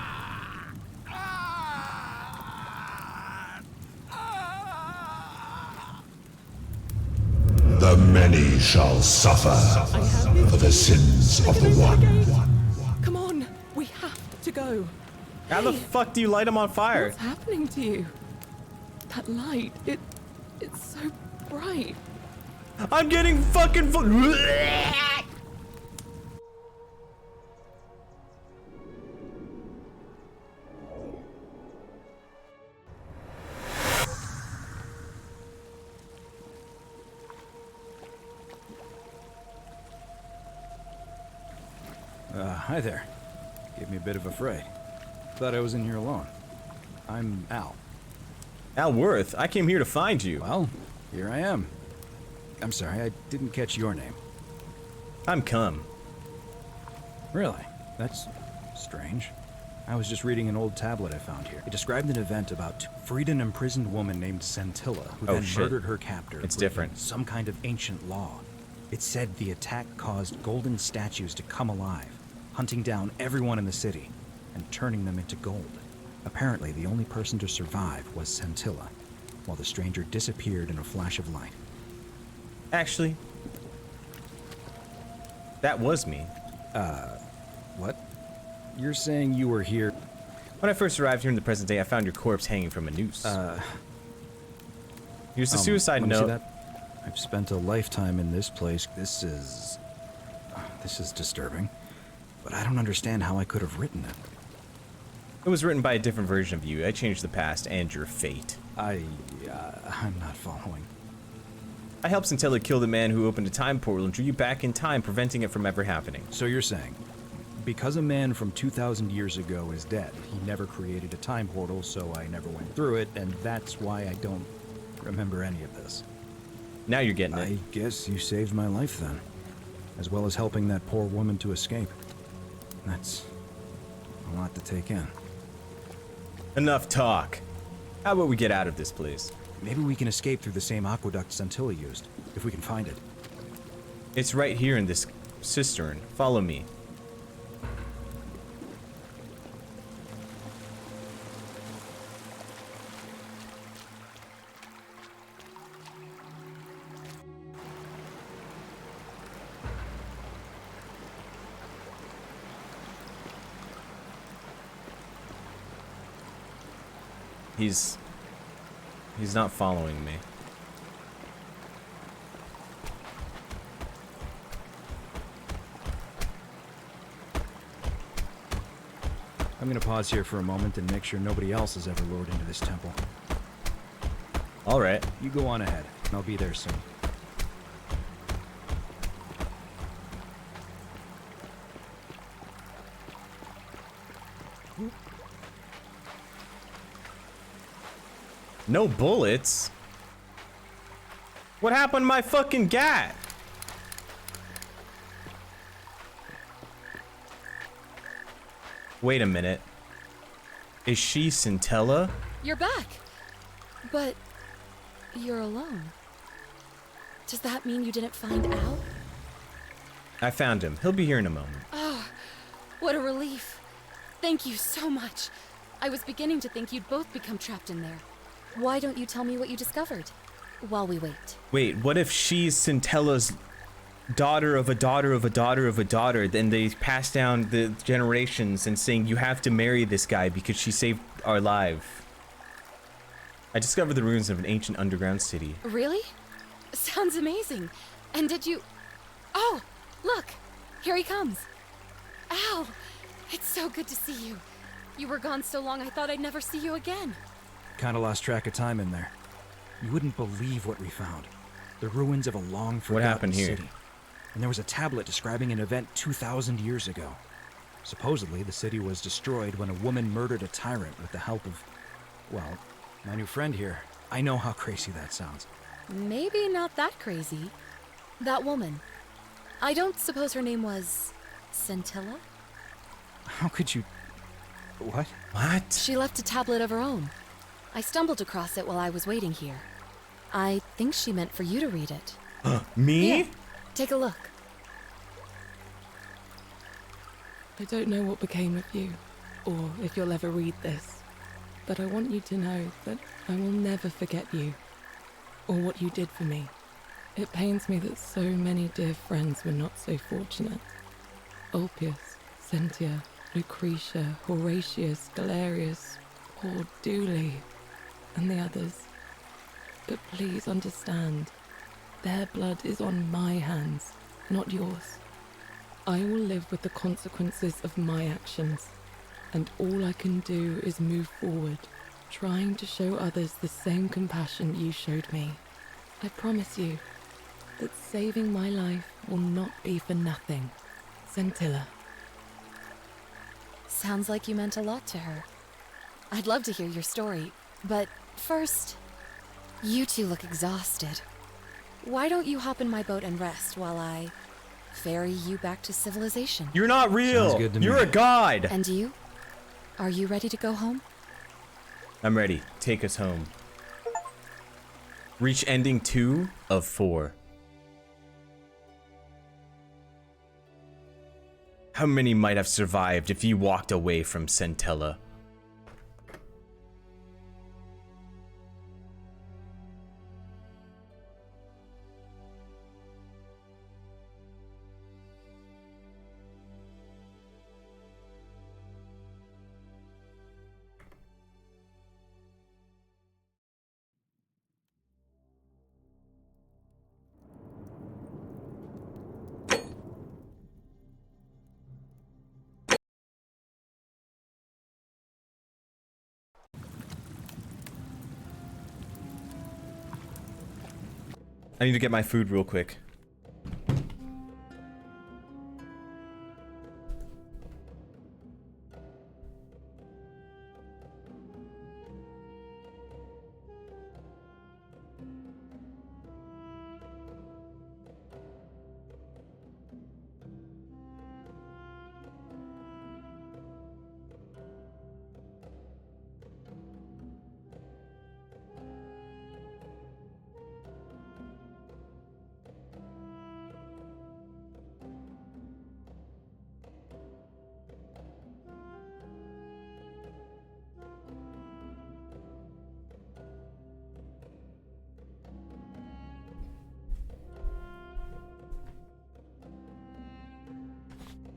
The many shall suffer for the sins of the one.
Come on, we have to go.
How the fuck do you light him on fire?
What's happening to you? That light, it's so bright.
I'm getting fucking
Hi there. Gave me a bit of a fright. Thought I was in here alone. I'm Al.
Al Worth, I came here to find you.
Well, here I am. I'm sorry, I didn't catch your name.
I'm Cum.
Really? That's strange. I was just reading an old tablet I found here. It described an event about freed an imprisoned woman named Scintilla, who then murdered her captor.
It's different.
Some kind of ancient law. It said the attack caused golden statues to come alive, hunting down everyone in the city and turning them into gold. Apparently, the only person to survive was Scintilla, while the stranger disappeared in a flash of light.
Actually, that was me.
What? You're saying you were here?
When I first arrived here in the present day, I found your corpse hanging from a noose. Here's the suicide
let me see
note.
that? I've spent a lifetime in this place. This is disturbing. But I don't understand how I could have written it.
It was written by a different version of you. I changed the past and your fate.
I'm not following.
I helped Scintilla kill the man who opened a time portal and drew you back in time, preventing it from ever happening.
So you're saying, because a man from 2,000 years ago is dead, he never created a time portal, so I never went through it, and that's why I don't remember any of this.
Now you're getting it.
I guess you saved my life then. as well as helping that poor woman to escape. That's a lot to take in.
Enough talk. How about we get out of this place?
Maybe we can escape through the same aqueduct Scintilla used, if we can find it.
It's right here in this cistern. Follow me. He's not following me.
I'm gonna pause here for a moment and make sure nobody else has ever lured into this temple.
All right.
You go on ahead, and I'll be there soon.
No bullets? What happened to my fucking gat? Wait a minute. Is she Scintilla?
You're back! But you're alone. Does that mean you didn't find Al?
I found him. He'll be here in a moment.
Oh, what a relief. Thank you so much. I was beginning to think you'd both become trapped in there. Why don't you tell me what you discovered while we wait?
Wait, what if she's Scintilla's daughter of a daughter of a daughter of a daughter? Then they pass down the generations and saying you have to marry this guy because she saved our life. I discovered the ruins of an ancient underground city.
Really? Sounds amazing. And did you... Oh, look! Here he comes. Al! It's so good to see you. You were gone so long I thought I'd never see you again.
Kinda lost track of time in there. You wouldn't believe what we found. The ruins of a long forgotten
happened here?
city. And there was a tablet describing an event 2,000 years ago. Supposedly, the city was destroyed when a woman murdered a tyrant with the help of, well, my new friend here. I know how crazy that sounds.
Maybe not that crazy. That woman. I don't suppose her name was... Scintilla?
How could you... What?
What?
She left a tablet of her own. I stumbled across it while I was waiting here. I think she meant for you to read it.
Me?
Here, take a look.
I don't know what became of you, or if you'll ever read this, but I want you to know that I will never forget you, or what you did for me. It pains me that so many dear friends were not so fortunate. Ulpius, Cynthia, Lucretia, Horatius, Galerius, poor Dooley, and the others. But please understand, their blood is on my hands, not yours. I will live with the consequences of my actions, and all I can do is move forward, trying to show others the same compassion you showed me. I promise you that saving my life will not be for nothing. Scintilla.
Sounds like you meant a lot to her. I'd love to hear your story, but first, you two look exhausted. Why don't you hop in my boat and rest while I ferry you back to civilization?
You're not real.
Sounds good to
You're
me.
a god.
And you? Are you ready to go home?
I'm ready. Take us home. Reach ending 2 of 4. How many might have survived if you walked away from Scintilla? I need to get my food real quick.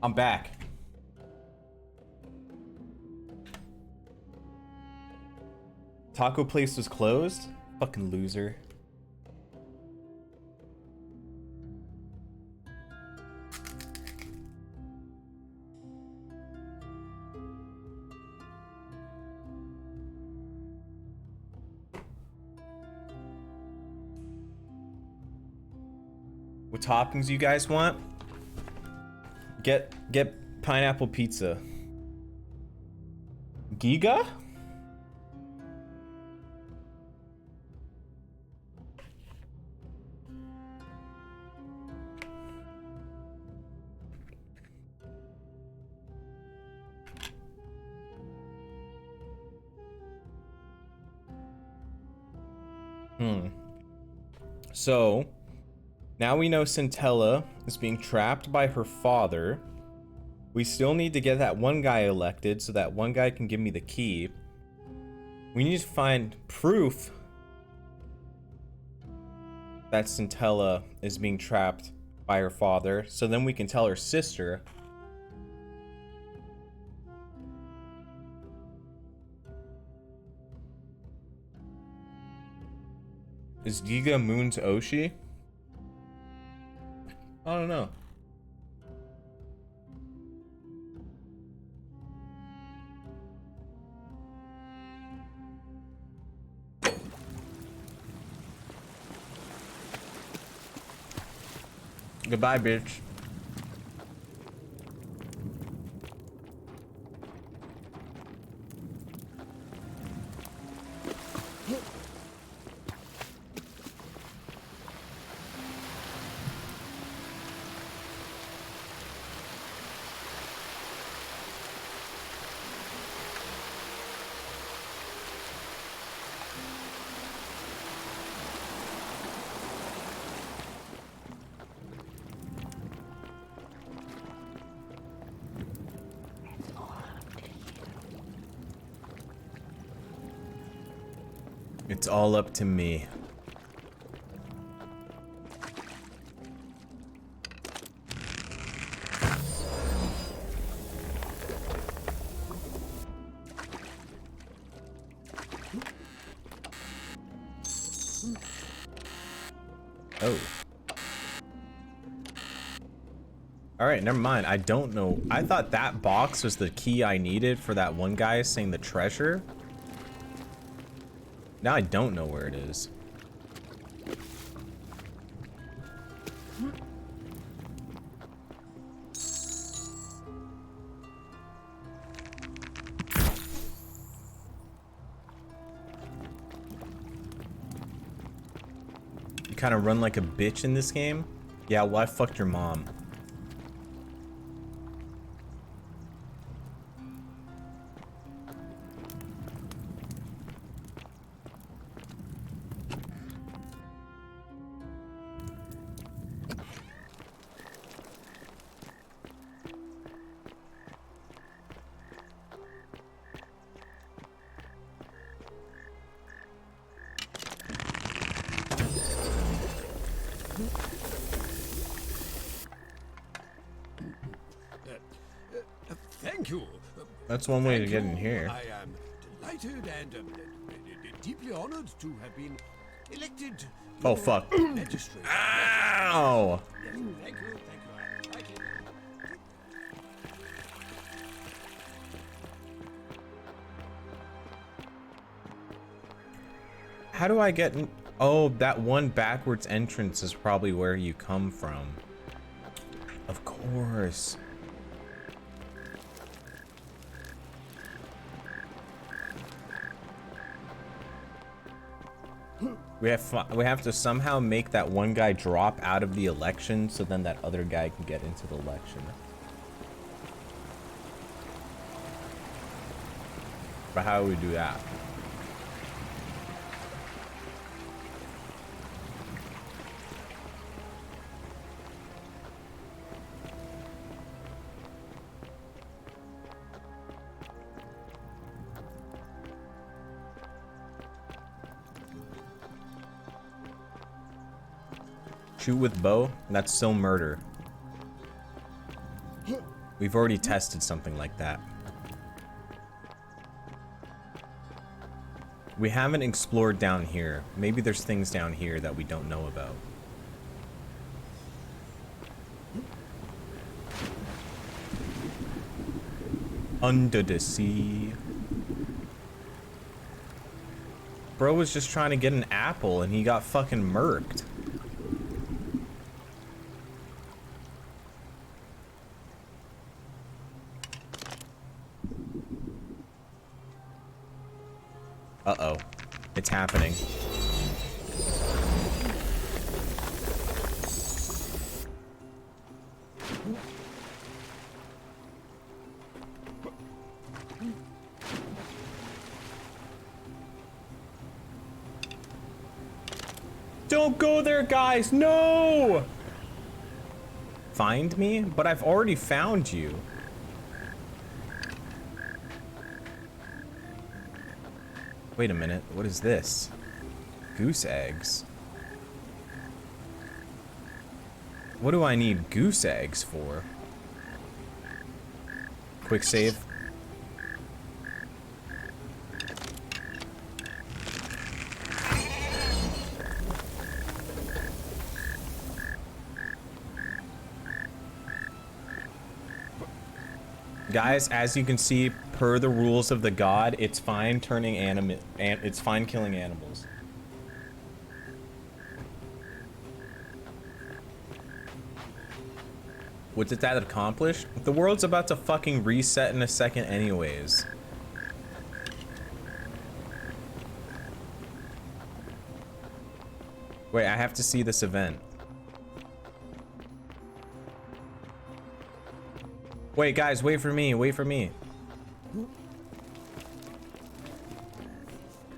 I'm back. Taco place was closed? Fucking loser. What toppings you guys want? Get pineapple pizza. Giga? So, now we know Centella is being trapped by her father. We still need to get that one guy elected so that one guy can give me the key. We need to find proof that Centella is being trapped by her father, so then we can tell her sister. Is Giga Moon to Oshi? I don't know. Goodbye, bitch. It's all up to me. Oh. Alright, never mind. I don't know. I thought that box was the key I needed for that one guy saying the treasure. Now I don't know where it is. You kind of run like a bitch in this game? Yeah, well, I fucked your mom.
Thank you.
That's one way to get in here.
I am delighted and deeply honored to have been elected.
Oh, fuck.
Magistrate.
Ow!
Thank you, thank you. Thank you.
How do I get in? Oh, that one backwards entrance is probably where you come from. Of course. We have to somehow make that one guy drop out of the election so then that other guy can get into the election. But how do we do that? Shoot with bow? That's still murder. We've already tested something like that. We haven't explored down here. Maybe there's things down here that we don't know about. Under the sea. Bro was just trying to get an apple and he got fucking murked. Uh-oh. It's happening. Don't go there, guys! No! Find me? But I've already found you. Wait a minute, what is this? Goose eggs. What do I need goose eggs for? Quick save. Guys, as you can see, per the rules of the god, it's fine turning it's fine killing animals. What did that accomplish? The world's about to fucking reset in a second anyways. Wait, I have to see this event. Wait, guys, wait for me, wait for me.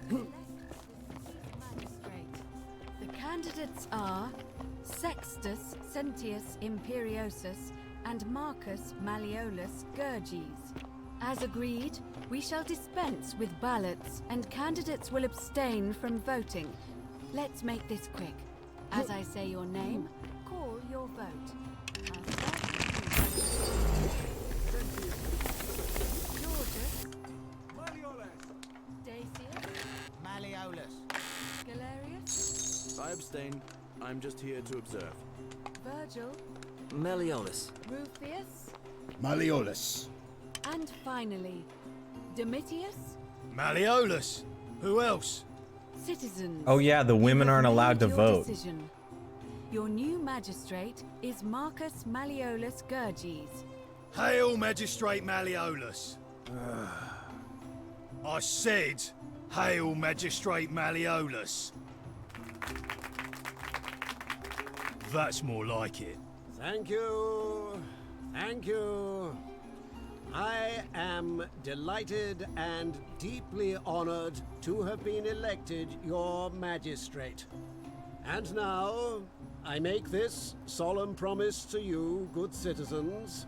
The candidates are Sextus Sentius Imperiosus and Marcus Malleolus Gurges. As agreed, we shall dispense with ballots and candidates will abstain from voting. Let's make this quick. As I say your name, call your vote.
Malleolus.
Galerius.
I abstain. I'm just here to observe.
Virgil.
Malleolus.
Rufius.
Malleolus.
And finally, Domitius.
Malleolus. Who else?
Citizens.
Oh yeah, the women aren't allowed to
your
vote.
Decision. Your new magistrate is Marcus Malleolus Gurges.
Hail, Magistrate Malleolus. I said, hail, Magistrate Malleolus. That's more like it.
Thank you. Thank you. I am delighted and deeply honored to have been elected your magistrate. And now, I make this solemn promise to you, good citizens.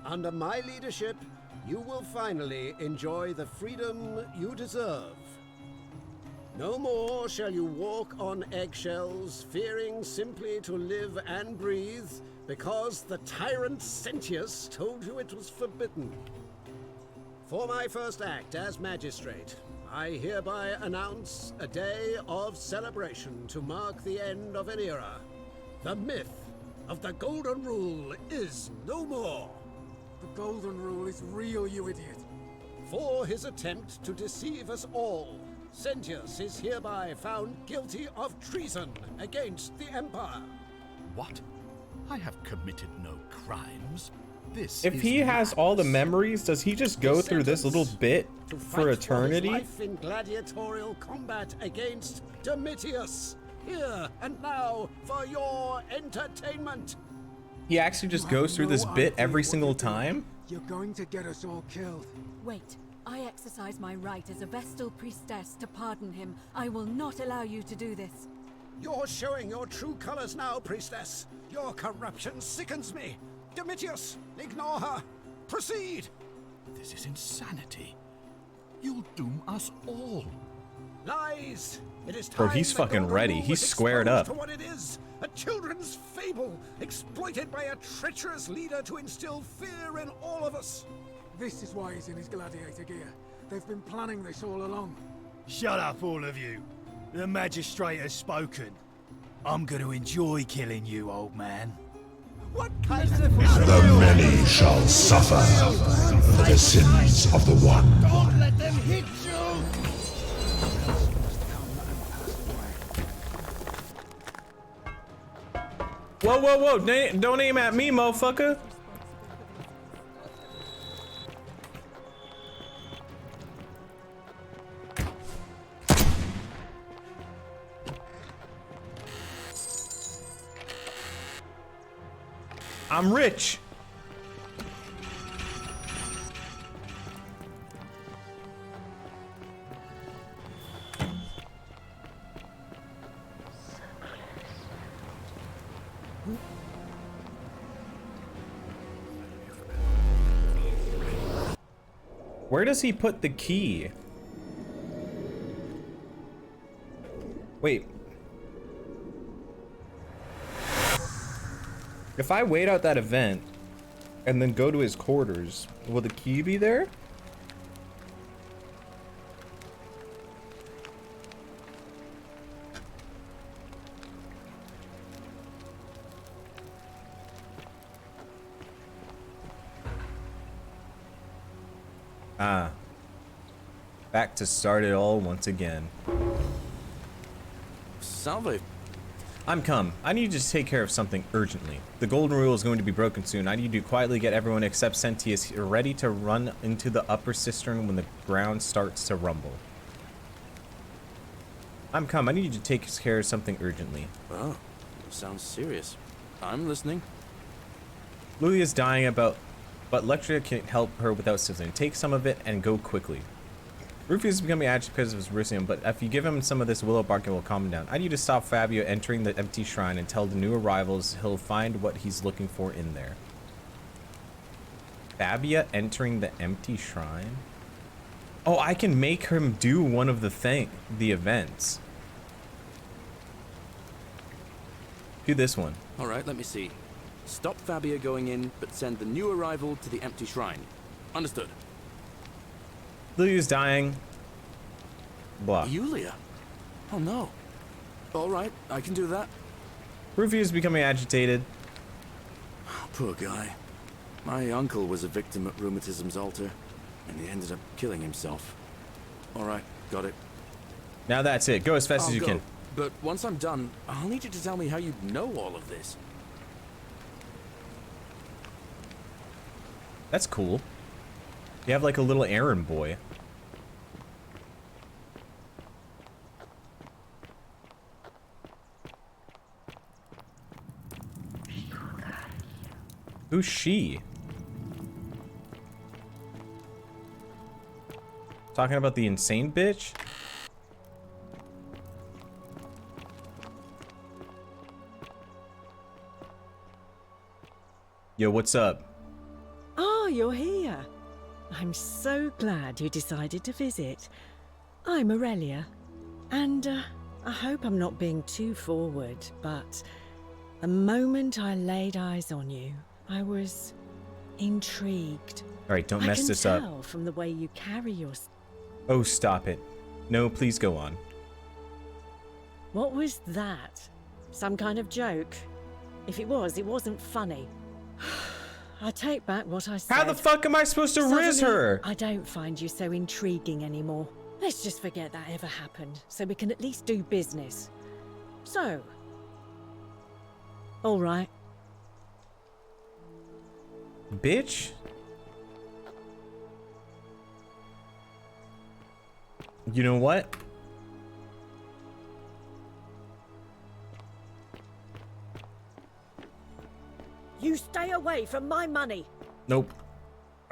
Under my leadership, you will finally enjoy the freedom you deserve. No more shall you walk on eggshells, fearing simply to live and breathe, because the tyrant Sentius told you it was forbidden. For my first act as magistrate, I hereby announce a day of celebration to mark the end of an era. The myth of the Golden Rule is no more.
The Golden Rule is real, you idiot.
For his attempt to deceive us all, Sentius is hereby found guilty of treason against the Empire.
What? I have committed no crimes. This
If
is
he has all the memories, does he just go through this little bit for eternity?
For his life in gladiatorial combat against Domitius. Here and now for your entertainment.
He actually just goes through this bit every single time?
You're going to get us all killed.
Wait, I exercise my right as a Vestal priestess to pardon him. I will not allow you to do this.
You're showing your true colors now, priestess. Your corruption sickens me. Domitius, ignore her. Proceed.
This is insanity. You'll doom us all.
Lies. It is
Bro,
time
he's
the
fucking
Golden
ready.
Rule
He's
was
squared
exposed
up.
to what it is, a children's fable, exploited by a treacherous leader to instill fear in all of us.
This is why he's in his gladiator gear. They've been planning this all along.
Shut up, all of you. The magistrate has spoken. I'm going to enjoy killing you, old man.
What kind of...
The many shall suffer for the sins of the one.
Don't let them hit you!
Whoa, whoa, whoa! Don't aim at me, motherfucker! I'm rich. Where does he put the key? Wait. If I wait out that event and then go to his quarters, will the key be there? Ah. Back to start it all once again.
Salve.
I'm come. I need you to take care of something urgently. The golden rule is going to be broken soon. I need you to quietly get everyone except Sentius ready to run into the upper cistern when the ground starts to rumble. I'm come. I need you to take care of something urgently.
Oh, sounds serious. I'm listening.
Louis is dying but Lectra can help her without sizzling. Take some of it and go quickly. Rufus is becoming agitated because of his Rusium, but if you give him some of this willow bark, it will calm him down. I need to stop Fabio entering the empty shrine and tell the new arrivals he'll find what he's looking for in there. Fabia entering the empty shrine? Oh, I can make him do one of the events. Do this one.
All right, let me see. Stop Fabia going in, but send the new arrival to the empty shrine. Understood.
Lily's dying. Blah.
Yulia? Oh no. All right, I can do that.
Rufy is becoming agitated.
Poor guy. My uncle was a victim at rheumatism's altar, and he ended up killing himself. All right, got it.
Now that's it. Go as fast as you can.
But once I'm done, I'll need you to tell me how you know all of this.
That's cool. You have like a little errand boy. Who's she? Talking about the insane bitch? Yo, what's up?
Oh, you're here. I'm so glad you decided to visit. I'm Aurelia, and I hope I'm not being too forward, but the moment I laid eyes on you, I was intrigued.
All right, don't mess this up.
I can tell from the way you carry yourself.
Oh, stop it. No, please go on.
What was that? Some kind of joke? If it was, it wasn't funny. I take back what I said.
How the fuck am I supposed to riz her?
I don't find you so intriguing anymore. Let's just forget that ever happened, so we can at least do business. So, all right.
Bitch? You know what?
You stay away from my money.
Nope.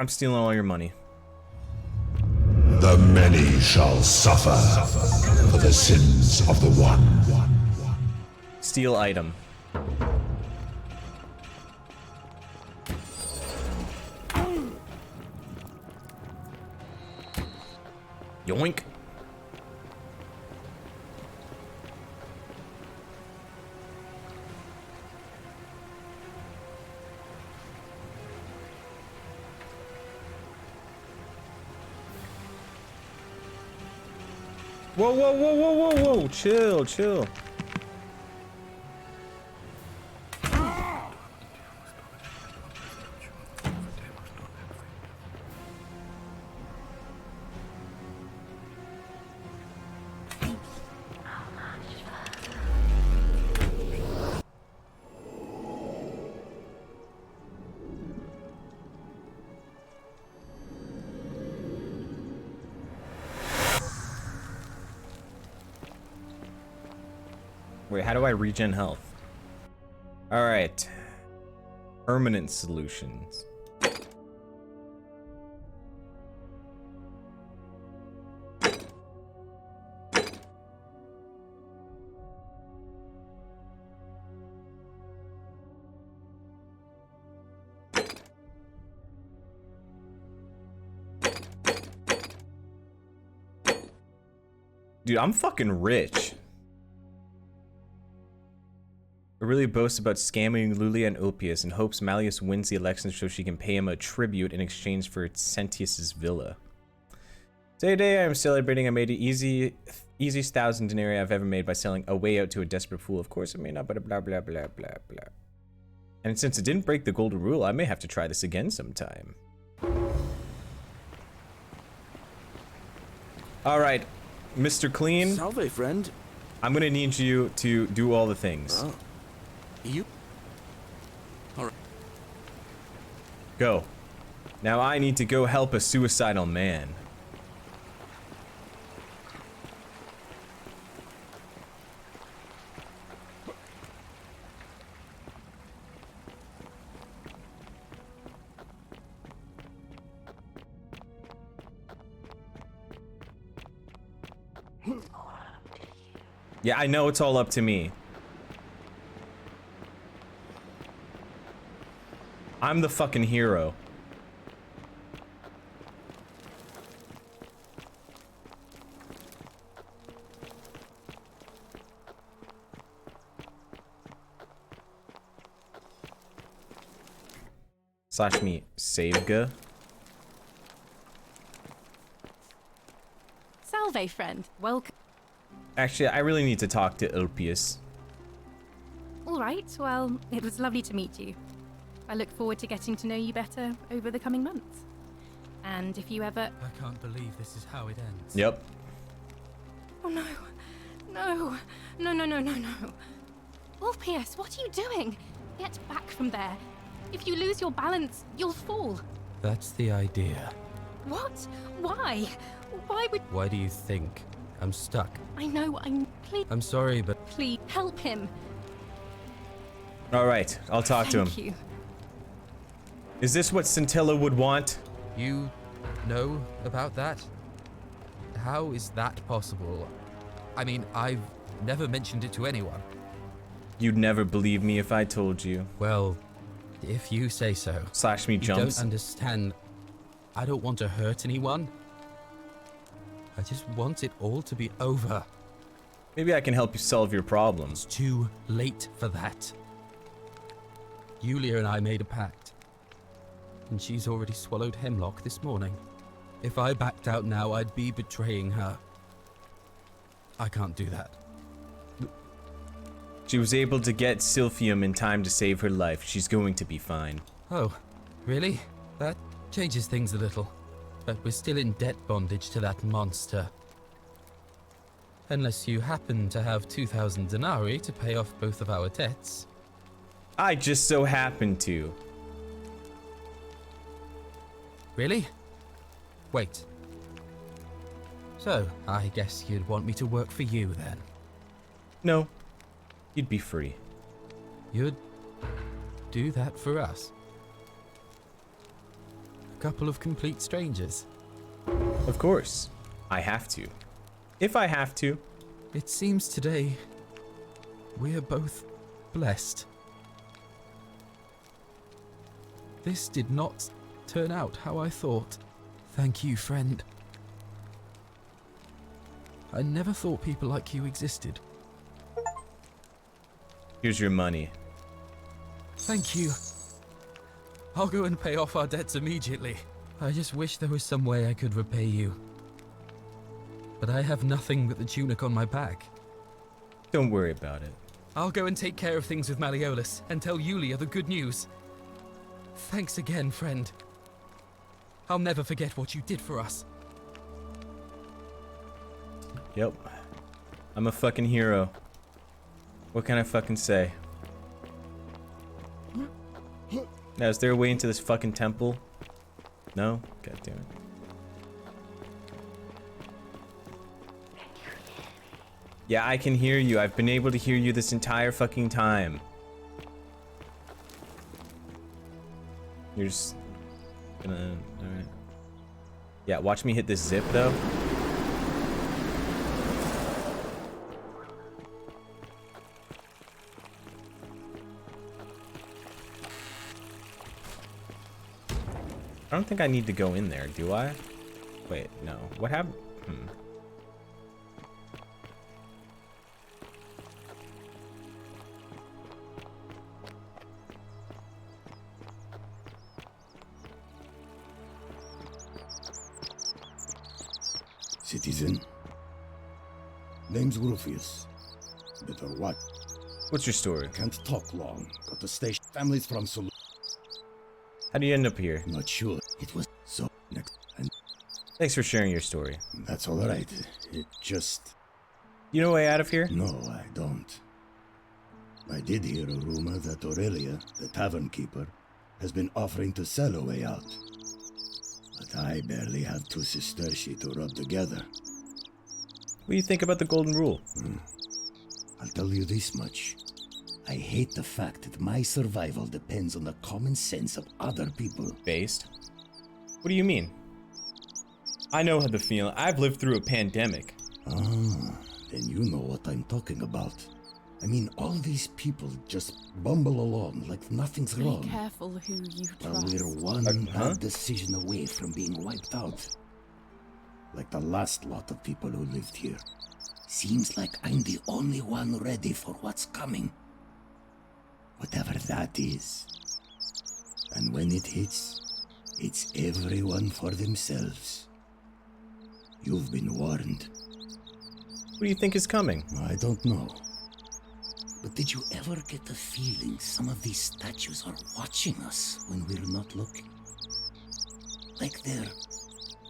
I'm stealing all your money.
The many shall suffer for the sins of the one.
Steal item. Yoink. Whoa, whoa, whoa, whoa, whoa, whoa. Chill, chill. Wait, how do I regen health? All right. Permanent solutions. Dude, I'm fucking rich. Really boasts about scamming Lulia and Ulpius and hopes Malleus wins the election so she can pay him a tribute in exchange for Sentius's villa. Today I am celebrating I made the easiest 1,000 denarii I've ever made by selling a way out to a desperate fool. Of course I may not, but blah blah blah blah blah. And since it didn't break the golden rule, I may have to try this again sometime. Alright, Mr. Clean.
Salve, friend.
I'm gonna need you to do all the things.
Oh. You? Alright.
Go. Now I need to go help a suicidal man. Yeah, I know it's all up to me. I'm the fucking hero. Slash me Savega.
Salve, friend. Welcome.
Actually, I really need to talk to Ulpius.
All right. Well, it was lovely to meet you. I look forward to getting to know you better over the coming months. And if you ever...
I can't believe this is how it ends.
Yep.
Oh no. No. No, no, no, no, no. Ulpius, what are you doing? Get back from there. If you lose your balance, you'll fall.
That's the idea.
What? Why? Why would...
Why do you think I'm stuck?
I know, please...
I'm sorry, but...
Please, help him.
Alright, I'll talk to him.
Thank you.
Is this what Scintilla would want?
You know about that? How is that possible? I mean, I've never mentioned it to anyone.
You'd never believe me if I told you.
Well, if you say so.
Slash me jumps.
You don't understand. I don't want to hurt anyone. I just want it all to be over.
Maybe I can help you solve your problems.
It's too late for that. Yulia and I made a pact. And she's already swallowed hemlock this morning. If I backed out now, I'd be betraying her. I can't do that.
She was able to get Silphium in time to save her life. She's going to be fine.
Oh, really? That changes things a little. But we're still in debt bondage to that monster. Unless you happen to have 2,000 denarii to pay off both of our debts.
I just so happen to.
Really? Wait. So, I guess you'd want me to work for you then?
No. You'd be free.
You'd do that for us? A couple of complete strangers?
Of course. I have to. If I have to.
It seems today we're both blessed. This did not turn out how I thought. Thank you, friend. I never thought people like you existed.
Here's your money.
Thank you. I'll go and pay off our debts immediately. I just wish there was some way I could repay you. But I have nothing but the tunic on my back.
Don't worry about it.
I'll go and take care of things with Malleolus and tell Yulia the good news. Thanks again, friend. I'll never forget what you did for us.
Yep. I'm a fucking hero. What can I fucking say? Now, is there a way into this fucking temple? No? God damn it. Yeah, I can hear you. I've been able to hear you this entire fucking time. You're just gonna... Alright. Yeah, watch me hit this zip, though. I don't think I need to go in there, do I? Wait, no. What happened?
Citizen. Name's Rufius. Better what?
What's your story?
Can't talk long. Got to station. Families from Sol.
How do you end up here?
Not sure. It was so next. And
thanks for sharing your story.
That's all right. It just...
You know a way out of here?
No, I don't. I did hear a rumor that Aurelia, the tavern keeper, has been offering to sell a way out. But I barely have two sesterci to rub together.
What do you think about the golden rule?
I'll tell you this much. I hate the fact that my survival depends on the common sense of other people.
Based? What do you mean? I know the feeling. I've lived through a pandemic.
Ah, then you know what I'm talking about. I mean, all these people just bumble along like nothing's wrong.
Be careful who you
While
trust.
we're one bad decision away from being wiped out. Like the last lot of people who lived here. Seems like I'm the only one ready for what's coming. Whatever that is. And when it hits, it's everyone for themselves. You've been warned.
What do you think is coming?
I don't know. But did you ever get the feeling some of these statues are watching us when we're not looking? Like they're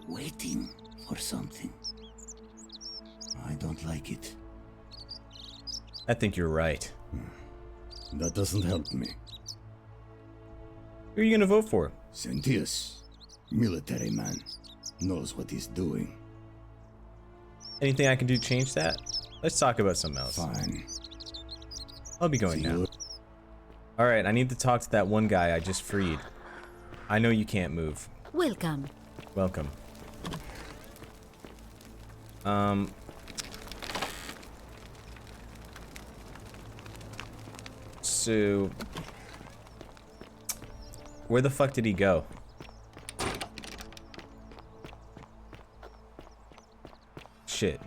waiting for something. I don't like it.
I think you're right.
That doesn't help me.
Who are you gonna vote for?
Sentius, military man, knows what he's doing.
Anything I can do to change that? Let's talk about something else.
Fine.
I'll be going now. Alright, I need to talk to that one guy I just freed. I know you can't move.
Welcome.
Welcome. So... Where the fuck did he go? Shit.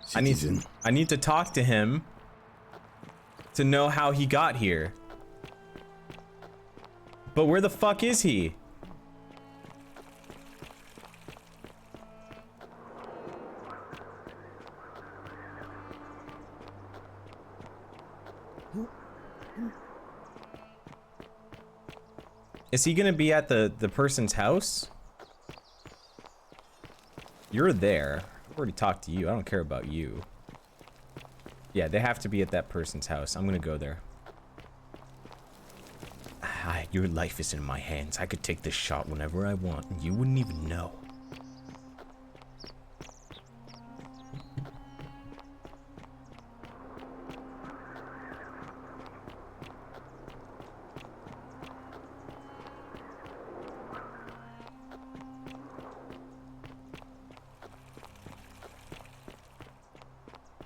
Citizen.
I need to talk to him to know how he got here. But where the fuck is he? Is he gonna be at the person's house? You're there. I've already talked to you. I don't care about you. Yeah, they have to be at that person's house. I'm gonna go there. Your life is in my hands. I could take this shot whenever I want, and you wouldn't even know.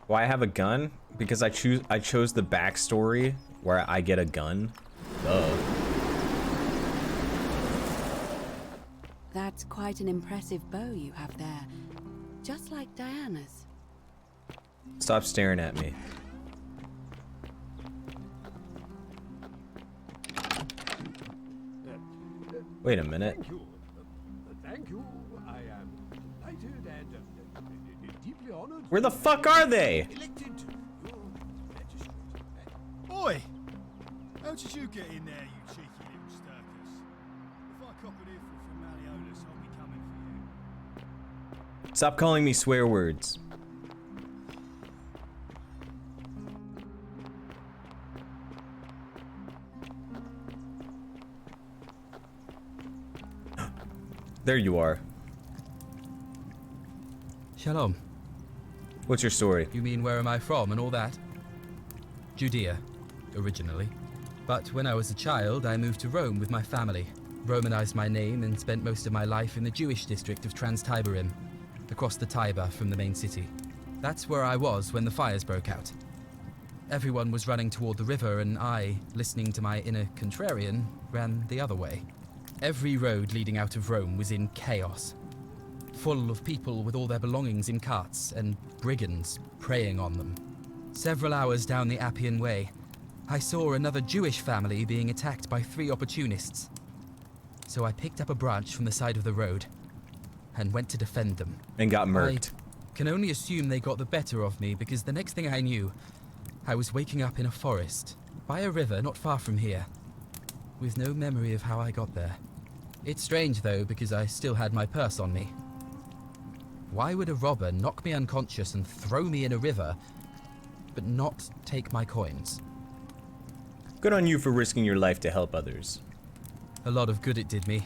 Why I have a gun? Because I chose the backstory where I get a gun. Duh.
That's quite an impressive bow you have there. Just like Diana's.
Stop staring at me. Wait a minute.
Thank you. I am delighted and
Where the fuck are they?
Oi! How did you get in there, you cheeky little stirkers? If I cop an earful from Malleolus, I'll be coming for you.
Stop calling me swear words. There you are.
Shalom.
What's your story?
You mean where am I from and all that? Judea, originally. But when I was a child, I moved to Rome with my family, Romanized my name and spent most of my life in the Jewish district of Trans-Tiberim, across the Tiber from the main city. That's where I was when the fires broke out. Everyone was running toward the river and I, listening to my inner contrarian, ran the other way. Every road leading out of Rome was in chaos, full of people with all their belongings in carts and brigands preying on them. Several hours down the Appian Way, I saw another Jewish family being attacked by 3 opportunists. So I picked up a branch from the side of the road and went to defend them.
And got murked.
I can only assume they got the better of me because the next thing I knew, I was waking up in a forest, by a river not far from here, with no memory of how I got there. It's strange though, because I still had my purse on me. Why would a robber knock me unconscious and throw me in a river, but not take my coins?
Good on you for risking your life to help others.
A lot of good it did me.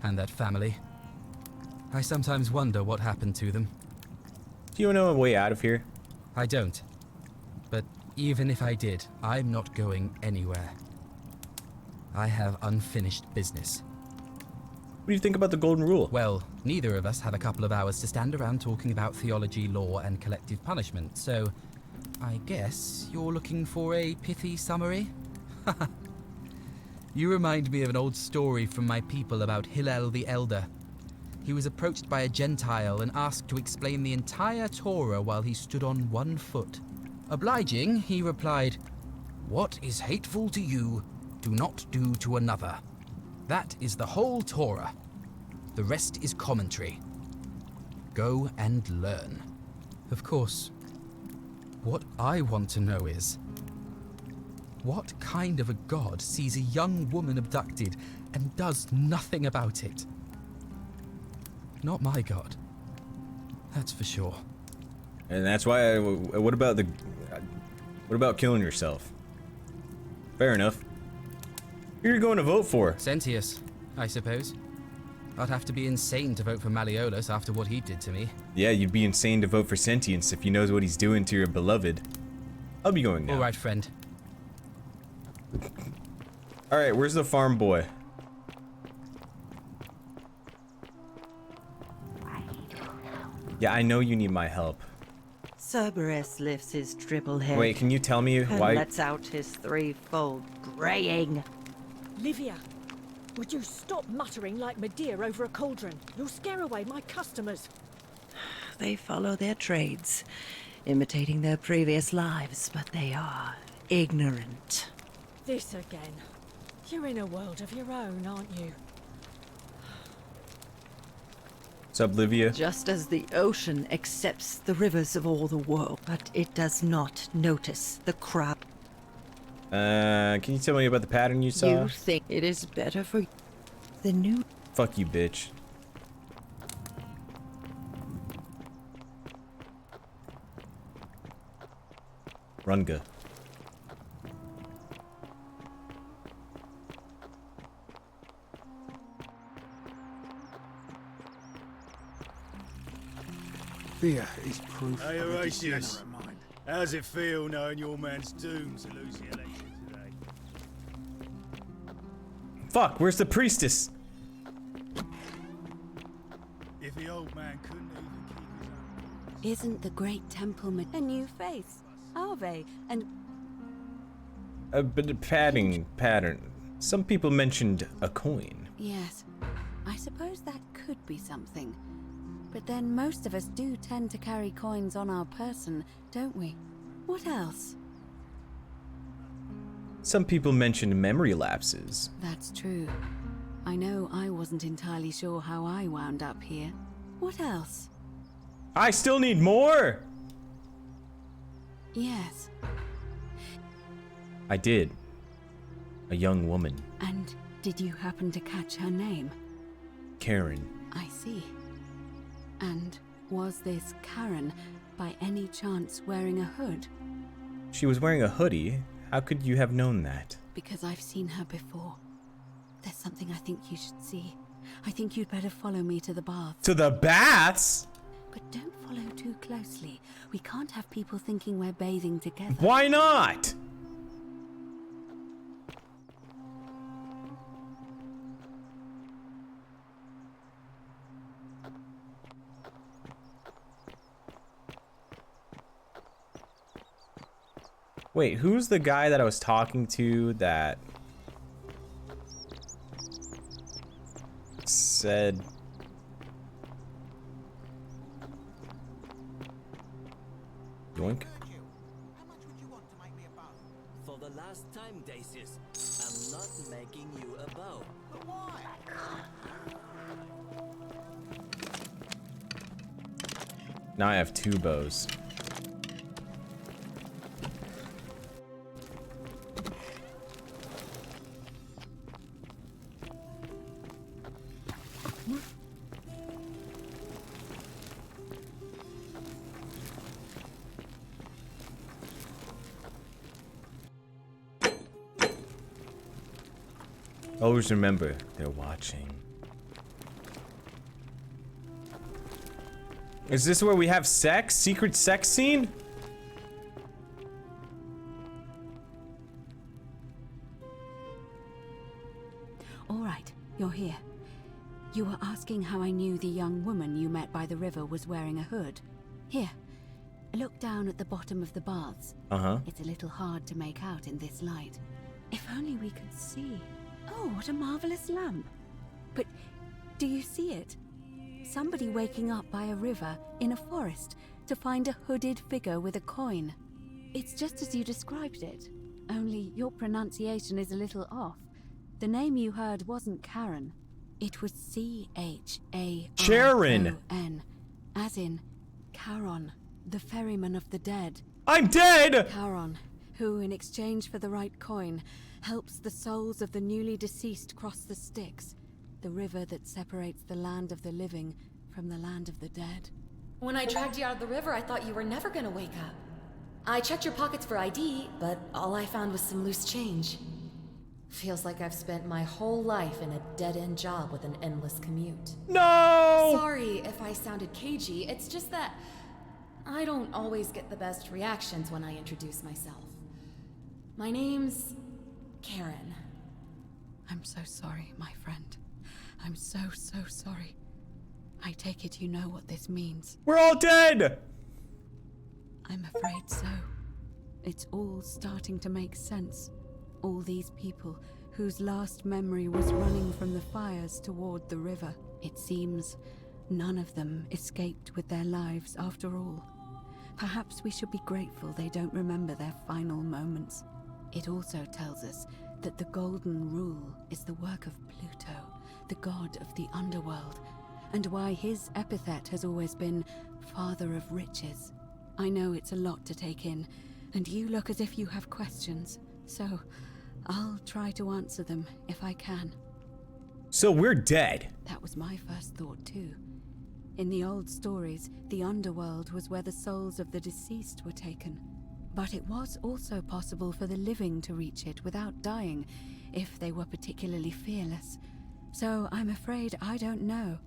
And that family. I sometimes wonder what happened to them.
Do you know a way out of here?
I don't. But even if I did, I'm not going anywhere. I have unfinished business.
What do you think about the Golden Rule?
Well, neither of us have a couple of hours to stand around talking about theology, law, and collective punishment, so I guess you're looking for a pithy summary? You remind me of an old story from my people about Hillel the Elder. He was approached by a Gentile and asked to explain the entire Torah while he stood on one foot. Obliging, he replied, "What is hateful to you, do not do to another. That is the whole Torah. The rest is commentary. Go and learn." Of course, what I want to know is, what kind of a god sees a young woman abducted and does nothing about it? Not my god. That's for sure.
And that's why what about killing yourself? Fair enough. Who are you going to vote for?
Sentius, I suppose. I'd have to be insane to vote for Malleolus after what he did to me.
Yeah, you'd be insane to vote for Sentience if he knows what he's doing to your beloved. I'll be going now.
All right, friend.
All right, where's the farm boy? Yeah, I know you need my help.
Cerberus lifts his triple head.
Wait, can you tell me
and
why?
lets out his threefold braying.
Livia, would you stop muttering like Medea over a cauldron? You'll scare away my customers.
They follow their trades, imitating their previous lives, but they are ignorant.
This again. You're in a world of your own, aren't you?
What's up, Livia?
Just as the ocean accepts the rivers of all the world, but it does not notice the crowd.
Can you tell me about the pattern you saw?
You think it is better for the new...
Fuck you, bitch. Runga.
Fear is proof
Hey,
of a
Horatius.
degenerate mind.
How's it feel knowing your man's doomed to lose the election today?
Fuck, where's the priestess?
If the old man couldn't even keep his own...
Isn't the great temple a new face? Ave, and
A bit of pattern. Some people mentioned a coin.
yes, I suppose that could be something. But then most of us do tend to carry coins on our person, don't we? What else?
Some people mentioned memory lapses.
That's true. I know I wasn't entirely sure how I wound up here. What else?
I still need more.
Yes.
I did. A young woman.
And did you happen to catch her name?
Karen.
I see. And was this Karen by any chance wearing a hood?
She was wearing a hoodie. How could you have known that?
Because I've seen her before. There's something I think you should see. I think you'd better follow me to the baths.
To the baths?
But don't follow too closely. We can't have people thinking we're bathing together.
Why not? Wait, who's the guy that I was talking to that said yoink?
For the last time, Dacius, I'm not making you a bow. But why?
Now I have 2 bows. Always remember, they're watching. Is this where we have sex? Secret sex scene?
All right, you're here. You were asking how I knew the young woman you met by the river was wearing a hood. Here, look down at the bottom of the baths.
Uh-huh.
It's a little hard to make out in this light. If only we could see. Oh, what a marvelous lamp. But do you see it? Somebody waking up by a river in a forest to find a hooded figure with a coin. It's just as you described it, only your pronunciation is a little off. The name you heard wasn't Karen. It was C-H-A-R-O-N,
Charon.
as in Charon, the ferryman of the dead.
I'm dead!
Charon, who in exchange for the right coin, helps the souls of the newly deceased cross the Styx, the river that separates the land of the living from the land of the dead.
When I dragged you out of the river, I thought you were never gonna wake up. I checked your pockets for ID, but all I found was some loose change. Feels like I've spent my whole life in a dead-end job with an endless commute.
No!
Sorry if I sounded cagey, it's just that I don't always get the best reactions when I introduce myself. My name's Karen.
I'm so sorry, my friend. I'm so sorry. I take it you know what this means.
We're all dead!
I'm afraid so. It's all starting to make sense. All these people whose last memory was running from the fires toward the river. It seems none of them escaped with their lives after all. Perhaps we should be grateful they don't remember their final moments. It also tells us that the Golden Rule is the work of Pluto, the god of the underworld, and why his epithet has always been Father of Riches. I know it's a lot to take in, and you look as if you have questions, so I'll try to answer them if I can.
So we're dead.
That was my first thought too. In the old stories, the underworld was where the souls of the deceased were taken. But it was also possible for the living to reach it without dying, if they were particularly fearless. So I'm afraid I don't know.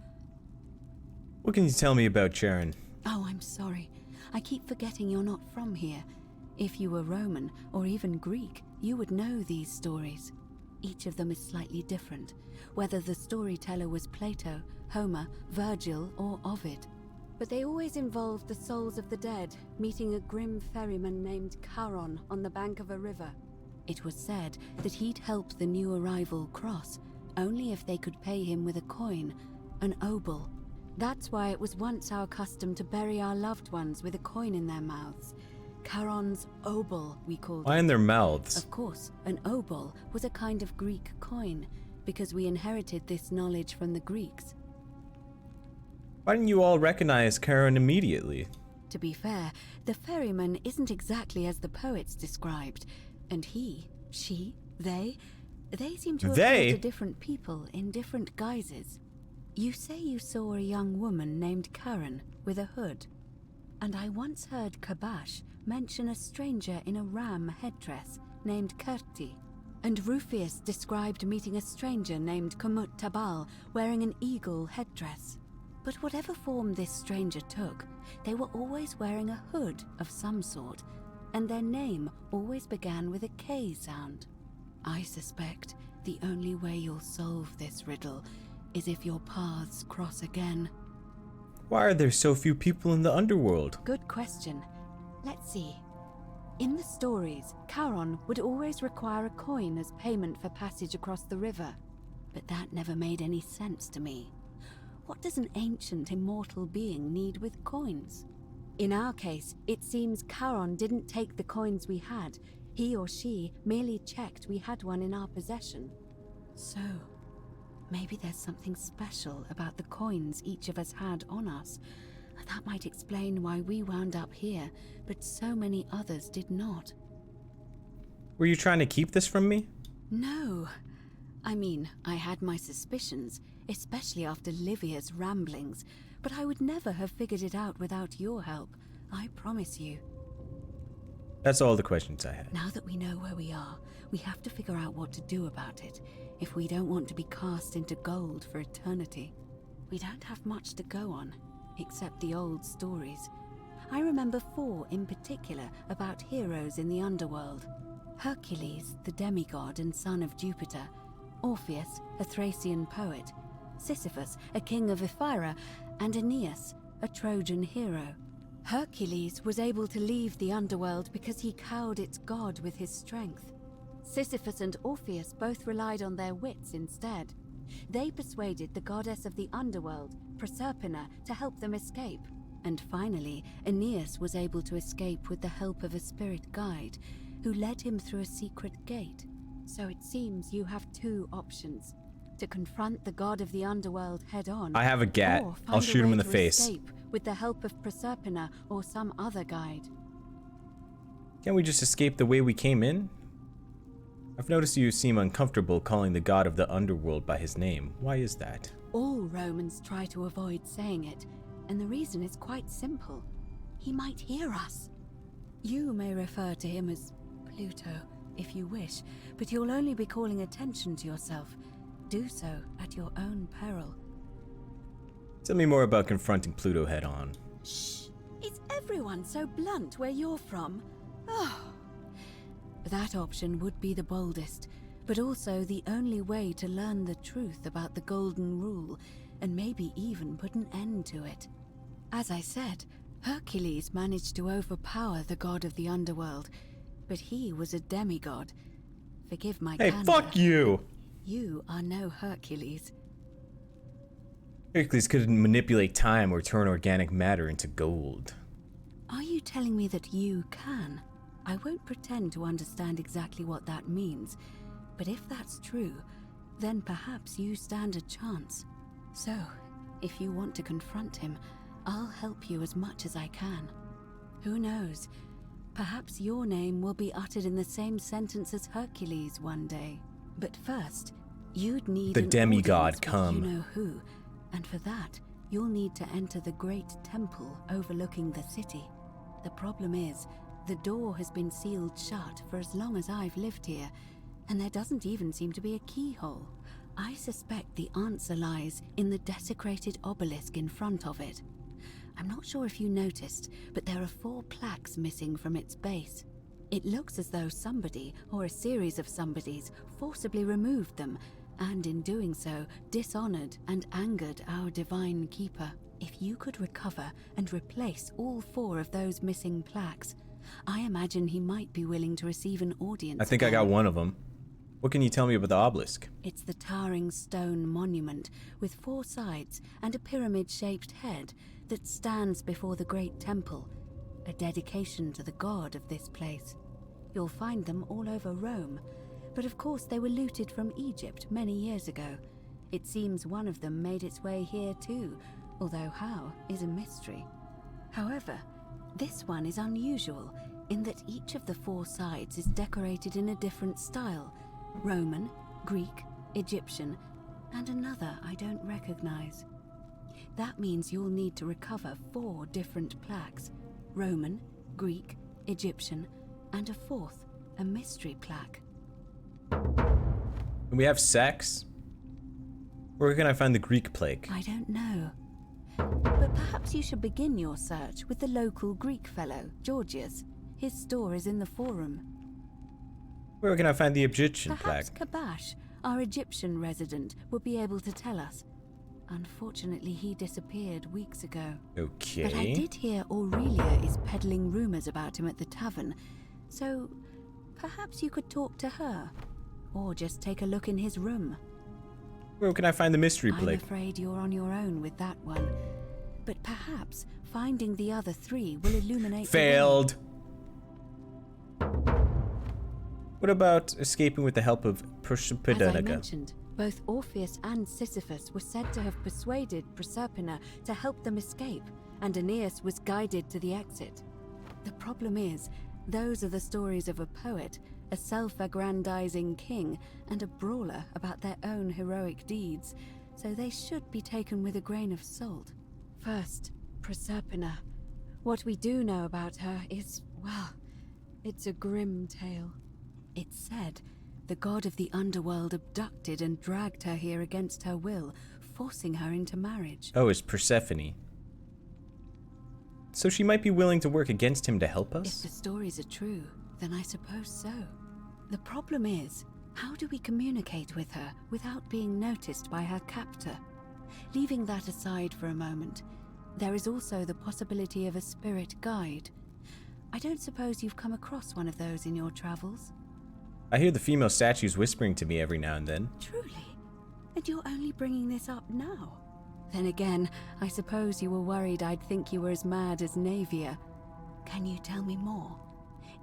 What can you tell me about Charon?
Oh, I'm sorry. I keep forgetting you're not from here. If you were Roman, or even Greek, you would know these stories. Each of them is slightly different, whether the storyteller was Plato, Homer, Virgil, or Ovid. But they always involved the souls of the dead meeting a grim ferryman named Charon on the bank of a river. It was said that he'd help the new arrival cross, only if they could pay him with a coin, an obol. That's why it was once our custom to bury our loved ones with a coin in their mouths. Charon's obol, we called it.
Why in their mouths?
Of course, an obol was a kind of Greek coin, because we inherited this knowledge from the Greeks.
Why didn't you all recognize Karen immediately?
To be fair, the ferryman isn't exactly as the poets described, and he, she, they seem to appear to different people in different guises. You say you saw a young woman named Karen with a hood, and I once heard Kabash mention a stranger in a ram headdress named Kerti, and Rufius described meeting a stranger named Kumut Tabal wearing an eagle headdress. But whatever form this stranger took, they were always wearing a hood of some sort, and their name always began with a K sound. I suspect the only way you'll solve this riddle is if your paths cross again.
Why are there so few people in the underworld?
Good question. Let's see. In the stories, Charon would always require a coin as payment for passage across the river, but that never made any sense to me. What does an ancient immortal being need with coins? In our case, it seems Charon didn't take the coins we had. He or she merely checked we had one in our possession. So, maybe there's something special about the coins each of us had on us. That might explain why we wound up here, but so many others did not.
Were you trying to keep this from me?
No. I mean, I had my suspicions, especially after Livia's ramblings, but I would never have figured it out without your help, I promise you.
That's all the questions I had.
Now that we know where we are, we have to figure out what to do about it, if we don't want to be cast into gold for eternity. We don't have much to go on, except the old stories. I remember 4 in particular about heroes in the underworld. Hercules, the demigod and son of Jupiter, Orpheus, a Thracian poet, Sisyphus, a king of Ephyra, and Aeneas, a Trojan hero. Hercules was able to leave the underworld because he cowed its god with his strength. Sisyphus and Orpheus both relied on their wits instead. They persuaded the goddess of the underworld, Proserpina, to help them escape. And finally, Aeneas was able to escape with the help of a spirit guide, who led him through a secret gate. So it seems you have 2 options. To confront the god of the underworld head-on.
I have a gat.
Or find
I'll shoot
a
him
way
in the
to
face.
escape with the help of Proserpina or some other guide.
Can't we just escape the way we came in? I've noticed you seem uncomfortable calling the god of the underworld by his name. Why is that?
All Romans try to avoid saying it, and the reason is quite simple. He might hear us. You may refer to him as Pluto, if you wish, but you'll only be calling attention to yourself. Do so at your own peril.
Tell me more about confronting Pluto head-on.
Shh! Is everyone so blunt where you're from? Oh. That option would be the boldest, but also the only way to learn the truth about the Golden Rule, and maybe even put an end to it. As I said, Hercules managed to overpower the god of the underworld, but he was a demigod. Forgive my
Hey,
candor.
fuck you!
You are no Hercules.
Hercules couldn't manipulate time or turn organic matter into gold.
Are you telling me that you can? I won't pretend to understand exactly what that means, but if that's true, then perhaps you stand a chance. So, if you want to confront him, I'll help you as much as I can. Who knows? Perhaps your name will be uttered in the same sentence as Hercules one day. But first, you'd need
The
an
demigod
audience with
come.
you know who, and for that, you'll need to enter the great temple overlooking the city. The problem is, the door has been sealed shut for as long as I've lived here, and there doesn't even seem to be a keyhole. I suspect the answer lies in the desecrated obelisk in front of it. I'm not sure if you noticed, but there are 4 plaques missing from its base. It looks as though somebody, or a series of somebodies, forcibly removed them, and in doing so, dishonored and angered our divine keeper. If you could recover and replace all 4 of those missing plaques, I imagine he might be willing to receive an audience.
I think I got one of them. What can you tell me about the obelisk?
It's the towering stone monument with 4 sides and a pyramid-shaped head that stands before the great temple, a dedication to the god of this place. You'll find them all over Rome, but of course they were looted from Egypt many years ago. It seems one of them made its way here too, although how is a mystery. However, this one is unusual in that each of the 4 sides is decorated in a different style: Roman, Greek, Egyptian, and another I don't recognize. That means you'll need to recover 4 different plaques: Roman, Greek, Egyptian, and a 4th, a mystery plaque.
We have sex? Where can I find the Greek plague?
I don't know. But perhaps you should begin your search with the local Greek fellow, Georgius. His store is in the forum.
Where can I find the Egyptian
Perhaps
plaque?
Kabash, our Egyptian resident, will be able to tell us. Unfortunately, he disappeared weeks ago.
Okay.
But I did hear Aurelia is peddling rumors about him at the tavern, so perhaps you could talk to her, or just take a look in his room.
Where can I find the mystery
I'm
plague?
afraid you're on your own with that one, but perhaps finding the other 3 will illuminate.
Failed. What about escaping with the help of
As I
Proserpina?
mentioned, both Orpheus and Sisyphus were said to have persuaded Proserpina to help them escape, and Aeneas was guided to the exit. The problem is, those are the stories of a poet, a self-aggrandizing king, and a brawler about their own heroic deeds, so they should be taken with a grain of salt. First, Proserpina. What we do know about her is, well, it's a grim tale. It's said the god of the underworld abducted and dragged her here against her will, forcing her into marriage.
Oh, it's Persephone. So she might be willing to work against him to help
If
us?
the stories are true, then I suppose so. The problem is, how do we communicate with her without being noticed by her captor? Leaving that aside for a moment, there is also the possibility of a spirit guide. I don't suppose you've come across one of those in your travels?
I hear the female statues whispering to me every now and then.
Truly? And you're only bringing this up now? Then again, I suppose you were worried I'd think you were as mad as Navia. Can you tell me more?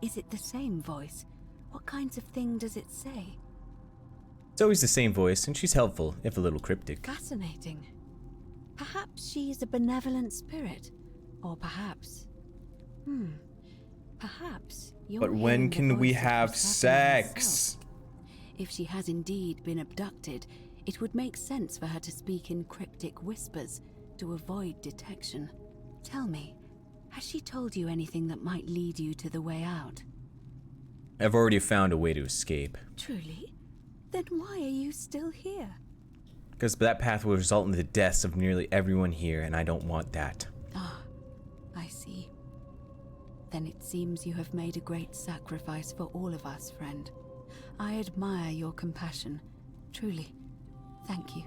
Is it the same voice? What kinds of thing does it say?
It's always the same voice, and she's helpful, if a little cryptic.
Fascinating. Perhaps she is a benevolent spirit. Or perhaps... Perhaps you're
But when
hearing the
can we
voice of
have
Persephone
sex?
herself. If she has indeed been abducted, it would make sense for her to speak in cryptic whispers to avoid detection. Tell me, has she told you anything that might lead you to the way out?
I've already found a way to escape.
Truly? Then why are you still here?
Because that path will result in the deaths of nearly everyone here, and I don't want that.
Ah, I see. Then it seems you have made a great sacrifice for all of us, friend. I admire your compassion. Truly. Thank you.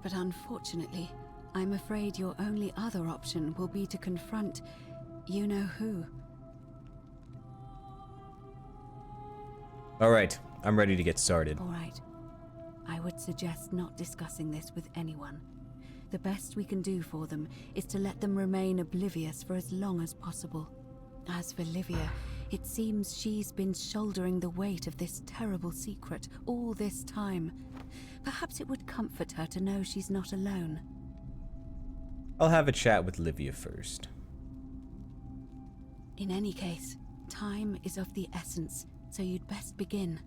But unfortunately, I'm afraid your only other option will be to confront you-know-who.
Alright, I'm ready to get started.
All right. I would suggest not discussing this with anyone. The best we can do for them is to let them remain oblivious for as long as possible. As for Livia, it seems she's been shouldering the weight of this terrible secret all this time. Perhaps it would comfort her to know she's not alone.
I'll have a chat with Livia first.
In any case, time is of the essence, so you'd best begin.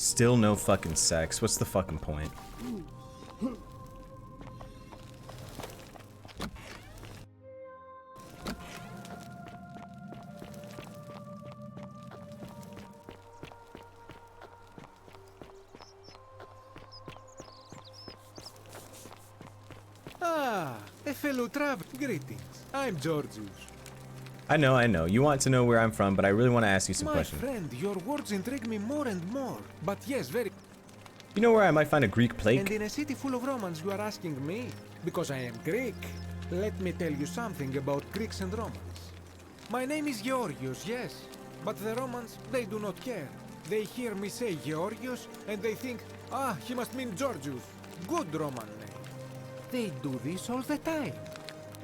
Still no fucking sex. What's the fucking point?
Ah, a fellow traveler. Greetings. I'm Georgius.
I know. You want to know where I'm from, but I really want to ask you some
My
questions.
friend, your words intrigue me more and more. But yes, very...
You know where I might find a Greek
And
plague?
in a city full of Romans, you are asking me? Because I am Greek. Let me tell you something about Greeks and Romans. My name is Georgios, yes. But the Romans, they do not care. They hear me say Georgios, and they think, ah, he must mean Georgius. Good Roman name. They do this all the time.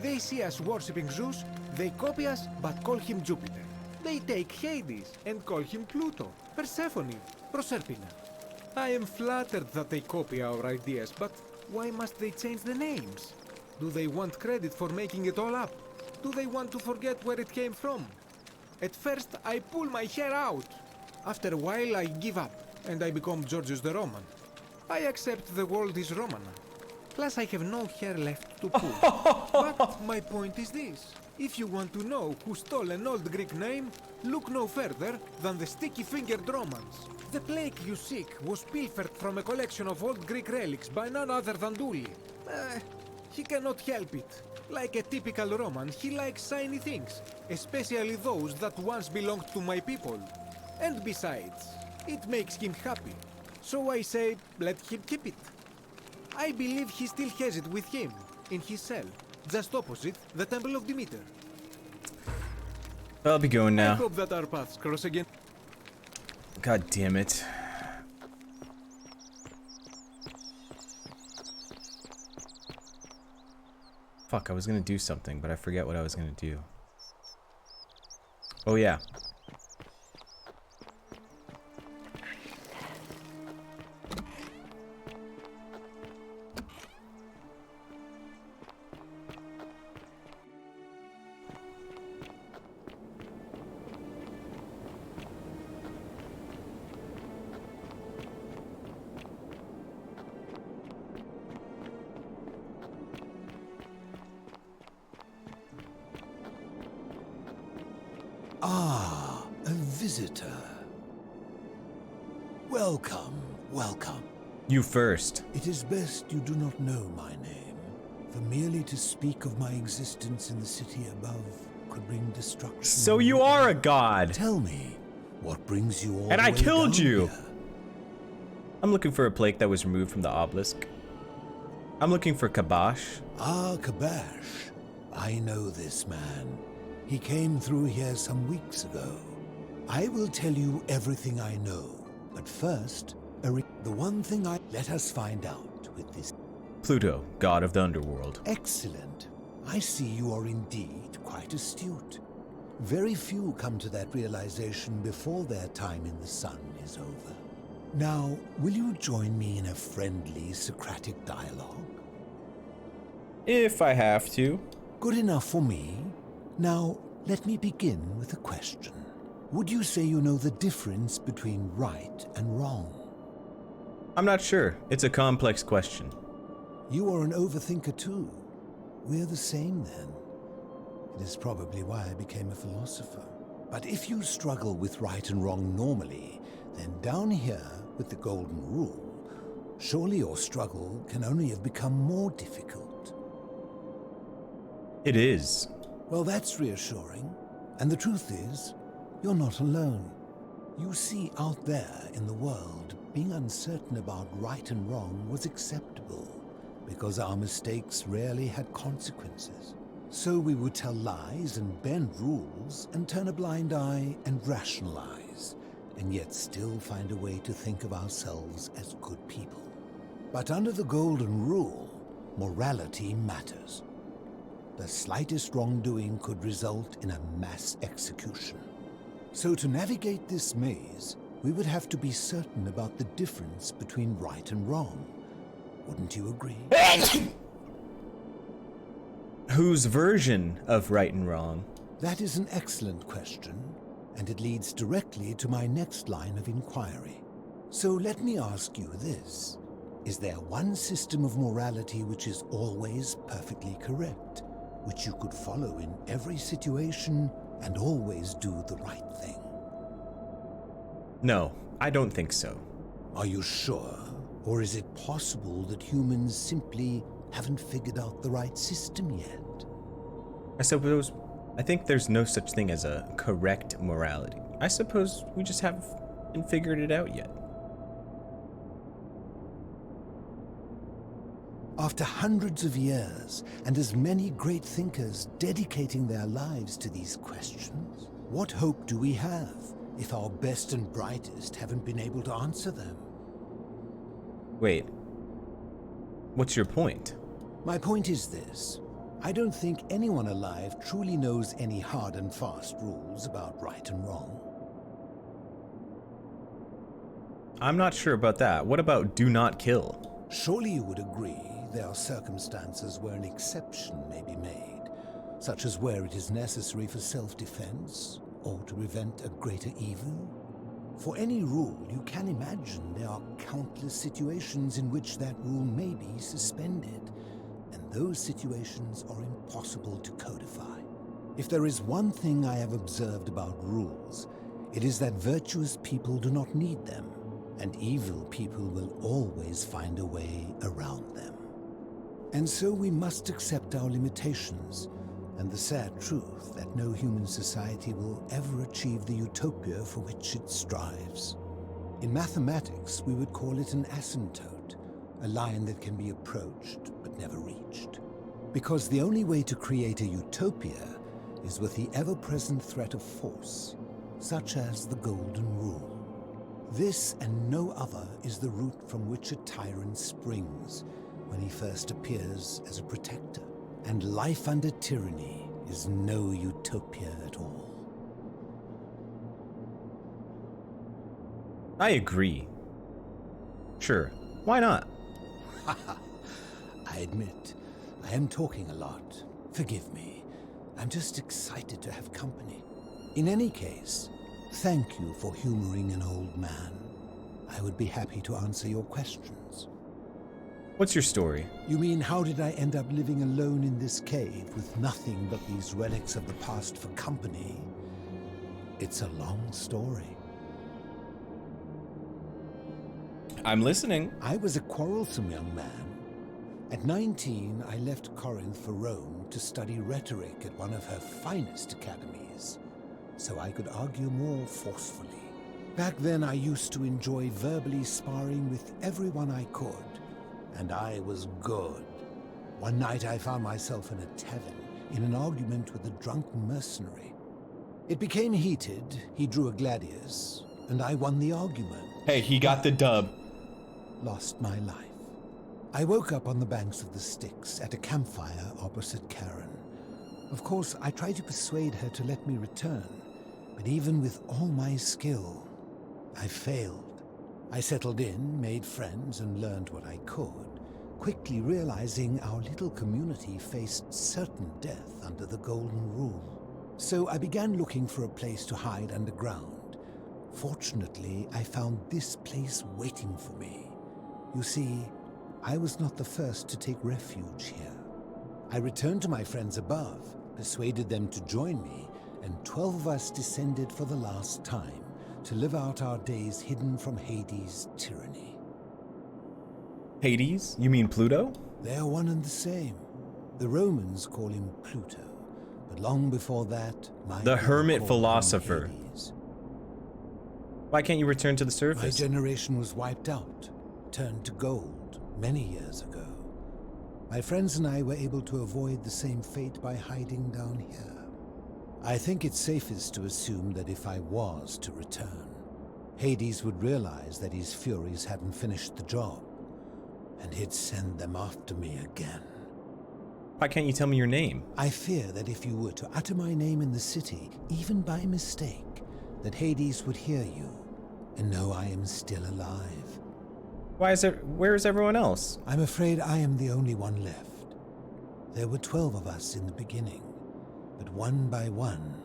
They see us worshipping Zeus, they copy us, but call him Jupiter. They take Hades and call him Pluto, Persephone, Proserpina. I am flattered that they copy our ideas, but why must they change the names? Do they want credit for making it all up? Do they want to forget where it came from? At first, I pull my hair out. After a while, I give up, and I become Georgius the Roman. I accept the world is Romana. Plus, I have no hair left to pull. But my point is this. If you want to know who stole an old Greek name, look no further than the sticky-fingered Romans. The plague you seek was pilfered from a collection of old Greek relics by none other than Duli. He cannot help it. Like a typical Roman, he likes shiny things, especially those that once belonged to my people. And besides, it makes him happy. So I say, let him keep it. I believe he still has it with him, in his cell, just opposite the Temple of Demeter.
I'll be going
I
now.
hope that our paths cross again.
God damn it. Fuck, I was gonna do something, but I forget what I was gonna do. Oh yeah.
Ah, a visitor. Welcome, welcome.
You first.
It is best you do not know my name, for merely to speak of my existence in the city above could bring destruction.
So you are a god.
Tell me, what brings you all
And
the
I
way
killed
down
you.
here?
I'm looking for a plaque that was removed from the obelisk. I'm looking for Kabash.
Ah, Kabash. I know this man. He came through here some weeks ago. I will tell you everything I know, but first, the one thing let us find out with this.
Pluto, god of the underworld.
Excellent. I see you are indeed quite astute. Very few come to that realization before their time in the sun is over. Now, will you join me in a friendly Socratic dialogue?
If I have to.
Good enough for me. Now, let me begin with a question. Would you say you know the difference between right and wrong?
I'm not sure. It's a complex question.
You are an overthinker too. We're the same then. It is probably why I became a philosopher. But if you struggle with right and wrong normally, then down here with the golden rule, surely your struggle can only have become more difficult.
It is.
Well, that's reassuring. And the truth is, you're not alone. You see, out there in the world, being uncertain about right and wrong was acceptable, because our mistakes rarely had consequences. So we would tell lies and bend rules and turn a blind eye and rationalize, and yet still find a way to think of ourselves as good people. But under the golden rule, morality matters. The slightest wrongdoing could result in a mass execution. So to navigate this maze, we would have to be certain about the difference between right and wrong. Wouldn't you agree?
Whose version of right and wrong?
That is an excellent question, and it leads directly to my next line of inquiry. So let me ask you this. Is there one system of morality which is always perfectly correct, which you could follow in every situation and always do the right thing?
No, I don't think so.
Are you sure? Or is it possible that humans simply haven't figured out the right system yet?
I think there's no such thing as a correct morality. I suppose we just haven't figured it out yet.
After hundreds of years, and as many great thinkers dedicating their lives to these questions, what hope do we have if our best and brightest haven't been able to answer them?
Wait. What's your point?
My point is this. I don't think anyone alive truly knows any hard and fast rules about right and wrong.
I'm not sure about that. What about do not kill?
Surely you would agree there are circumstances where an exception may be made, such as where it is necessary for self-defense or to prevent a greater evil. For any rule, you can imagine there are countless situations in which that rule may be suspended, and those situations are impossible to codify. If there is one thing I have observed about rules, it is that virtuous people do not need them, and evil people will always find a way around them. And so we must accept our limitations, and the sad truth that no human society will ever achieve the utopia for which it strives. In mathematics, we would call it an asymptote, a line that can be approached but never reached. Because the only way to create a utopia is with the ever-present threat of force, such as the Golden Rule. This and no other is the root from which a tyrant springs when he first appears as a protector. And life under tyranny is no utopia at all.
I agree. Sure, why not?
I admit, I am talking a lot. Forgive me. I'm just excited to have company. In any case, thank you for humoring an old man. I would be happy to answer your questions.
What's your story?
You mean, how did I end up living alone in this cave with nothing but these relics of the past for company? It's a long story.
I'm listening.
I was a quarrelsome young man. At 19, I left Corinth for Rome to study rhetoric at one of her finest academies, so I could argue more forcefully. Back then, I used to enjoy verbally sparring with everyone I could. And I was good. One night I found myself in a tavern, in an argument with a drunken mercenary. It became heated, he drew a gladius, and I won the argument.
Hey, he got the dub.
Lost my life. I woke up on the banks of the Styx at a campfire opposite Karen. Of course, I tried to persuade her to let me return, but even with all my skill, I failed. I settled in, made friends, and learned what I could, quickly realizing our little community faced certain death under the Golden Rule. So I began looking for a place to hide underground. Fortunately, I found this place waiting for me. You see, I was not the first to take refuge here. I returned to my friends above, persuaded them to join me, and 12 of us descended for the last time, to live out our days hidden from Hades' tyranny.
Hades? You mean Pluto?
They are one and the same. The Romans call him Pluto, but long before that,
the hermit philosopher. Why can't you return to the surface?
My generation was wiped out, turned to gold, many years ago. My friends and I were able to avoid the same fate by hiding down here. I think it's safest to assume that if I was to return, Hades would realize that his furies hadn't finished the job, and he'd send them after me again.
Why can't you tell me your name?
I fear that if you were to utter my name in the city, even by mistake, that Hades would hear you and know I am still alive.
Where is everyone else?
I'm afraid I am the only one left. There were 12 of us in the beginning. But one by one,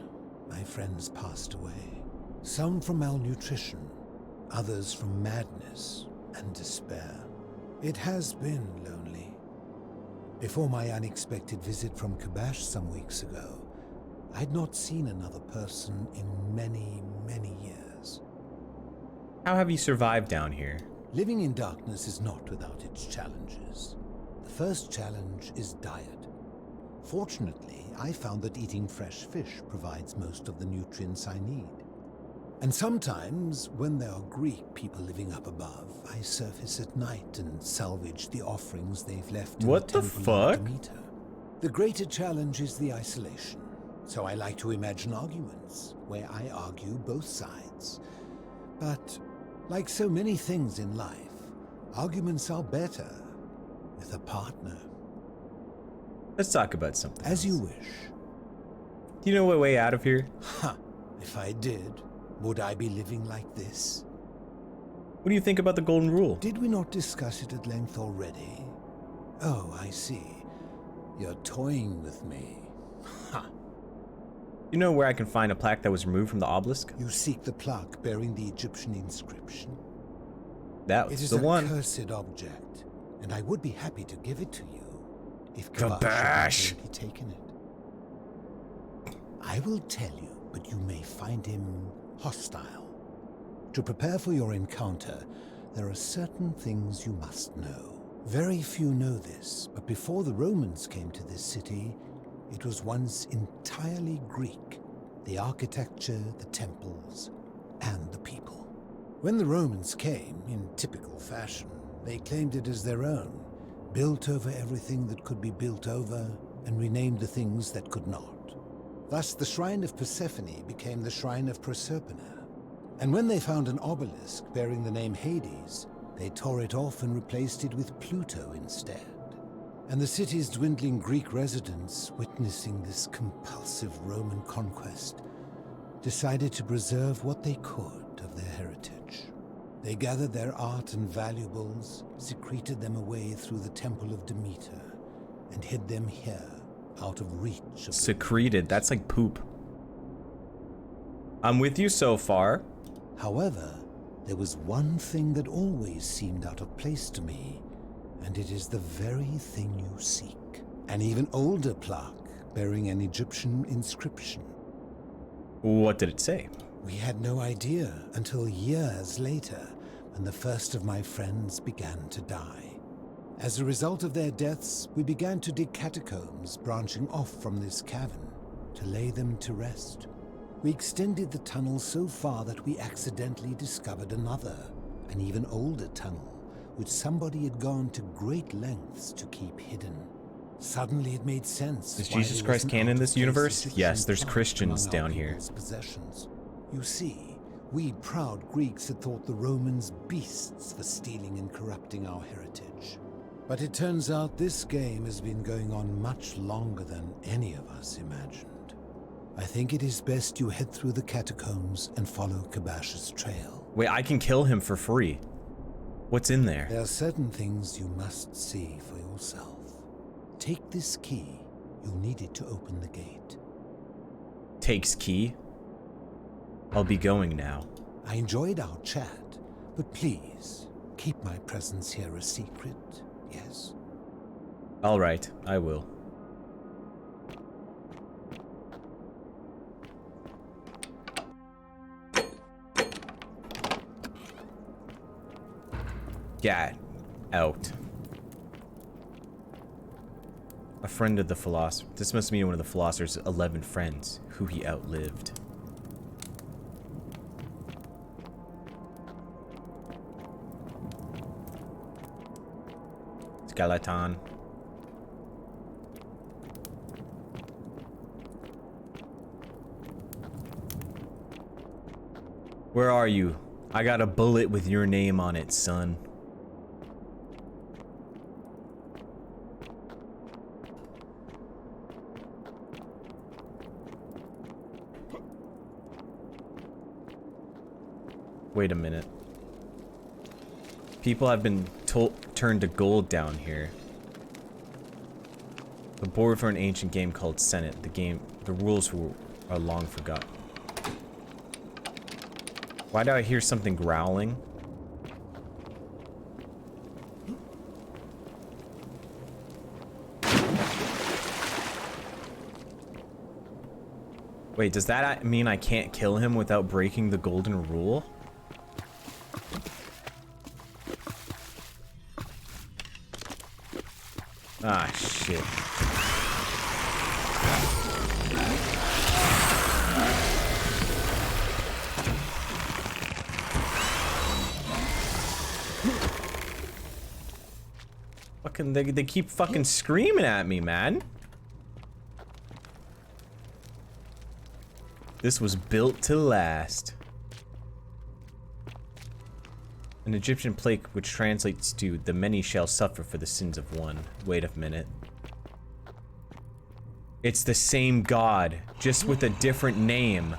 my friends passed away. Some from malnutrition, others from madness and despair. It has been lonely. Before my unexpected visit from Kabash some weeks ago, I'd not seen another person in many, many years.
How have you survived down here?
Living in darkness is not without its challenges. The first challenge is diet. Fortunately, I found that eating fresh fish provides most of the nutrients I need. And sometimes, when there are Greek people living up above, I surface at night and salvage the offerings they've left in
What
the
the
temple
fuck?
of Demeter. The greater challenge is the isolation, so I like to imagine arguments, where I argue both sides. But, like so many things in life, arguments are better with a partner.
Let's talk about something
As
else.
you wish.
Do you know a way out of here?
Ha! If I did, would I be living like this?
What do you think about the Golden Rule?
Did we not discuss it at length already? Oh, I see. You're toying with me. Ha!
You know where I can find a plaque that was removed from the obelisk?
You seek the plaque bearing the Egyptian inscription.
That
It
was
is
the
a
one.
cursed object, and I would be happy to give it to you if
Kabash!
had really taken it. I will tell you, but you may find him hostile. To prepare for your encounter, there are certain things you must know. Very few know this, but before the Romans came to this city, it was once entirely Greek. The architecture, the temples, and the people. When the Romans came, in typical fashion, they claimed it as their own, built over everything that could be built over, and renamed the things that could not. Thus, the Shrine of Persephone became the Shrine of Proserpina. And when they found an obelisk bearing the name Hades, they tore it off and replaced it with Pluto instead. And the city's dwindling Greek residents, witnessing this compulsive Roman conquest, decided to preserve what they could of their heritage. They gathered their art and valuables, secreted them away through the Temple of Demeter, and hid them here, out of reach of
Secreted, that's like poop. I'm with you so far.
However, there was one thing that always seemed out of place to me, and it is the very thing you seek. An even older plaque bearing an Egyptian inscription.
What did it say?
We had no idea until years later, when the first of my friends began to die. As a result of their deaths, we began to dig catacombs branching off from this cavern to lay them to rest. We extended the tunnel so far that we accidentally discovered another, an even older tunnel, which somebody had gone to great lengths to keep hidden. Suddenly it made sense.
Is
why
Jesus
there
Christ
was an
canon in this
out-of-place
universe?
Egyptian
Yes, there's
plaque
Christians
among our
down here.
people's possessions. You see, we proud Greeks had thought the Romans beasts for stealing and corrupting our heritage. But it turns out this game has been going on much longer than any of us imagined. I think it is best you head through the catacombs and follow Kabash's trail.
Wait, I can kill him for free. What's in there?
There are certain things you must see for yourself. Take this key. You'll need it to open the gate.
Takes key. I'll be going now.
I enjoyed our chat, but please, keep my presence here a secret, yes?
All right, I will. Get out. A friend of the philosopher. This must mean one of the philosopher's 11 friends who he outlived. Skeleton. Where are you? I got a bullet with your name on it, son. Wait a minute. People have been turned to gold down here. The board for an ancient game called Senate. The rules are long forgotten. Why do I hear something growling? Wait, does that mean I can't kill him without breaking the golden rule? Ah, shit. Fucking, they keep fucking screaming at me, man. This was built to last. An Egyptian plaque which translates to "the many shall suffer for the sins of one." Wait a minute. It's the same god, just with a different name.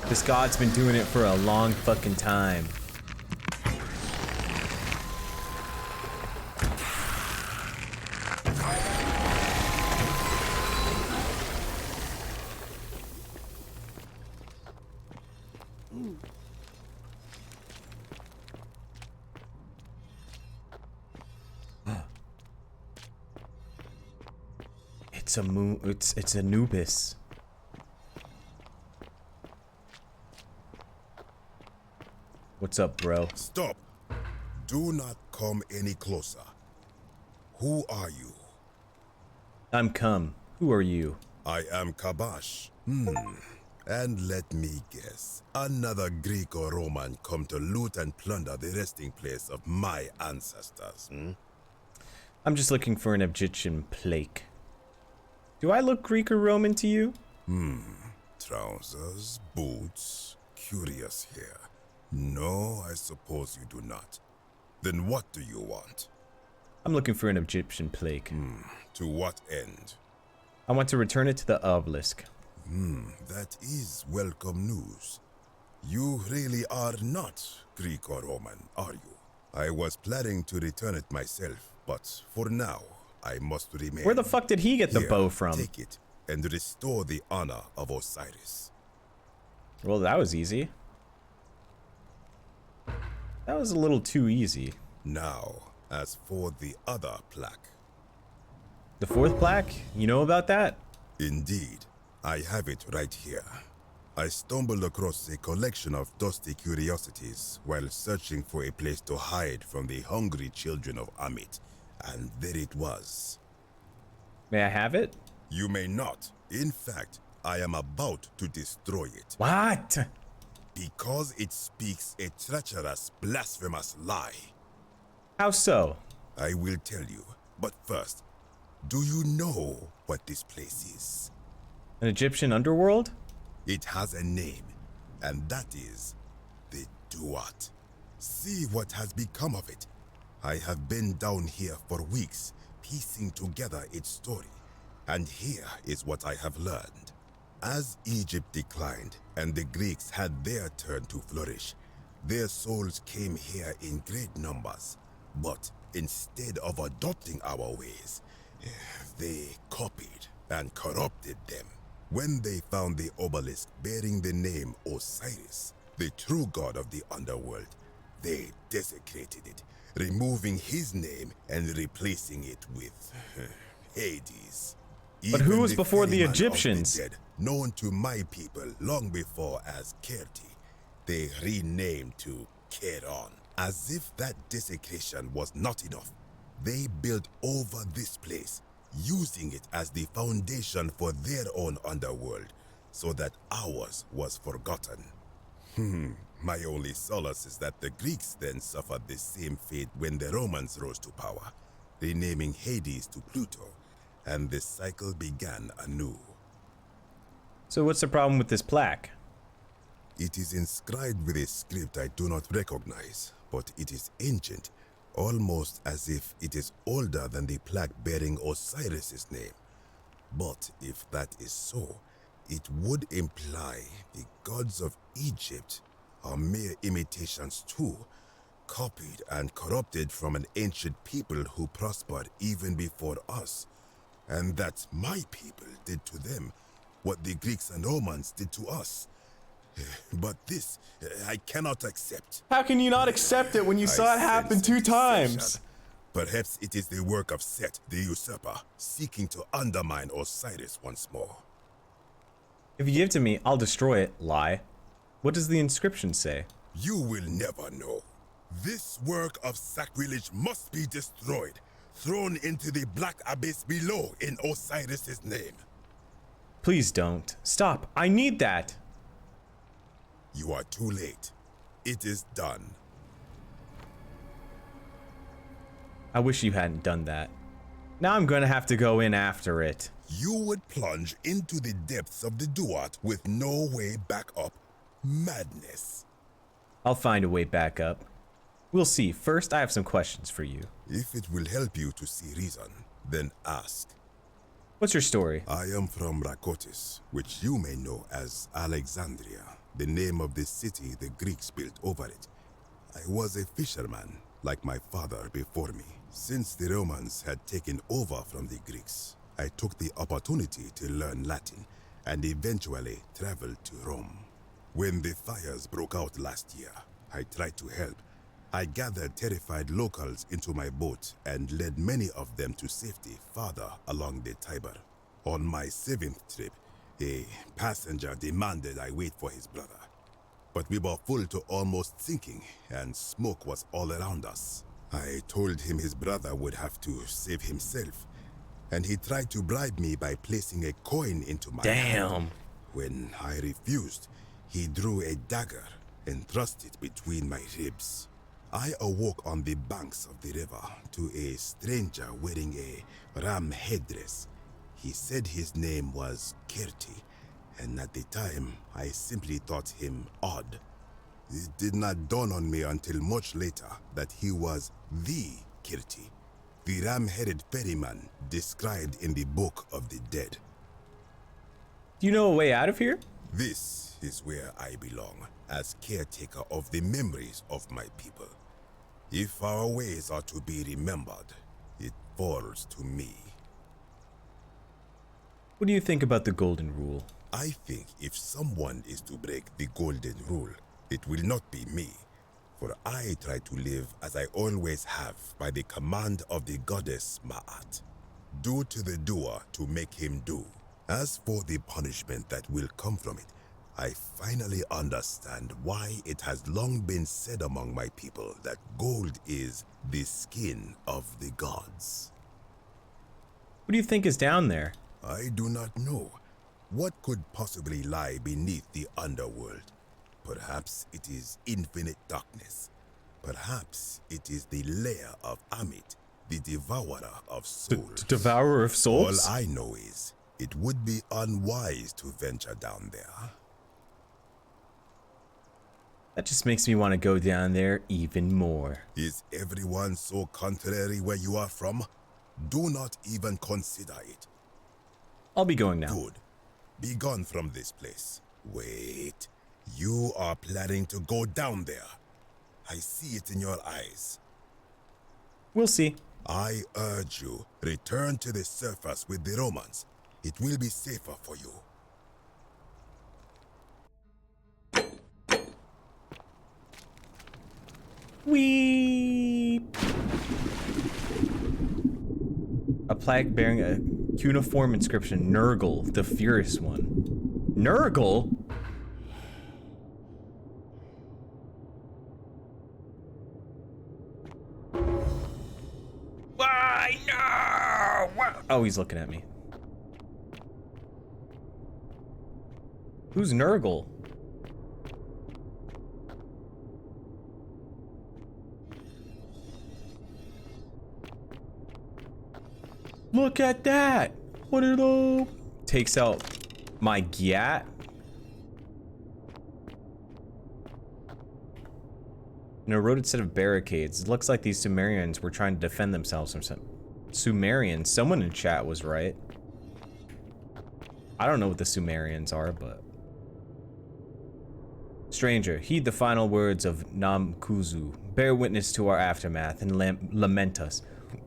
This god's been doing it for a long fucking time. It's a it's Anubis. What's up, bro?
Stop. Do not come any closer. Who are you?
I'm Cum. Who are you?
I am Kabash. And let me guess. Another Greek or Roman come to loot and plunder the resting place of my ancestors,
I'm just looking for an Egyptian plaque. Do I look Greek or Roman to you?
Trousers, boots, curious hair. No, I suppose you do not. Then what do you want?
I'm looking for an Egyptian plaque.
To what end?
I want to return it to the obelisk.
That is welcome news. You really are not Greek or Roman, are you? I was planning to return it myself, but for now, I must remain.
Where the fuck did he get the
Here,
bow from?
Take it and restore the honor of Osiris.
Well, that was easy. That was a little too easy.
Now, as for the other plaque.
The fourth plaque? You know about that?
Indeed. I have it right here. I stumbled across a collection of dusty curiosities while searching for a place to hide from the hungry children of Amit, and there it was.
May I have it?
You may not. In fact, I am about to destroy it.
What?
Because it speaks a treacherous, blasphemous lie.
How so?
I will tell you, but first, do you know what this place is?
An Egyptian underworld?
It has a name, and that is the Duat. See what has become of it. I have been down here for weeks, piecing together its story, and here is what I have learned. As Egypt declined and the Greeks had their turn to flourish, their souls came here in great numbers, but instead of adopting our ways, they copied and corrupted them. When they found the obelisk bearing the name Osiris, the true god of the underworld, they desecrated it, removing his name and replacing it with Hades.
But who
Even
was before the
ferryman of
Egyptians?
dead, known to my people long before as Kerti, they renamed to Keron. As if that desecration was not enough, they built over this place, using it as the foundation for their own underworld, so that ours was forgotten. My only solace is that the Greeks then suffered the same fate when the Romans rose to power, renaming Hades to Pluto, and the cycle began anew.
So what's the problem with this plaque?
It is inscribed with a script I do not recognize, but it is ancient, almost as if it is older than the plaque bearing Osiris's name. But if that is so, it would imply the gods of Egypt are mere imitations too, copied and corrupted from an ancient people who prospered even before us, and that my people did to them what the Greeks and Romans did to us. But this, I cannot accept.
How can you not accept it when you saw it happen 2 times?
Perhaps it is the work of Set, the usurper, seeking to undermine Osiris once more.
If you give it to me, I'll destroy it. Lie. What does the inscription say?
You will never know. This work of sacrilege must be destroyed, thrown into the black abyss below in Osiris's name.
Please don't. Stop. I need that.
You are too late. It is done.
I wish you hadn't done that. Now I'm gonna have to go in after it.
You would plunge into the depths of the Duat with no way back up. Madness.
I'll find a way back up. We'll see. First, I have some questions for you.
If it will help you to see reason, then ask.
What's your story?
I am from Rakotis, which you may know as Alexandria, the name of the city the Greeks built over it. I was a fisherman, like my father before me. Since the Romans had taken over from the Greeks, I took the opportunity to learn Latin and eventually traveled to Rome. When the fires broke out last year, I tried to help. I gathered terrified locals into my boat and led many of them to safety farther along the Tiber. On my 7th trip, a passenger demanded I wait for his brother. But we were full to almost sinking, and smoke was all around us. I told him his brother would have to save himself, and he tried to bribe me by placing a coin into my hand. When I refused, he drew a dagger and thrust it between my ribs. I awoke on the banks of the river to a stranger wearing a ram headdress. He said his name was Kirti, and at the time, I simply thought him odd. It did not dawn on me until much later that he was the Kirti, the ram-headed ferryman described in the Book of the Dead.
Do you know a way out of here?
This is where I belong, as caretaker of the memories of my people. If our ways are to be remembered, it falls to me.
What do you think about the Golden Rule?
I think if someone is to break the Golden Rule, it will not be me, for I try to live as I always have by the command of the goddess Ma'at. Do to the doer to make him do. As for the punishment that will come from it, I finally understand why it has long been said among my people that gold is the skin of the gods.
What do you think is down there?
I do not know. What could possibly lie beneath the underworld? Perhaps it is infinite darkness. Perhaps it is the lair of Amit, the devourer of souls.
Devourer of souls?
All I know is, it would be unwise to venture down there.
That just makes me want to go down there even more.
Is everyone so contrary where you are from? Do not even consider it.
I'll be going now.
Good. Be gone from this place. Wait. You are planning to go down there. I see it in your eyes.
We'll see.
I urge you, return to the surface with the Romans. It will be safer for you.
Weep. A plaque bearing a cuneiform inscription, Nurgle, the Furious One. Nurgle? Why no? Oh, he's looking at me. Who's Nurgle? Look at that! What it all takes out my Gyat. An eroded set of barricades. It looks like these Sumerians were trying to defend themselves from some Sumerians. Someone in chat was right. I don't know what the Sumerians are, but stranger, heed the final words of Namkuzu. Bear witness to our aftermath and lament us.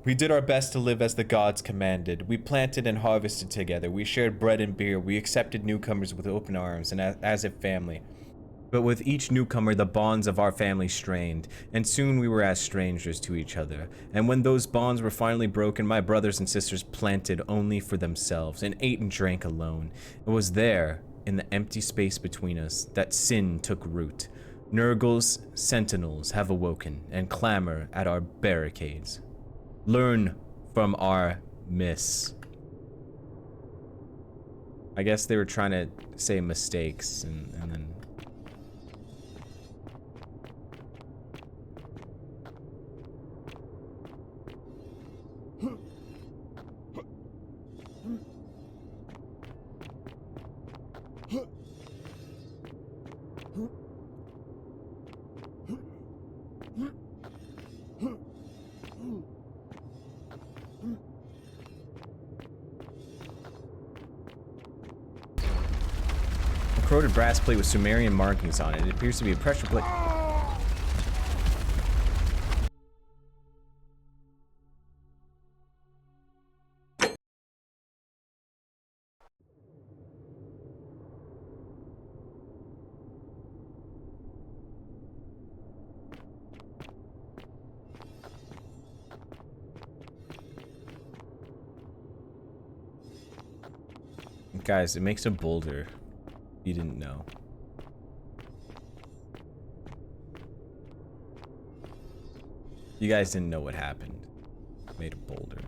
We did our best to live as the gods commanded. We planted and harvested together. We shared bread and beer. We accepted newcomers with open arms and as if family. But with each newcomer, the bonds of our family strained, and soon we were as strangers to each other. And when those bonds were finally broken, my brothers and sisters planted only for themselves and ate and drank alone. It was there, in the empty space between us, that sin took root. Nurgle's sentinels have awoken and clamor at our barricades. Learn from our miss. I guess they were trying to say mistakes and then... corroded brass plate with Sumerian markings on it. It appears to be a pressure plate. Guys, it makes a boulder. You didn't know. You guys didn't know what happened. It made a boulder.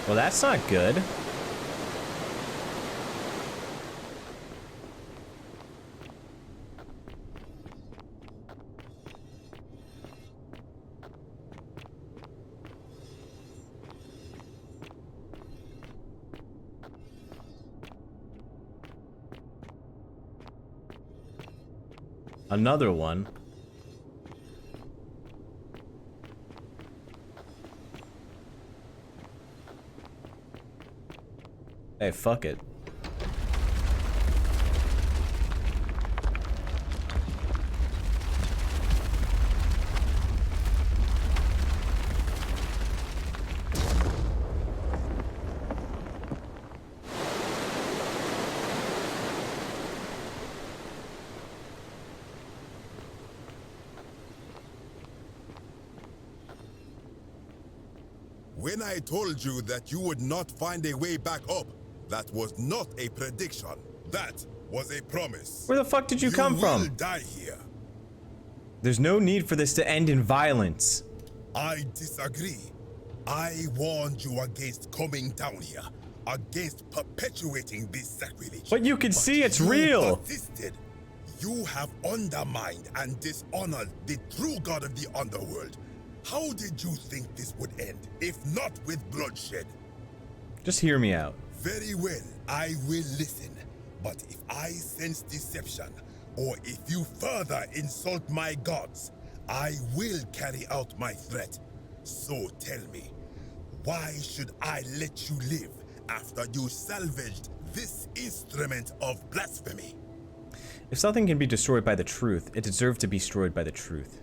Well, that's not good. Another one. Hey, fuck it.
When I told you that you would not find a way back up, that was not a prediction. That was a promise.
Where the fuck did you come from?
You will die here.
There's no need for this to end in violence.
I disagree. I warned you against coming down here, against perpetuating this sacrilege.
But you can see it's real.
Persisted. You have undermined and dishonored the true god of the underworld. How did you think this would end, if not with bloodshed?
Just hear me out.
Very well, I will listen. But if I sense deception, or if you further insult my gods, I will carry out my threat. So tell me, why should I let you live after you salvaged this instrument of blasphemy?
If something can be destroyed by the truth, it deserves to be destroyed by the truth.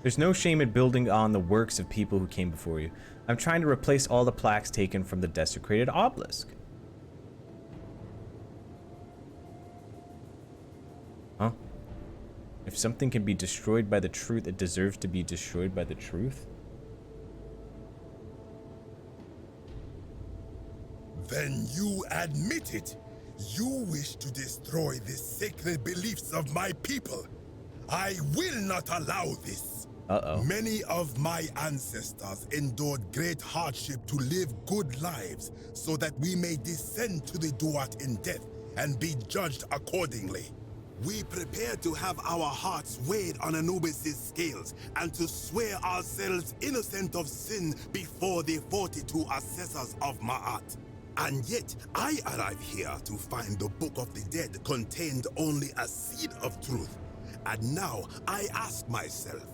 There's no shame in building on the works of people who came before you. I'm trying to replace all the plaques taken from the desecrated obelisk. Huh? If something can be destroyed by the truth, it deserves to be destroyed by the truth?
Then you admit it. You wish to destroy the sacred beliefs of my people. I will not allow this.
Uh-oh.
Many of my ancestors endured great hardship to live good lives so that we may descend to the Duat in death and be judged accordingly. We prepare to have our hearts weighed on Anubis' scales and to swear ourselves innocent of sin before the 42 assessors of Ma'at. And yet, I arrive here to find the Book of the Dead contained only a seed of truth. And now, I ask myself,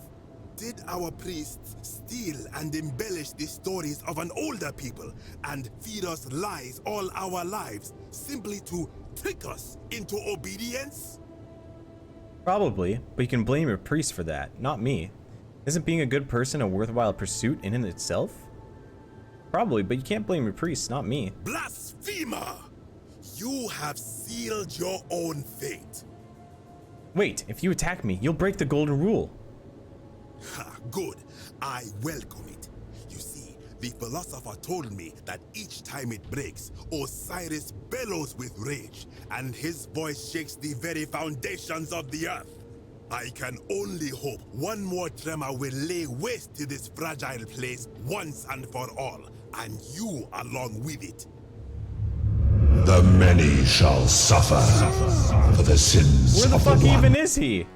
did our priests steal and embellish the stories of an older people and feed us lies all our lives simply to trick us into obedience?
Probably, but you can blame your priest for that, not me. Isn't being a good person a worthwhile pursuit in and itself? Probably, but you can't blame your priest, not me.
Blasphemer! You have sealed your own fate.
Wait, if you attack me, you'll break the golden rule.
Ha, good. I welcome it. You see, the philosopher told me that each time it breaks, Osiris bellows with rage, and his voice shakes the very foundations of the earth. I can only hope one more tremor will lay waste to this fragile place once and for all, and you along with it.
The many shall suffer for the sins
Where the
of
fuck
the one.
even is he?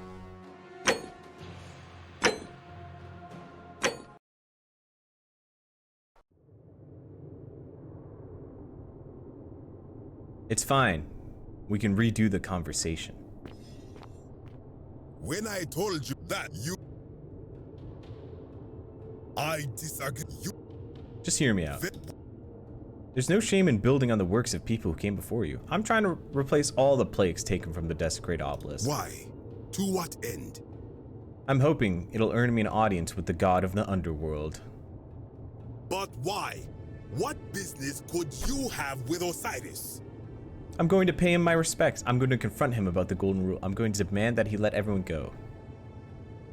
It's fine. We can redo the conversation.
When I told you that I disagree.
Just hear me out. There's no shame in building on the works of people who came before you. I'm trying to replace all the plagues taken from the desecrated obelisk.
Why? To what end?
I'm hoping it'll earn me an audience with the god of the underworld.
But why? What business could you have with Osiris?
I'm going to pay him my respects. I'm going to confront him about the Golden Rule. I'm going to demand that he let everyone go.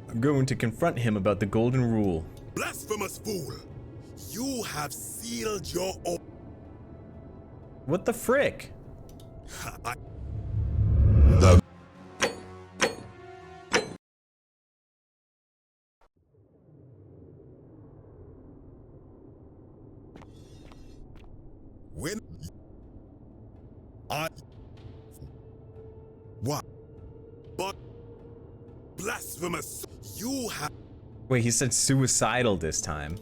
I'm going to confront him about the Golden Rule.
Blasphemous fool! You have sealed your own.
What the frick?
When what? But blasphemous! You have.
Wait, he said suicidal this time.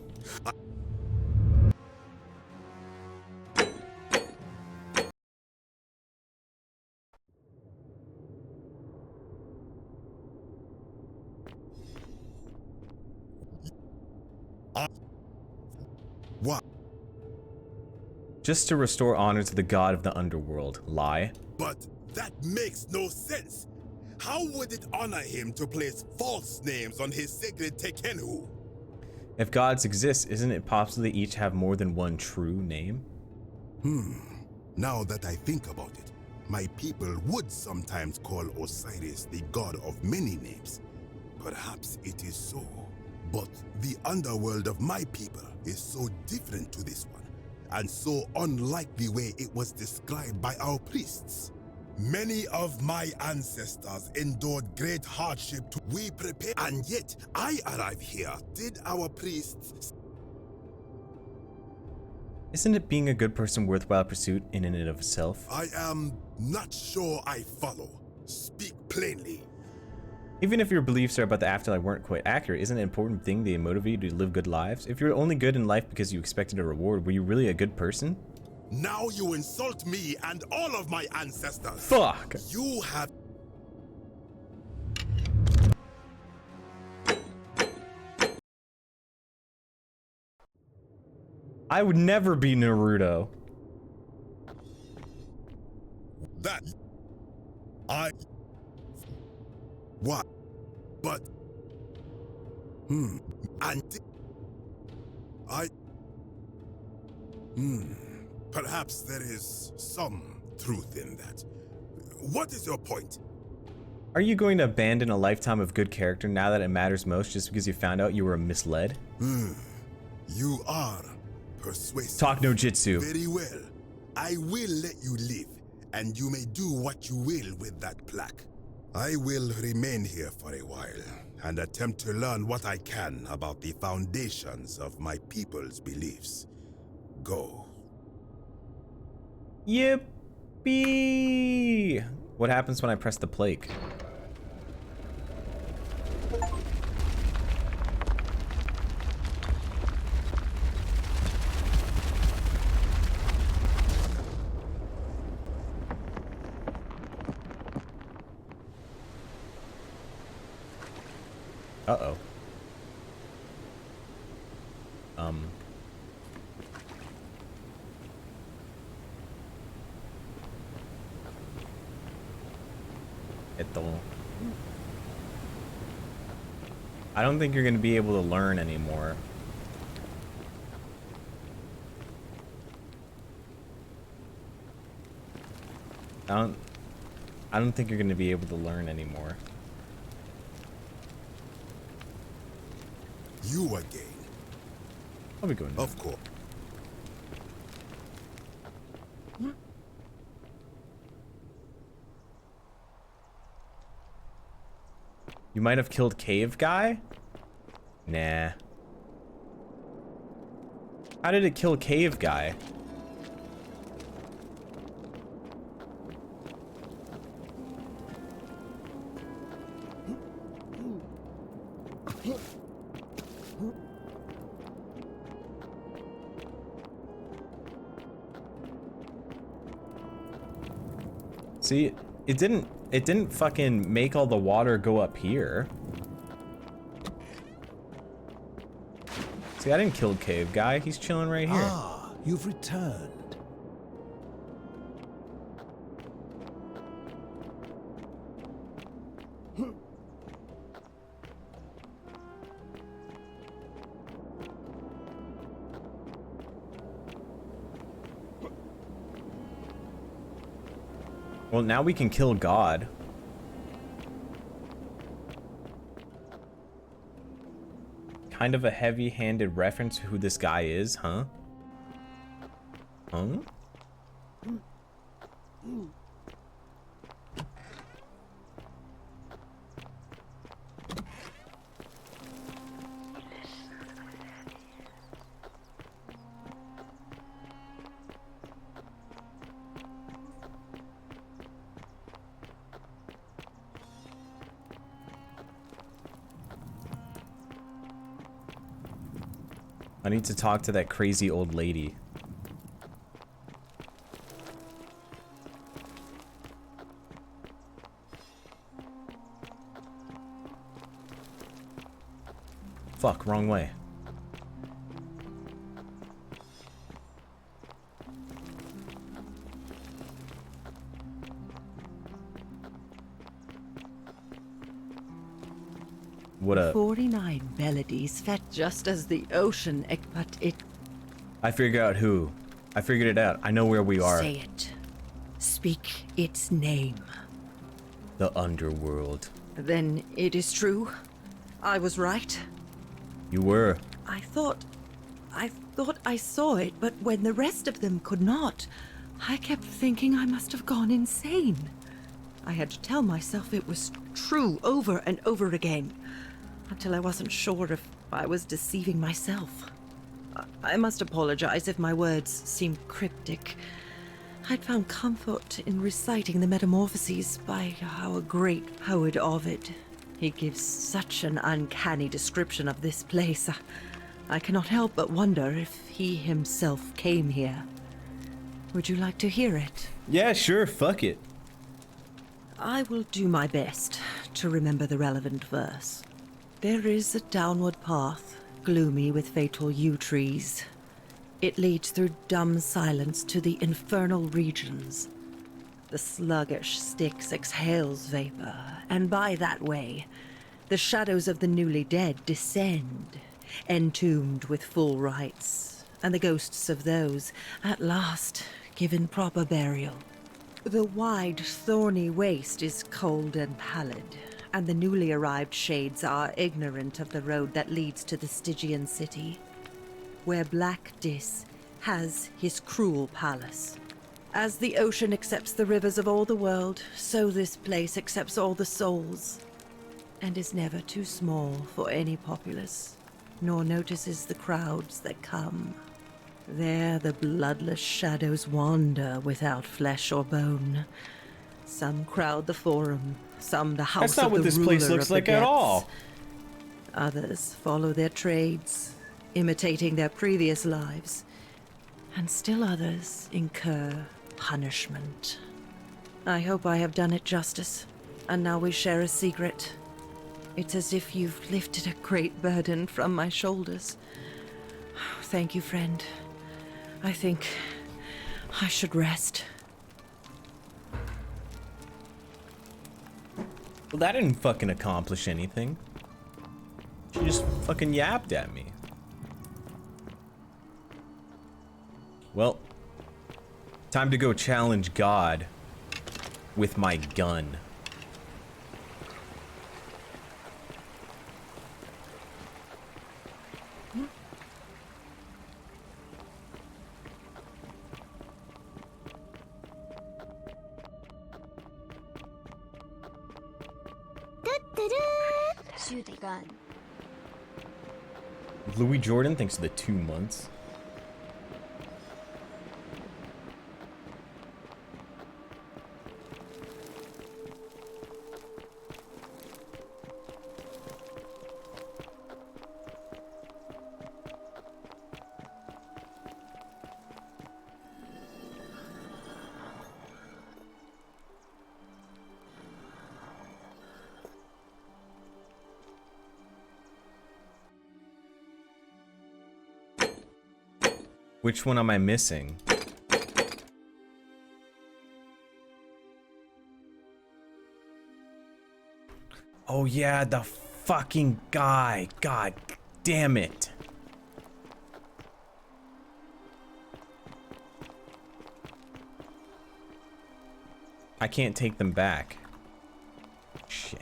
What?
Just to restore honor to the god of the underworld. Lie.
But that makes no sense. How would it honor him to place false names on his sacred Tekenu?
If gods exist, isn't it possible they each have more than one true name?
Now that I think about it, my people would sometimes call Osiris the god of many names. Perhaps it is so. But the underworld of my people is so different to this one, and so unlike the way it was described by our priests. Many of my ancestors endured great hardship to we prepare, and yet I arrive here. Did our priests?
Isn't it being a good person worthwhile pursuit in and of itself?
I am not sure I follow. Speak plainly.
Even if your beliefs about the afterlife weren't quite accurate, isn't it an important thing they motivate you to live good lives? If you're only good in life because you expected a reward, were you really a good person?
Now you insult me and all of my ancestors.
Fuck.
You have.
I would never be Naruto.
That. What? But. And. Perhaps there is some truth in that. What is your point?
Are you going to abandon a lifetime of good character now that it matters most just because you found out you were misled?
You are persuasive.
Talk no jitsu.
Very well. I will let you live, and you may do what you will with that plaque. I will remain here for a while and attempt to learn what I can about the foundations of my people's beliefs. Go.
Yippee! What happens when I press the plaque? Uh-oh. I don't think you're going to be able to learn anymore. I don't think you're going to be able to learn anymore.
You again.
I'll be going.
Of course.
You might have killed Cave Guy? Nah. How did it kill Cave Guy? See, it didn't fucking make all the water go up here. See, I didn't kill Cave Guy. He's chilling right here.
Ah, you've returned.
Well, now we can kill God. Kind of a heavy-handed reference to who this guy is, huh? Huh? I need to talk to that crazy old lady. Fuck, wrong way. What up?
49 melodies fed just as the ocean, but it...
I figured out who. I figured it out. I know where we are.
Say it. Speak its name.
The underworld.
Then it is true. I was right.
You were.
I thought I saw it, but when the rest of them could not, I kept thinking I must have gone insane. I had to tell myself it was true over and over again, until I wasn't sure if I was deceiving myself. I must apologize if my words seemed cryptic. I'd found comfort in reciting the Metamorphoses by our great poet Ovid. He gives such an uncanny description of this place. I cannot help but wonder if he himself came here. Would you like to hear it?
Yeah, sure, fuck it.
I will do my best to remember the relevant verse. There is a downward path, gloomy with fatal yew trees. It leads through dumb silence to the infernal regions. The sluggish Styx exhales vapor, and by that way, the shadows of the newly dead descend, entombed with full rites, and the ghosts of those, at last, given proper burial. The wide, thorny waste is cold and pallid, and the newly arrived shades are ignorant of the road that leads to the Stygian city, where Black Dis has his cruel palace. As the ocean accepts the rivers of all the world, so this place accepts all the souls, and is never too small for any populace, nor notices the crowds that come. There the bloodless shadows wander without flesh or bone. Some crowd the forum, some the house
That's not
of
what
the
this place
ruler
looks
of the
like at
depths.
all.
Others follow their trades, imitating their previous lives, and still others incur punishment. I hope I have done it justice, and now we share a secret. It's as if you've lifted a great burden from my shoulders. Thank you, friend. I think I should rest.
Well, that didn't fucking accomplish anything. She just fucking yapped at me. Well, time to go challenge God with my gun.
Shoot a gun.
Louis Jordan thanks for the 2 months. Which one am I missing? Oh yeah, the fucking guy. God damn it. I can't take them back. Shit.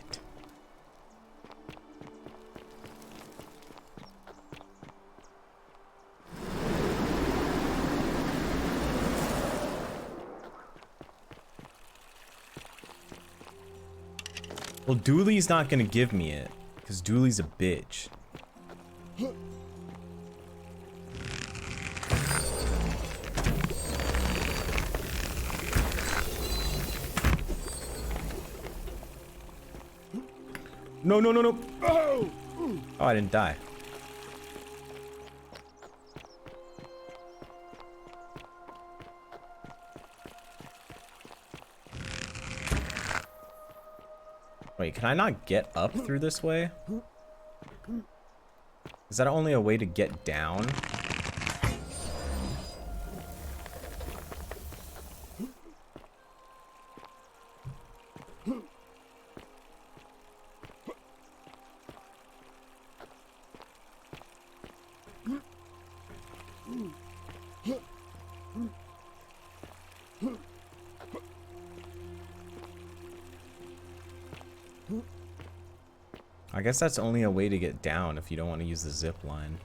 Well, Dooley's not gonna give me it, because Dooley's a bitch. No, no, no, no. Oh, I didn't die. Wait, can I not get up through this way? Is that only a way to get down? I guess that's only a way to get down if you don't want to use the zip line.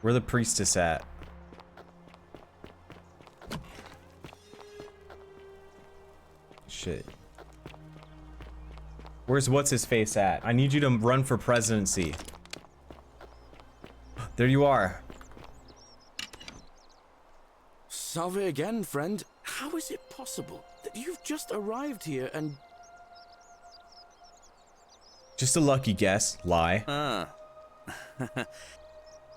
Where the priestess at? Shit. Where's what's his face at? I need you to run for presidency. There you are.
Salve again, friend. How is it possible that you've just arrived here and...
Just a lucky guess. Lie.
Ah.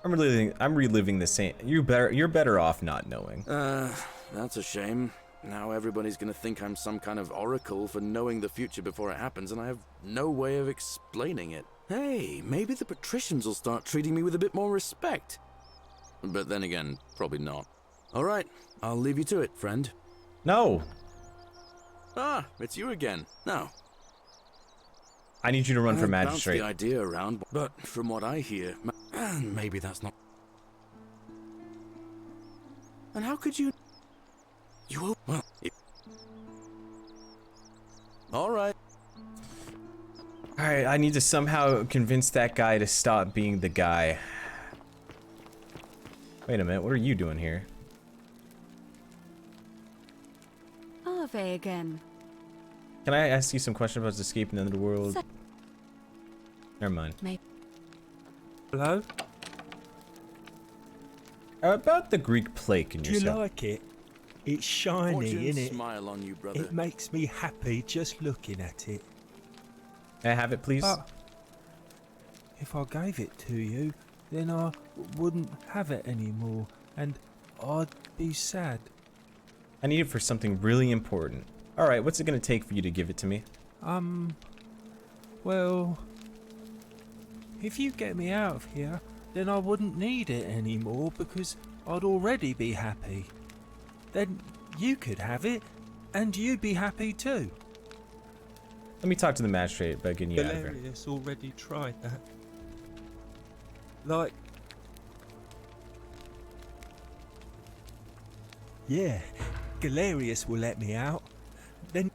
I'm reliving the same. You're better off not knowing.
That's a shame. Now everybody's gonna think I'm some kind of oracle for knowing the future before it happens, and I have no way of explaining it. Hey, maybe the patricians will start treating me with a bit more respect. But then again, probably not. Alright, I'll leave you to it, friend.
No.
Ah, it's you again. No.
I need you to run for
I bounced
magistrate.
the idea around, but from what I hear, maybe that's not... And how could you... You... Well... Alright.
Alright, I need to somehow convince that guy to stop being the guy. Wait a minute, what are you doing here?
Ave again.
Can I ask you some questions about escaping the underworld? Never mind.
Hello?
About the Greek plague in
Do
yourself.
you like it? It's shiny,
Fortune's
innit?
smile on you, brother.
It makes me happy just looking at it.
Can I have it, please?
But if I gave it to you, then I wouldn't have it anymore, and I'd be sad.
I need it for something really important. Alright, what's it gonna take for you to give it to me?
Well, if you get me out of here, then I wouldn't need it anymore because I'd already be happy. Then you could have it, and you'd be happy too.
Let me talk to the magistrate about getting you out of here.
Galerius already tried that. Like... Yeah, Galerius will let me out. Then...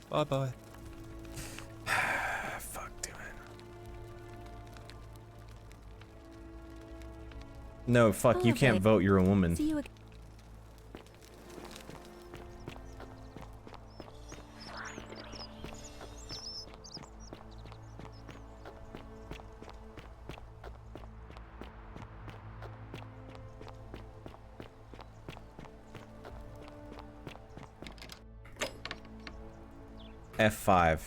Bye-bye.
Fuck, do it. No, fuck, you can't vote, you're a woman.
See you again.
F5.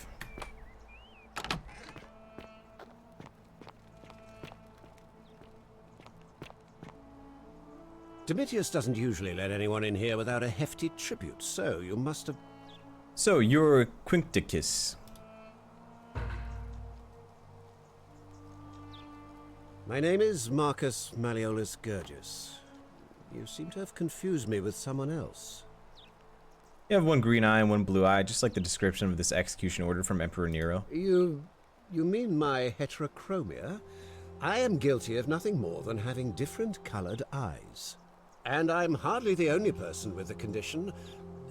Domitius doesn't usually let anyone in here without a hefty tribute, so you must have...
So, you're Quincticus.
My name is Marcus Malleolus Gurgis. You seem to have confused me with someone else.
You have one green eye and one blue eye, just like the description of this execution order from Emperor Nero.
You mean my heterochromia? I am guilty of nothing more than having different colored eyes. And I'm hardly the only person with the condition.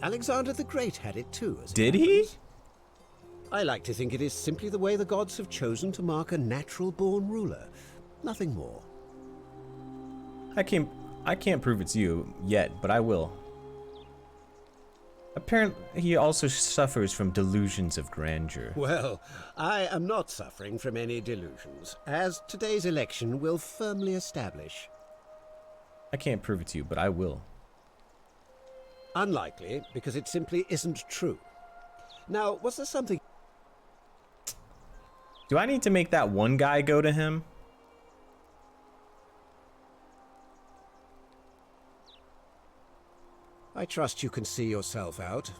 Alexander the Great had it too.
Did he?
I like to think it is simply the way the gods have chosen to mark a natural-born ruler. Nothing more.
I can't prove it's you yet, but I will. Apparently, he also suffers from delusions of grandeur.
Well, I am not suffering from any delusions, as today's election will firmly establish.
I can't prove it to you, but I will.
Unlikely, because it simply isn't true. Now, was there something...
Do I need to make that one guy go to him?
I trust you can see yourself out.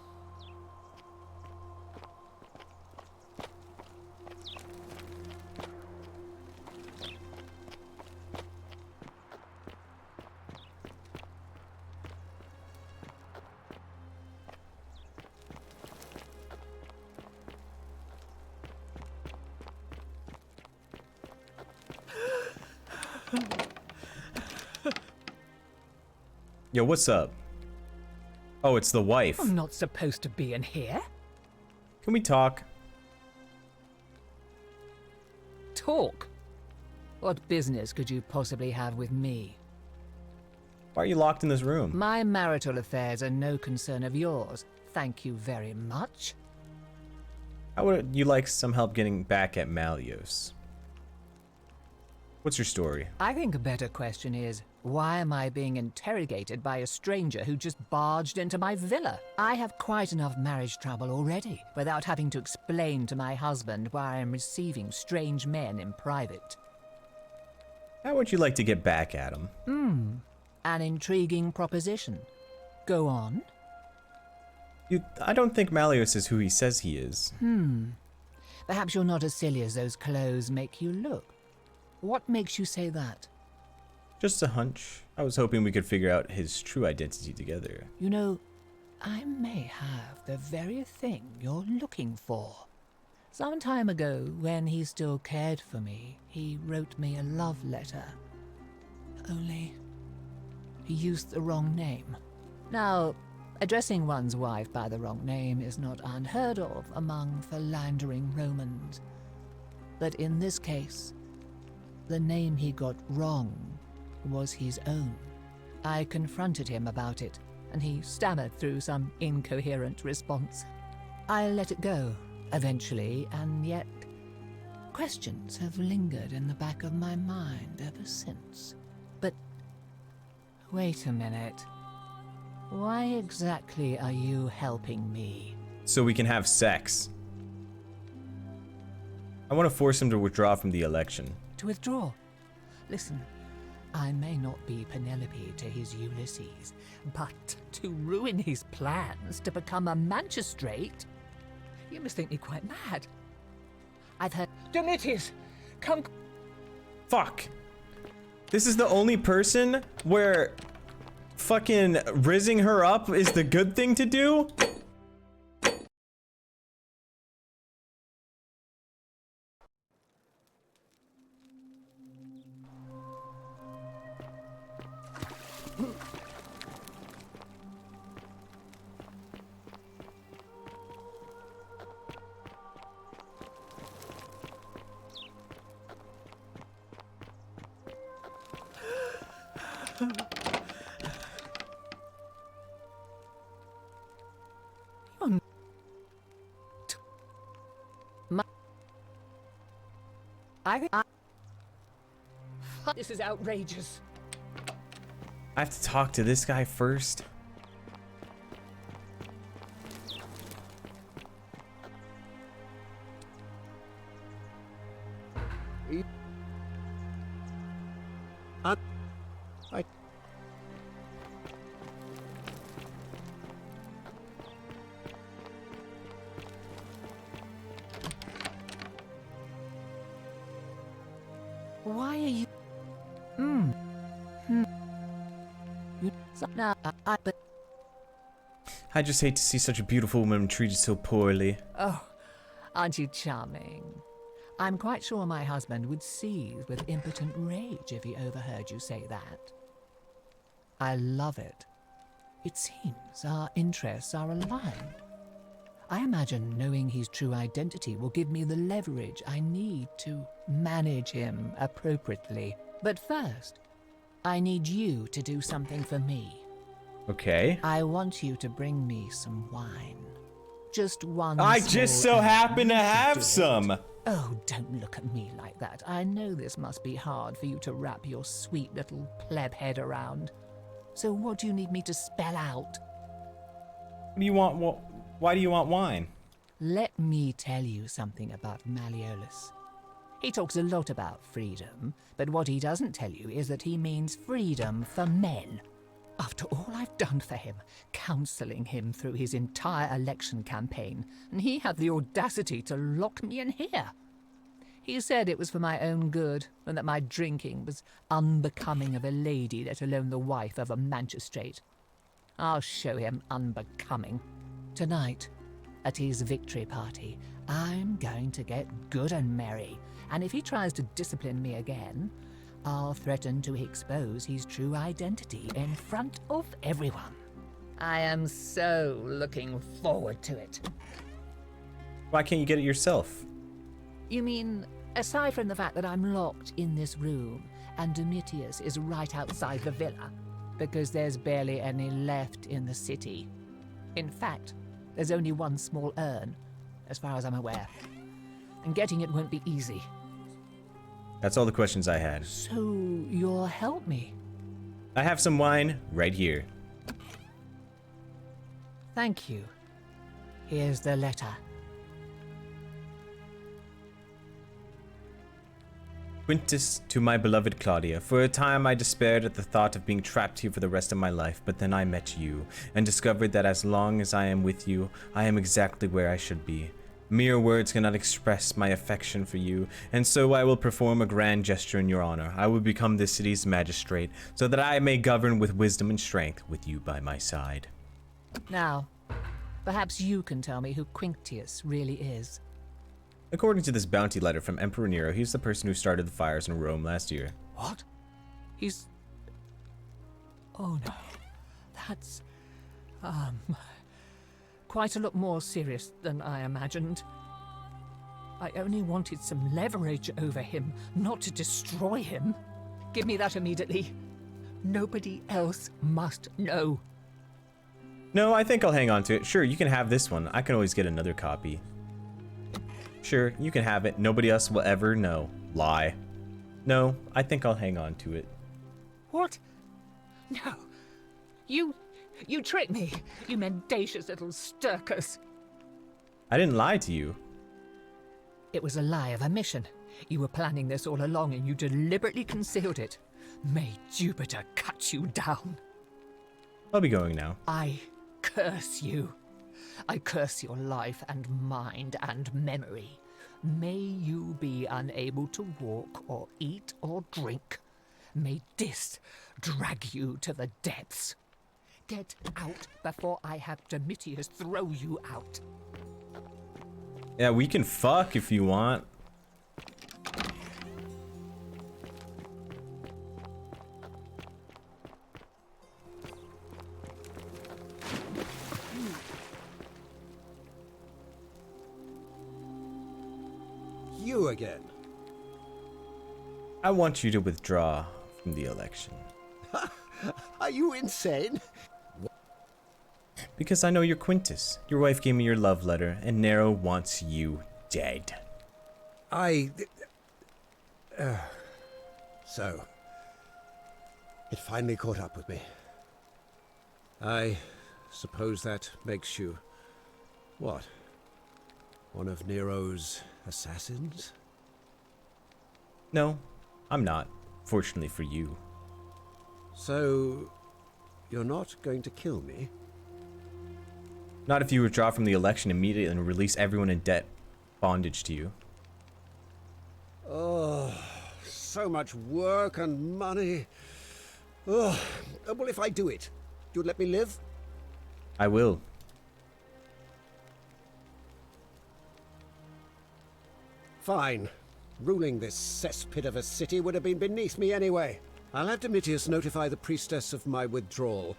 Yo, what's up? Oh, it's the wife.
I'm not supposed to be in here.
Can we talk?
Talk? What business could you possibly have with me?
Why are you locked in this room?
My marital affairs are no concern of yours. Thank you very much.
How would you like some help getting back at Malleus? What's your story?
I think a better question is, why am I being interrogated by a stranger who just barged into my villa? I have quite enough marriage trouble already, without having to explain to my husband why I am receiving strange men in private.
How would you like to get back at him?
An intriguing proposition. Go on.
I don't think Malleus is who he says he is.
Perhaps you're not as silly as those clothes make you look. What makes you say that?
Just a hunch. I was hoping we could figure out his true identity together.
You know, I may have the very thing you're looking for. Some time ago, when he still cared for me, he wrote me a love letter. Only, he used the wrong name. Now, addressing one's wife by the wrong name is not unheard of among philandering Romans. But in this case, the name he got wrong was his own. I confronted him about it, and he stammered through some incoherent response. I let it go, eventually, and yet questions have lingered in the back of my mind ever since. But wait a minute. Why exactly are you helping me?
So we can have sex. I want to force him to withdraw from the election.
To withdraw? Listen, I may not be Penelope to his Ulysses, but to ruin his plans to become a magistrate? You must think me quite mad. I've heard... Domitius! Come...
Fuck. This is the only person where fucking rizzing her up is the good thing to do?
This is outrageous.
I have to talk to this guy first.
Why are you... Now, but...
I just hate to see such a beautiful woman treated so poorly.
Oh, aren't you charming? I'm quite sure my husband would seethe with impotent rage if he overheard you say that. I love it. It seems our interests are aligned. I imagine knowing his true identity will give me the leverage I need to manage him appropriately. But first, I need you to do something for me.
Okay.
I want you to bring me some wine. Just one.
I just so happen to have some.
Oh, don't look at me like that. I know this must be hard for you to wrap your sweet little pleb head around. So what do you need me to spell out?
What do you want? Why do you want wine?
Let me tell you something about Malleolus. He talks a lot about freedom, but what he doesn't tell you is that he means freedom for men. After all I've done for him, counselling him through his entire election campaign, and he had the audacity to lock me in here. He said it was for my own good, and that my drinking was unbecoming of a lady, let alone the wife of a magistrate. I'll show him unbecoming. Tonight, at his victory party, I'm going to get good and merry, and if he tries to discipline me again, I'll threaten to expose his true identity in front of everyone. I am so looking forward to it.
Why can't you get it yourself?
You mean, aside from the fact that I'm locked in this room and Domitius is right outside the villa, because there's barely any left in the city. In fact, there's only one small urn, as far as I'm aware, and getting it won't be easy.
That's all the questions I had.
So you'll help me?
I have some wine right here.
Thank you. Here's the letter.
Quintus, to my beloved Claudia, for a time I despaired at the thought of being trapped here for the rest of my life, but then I met you, and discovered that as long as I am with you, I am exactly where I should be. Mere words cannot express my affection for you, and so I will perform a grand gesture in your honor. I will become this city's magistrate, so that I may govern with wisdom and strength, with you by my side.
Now, perhaps you can tell me who Quintius really is.
According to this bounty letter from Emperor Nero, he's the person who started the fires in Rome last year.
What? He's... Oh no. That's... quite a lot more serious than I imagined. I only wanted some leverage over him, not to destroy him. Give me that immediately. Nobody else must know.
No, I think I'll hang on to it. Sure, you can have this one. I can always get another copy. Sure, you can have it. Nobody else will ever know. Lie. No, I think I'll hang on to it.
What? No. You tricked me, you mendacious little stirkers.
I didn't lie to you.
It was a lie of omission. You were planning this all along and you deliberately concealed it. May Jupiter cut you down.
I'll be going now.
I curse you. I curse your life and mind and memory. May you be unable to walk or eat or drink. May this drag you to the depths. Get out before I have Domitius throw you out.
Yeah, we can fuck if you want.
You again.
I want you to withdraw from the election.
Are you insane?
Because I know you're Quintus. Your wife gave me your love letter, and Nero wants you dead.
So, it finally caught up with me. I suppose that makes you... what? One of Nero's assassins?
No, I'm not. Fortunately for you.
So, you're not going to kill me?
Not if you withdraw from the election immediately and release everyone in debt bondage to you.
Oh, so much work and money. Oh, well, if I do it, you'd let me live?
I will.
Fine. Ruling this cesspit of a city would have been beneath me anyway. I'll have Domitius notify the priestess of my withdrawal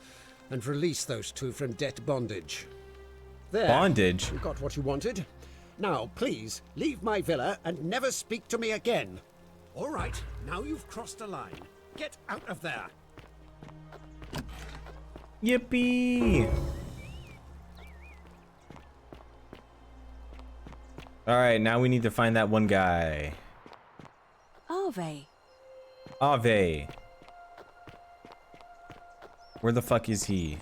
and release those two from debt bondage. There.
Bondage?
You got what you wanted. Now, please, leave my villa and never speak to me again. All right, now you've crossed a line. Get out of there.
Yippee! Alright, now we need to find that one guy.
Ave.
Ave. Where the fuck is he?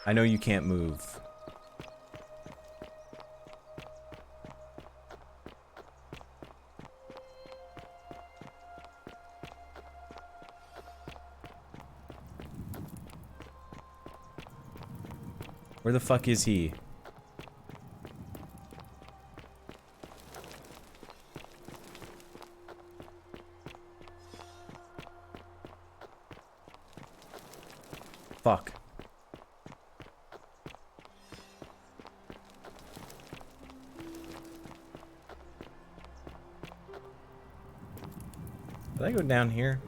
I know you can't move. Where the fuck is he? Fuck. Did I go down here?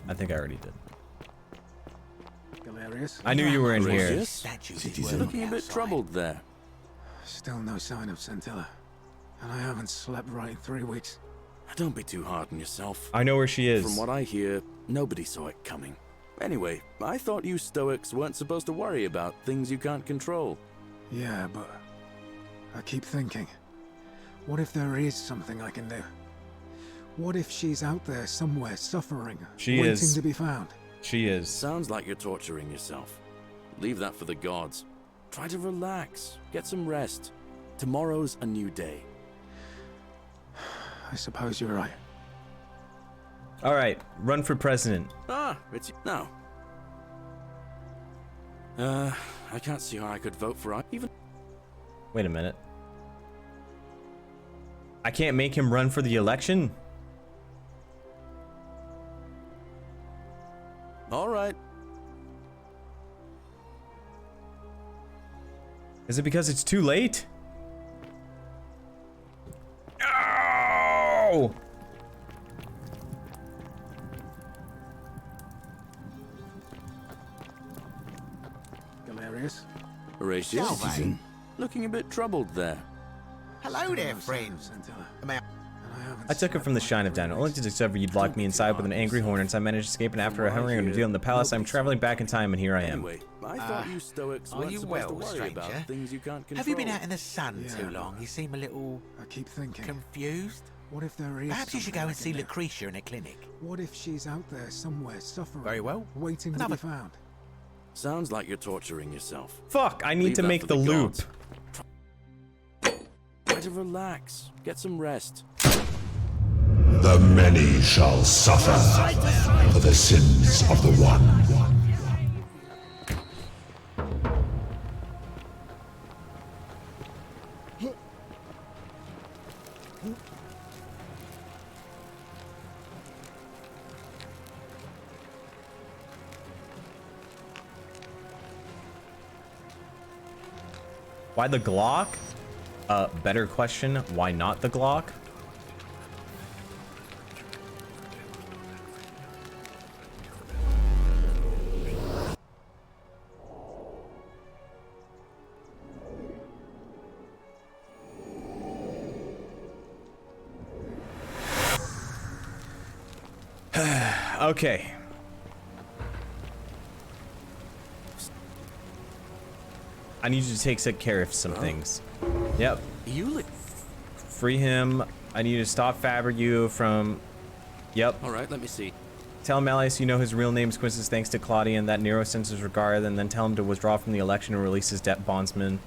I think I already did.
Galerius?
I knew you were in here.
You're looking a bit troubled there.
Still no sign of Scintilla. And I haven't slept right in 3 weeks.
Don't be too hard on yourself.
I know where she is.
From what I hear, nobody saw it coming. Anyway, I thought you Stoics weren't supposed to worry about things you can't control.
Yeah, but I keep thinking, what if there is something I can do? What if she's out there somewhere suffering, waiting to be found?
She is.
Sounds like you're torturing yourself. Leave that for the gods. Try to relax, get some rest. Tomorrow's a new day.
I suppose you're right.
Alright, run for president.
Ah, it's no. I can't see how I could vote for even.
Wait a minute. I can't make him run for the election?
All right.
Is it because it's too late? No!
Galerius?
Horatius?
Citizen.
Looking a bit troubled there.
Hello there, friends.
I took it from the shine of down, only to discover you'd locked me inside with an angry hornet. I managed to escape, and after hammering on a deal in the palace, I'm traveling back in time, and here I am.
Anyway, I thought you Stoics
Are
weren't
you
supposed to
well,
worry about
stranger?
things you can't control.
Have you been out in the sun too long? You seem a little...
I keep thinking.
Confused?
What if there is
Perhaps you should go
something
and
I
see
can do?
Lucretia in a clinic.
What if she's out there somewhere suffering?
Very well.
Waiting to
Another-
be found?
Sounds like you're torturing yourself.
Fuck, I need
Leave
to
that
make
for
the loop.
gods. Try to relax, get some rest.
The many shall suffer for the sins of the one.
Why the Glock? Better question, why not the Glock? Okay. I need you to take care of some things. Yep. Free him. I need to stop Fabrigu from... Yep.
Alright, let me see.
Tell Malleus you know his real name is Quintus thanks to Claudian, that Nero sends his regard, and then tell him to withdraw from the election and release his debt bondsman.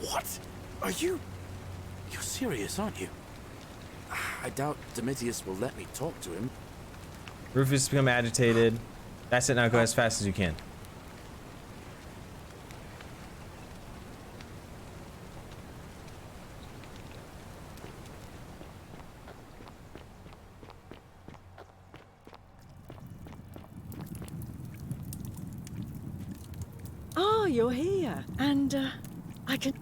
What? Are you... You're serious, aren't you? I doubt Domitius will let me talk to him.
Rufus has become agitated. That's it, now go as fast as you can.
Ah, you're here. And, I can...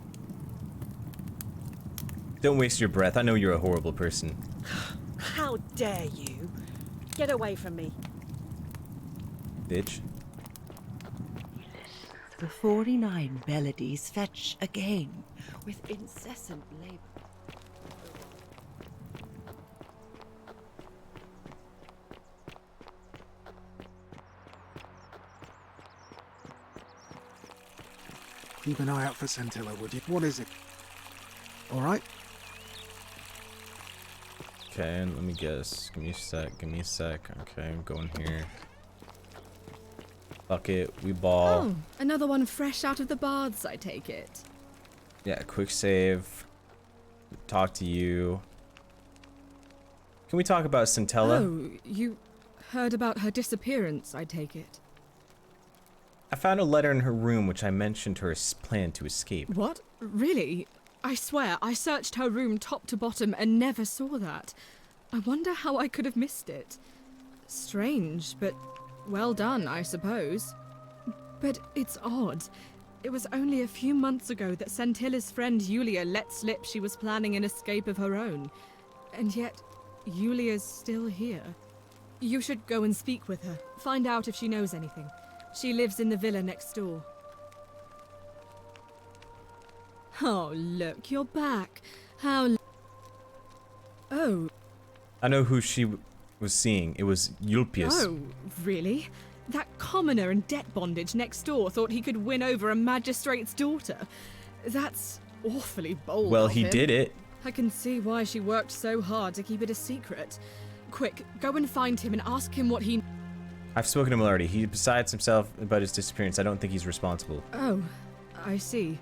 Don't waste your breath. I know you're a horrible person.
How dare you? Get away from me.
Bitch.
The 49 melodies fetch again with incessant labor.
Keep an eye out for Scintilla, would you? What is it? All right?
Okay, and let me guess. Give me a sec. Give me a sec. Okay, I'm going here. Fuck it. We ball.
Oh, another one fresh out of the baths, I take it.
Yeah, quick save. Talk to you. Can we talk about Scintilla?
Oh, you heard about her disappearance, I take it.
I found a letter in her room which I mentioned her plan to escape.
What? Really? I swear, I searched her room top to bottom and never saw that. I wonder how I could have missed it. Strange, but well done, I suppose. But it's odd. It was only a few months ago that Scintilla's friend Yulia let slip she was planning an escape of her own. And yet, Yulia's still here. You should go and speak with her. Find out if she knows anything. She lives in the villa next door. Oh, look, you're back. How... Oh.
I know who she was seeing. It was Ulpius.
Oh, really? That commoner in debt bondage next door thought he could win over a magistrate's daughter. That's awfully bold
Well,
of
he
him.
did it.
I can see why she worked so hard to keep it a secret. Quick, go and find him and ask him what he...
I've spoken to him already. He, besides himself about his disappearance, I don't think he's responsible.
Oh, I see.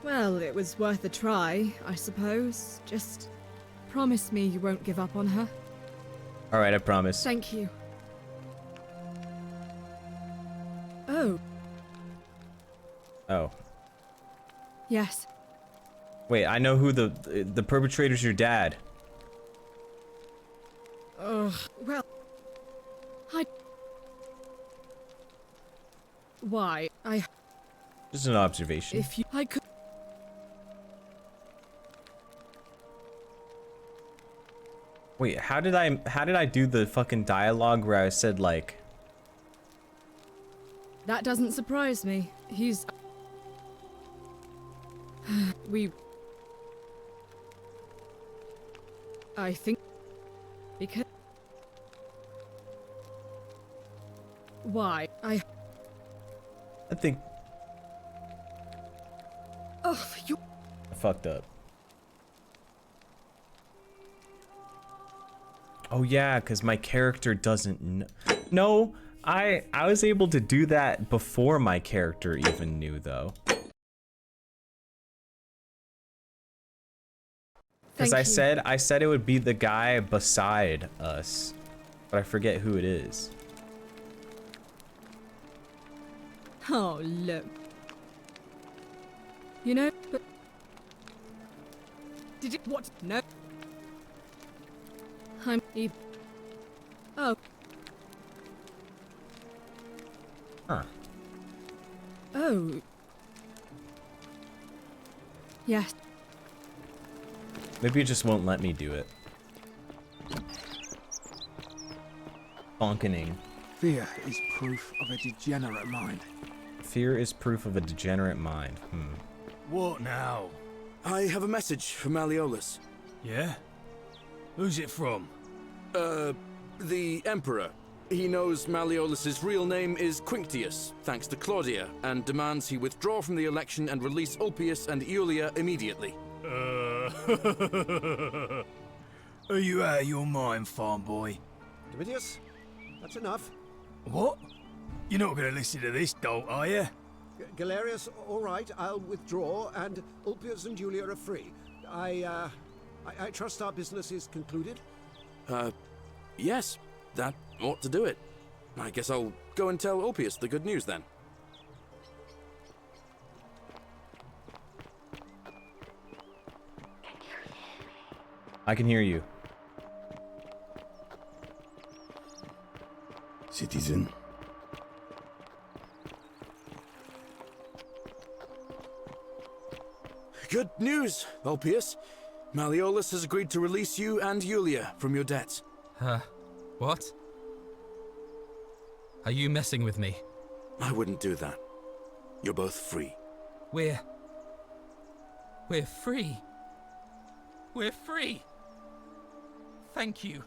Well, it was worth a try, I suppose. Just promise me you won't give up on her.
All right, I promise.
Thank you. Oh,
Oh.
yes.
Wait, I know who the perpetrator's your dad.
Ugh, well... Why,
Just an observation.
If you... I could...
Wait, how did I do the fucking dialogue where I said like...
That doesn't surprise me. He's... I think... Because... Why, I
think
Oh, you...
I fucked up. Oh yeah, because my character doesn't know. No, I was able to do that before my character even knew though. Because I said it would be the guy beside us, but I forget who it is.
Oh, look. You know, but... Did you... What? No. I'm... Oh.
Huh.
Oh. Yes.
Maybe it just won't let me do it. Bonkening.
Fear is proof of a degenerate mind.
Fear is proof of a degenerate mind.
What now?
I have a message from Malleolus.
Yeah? Who's it from?
The Emperor. He knows Malleolus's real name is Quinctius, thanks to Claudia, and demands he withdraw from the election and release Ulpius and Iulia immediately.
Are you out of your mind, farm boy?
Domitius, that's enough.
What? You're not going to listen to this dolt, are you?
Galerius, all right, I'll withdraw, and Ulpius and Julia are free. I trust our business is concluded?
Yes, that ought to do it. I guess I'll go and tell Ulpius the good news then.
I can hear you.
Citizen.
Good news, Ulpius. Malleolus has agreed to release you and Yulia from your debts.
What? Are you messing with me?
I wouldn't do that. You're both free.
We're free. We're free. Thank you.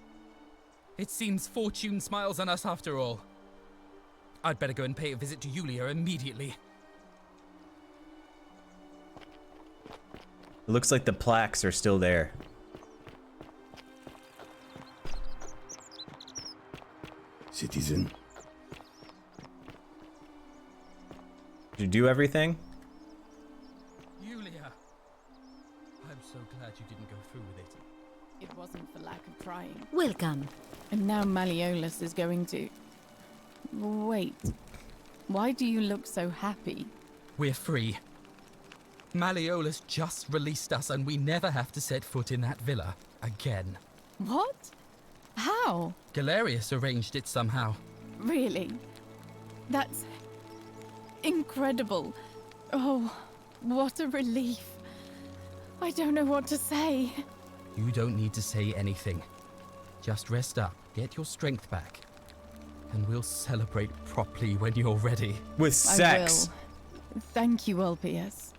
It seems fortune smiles on us after all. I'd better go and pay a visit to Yulia immediately.
It looks like the plaques are still there.
Citizen.
Did you do everything?
Yulia! I'm so glad you didn't go through with it.
It wasn't for lack of trying.
Welcome.
And now Malleolus is going to... Wait. Why do you look so happy?
We're free. Malleolus just released us and we never have to set foot in that villa again.
What? How?
Galerius arranged it somehow.
Really? That's... incredible. Oh, what a relief. I don't know what to say.
You don't need to say anything. Just rest up, get your strength back, and we'll celebrate properly when you're ready.
With sex.
I will. Thank you, Ulpius.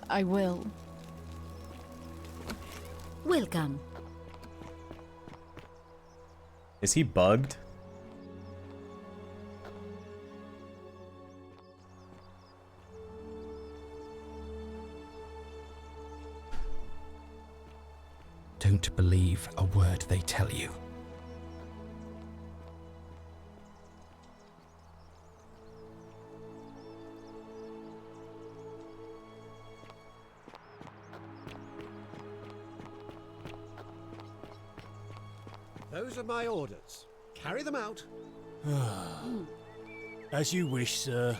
I will.
Welcome.
Is he bugged?
Don't believe a word they tell you.
Those are my orders. Carry them out.
As you wish, sir.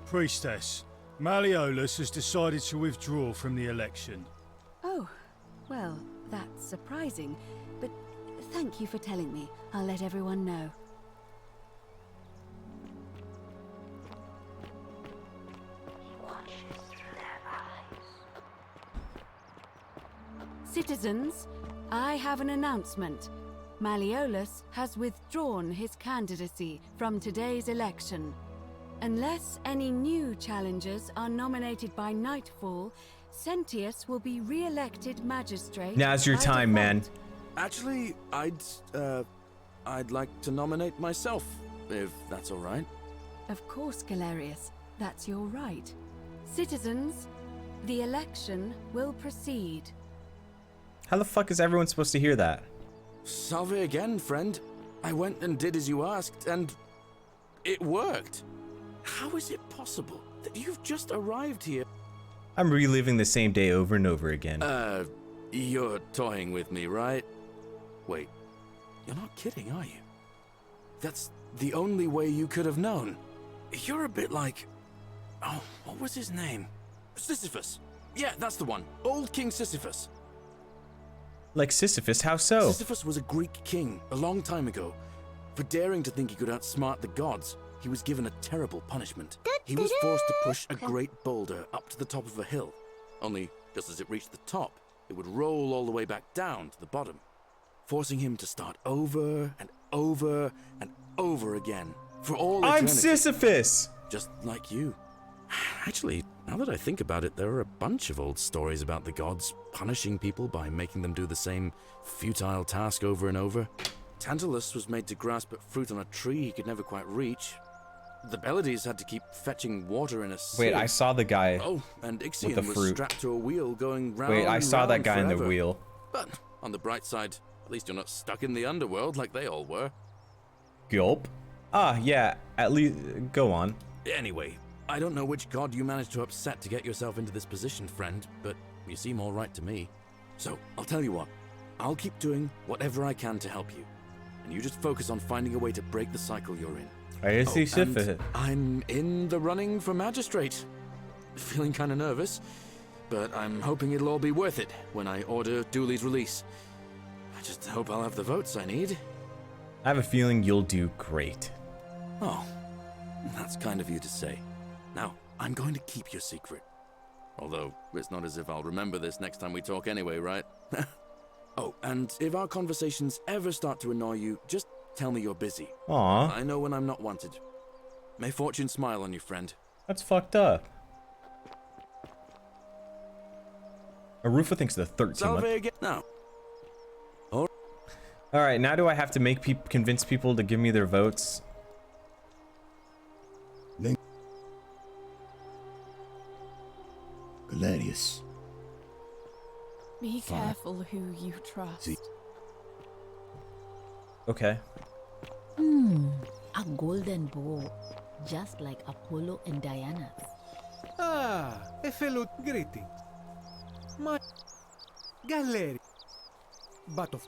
Priestess, Malleolus has decided to withdraw from the election.
Oh, well, that's surprising, but thank you for telling me. I'll let everyone know. Citizens, I have an announcement. Malleolus has withdrawn his candidacy from today's election. Unless any new challengers are nominated by nightfall, Sentius will be re-elected magistrate.
Now's your
by
time, man.
default.
Actually, I'd like to nominate myself, if that's all right.
Of course, Galerius. That's your right. Citizens, the election will proceed.
How the fuck is everyone supposed to hear that?
Salve again, friend. I went and did as you asked, and it worked. How is it possible that you've just arrived here?
I'm reliving the same day over and over again.
You're toying with me, right? Wait, you're not kidding, are you? That's the only way you could have known. You're a bit like... Oh, what was his name? Sisyphus. Yeah, that's the one. Old King Sisyphus.
Like Sisyphus, how so?
Sisyphus was a Greek king a long time ago. For daring to think he could outsmart the gods, he was given a terrible punishment. He was forced to push a great boulder up to the top of a hill. Only, just as it reached the top, it would roll all the way back down to the bottom, forcing him to start over and over and over again for all eternity.
I'm Sisyphus!
Just like you. Actually, now that I think about it, there are a bunch of old stories about the gods punishing people by making them do the same futile task over and over. Tantalus was made to grasp at fruit on a tree he could never quite reach. The Bellides had to keep fetching water in a sieve.
Wait, I saw the guy.
Oh, and Ixion
with the
was
fruit.
strapped to a wheel going round.
Wait, I
and
saw that
round
guy in the
forever.
wheel.
But on the bright side, at least you're not stuck in the underworld like they all were.
Gulp. Ah, yeah, at least, go on.
Anyway, I don't know which god you managed to upset to get yourself into this position, friend, but you seem all right to me. So, I'll tell you what. I'll keep doing whatever I can to help you. And you just focus on finding a way to break the cycle you're in.
I see
and I'm in the running for magistrate. Feeling kind of nervous. but I'm hoping it'll all be worth it when I order Dooley's release. I just hope I'll have the votes I need.
I have a feeling you'll do great.
Oh, that's kind of you to say. Now, I'm going to keep your secret. Although, it's not as if I'll remember this next time we talk anyway, right? Oh, and if our conversations ever start to annoy you, just tell me you're busy.
Aw.
I know when I'm not wanted. May fortune smile on you, friend.
That's fucked up. Arufa thinks the 13
Salve
month.
again. No.
Alright, now do I have to make convince people to give me their votes?
Galerius.
Be careful who you trust.
Okay.
A golden bow, just like Apollo and Diana.
Ah, a fellow greeting. My gallery. But of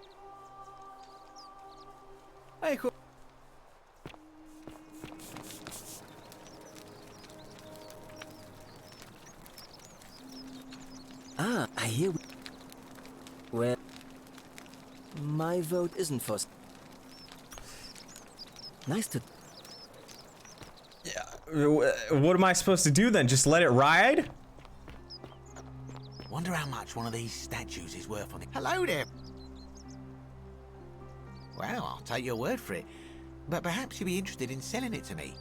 I hope
Ah, I hear. Well, my vote isn't for. Nice to.
What am I supposed to do then? Just let it ride?
Wonder how much one of these statues is worth on it. Hello there. Well, I'll take your word for it. But perhaps you'd be interested in selling it to me.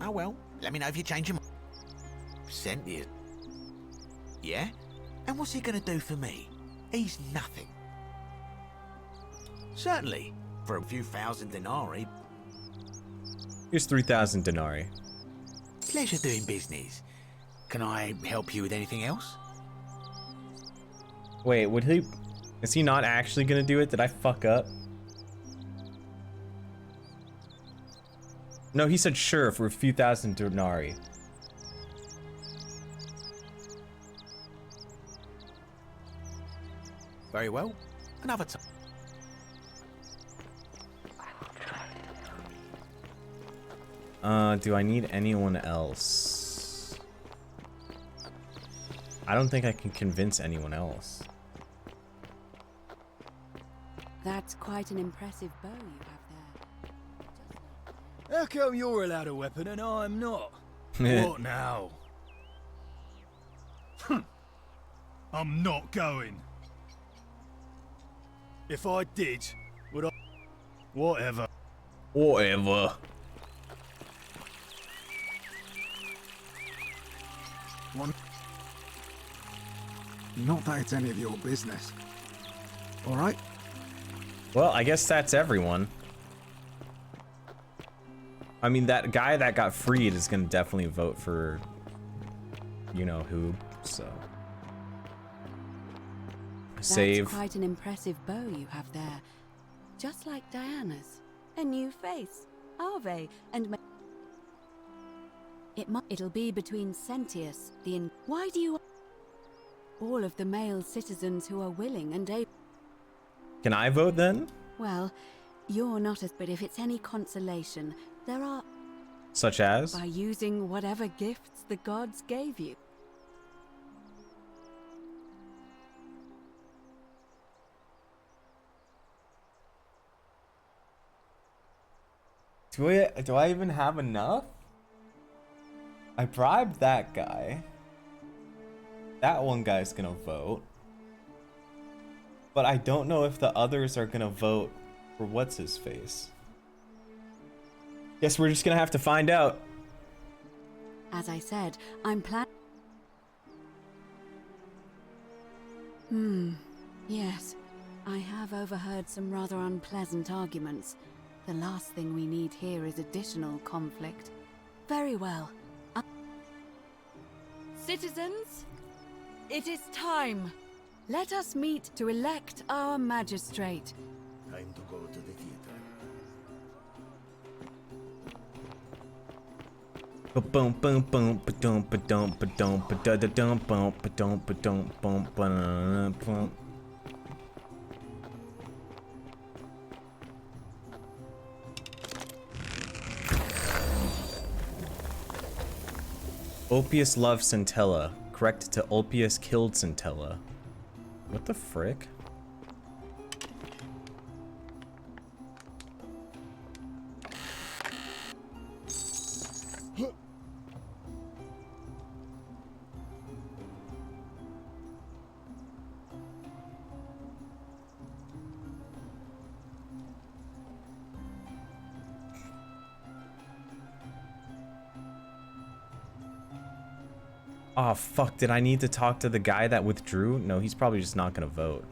Oh well, let me know if you change your mind. Cynthia. Yeah? And what's he gonna do for me? He's nothing. Certainly, for a few thousand denarii.
Here's 3,000 denarii.
Pleasure doing business. Can I help you with anything else?
Wait, would he... Is he not actually gonna do it? Did I fuck up? No, he said sure for a few thousand denarii.
Very well. Another time.
Do I need anyone else? I don't think I can convince anyone else.
That's quite an impressive bow you have there.
How come you're allowed a weapon and I'm not? What now? I'm not going. If I did, would I... Whatever.
Whatever.
One. Not that it's any of your business. All right?
Well, I guess that's everyone. I mean, that guy that got freed is gonna definitely vote for you know who, so. Save.
That's quite an impressive bow you have there. Just like Diana's. A new face. Ave and it'll be between Sentius, why do you... All of the male citizens who are willing and able...
Can I vote then?
Well, you're not as... But if it's any consolation, there are...
Such as?
By using whatever gifts the gods gave you.
Do I even have enough? I bribed that guy. That one guy's gonna vote. But I don't know if the others are gonna vote for what's his face. Guess we're just gonna have to find out.
As I said, I'm yes. I have overheard some rather unpleasant arguments. The last thing we need here is additional conflict. Very well. Citizens, it is time. Let us meet to elect our magistrate.
Time to go to the theater.
Boom boom boom ba-dum ba-dum ba-dum ba-da-da-dum bum ba-dum ba-dum bum ba-da-da-dum. Ulpius loved Centella. Corrected to Ulpius killed Centella. What the frick? Oh fuck, did I need to talk to the guy that withdrew? No, he's probably just not gonna vote.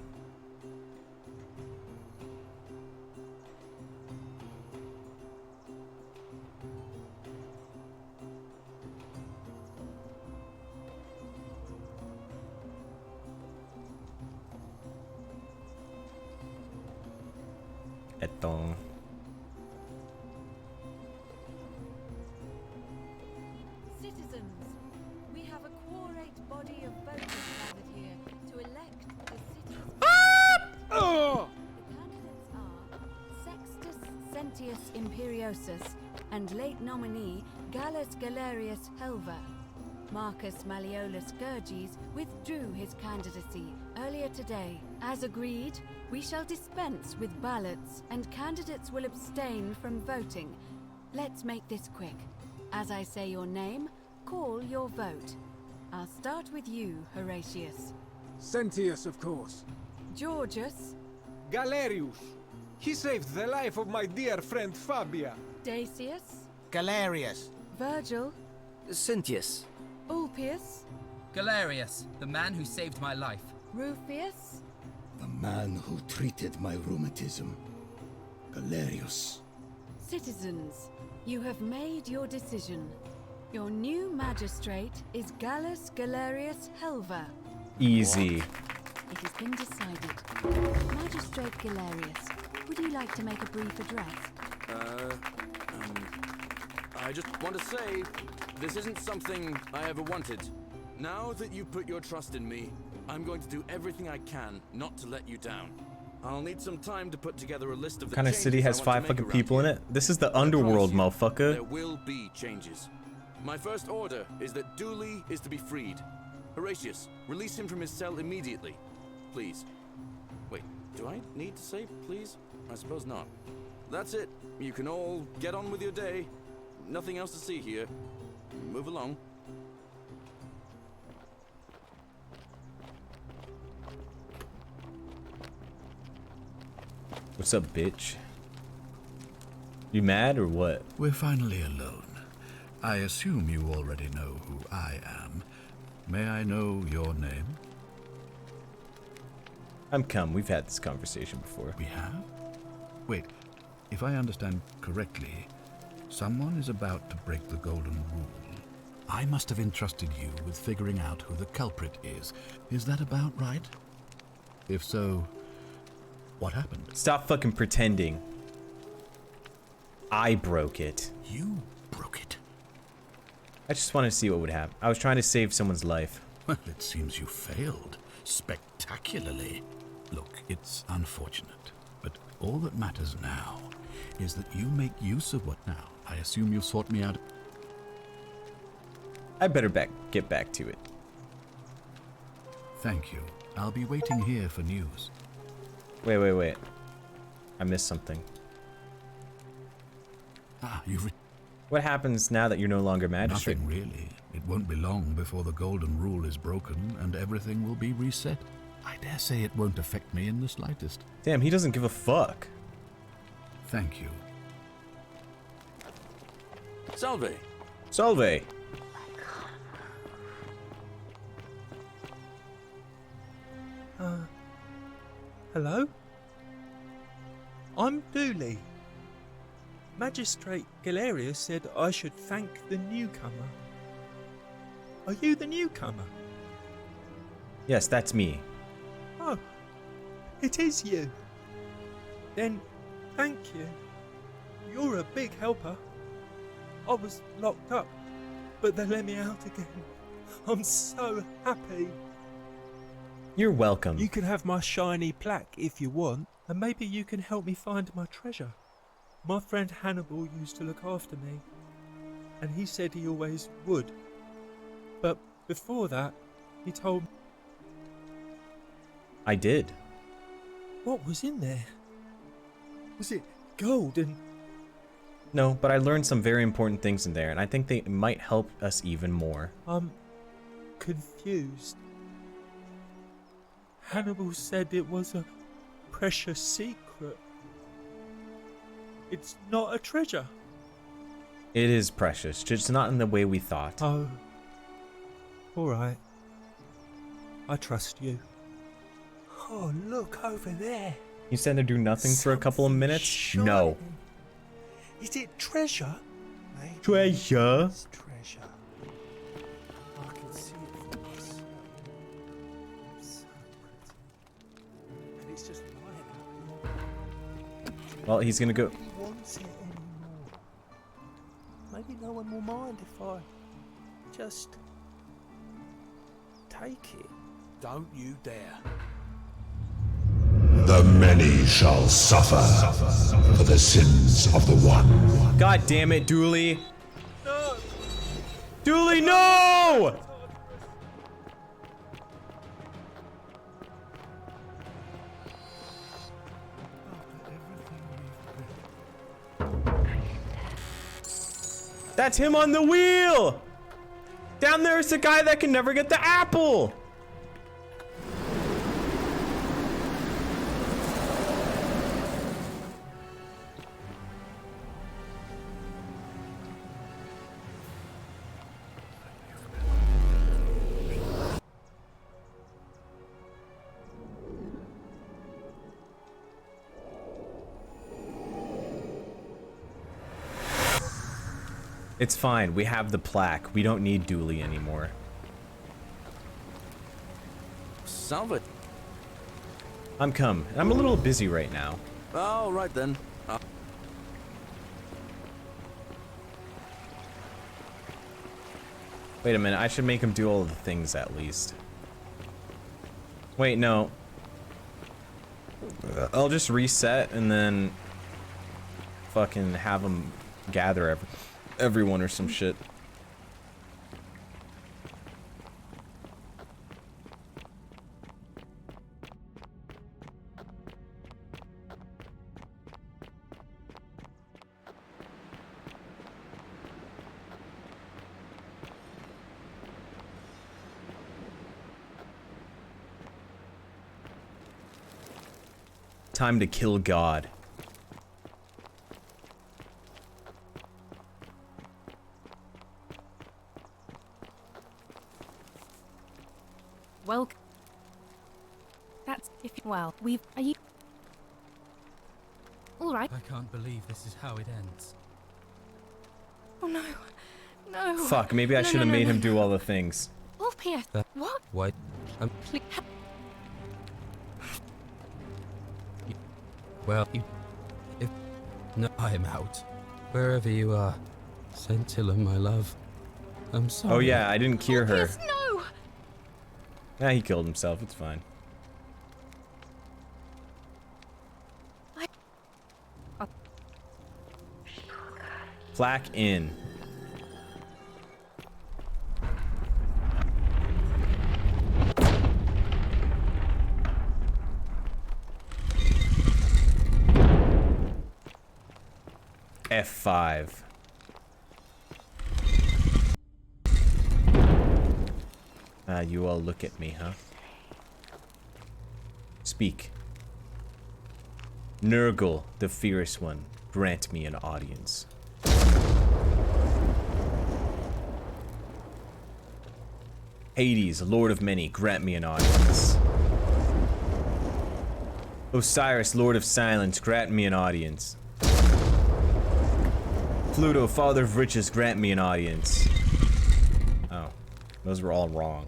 Etong.
Citizens, we have a quorate body of voters gathered here to elect the city's The candidates are Sextus Sentius Imperiosus and late nominee Gallus Galerius Helver. Marcus Malleolus Gurges withdrew his candidacy earlier today. As agreed, we shall dispense with ballots and candidates will abstain from voting. Let's make this quick. As I say your name, call your vote. I'll start with you, Horatius.
Sentius, of course.
Georgius.
Galerius. He saved the life of my dear friend Fabia.
Dacius.
Galerius.
Virgil.
Cynthius.
Ulpius.
Galerius, the man who saved my life.
Rufius.
The man who treated my rheumatism. Galerius.
Citizens, you have made your decision. Your new magistrate is Gallus Galerius Helver.
Easy.
It has been decided. Magistrate Galerius, would you like to make a brief address?
I just want to say, this isn't something I ever wanted. Now that you've put your trust in me, I'm going to do everything I can not to let you down. I'll need some time to put together a list of
What kind of city has 5 fucking people in it? This is the underworld,
There
motherfucker.
will be changes. My first order is that Dooley is to be freed. Horatius, release him from his cell immediately. Please. Wait, do I need to say please? I suppose not. That's it. You can all get on with your day. Nothing else to see here. Move along.
What's up, bitch? You mad or what?
We're finally alone. I assume you already know who I am. May I know your name?
I'm Cum. We've had this conversation before.
We have? Wait, if I understand correctly, someone is about to break the golden rule. I must have entrusted you with figuring out who the culprit is. Is that about right? If so, what happened?
Stop fucking pretending. I broke it.
You broke it?
I just wanted to see what would happen. I was trying to save someone's life.
Well, it seems you failed. Spectacularly. Look, it's unfortunate, but all that matters now is that you make use of what now. I assume you sought me out.
I better get back to it.
Thank you. I'll be waiting here for news.
Wait. I missed something. What happens now that you're no longer magistrate?
Nothing really. It won't be long before the golden rule is broken and everything will be reset. I dare say it won't affect me in the slightest.
Damn, he doesn't give a fuck.
Thank you.
Salve.
Salve.
Hello? I'm Dooley. Magistrate Galerius said I should thank the newcomer. Are you the newcomer?
Yes, that's me.
Oh, it is you. Then, thank you. You're a big helper. I was locked up, but they let me out again. I'm so happy.
You're welcome.
You can have my shiny plaque if you want, and maybe you can help me find my treasure. My friend Hannibal used to look after me, and he said he always would. But before that, he told me.
I did.
What was in there? Was it gold and...
No, but I learned some very important things in there, and I think they might help us even more.
I'm confused. Hannibal said it was a precious secret. It's not a treasure.
It is precious, just not in the way we thought.
Oh. Alright. I trust you. Oh, look over there.
You stand there do nothing for a couple of minutes? No.
Is it treasure?
Treasure?
It's treasure. I can see it for myself. It's so pretty. And it's just lying out.
Well, he's gonna go.
He wants it anymore. Maybe no one will mind if I just take it.
Don't you dare.
The many shall suffer for the sins of the one.
God damn it, Dooley. No. Dooley, no! That's him on the wheel! Down there's the guy that can never get the apple! It's fine, we have the plaque. We don't need Dooley anymore.
Salve.
I'm come. I'm a little busy right now.
All right then.
Wait a minute, I should make him do all of the things at least. Wait, no. I'll just reset and then fucking have him gather everyone or some shit. Time to kill God.
Well, that's if well, are you all right?
I can't believe this is how it ends.
Oh no, no.
Fuck, maybe I should have made him do all the things.
Wolf Pierce, what?
What?
Please.
Well, if no, I am out. Wherever you are, Scintilla, my love. I'm sorry.
Oh yeah, I didn't cure her.
Pierce, no.
Nah, he killed himself. It's fine. Plaque in. F5. You all look at me, huh? Speak. Nurgle, the fierce one, grant me an audience. Hades, Lord of Many, grant me an audience. Osiris, Lord of Silence, grant me an audience. Pluto, Father of Riches, grant me an audience. Oh, those were all wrong.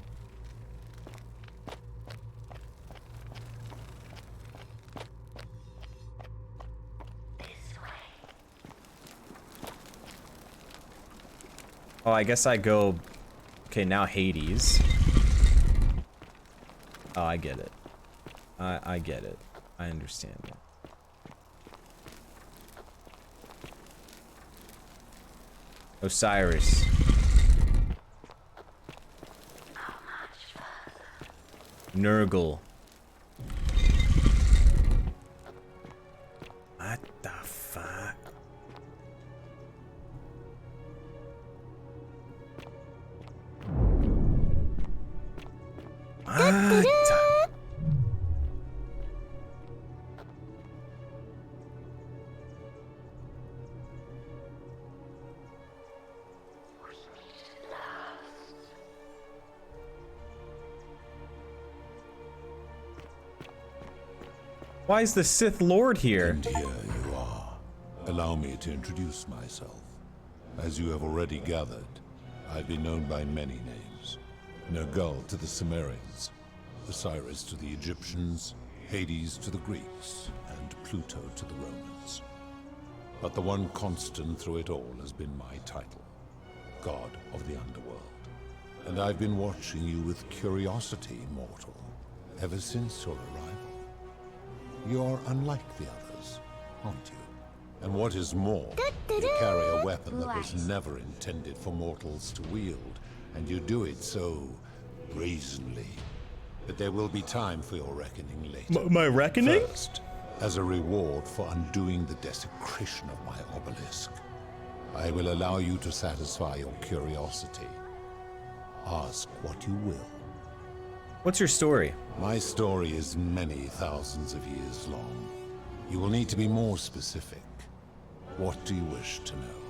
Oh, I guess I go... Okay, now Hades. Oh, I get it. I get it. I understand it. Osiris. Nurgle. What the fuck? What? Why is the Sith Lord here?
And here you are. Allow me to introduce myself. As you have already gathered, I've been known by many names. Nergal to the Sumerians, Osiris to the Egyptians, Hades to the Greeks, and Pluto to the Romans. But the one constant through it all has been my title, God of the Underworld. And I've been watching you with curiosity, mortal, ever since your arrival. You're unlike the others, aren't you? And what is more, you carry a weapon that was never intended for mortals to wield, and you do it so brazenly. But there will be time for your reckoning later.
My reckoning?
First, as a reward for undoing the desecration of my obelisk, I will allow you to satisfy your curiosity. Ask what you will.
What's your story?
My story is many thousands of years long. You will need to be more specific. What do you wish to know?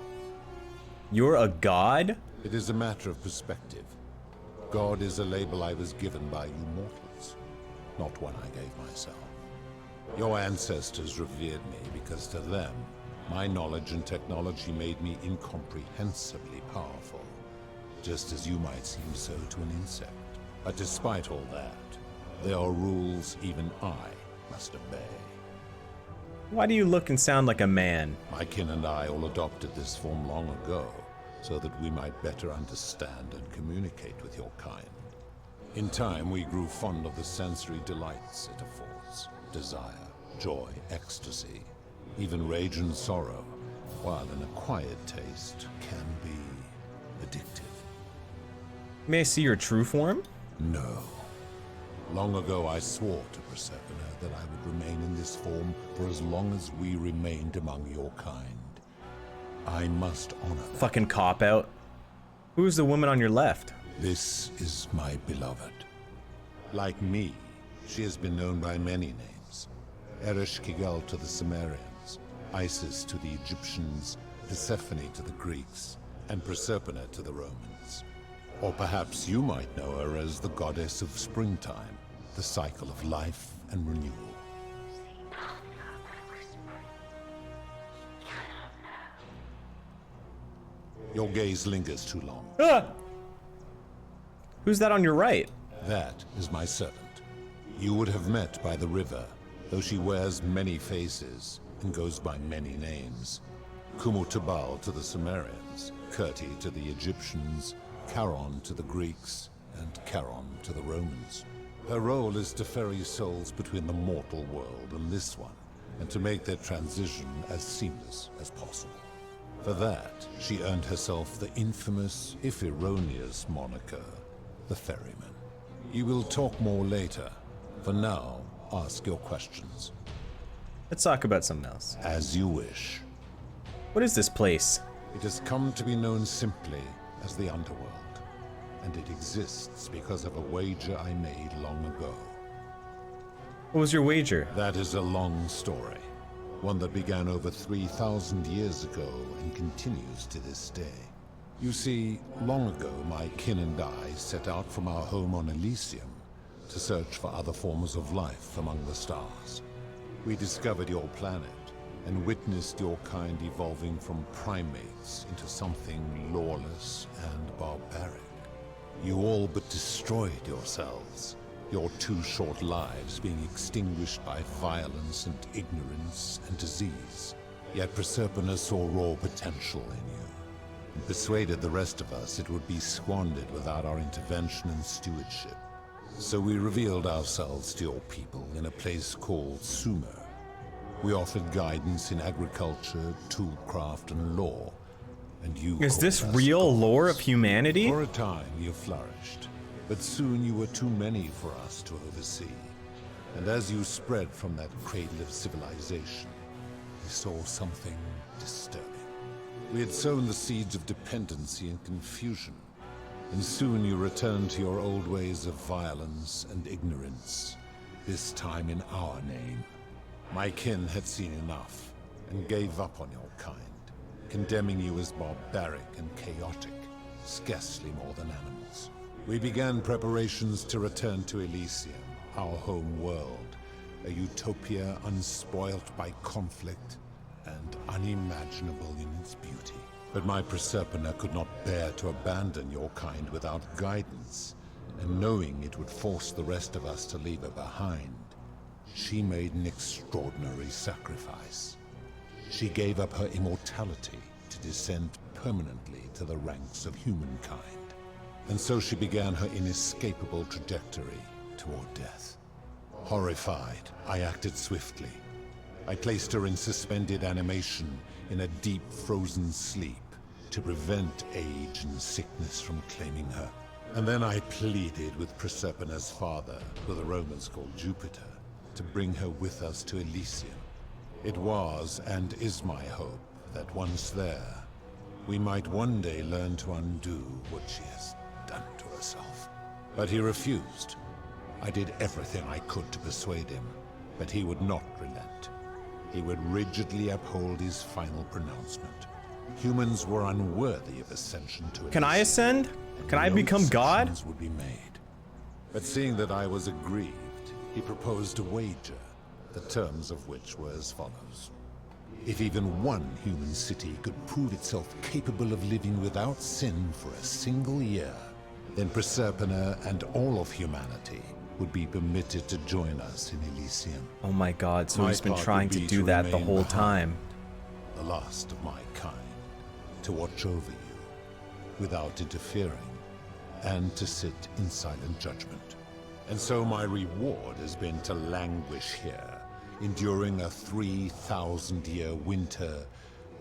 You're a god?
It is a matter of perspective. God is a label I was given by you mortals, not one I gave myself. Your ancestors revered me because to them, my knowledge and technology made me incomprehensibly powerful, just as you might seem so to an insect. But despite all that, there are rules even I must obey.
Why do you look and sound like a man?
My kin and I all adopted this form long ago, so that we might better understand and communicate with your kind. In time, we grew fond of the sensory delights it affords. Desire, joy, ecstasy, even rage and sorrow, while an acquired taste can be addictive.
May I see your true form?
No. Long ago, I swore to Persephone that I would remain in this form for as long as we remained among your kind. I must honor that.
Fucking cop-out. Who's the woman on your left?
This is my beloved. Like me, she has been known by many names. Ereshkigal to the Sumerians, Isis to the Egyptians, Persephone to the Greeks, and Proserpine to the Romans. Or perhaps you might know her as the goddess of springtime, the cycle of life and renewal. Your gaze lingers too long.
Ah! Who's that on your right?
That is my servant. You would have met by the river, though she wears many faces and goes by many names. Kumutabal to the Sumerians, Kirti to the Egyptians, Charon to the Greeks, and Charon to the Romans. Her role is to ferry souls between the mortal world and this one, and to make their transition as seamless as possible. For that, she earned herself the infamous, if erroneous, moniker, the Ferryman. You will talk more later. For now, ask your questions.
Let's talk about something else.
As you wish.
What is this place?
It has come to be known simply as the Underworld, and it exists because of a wager I made long ago.
What was your wager?
That is a long story, one that began over 3,000 years ago and continues to this day. You see, long ago my kin and I set out from our home on Elysium to search for other forms of life among the stars. We discovered your planet and witnessed your kind evolving from primates into something lawless and barbaric. You all but destroyed yourselves, your 2 short lives being extinguished by violence and ignorance and disease. Yet Proserpine saw raw potential in you, and persuaded the rest of us it would be squandered without our intervention and stewardship. So we revealed ourselves to your people in a place called Sumer. We offered guidance in agriculture, toolcraft, and law, and you...
Is this real lore of humanity?
For a time, you flourished, But soon you were too many for us to oversee. And as you spread from that cradle of civilization, we saw something disturbing. We had sown the seeds of dependency and confusion, and soon you returned to your old ways of violence and ignorance, this time in our name. My kin had seen enough, and gave up on your kind, condemning you as barbaric and chaotic, scarcely more than animals. We began preparations to return to Elysium, our home world, a utopia unspoilt by conflict and unimaginable in its beauty. But my Proserpina could not bear to abandon your kind without guidance, and knowing it would force the rest of us to leave her behind, she made an extraordinary sacrifice. She gave up her immortality to descend permanently to the ranks of humankind. And so she began her inescapable trajectory toward death. Horrified, I acted swiftly. I placed her in suspended animation in a deep frozen sleep to prevent age and sickness from claiming her. And then I pleaded with Proserpina's father, who the Romans called Jupiter, to bring her with us to Elysium. It was and is my hope that once there, we might one day learn to undo what she has done to herself. But he refused. I did everything I could to persuade him, but he would not relent. He would rigidly uphold his final pronouncement. Humans were unworthy of ascension to Elysium.
Can I ascend? Can I become God?
Would be made. But seeing that I was aggrieved, he proposed a wager, the terms of which were as follows. If even one human city could prove itself capable of living without sin for a single year, then Proserpina and all of humanity would be permitted to join us in Elysium.
Oh my god, so he's been
part
trying
would
to
be
do that the
remain
whole
behind,
time.
The last of my kind, to watch over you without interfering, and to sit in silent judgment. And so my reward has been to languish here, enduring a 3,000-year winter,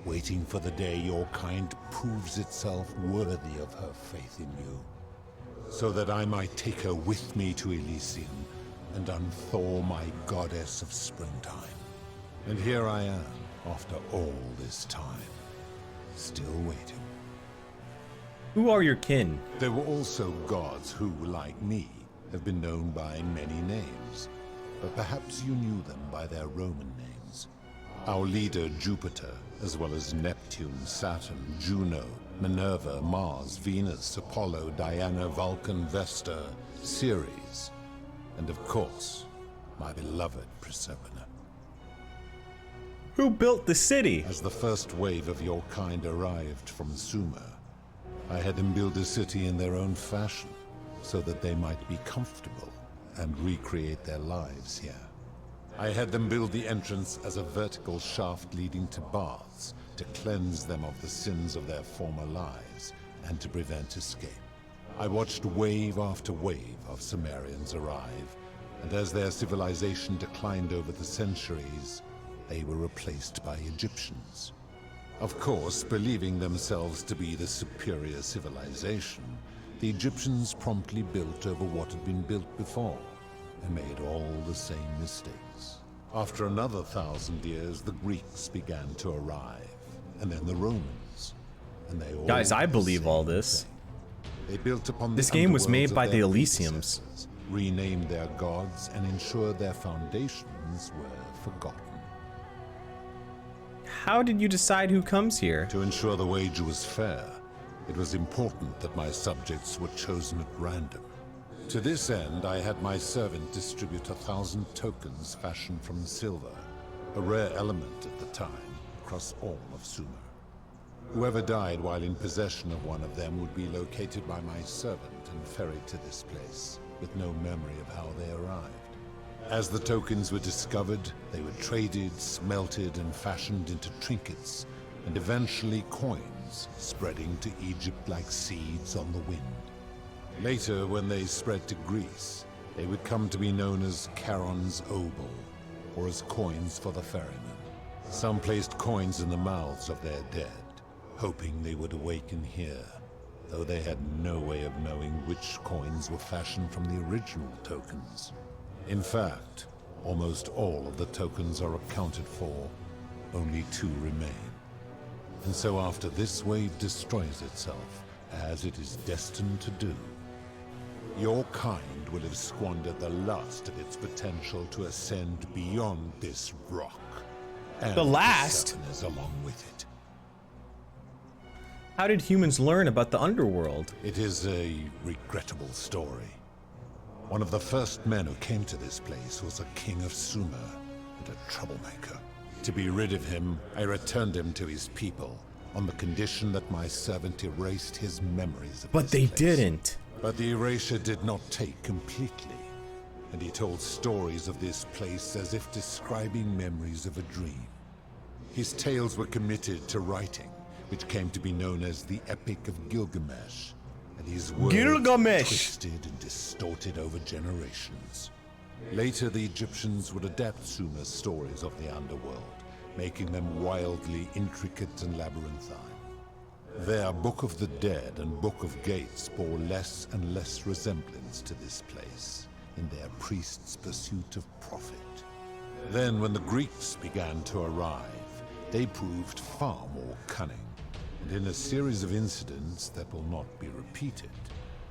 waiting for the day your kind proves itself worthy of her faith in you, so that I might take her with me to Elysium and unthaw my goddess of springtime. And here I am, after all this time, still waiting.
Who are your kin?
There were also gods who, like me, have been known by many names, but perhaps you knew them by their Roman names. Our leader, Jupiter, as well as Neptune, Saturn, Juno, Minerva, Mars, Venus, Apollo, Diana, Vulcan, Vesta, Ceres, and of course, my beloved Proserpina.
Who built the city?
As the first wave of your kind arrived from Sumer, I had them build a city in their own fashion, so that they might be comfortable and recreate their lives here. I had them build the entrance as a vertical shaft leading to baths, to cleanse them of the sins of their former lives, and to prevent escape. I watched wave after wave of Sumerians arrive, and as their civilization declined over the centuries, they were replaced by Egyptians. Of course, believing themselves to be the superior civilization, the Egyptians promptly built over what had been built before, and made all the same mistakes. After another 1,000 years, the Greeks began to arrive, and then the Romans, and they all...
Guys, I believe all this.
They built upon
This
the
game was
underworlds
made
of
by the
their
Elysiums.
predecessors, renamed their gods, and ensured their foundations were forgotten.
How did you decide who comes here?
To ensure the wager was fair, it was important that my subjects were chosen at random. To this end, I had my servant distribute 1,000 tokens fashioned from silver, a rare element at the time, across all of Sumer. Whoever died while in possession of one of them would be located by my servant and ferried to this place, with no memory of how they arrived. As the tokens were discovered, they were traded, smelted, and fashioned into trinkets, and eventually coins, spreading to Egypt like seeds on the wind. Later, when they spread to Greece, they would come to be known as Charon's obol, or as coins for the ferrymen. Some placed coins in the mouths of their dead, hoping they would awaken here, though they had no way of knowing which coins were fashioned from the original tokens. In fact, almost all of the tokens are accounted for, only 2 remain. And so after this wave destroys itself, as it is destined to do, your kind will have squandered the last of its potential to ascend beyond this rock. And
The last?
is along with it.
How did humans learn about the underworld?
It is a regrettable story. One of the first men who came to this place was a king of Sumer and a troublemaker. To be rid of him, I returned him to his people on the condition that my servant erased his memories of
But
this
they
place.
didn't.
But the erasure did not take completely, and he told stories of this place as if describing memories of a dream. His tales were committed to writing, which came to be known as the Epic of Gilgamesh, and his words
Gilgamesh.
twisted and distorted over generations. Later, the Egyptians would adapt Sumer's stories of the underworld, making them wildly intricate and labyrinthine. Their Book of the Dead and Book of Gates bore less and less resemblance to this place in their priests' pursuit of profit. Then, when the Greeks began to arrive, they proved far more cunning, and in a series of incidents that will not be repeated,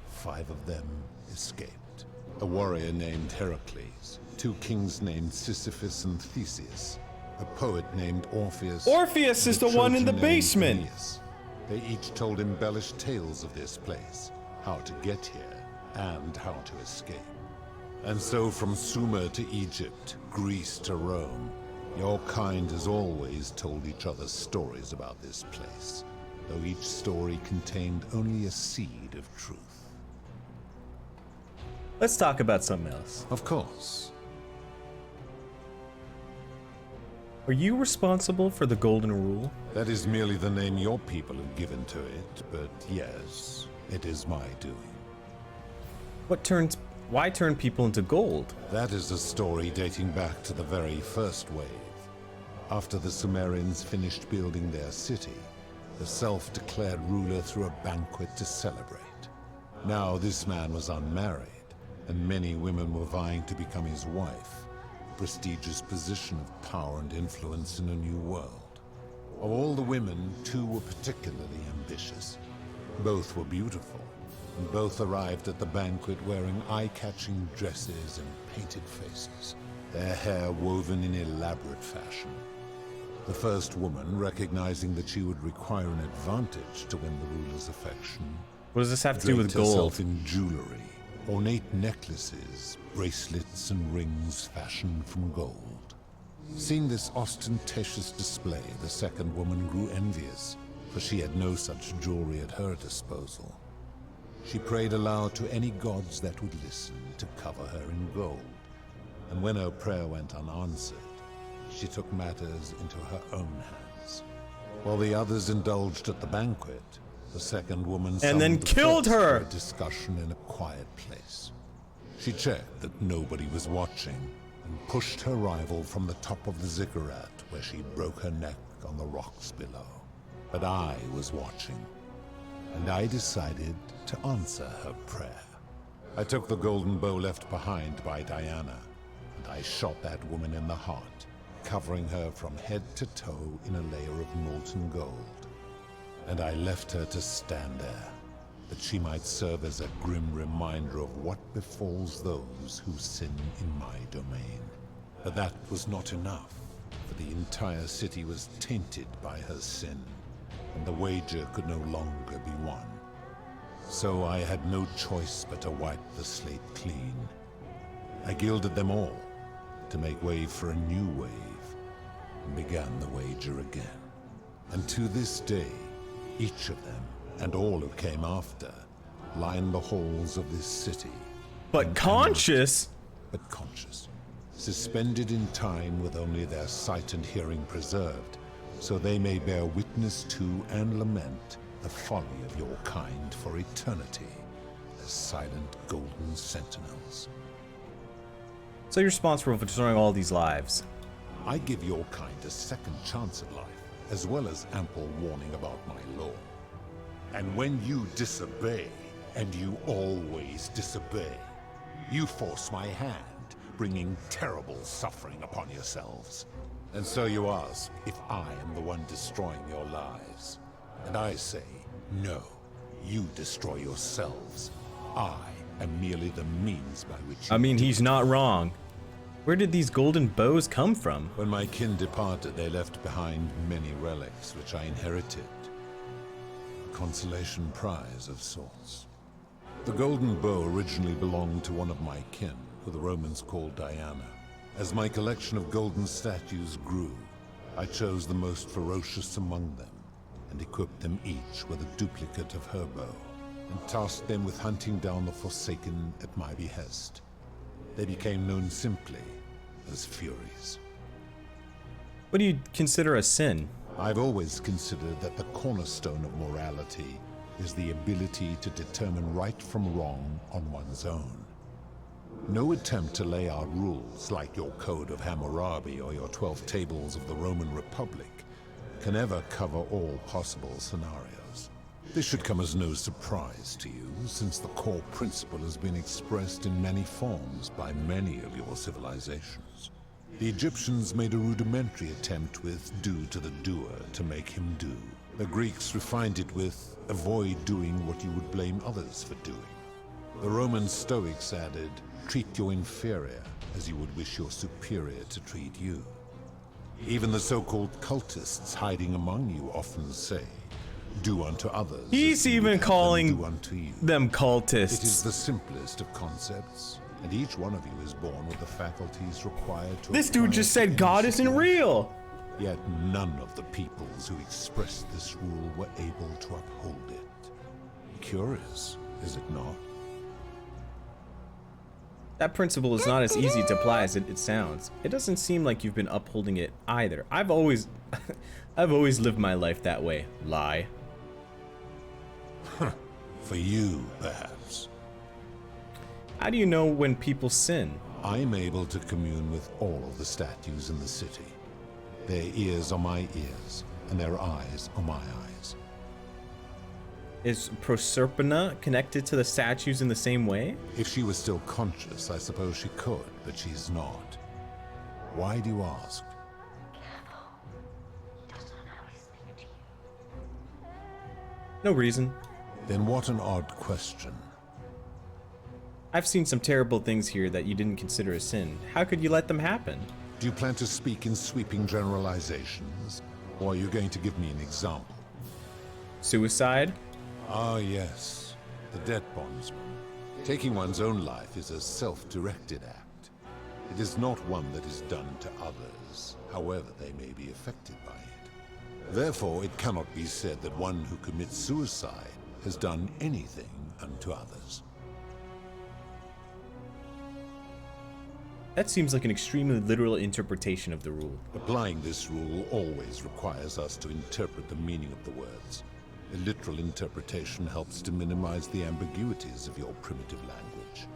5 of them escaped. A warrior named Heracles, 2 kings named Sisyphus and Theseus, a poet named Orpheus.
Orpheus is the one in the
Trojan named
basement.
Aeneas. They each told embellished tales of this place, how to get here, and how to escape. And so from Sumer to Egypt, Greece to Rome, your kind has always told each other stories about this place, though each story contained only a seed of truth.
Let's talk about something else.
Of course.
Are you responsible for the Golden Rule?
That is merely the name your people have given to it, but yes, it is my doing.
Why turn people into gold?
That is a story dating back to the very first wave. After the Sumerians finished building their city, the self-declared ruler threw a banquet to celebrate. Now this man was unmarried, and many women were vying to become his wife, a prestigious position of power and influence in a new world. Of all the women, 2 were particularly ambitious. Both were beautiful, and both arrived at the banquet wearing eye-catching dresses and painted faces, their hair woven in elaborate fashion. The first woman, recognizing that she would require an advantage to win the ruler's affection,
What does this have to do with
draped herself
gold?
in jewelry, ornate necklaces, bracelets, and rings fashioned from gold. Seeing this ostentatious display, the second woman grew envious, for she had no such jewelry at her disposal. She prayed aloud to any gods that would listen to cover her in gold, and when her prayer went unanswered, she took matters into her own hands. While the others indulged at the banquet, the second woman
And then
summoned the
killed
first
her!
for a discussion in a quiet place. She checked that nobody was watching and pushed her rival from the top of the ziggurat, where she broke her neck on the rocks below. But I was watching, and I decided to answer her prayer. I took the golden bow left behind by Diana, and I shot that woman in the heart, covering her from head to toe in a layer of molten gold. And I left her to stand there, that she might serve as a grim reminder of what befalls those who sin in my domain. But that was not enough, for the entire city was tainted by her sin, and the wager could no longer be won. So I had no choice but to wipe the slate clean. I gilded them all, to make way for a new wave, and began the wager again. And to this day, each of them, and all who came after, line the halls of this city.
But conscious?
But conscious. Suspended in time with only their sight and hearing preserved, so they may bear witness to and lament the folly of your kind for eternity, as silent golden sentinels.
So you're responsible for destroying all these lives.
I give your kind a second chance at life, as well as ample warning about my law. And when you disobey, and you always disobey, you force my hand, bringing terrible suffering upon yourselves. And so you ask if I am the one destroying your lives. And I say, no, you destroy yourselves. I am merely the means by which you
I mean, he's not wrong. Where did these golden bows come from?
When my kin departed, they left behind many relics, which I inherited. A consolation prize of sorts. The golden bow originally belonged to one of my kin, who the Romans called Diana. As my collection of golden statues grew, I chose the most ferocious among them, and equipped them each with a duplicate of her bow, and tasked them with hunting down the Forsaken at my behest. They became known simply as Furies.
What do you consider a sin?
I've always considered that the cornerstone of morality is the ability to determine right from wrong on one's own. No attempt to lay out rules like your Code of Hammurabi or your 12 Tables of the Roman Republic can ever cover all possible scenarios. This should come as no surprise to you, since the core principle has been expressed in many forms by many of your civilizations. The Egyptians made a rudimentary attempt with do to the doer to make him do. The Greeks refined it with avoid doing what you would blame others for doing. The Roman Stoics added, treat your inferior as you would wish your superior to treat you. Even the so-called cultists hiding among you often say, do unto others.
He's even calling them cultists.
It is the simplest of concepts, and each one of you is born with the faculties required to.
This dude just said God isn't real.
Yet none of the peoples who expressed this rule were able to uphold it. Curious, is it not?
That principle is not as easy to apply as it sounds. It doesn't seem like you've been upholding it either. I've always lived my life that way. Lie.
For you, perhaps.
How do you know when people sin?
I'm able to commune with all of the statues in the city. Their ears are my ears, and their eyes are my eyes.
Is Proserpina connected to the statues in the same way?
If she was still conscious, I suppose she could, but she's not. Why do you ask?
No reason.
Then what an odd question.
I've seen some terrible things here that you didn't consider a sin. How could you let them happen?
Do you plan to speak in sweeping generalizations, or are you going to give me an example?
Suicide?
Ah, yes. The debt bondsman. Taking one's own life is a self-directed act. It is not one that is done to others, however they may be affected by it. Therefore, it cannot be said that one who commits suicide has done anything unto others.
That seems like an extremely literal interpretation of the rule.
Applying this rule always requires us to interpret the meaning of the words. A literal interpretation helps to minimize the ambiguities of your primitive language.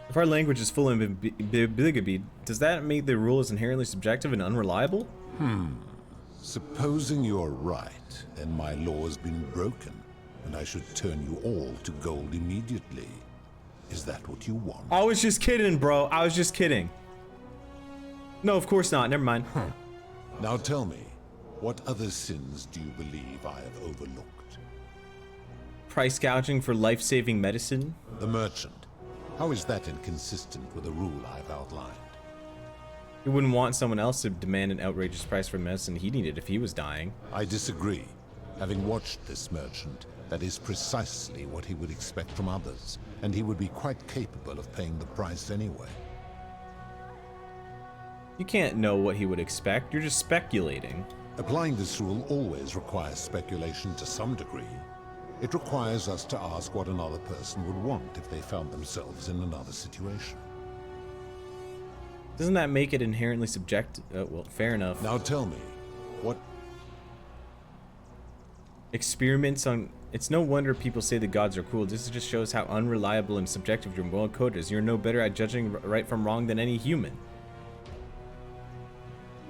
If our language is full of ambiguity, does that make the rule as inherently subjective and unreliable?
Supposing you're right, then my law has been broken, and I should turn you all to gold immediately. Is that what you want?
I was just kidding, bro. I was just kidding. No, of course not. Never mind.
Now tell me, what other sins do you believe I have overlooked?
Price gouging for life-saving medicine?
The merchant. How is that inconsistent with the rule I've outlined?
You wouldn't want someone else to demand an outrageous price for medicine he needed if he was dying.
I disagree. Having watched this merchant, that is precisely what he would expect from others, and he would be quite capable of paying the price anyway.
You can't know what he would expect. You're just speculating.
Applying this rule always requires speculation to some degree. It requires us to ask what another person would want if they found themselves in another situation.
Doesn't that make it inherently subjective? Well, fair enough.
Now tell me, what...
Experiments on... It's no wonder people say the gods are cool. This just shows how unreliable and subjective your moral code is. You're no better at judging right from wrong than any human.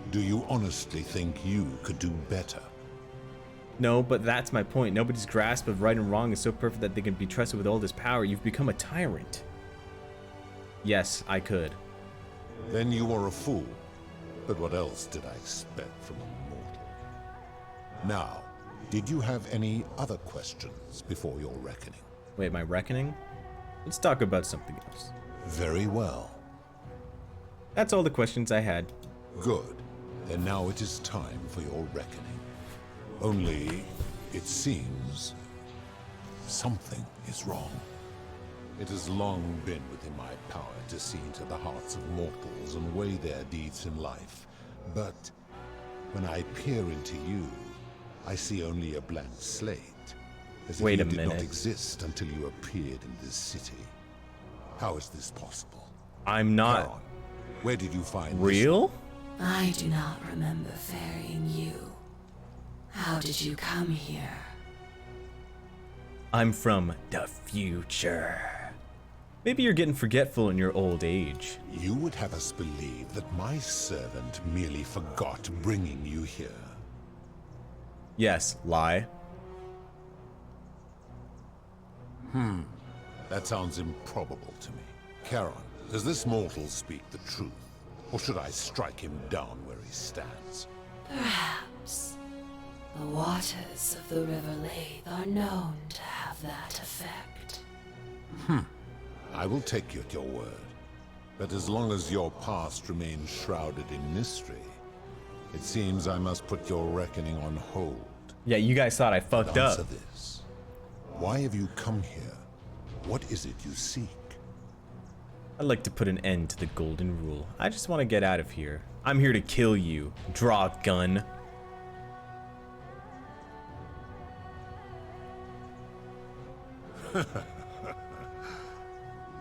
Do you honestly think you could do better?
No, but that's my point. Nobody's grasp of right and wrong is so perfect that they can be trusted with all this power. You've become a tyrant. Yes, I could.
Then you are a fool. But what else did I expect from a mortal? Now, did you have any other questions before your reckoning?
Wait, my reckoning? Let's talk about something else.
Very well.
That's all the questions I had.
Good. Then now it is time for your reckoning. Only, it seems, something is wrong. It has long been within my power to see into the hearts of mortals and weigh their deeds in life. But when I peer into you, I see only a blank slate. As if you did not exist until you appeared in this city. How is this possible?
I'm not...
Charon, where did you find
real?
I do not remember ferrying you. How did you come here?
I'm from the future. Maybe you're getting forgetful in your old age.
You would have us believe that my servant merely forgot bringing you here.
Yes, lie.
That sounds improbable to me. Charon, does this mortal speak the truth? Or should I strike him down where he stands?
Perhaps. The waters of the River Lathe are known to have that effect.
I will take you at your word. But as long as your past remains shrouded in mystery, it seems I must put your reckoning on hold.
Yeah, you guys thought I fucked up.
Answer this. Why have you come here? What is it you seek?
I'd like to put an end to the golden rule. I just want to get out of here. I'm here to kill you. Draw a gun.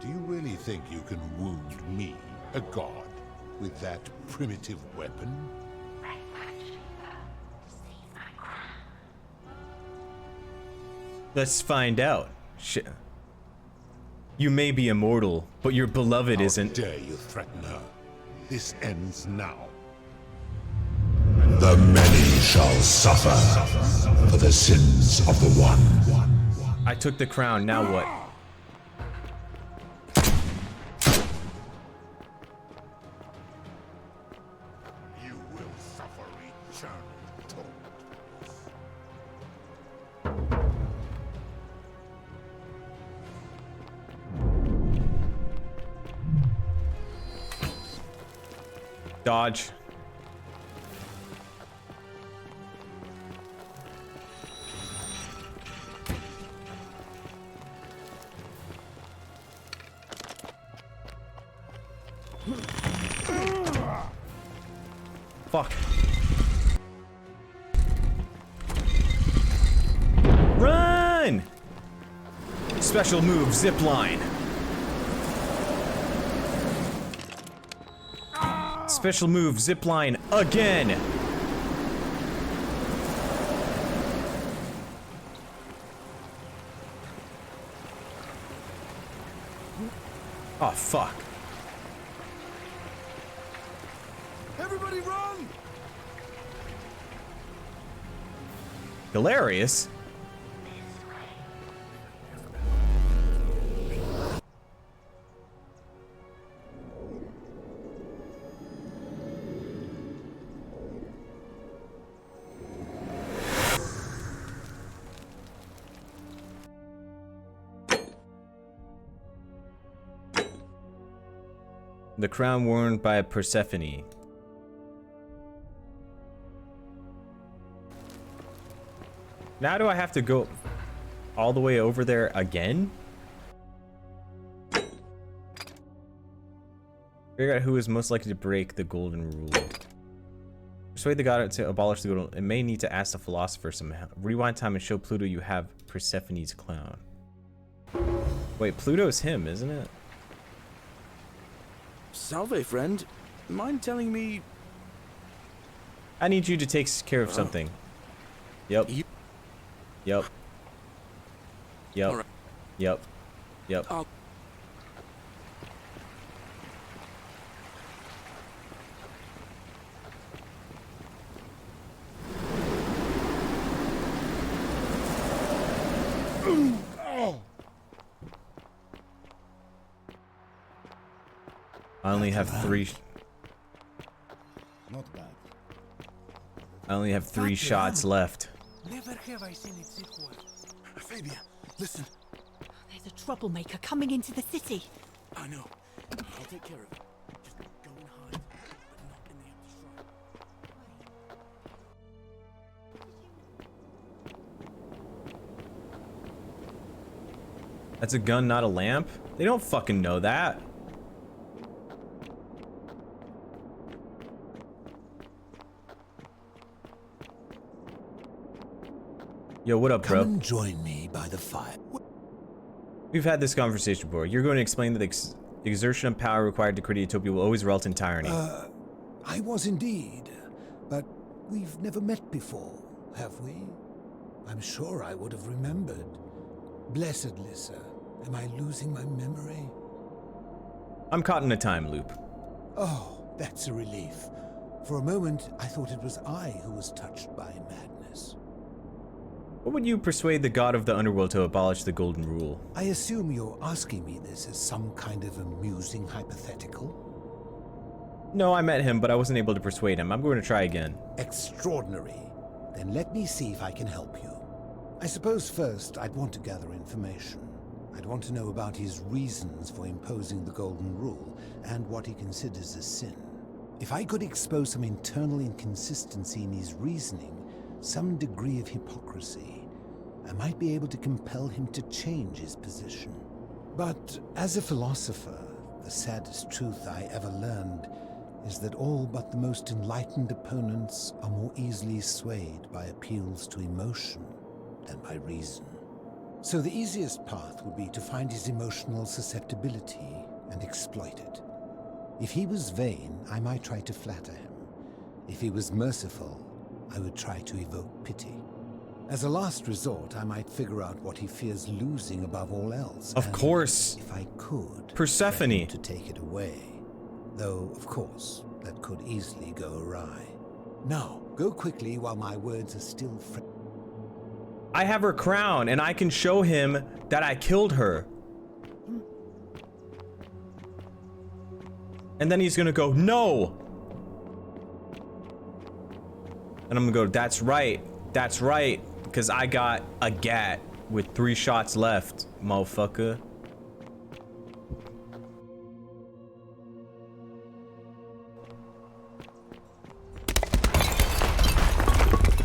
Do you really think you can wound me, a god, with that primitive weapon?
Let's find out. You may be immortal, but your beloved isn't.
How dare you threaten her? This ends now.
The many shall suffer for the sins of the one.
I took the crown, now what?
You will suffer eternal torment.
Dodge. Fuck. Run! Special move, zip line. Special move, zip line again. Oh, fuck.
Everybody run!
Hilarious. The crown worn by Persephone. Now do I have to go all the way over there again? Figure out who is most likely to break the golden rule. Persuade the god to abolish the golden. It may need to ask the philosopher somehow. Rewind time and show Pluto you have Persephone's clown. Wait, Pluto's him, isn't it?
Salve, friend. Mind telling me...
I need you to take care of something. Yep. Yep. Yep.
All right.
Yep. Yep. I only have three.
Not bad.
I only have 3 shots left.
Never have I seen it sit well.
Fabia, listen.
There's a troublemaker coming into the city.
I know. I'll take care of it. Just go and hide, but not in the empty shrine.
That's a gun, not a lamp? They don't fucking know that. Yo, what up, bro?
Come and join me by the fire.
We've had this conversation before. You're going to explain that the exertion of power required to create a utopia will always result in tyranny.
I was indeed. But we've never met before, have we? I'm sure I would have remembered. Blessed Lissa, am I losing my memory?
I'm caught in a time loop.
Oh, that's a relief. For a moment, I thought it was I who was touched by madness.
What would you persuade the god of the underworld to abolish the golden rule?
I assume you're asking me this as some kind of amusing hypothetical?
No, I met him, but I wasn't able to persuade him. I'm going to try again.
Extraordinary. Then let me see if I can help you. I suppose first I'd want to gather information. I'd want to know about his reasons for imposing the golden rule and what he considers a sin. If I could expose some internal inconsistency in his reasoning, some degree of hypocrisy, I might be able to compel him to change his position. But as a philosopher, the saddest truth I ever learned is that all but the most enlightened opponents are more easily swayed by appeals to emotion than by reason. So the easiest path would be to find his emotional susceptibility and exploit it. If he was vain, I might try to flatter him. If he was merciful, I would try to evoke pity. As a last resort, I might figure out what he fears losing above all else.
Of course.
If I could,
Persephone.
to take it away. Though, of course, that could easily go awry. Now, go quickly while my words are still fresh.
I have her crown, and I can show him that I killed her. And then he's gonna go, no! And I'm gonna go, that's right, because I got a gat with 3 shots left, motherfucker.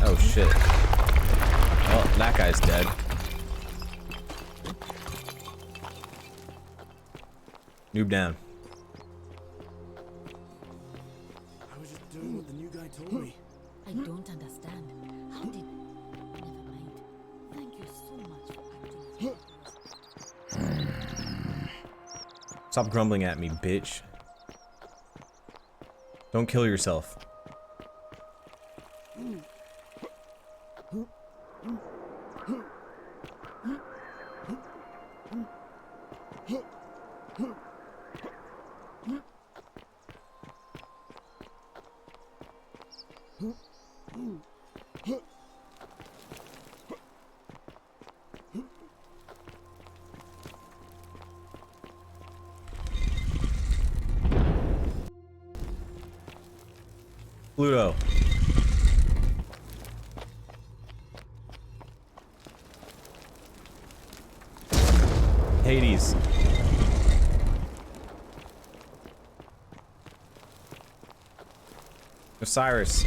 Oh shit. Well, that guy's dead. Noob down.
I was just doing what the new guy told me.
I don't understand. How did... Never mind. Thank you so much for acting as
Stop grumbling at me, bitch. Don't kill yourself. Pluto. Hades. Osiris.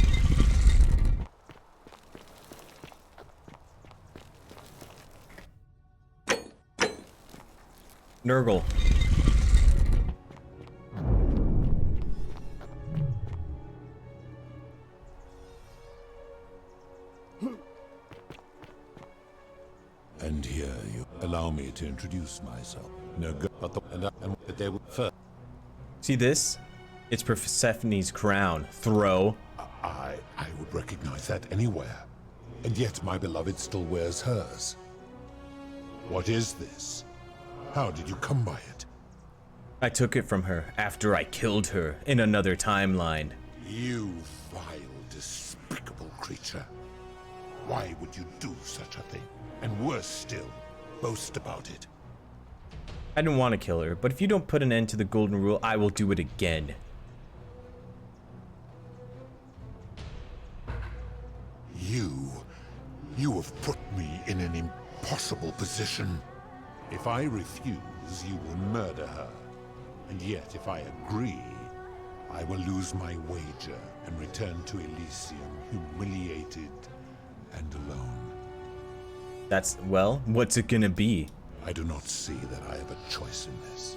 Nurgle.
And here you allow me to introduce myself. No, but they will first.
See this? It's Persephone's crown. Throw.
I would recognize that anywhere. And yet my beloved still wears hers. What is this? How did you come by it?
I took it from her after I killed her in another timeline.
You vile, despicable creature. Why would you do such a thing? And worse still, boast about it.
I didn't want to kill her, but if you don't put an end to the Golden Rule, I will do it again.
You have put me in an impossible position. If I refuse, you will murder her. And yet, if I agree, I will lose my wager and return to Elysium humiliated and alone.
Well, what's it gonna be?
I do not see that I have a choice in this.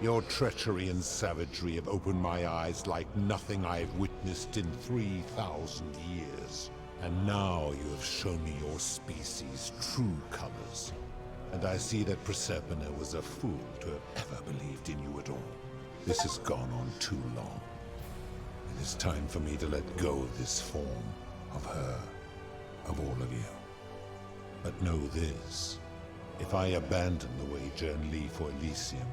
Your treachery and savagery have opened my eyes like nothing I have witnessed in 3,000 years. And now you have shown me your species' true colors. And I see that Proserpina was a fool to have ever believed in you at all. This has gone on too long. It is time for me to let go of this form, of her, of all of you. But know this, if I abandon the wager and leave for Elysium,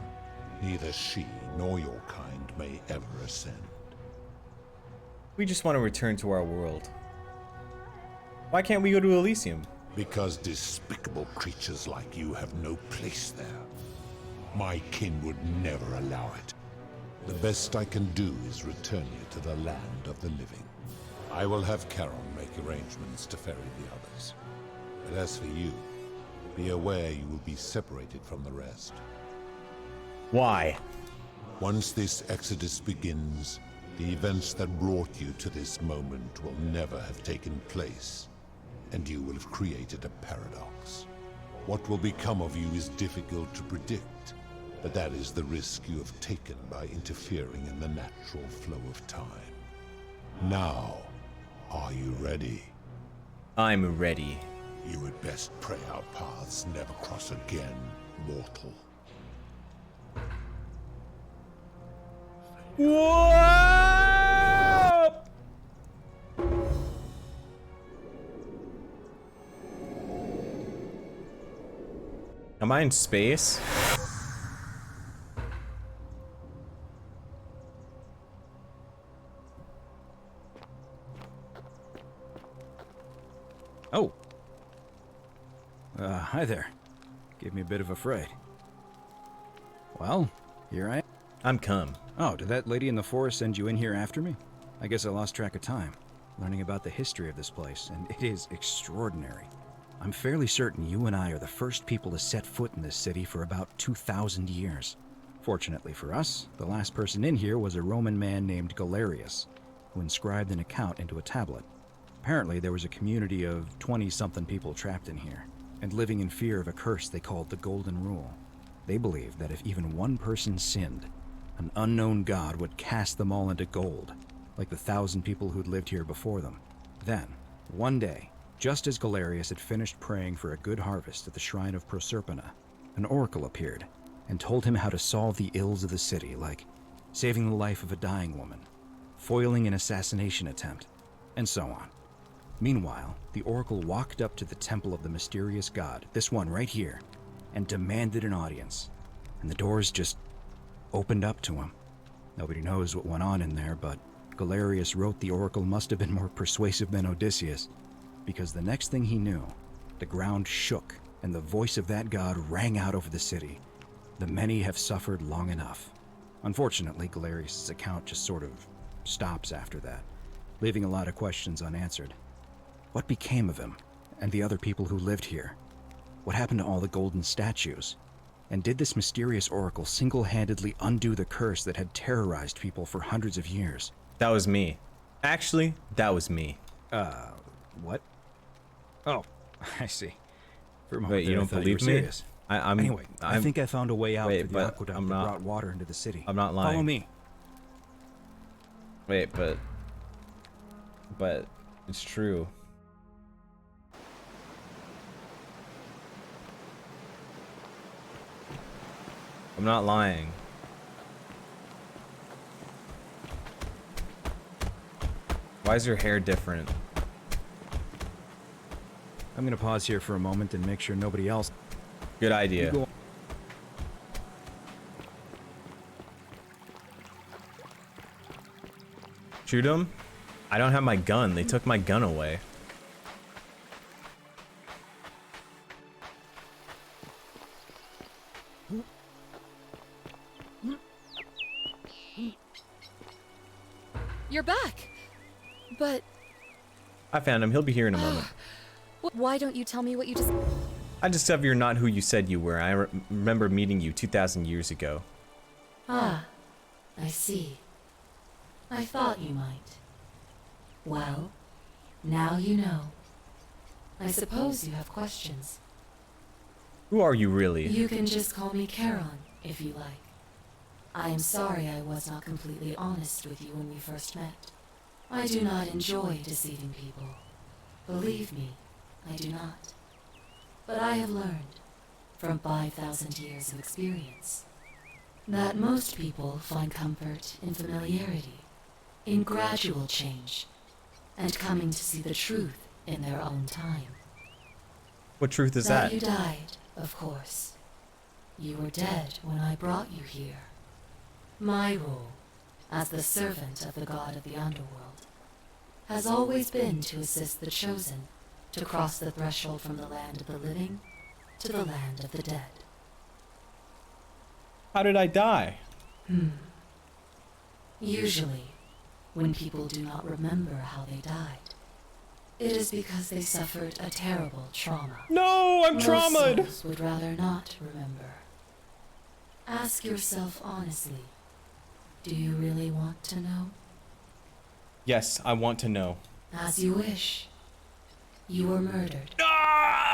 neither she nor your kind may ever ascend.
We just want to return to our world. Why can't we go to Elysium?
Because despicable creatures like you have no place there. My kin would never allow it. The best I can do is return you to the land of the living. I will have Charon make arrangements to ferry the others. But as for you, be aware you will be separated from the rest.
Why?
Once this exodus begins, the events that brought you to this moment will never have taken place, and you will have created a paradox. What will become of you is difficult to predict, but that is the risk you have taken by interfering in the natural flow of time. Now, are you ready?
I'm ready.
You had best pray our paths never cross again, mortal.
Whoa! Am I in space?
Oh. Hi there. Gave me a bit of a fright. Well, here I am.
I'm come.
Oh, did that lady in the forest send you in here after me? I guess I lost track of time, learning about the history of this place, and it is extraordinary. I'm fairly certain you and I are the first people to set foot in this city for about 2,000 years. Fortunately for us, the last person in here was a Roman man named Galerius, who inscribed an account into a tablet. Apparently, there was a community of 20-something people trapped in here, and living in fear of a curse they called the Golden Rule. They believed that if even one person sinned, an unknown god would cast them all into gold, like the 1,000 people who'd lived here before them. Then, one day, just as Galerius had finished praying for a good harvest at the shrine of Proserpina, an oracle appeared and told him how to solve the ills of the city, like saving the life of a dying woman, foiling an assassination attempt, and so on. Meanwhile, the oracle walked up to the temple of the mysterious god, this one right here, and demanded an audience, and the doors just opened up to him. Nobody knows what went on in there, but Galerius wrote the oracle must have been more persuasive than Odysseus, because the next thing he knew, the ground shook and the voice of that god rang out over the city. The many have suffered long enough. Unfortunately, Galerius' account just sort of stops after that, leaving a lot of questions unanswered. What became of him and the other people who lived here? What happened to all the golden statues? And did this mysterious oracle single-handedly undo the curse that had terrorized people for hundreds of years?
That was me. Actually, that was me.
What? Oh, I see. For a moment
Wait, you
there, I
don't
thought
believe
were
me?
serious. Anyway, I think I found a way out
Wait,
through the
but
aqueduct
I'm
that
not-
brought water into the city.
I'm not lying.
Follow me.
Wait, but it's true. I'm not lying. Why is your hair different?
I'm gonna pause here for a moment and make sure nobody else.
Good idea.
You go-
Shoot him? I don't have my gun. They took my gun away.
You're back. But
I found him. He'll be here in a moment.
why don't you tell me what you just...
I discovered you're not who you said you were. I remember meeting you 2,000 years ago.
Ah, I see. I thought you might. Well, now you know. I suppose you have questions.
Who are you really?
You can just call me Charon, if you like. I am sorry I was not completely honest with you when we first met. I do not enjoy deceiving people. Believe me, I do not. But I have learned, from 5,000 years of experience, that most people find comfort in familiarity, in gradual change, and coming to see the truth in their own time.
What truth is that?
You died, of course. You were dead when I brought you here. My role, as the servant of the god of the underworld, has always been to assist the chosen to cross the threshold from the land of the living to the land of the dead.
How did I die?
Usually, when people do not remember how they died, it is because they suffered a terrible trauma.
No, I'm
Most
traumatized.
souls would rather not remember. Ask yourself honestly, do you really want to know?
Yes, I want to know.
As you wish. You were murdered.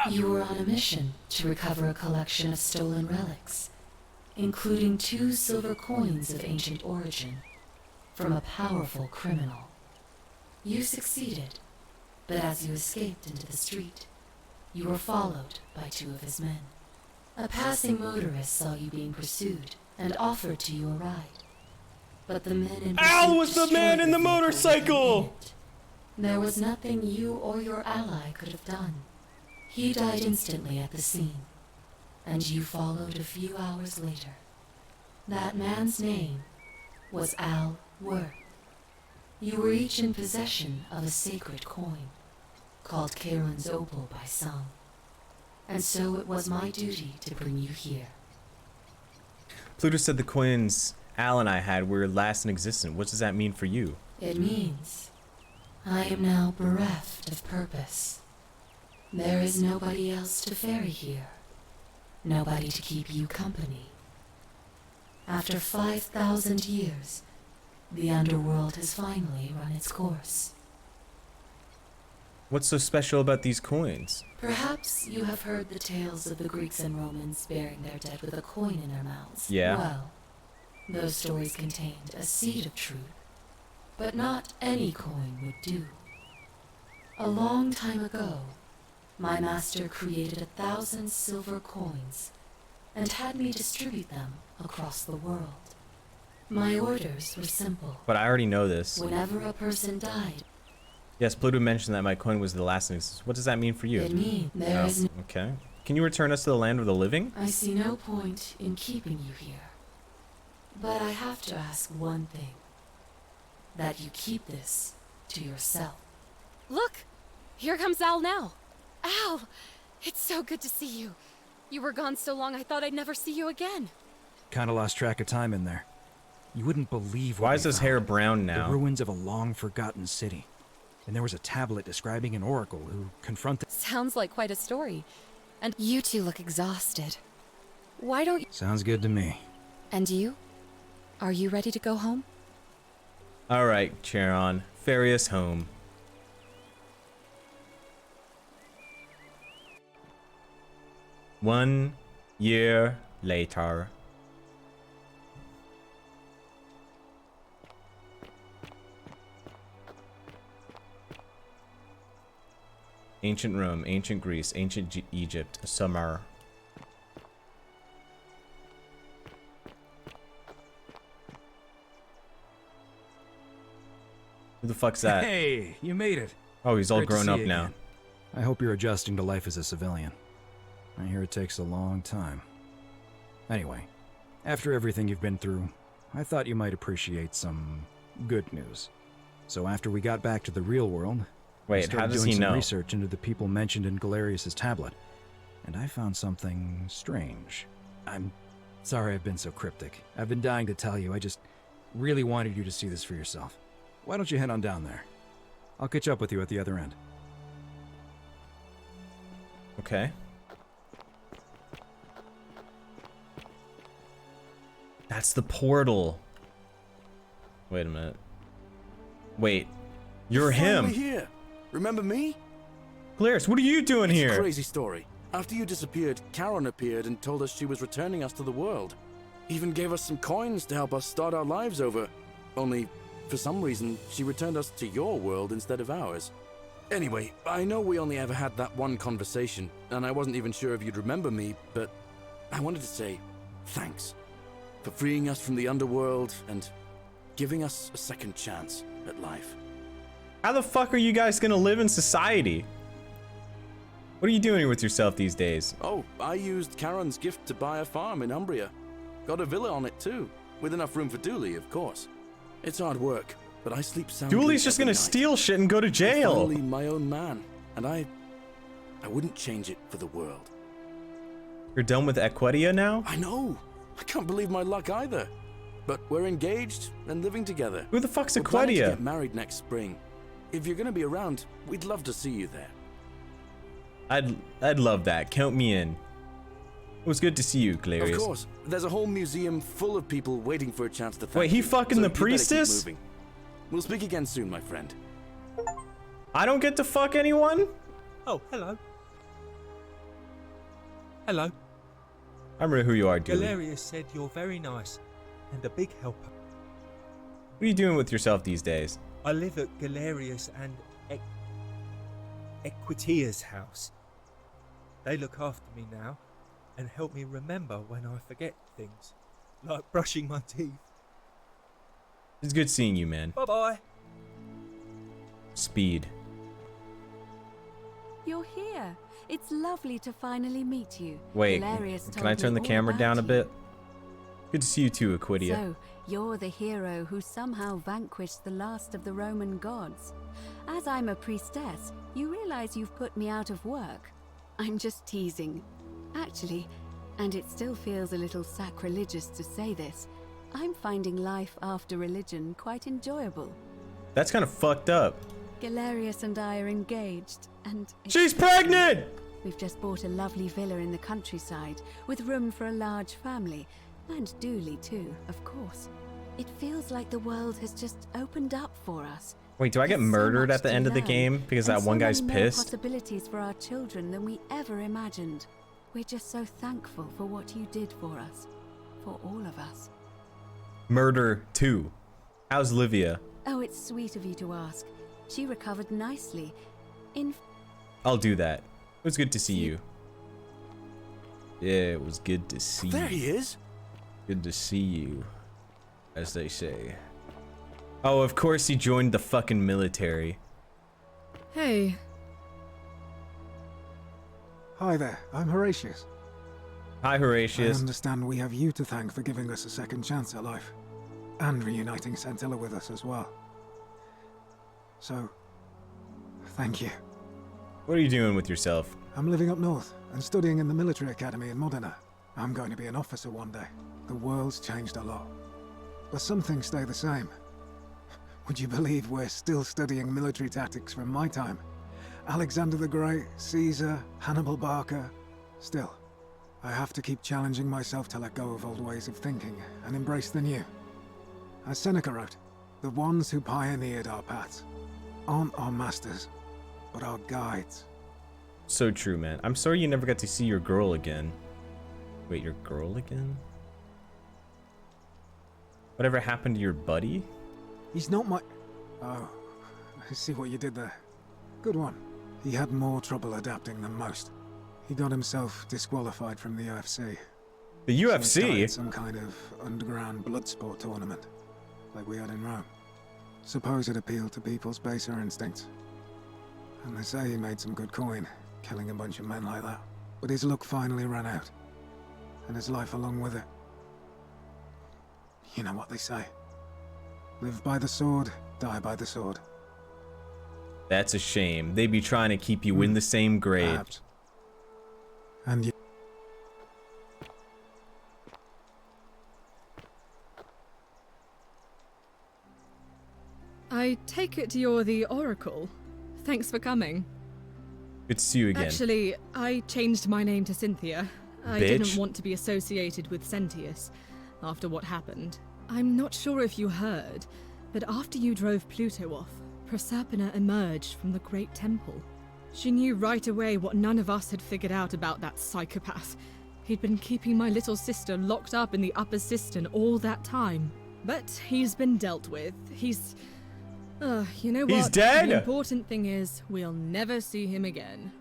You were on a mission to recover a collection of stolen relics, including 2 silver coins of ancient origin, from a powerful criminal. You succeeded, but as you escaped into the street, you were followed by 2 of his men. A passing motorist saw you being pursued and offered to you a ride. But the men in pursuit
Al was the man
destroyed
in the
vehicle
motorcycle!
within it. There was nothing you or your ally could have done. He died instantly at the scene, and you followed a few hours later. That man's name was Al Worth. You were each in possession of a sacred coin, called Charon's Opal by some, and so it was my duty to bring you here.
Pluto said the coins Al and I had were last in existence. What does that mean for you?
It means I am now bereft of purpose. There is nobody else to ferry here, nobody to keep you company. After 5,000 years, the underworld has finally run its course.
What's so special about these coins?
Perhaps you have heard the tales of the Greeks and Romans burying their dead with a coin in their mouths.
Yeah.
Well, those stories contained a seed of truth, but not any coin would do. A long time ago, my master created 1,000 silver coins and had me distribute them across the world. My orders were simple.
But I already know this.
Whenever a person died,
Yes, Pluto mentioned that my coin was the last in existence. What does that mean for you?
It means there is no...
Okay. Can you return us to the land of the living?
I see no point in keeping you here. But I have to ask one thing. That you keep this to yourself.
Look! Here comes Al now. Al! It's so good to see you. You were gone so long I thought I'd never see you again.
Kinda lost track of time in there. You wouldn't believe what
Why
we
is his
found.
hair brown now?
The ruins of a long-forgotten city. And there was a tablet describing an oracle who confronted...
Sounds like quite a story. And you two look exhausted. Why don't you...
Sounds good to me.
And you? Are you ready to go home?
Alright, Charon. Ferry us home. One year later. Ancient Rome, ancient Greece, ancient Egypt, summer. Who the fuck's that?
Hey, you made it.
Oh, he's all
Great to
grown
see
up
you
now.
again. I hope you're adjusting to life as a civilian. I hear it takes a long time. Anyway, after everything you've been through, I thought you might appreciate some good news. So after we got back to the real world, I
Wait,
started
how does
doing
he
some
know?
research into the people mentioned in Galerius's tablet, and I found something strange. I'm Sorry I've been so cryptic. I've been dying to tell you. I just really wanted you to see this for yourself. Why don't you head on down there? I'll catch up with you at the other end.
Okay. That's the portal. Wait a minute. Wait. You're him.
Finally here. Remember me?
Galerius, what are you doing
It's
here?
a crazy story. After you disappeared, Charon appeared and told us she was returning us to the world. Even gave us some coins to help us start our lives over. Only, for some reason, she returned us to your world instead of ours. Anyway, I know we only ever had that one conversation, and I wasn't even sure if you'd remember me, but I wanted to say thanks for freeing us from the underworld and giving us a second chance at life.
How the fuck are you guys gonna live in society? What are you doing with yourself these days?
Oh, I used Charon's gift to buy a farm in Umbria. Got a villa on it too, with enough room for Dooley, of course. It's hard work, but I sleep soundly.
Dooley's just gonna steal shit and go to
I'm
jail.
finally my own man, and I wouldn't change it for the world.
You're done with Equitia now?
I know. I can't believe my luck either. But we're engaged and living together.
Who the fuck's
We're planning to
Equitia?
get married next spring. If you're gonna be around, we'd love to see you there.
I'd love that. Count me in. It was good to see you, Galerius.
Of course. There's a whole museum full of people waiting for a chance to thank
Wait, he
you,
fucking
so
the
you better keep
priestess?
moving. We'll speak again soon, my friend.
I don't get to fuck anyone?
Oh, hello. Hello.
I remember who you are, Dooley.
Galerius said you're very nice and a big helper.
What are you doing with yourself these days?
I live at Galerius and Equitia's house. They look after me now and help me remember when I forget things, like brushing my teeth.
It's good seeing you, man.
Bye-bye.
Speed.
You're here. It's lovely to finally meet you.
Wait,
Galerius
can
told
I turn
me
the
all
camera
about
down a
you.
bit? Good to see you too, Equitia.
So, you're the hero who somehow vanquished the last of the Roman gods. As I'm a priestess, you realize you've put me out of work. I'm just teasing. Actually, and it still feels a little sacrilegious to say this, I'm finding life after religion quite enjoyable.
That's kind of fucked up.
Galerius and I are engaged, and...
She's pregnant!
We've just bought a lovely villa in the countryside, with room for a large family, and Dooley too, of course. It feels like the world has just opened up for us.
Wait, do I get
There's so
murdered
much
at the
to
end of the
learn,
game because
and
that one
so
guy's
many more
pissed?
possibilities for our children than we ever imagined. We're just so thankful for what you did for us, for all of us.
Murder 2. How's Livia?
Oh, it's sweet of you to ask. She recovered nicely.
I'll do that. It was good to see you. Yeah, it was good to see
There
you.
he is.
Good to see you, as they say. Oh, of course he joined the fucking military.
Hey.
Hi there, I'm Horatius.
Hi, Horatius.
I understand we have you to thank for giving us a second chance at life. And reuniting Centilla with us as well. So, thank you.
What are you doing with yourself?
I'm living up north and studying in the military academy in Modena. I'm going to be an officer one day. The world's changed a lot. But some things stay the same. Would you believe we're still studying military tactics from my time? Alexander the Great, Caesar, Hannibal Barca. Still, I have to keep challenging myself to let go of old ways of thinking and embrace the new. As Seneca wrote, the ones who pioneered our paths aren't our masters, but our guides.
So true, man. I'm sorry you never got to see your girl again. Wait, your girl again? Whatever happened to your buddy?
He's not my... Oh, I see what you did there. Good one. He had more trouble adapting than most. He got himself disqualified from the UFC.
The
So he
UFC?
started some kind of underground blood sport tournament, like we had in Rome. Suppose it appealed to people's baser instincts. And they say he made some good coin, killing a bunch of men like that. But his luck finally ran out, and his life along with it. You know what they say. Live by the sword, die by the sword.
That's a shame. They be trying to keep you in the same grade.
Perhaps. And you...
I take it you're the Oracle. Thanks for coming.
Good to see you again.
Actually, I changed my name to Cynthia. I
Bitch.
didn't want to be associated with Sentius after what happened. I'm not sure if you heard, but after you drove Pluto off, Proserpina emerged from the Great Temple. She knew right away what none of us had figured out about that psychopath. He'd been keeping my little sister locked up in the upper cistern all that time. But he's been dealt with. He's... you know what?
He's dead!
The important thing is, we'll never see him again.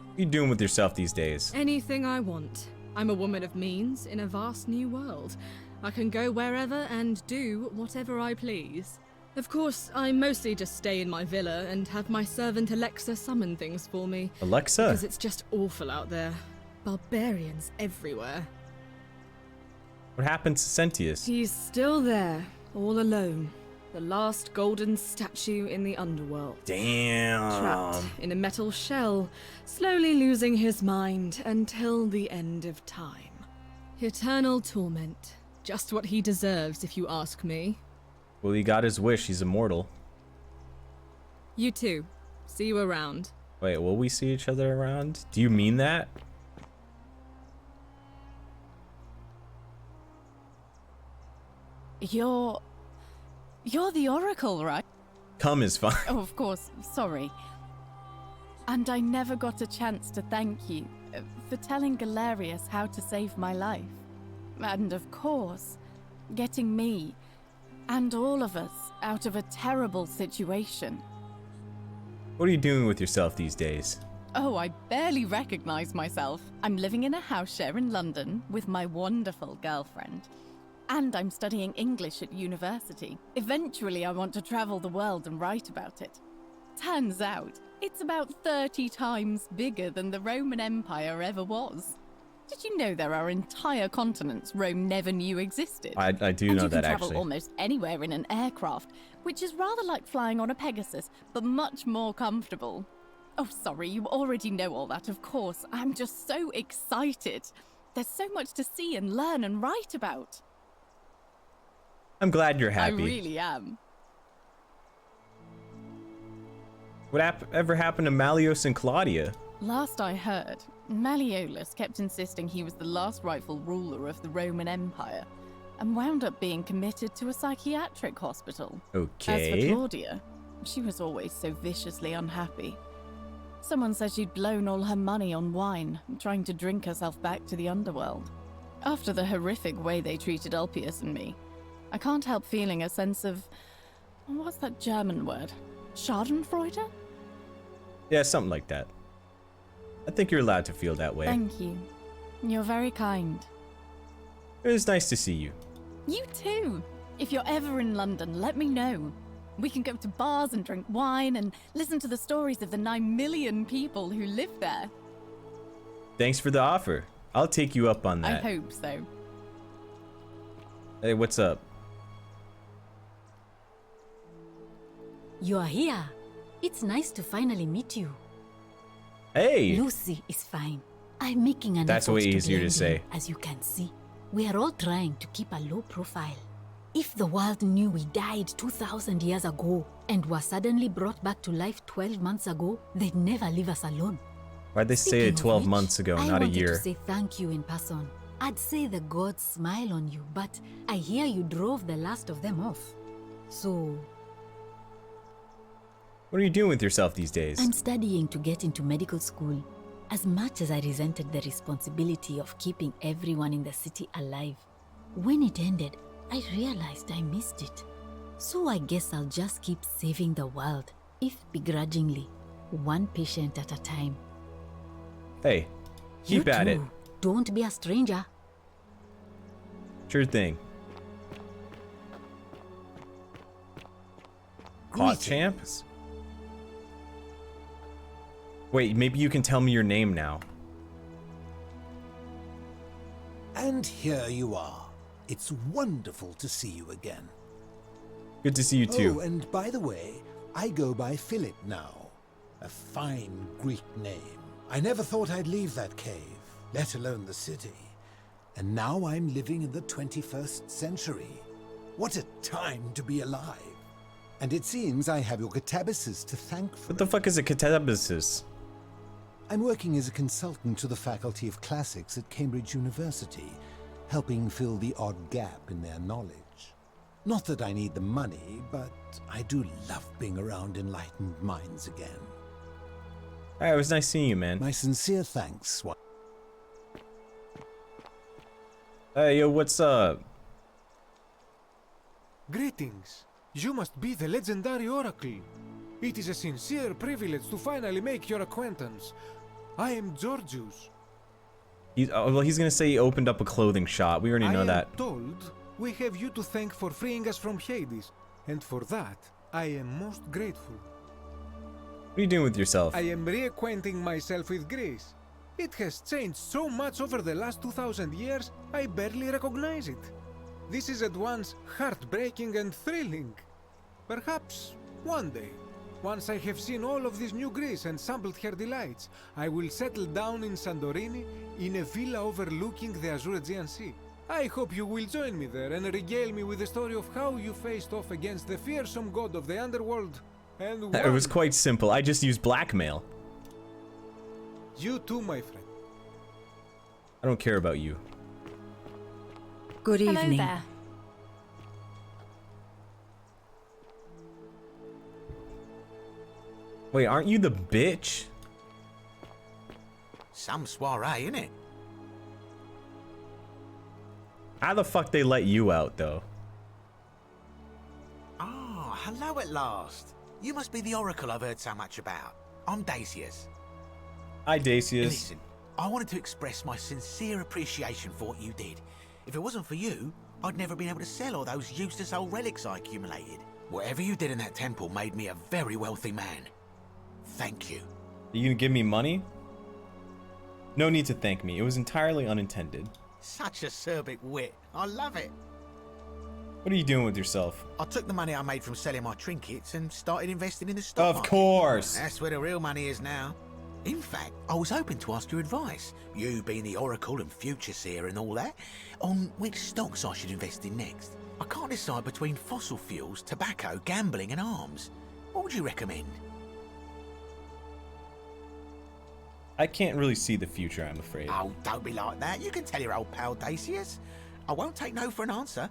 What are you doing with yourself these days?
Anything I want. I'm a woman of means in a vast new world. I can go wherever and do whatever I please. Of course, I mostly just stay in my villa and have my servant Alexa summon things for me.
Alexa?
Because it's just awful out there. Barbarians everywhere.
What happened to Sentius?
He's still there, all alone. The last golden statue in the underworld.
Damn.
Trapped in a metal shell, slowly losing his mind until the end of time. Eternal torment. Just what he deserves, if you ask me.
Well, he got his wish. He's immortal.
You too. See you around.
Wait, will we see each other around? Do you mean that?
You're the Oracle, right?
Come is fine.
Oh, of course. Sorry. And I never got a chance to thank you for telling Galerius how to save my life. And of course, getting me and all of us out of a terrible situation.
What are you doing with yourself these days?
Oh, I barely recognize myself. I'm living in a house share in London with my wonderful girlfriend. And I'm studying English at university. Eventually, I want to travel the world and write about it. Turns out, it's about 30 times bigger than the Roman Empire ever was. Did you know there are entire continents Rome never knew existed?
I do know that,
And you can travel
actually.
almost anywhere in an aircraft, which is rather like flying on a Pegasus, but much more comfortable. Oh, sorry, you already know all that, of course. I'm just so excited. There's so much to see and learn and write about.
I'm glad you're happy.
I really am.
What ever happened to Malleus and Claudia?
Last I heard, Malleolus kept insisting he was the last rightful ruler of the Roman Empire, and wound up being committed to a psychiatric hospital.
Okay.
As for Claudia, she was always so viciously unhappy. Someone said she'd blown all her money on wine, trying to drink herself back to the underworld. After the horrific way they treated Ulpius and me, I can't help feeling a sense of... what's that German word? Schadenfreude?
Yeah, something like that. I think you're allowed to feel that way.
Thank you. You're very kind.
It was nice to see you.
You too. If you're ever in London, let me know. We can go to bars and drink wine and listen to the stories of the 9 million people who live there.
Thanks for the offer. I'll take you up on that.
I hope so.
Hey, what's up?
You are here. It's nice to finally meet you.
Hey!
Lucy is fine. I'm making an
That's
effort
way
to
easier to
blend
say.
in, as you can see. We are all trying to keep a low profile. If the world knew we died 2,000 years ago and were suddenly brought back to life 12 months ago, they'd never leave us alone.
Why'd they say it 12 months ago,
I
not a
wanted
year?
to say thank you in person. I'd say the gods smile on you, but I hear you drove the last of them off. So...
What are you doing with yourself these days?
I'm studying to get into medical school. As much as I resented the responsibility of keeping everyone in the city alive, when it ended, I realized I missed it. So I guess I'll just keep saving the world, if begrudgingly, one patient at a time.
Hey, keep at it.
Don't be a stranger.
Sure thing. Hot champs? Wait, maybe you can tell me your name now.
And here you are. It's wonderful to see you again.
Good to see you too.
Oh, and by the way, I go by Philip now. A fine Greek name. I never thought I'd leave that cave, let alone the city. And now I'm living in the 21st century. What a time to be alive. And it seems I have your catabasis to thank for.
What the fuck is a catabasis?
I'm working as a consultant to the Faculty of Classics at Cambridge University, helping fill the odd gap in their knowledge. Not that I need the money, but I do love being around enlightened minds again.
Alright, it was nice seeing you, man.
My sincere thanks.
Hey, yo, what's up?
Greetings. You must be the legendary Oracle. It is a sincere privilege to finally make your acquaintance. I am Georgius.
Well, he's gonna say he opened up a clothing shop. We already know that.
I am told we have you to thank for freeing us from Hades, and for that, I am most grateful.
What are you doing with yourself?
I am reacquainting myself with Greece. It has changed so much over the last 2,000 years, I barely recognize it. This is at once heartbreaking and thrilling. Perhaps one day, once I have seen all of this new Greece and sampled her delights, I will settle down in Santorini in a villa overlooking the Azure Aegean Sea. I hope you will join me there and regale me with the story of how you faced off against the fearsome god of the underworld and
It was quite simple. I just used blackmail.
You too, my friend.
I don't care about you.
Good evening.
Hello there.
Wait, aren't you the bitch?
Some soiree, innit?
How the fuck they let you out, though?
Ah, hello at last. You must be the Oracle I've heard so much about. I'm Dacius.
Hi, Dacius.
Listen, I wanted to express my sincere appreciation for what you did. If it wasn't for you, I'd never been able to sell all those useless old relics I accumulated. Whatever you did in that temple made me a very wealthy man. Thank you.
Are you gonna give me money? No need to thank me. It was entirely unintended.
Such acerbic wit. I love it.
What are you doing with yourself?
I took the money I made from selling my trinkets and started investing in the stock
Of
market.
course.
That's where the real money is now. In fact, I was hoping to ask your advice, you being the Oracle and future seer and all that, on which stocks I should invest in next. I can't decide between fossil fuels, tobacco, gambling and arms. What would you recommend?
I can't really see the future, I'm afraid.
Oh, don't be like that. You can tell your old pal Dacius. I won't take no for an answer.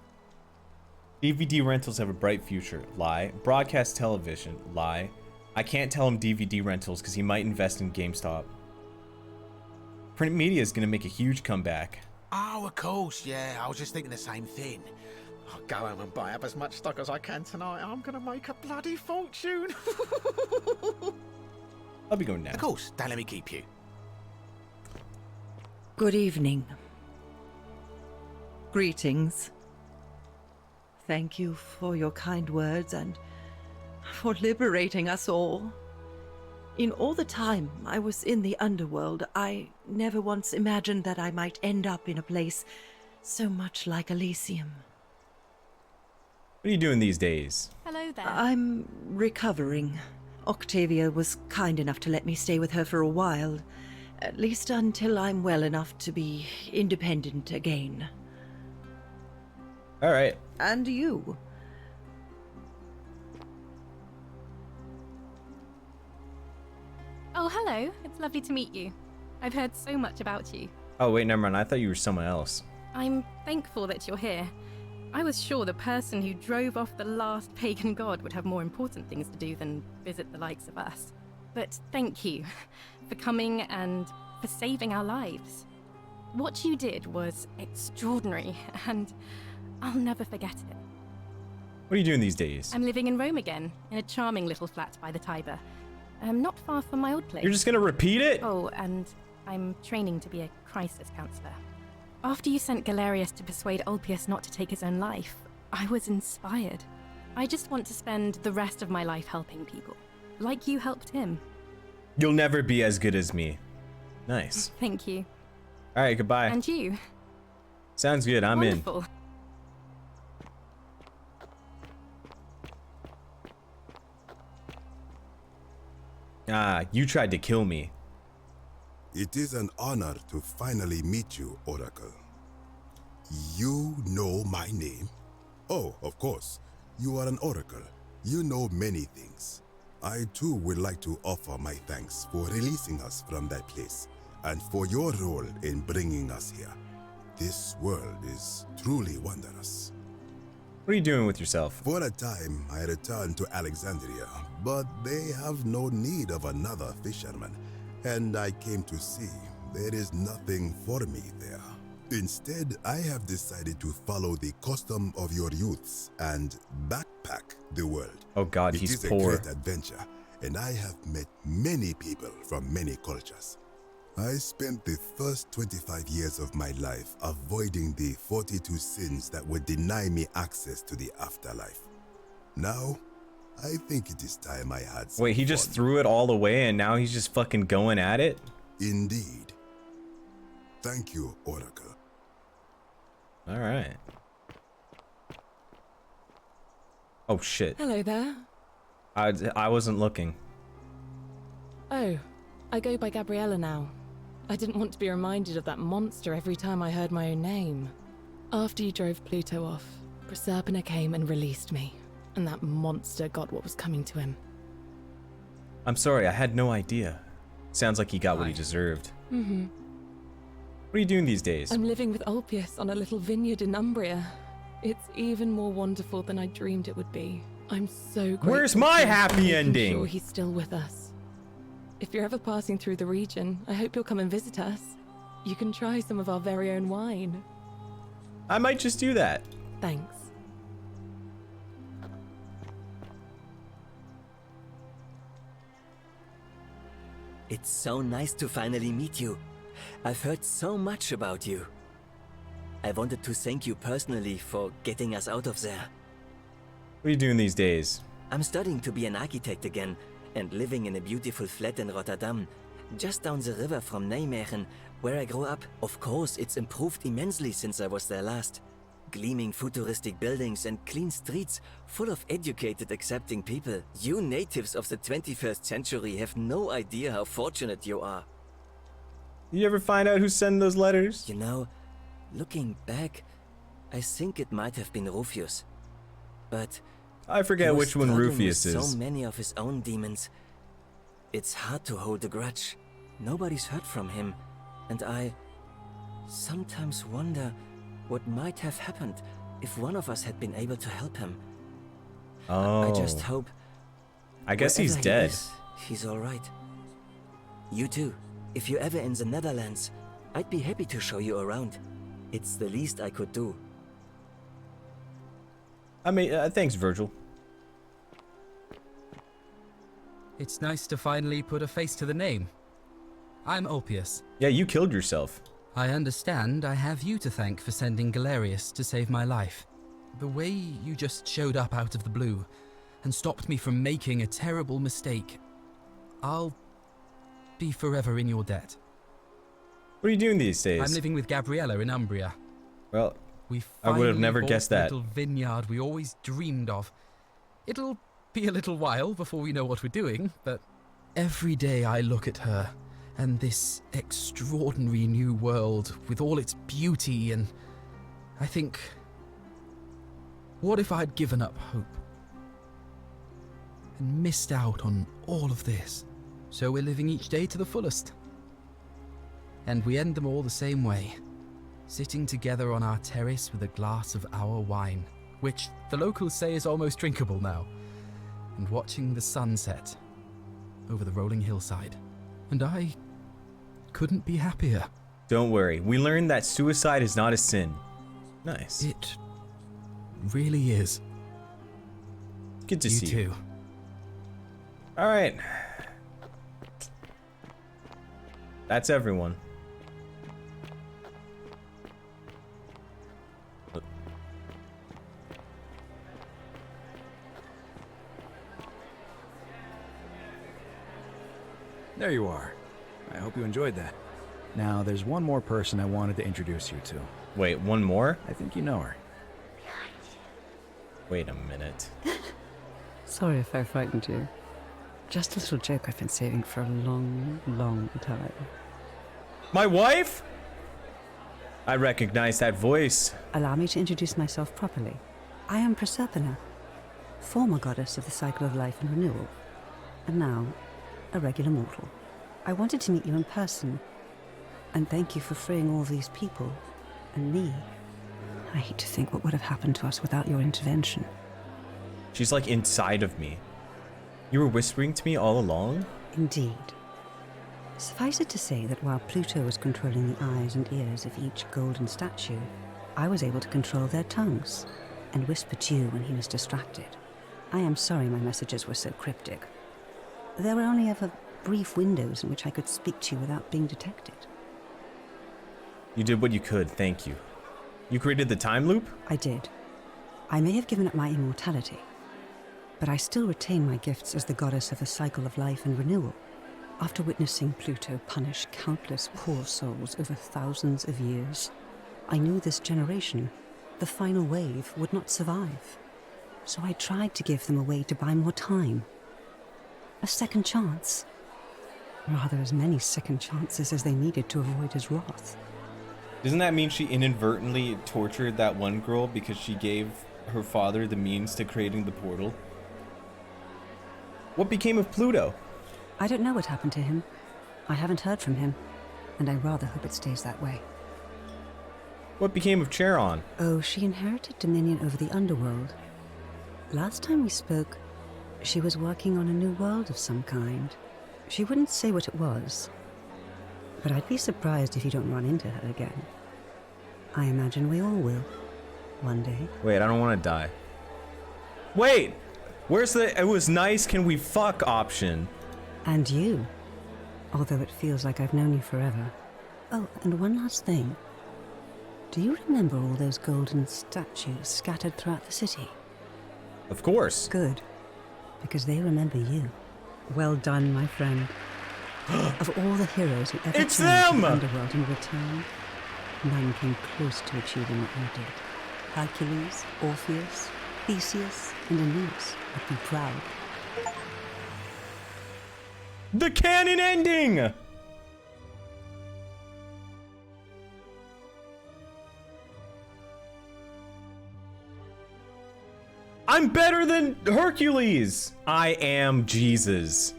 DVD rentals have a bright future. Lie. Broadcast television. Lie. I can't tell him DVD rentals because he might invest in GameStop. Print media is going to make a huge comeback.
Oh, of course, yeah. I was just thinking the same thing. I'll go home and buy up as much stock as I can tonight. I'm going to make a bloody fortune.
I'll be going now.
Of course, don't let me keep you.
Good evening. Greetings. Thank you for your kind words and for liberating us all. In all the time I was in the underworld, I never once imagined that I might end up in a place so much like Elysium.
What are you doing these days?
Hello there.
I'm recovering. Octavia was kind enough to let me stay with her for a while, at least until I'm well enough to be independent again.
All right.
And you?
Oh, hello. It's lovely to meet you. I've heard so much about you.
Oh, wait, never mind. I thought you were someone else.
I'm thankful that you're here. I was sure the person who drove off the last pagan god would have more important things to do than visit the likes of us. But thank you for coming and for saving our lives. What you did was extraordinary, and I'll never forget it.
What are you doing these days?
I'm living in Rome again, in a charming little flat by the Tiber. Not far from my old place.
You're just gonna repeat it?
Oh, and I'm training to be a crisis counselor. After you sent Galerius to persuade Ulpius not to take his own life, I was inspired. I just want to spend the rest of my life helping people, like you helped him.
You'll never be as good as me. Nice.
Thank you.
All right, goodbye.
And you.
Sounds good. I'm
Wonderful.
in. Ah, you tried to kill me.
It is an honor to finally meet you, Oracle. You know my name? Oh, of course. You are an Oracle. You know many things. I too would like to offer my thanks for releasing us from that place and for your role in bringing us here. This world is truly wondrous.
What are you doing with yourself?
For a time, I returned to Alexandria, but they have no need of another fisherman, and I came to see there is nothing for me there. Instead, I have decided to follow the custom of your youths and backpack the world.
Oh God,
It
he's
is
poor.
a great adventure, and I have met many people from many cultures. I spent the first 25 years of my life avoiding the 42 sins that would deny me access to the afterlife. Now, I think it is time I had some
Wait, he just threw it all away and now he's just fucking going at it?
Indeed. Thank you, Oracle.
Alright. Oh shit.
Hello there.
I wasn't looking.
Oh, I go by Gabriella now. I didn't want to be reminded of that monster every time I heard my own name. After you drove Pluto off, Proserpina came and released me, and that monster got what was coming to him.
I'm sorry, I had no idea. Sounds like he got what he deserved.
Mm-hmm.
What are you doing these days?
I'm living with Ulpius on a little vineyard in Umbria. It's even more wonderful than I dreamed it would be. I'm so grateful.
Where's my
to him for
happy
making
ending?
Sure he's still with us. If you're ever passing through the region, I hope you'll come and visit us. You can try some of our very own wine.
I might just do that.
Thanks.
It's so nice to finally meet you. I've heard so much about you. I wanted to thank you personally for getting us out of there.
What are you doing these days?
I'm studying to be an architect again and living in a beautiful flat in Rotterdam, just down the river from Nijmegen, where I grew up. Of course, it's improved immensely since I was there last. Gleaming futuristic buildings and clean streets full of educated, accepting people. You natives of the 21st century have no idea how fortunate you are.
You ever find out who sent those letters?
You know, looking back, I think it might have been Rufius. But
I forget
he was
which one
struggling
Rufius
with
is.
so many of his own demons. It's hard to hold a grudge. Nobody's heard from him, and I sometimes wonder what might have happened if one of us had been able to help him.
Oh.
I just hope.
I guess he's
wherever he
dead.
is, he's all right. You too. If you're ever in the Netherlands, I'd be happy to show you around. It's the least I could do.
I mean, thanks, Virgil.
It's nice to finally put a face to the name. I'm Ulpius.
Yeah, you killed yourself.
I understand I have you to thank for sending Galerius to save my life. The way you just showed up out of the blue and stopped me from making a terrible mistake, I'll be forever in your debt.
What are you doing these days?
I'm living with Gabriella in Umbria.
Well,
We
I would have
finally
never
bought
guessed
the
that.
little vineyard we always dreamed of. It'll be a little while before we know what we're doing, but every day I look at her and this extraordinary new world with all its beauty, and I think, what if I'd given up hope and missed out on all of this? So we're living each day to the fullest. And we end them all the same way, sitting together on our terrace with a glass of our wine, which the locals say is almost drinkable now, and watching the sunset over the rolling hillside. And I couldn't be happier.
Don't worry, we learned that suicide is not a sin. Nice.
It really is.
Good to see
you.
you. All right. That's everyone.
There you are. I hope you enjoyed that. Now, there's one more person I wanted to introduce you to.
Wait, one more?
I think you know her.
Wait a minute.
Sorry if I frightened you. Just a little joke I've been saving for a long, long time.
My wife? I recognize that voice.
Allow me to introduce myself properly. I am Proserpina, former goddess of the cycle of life and renewal, and now a regular mortal. I wanted to meet you in person, and thank you for freeing all these people, and me. I hate to think what would have happened to us without your intervention.
She's like inside of me. You were whispering to me all along?
Indeed. Suffice it to say that while Pluto was controlling the eyes and ears of each golden statue, I was able to control their tongues, and whisper to you when he was distracted. I am sorry my messages were so cryptic. There were only ever brief windows in which I could speak to you without being detected.
You did what you could, thank you. You created the time loop?
I did. I may have given up my immortality, but I still retain my gifts as the goddess of the cycle of life and renewal. After witnessing Pluto punish countless poor souls over thousands of years, I knew this generation, the final wave, would not survive. So I tried to give them a way to buy more time. A second chance. Rather, as many second chances as they needed to avoid his wrath.
Doesn't that mean she inadvertently tortured that one girl because she gave her father the means to creating the portal? What became of Pluto?
I don't know what happened to him. I haven't heard from him, and I rather hope it stays that way.
What became of Charon?
Oh, she inherited dominion over the underworld. Last time we spoke, she was working on a new world of some kind. She wouldn't say what it was, but I'd be surprised if you don't run into her again. I imagine we all will, one day.
Wait, I don't want to die. Wait! Where's the "it was nice, can we fuck" option?
And you, although it feels like I've known you forever. Oh, and one last thing. Do you remember all those golden statues scattered throughout the city?
Of course.
Good, because they remember you. Well done, my friend. Of all the heroes who ever
It's
turned to the
them!
underworld in return, none came close to achieving what you did. Hercules, Orpheus, Theseus, and Aeneas would be proud.
The canon ending! I'm better than Hercules! I am Jesus.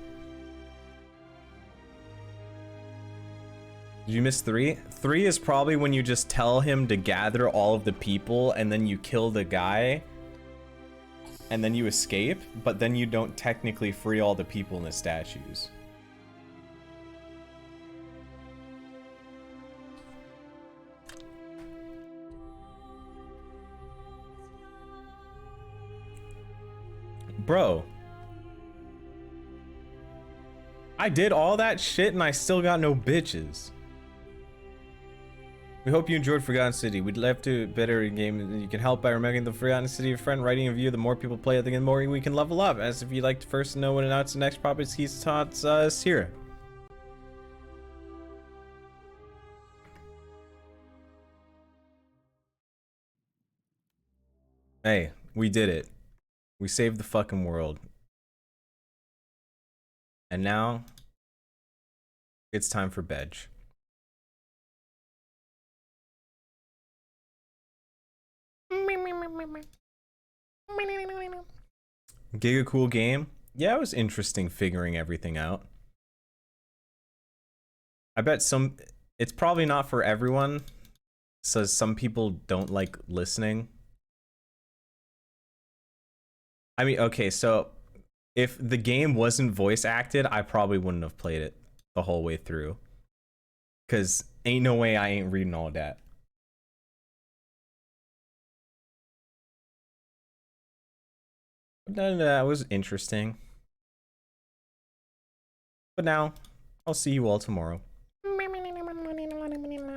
Did you miss 3? 3 is probably when you just tell him to gather all of the people and then you kill the guy and then you escape, but then you don't technically free all the people in the statues. Bro, I did all that shit and I still got no bitches. We hope you enjoyed Forgotten City. We'd love to better a game. You can help by remembering the Forgotten City of friend, writing a review. The more people play it, the more we can level up. As if you'd like to first know when to announce the next property, he's taught us here. Hey, we did it. We saved the fucking world. And now, it's time for bed. Giga cool game? Yeah, it was interesting figuring everything out. I bet it's probably not for everyone, so some people don't like listening. I mean, okay, so if the game wasn't voice acted, I probably wouldn't have played it the whole way through. Cause ain't no way I ain't reading all that. But that was interesting. But now, I'll see you all tomorrow.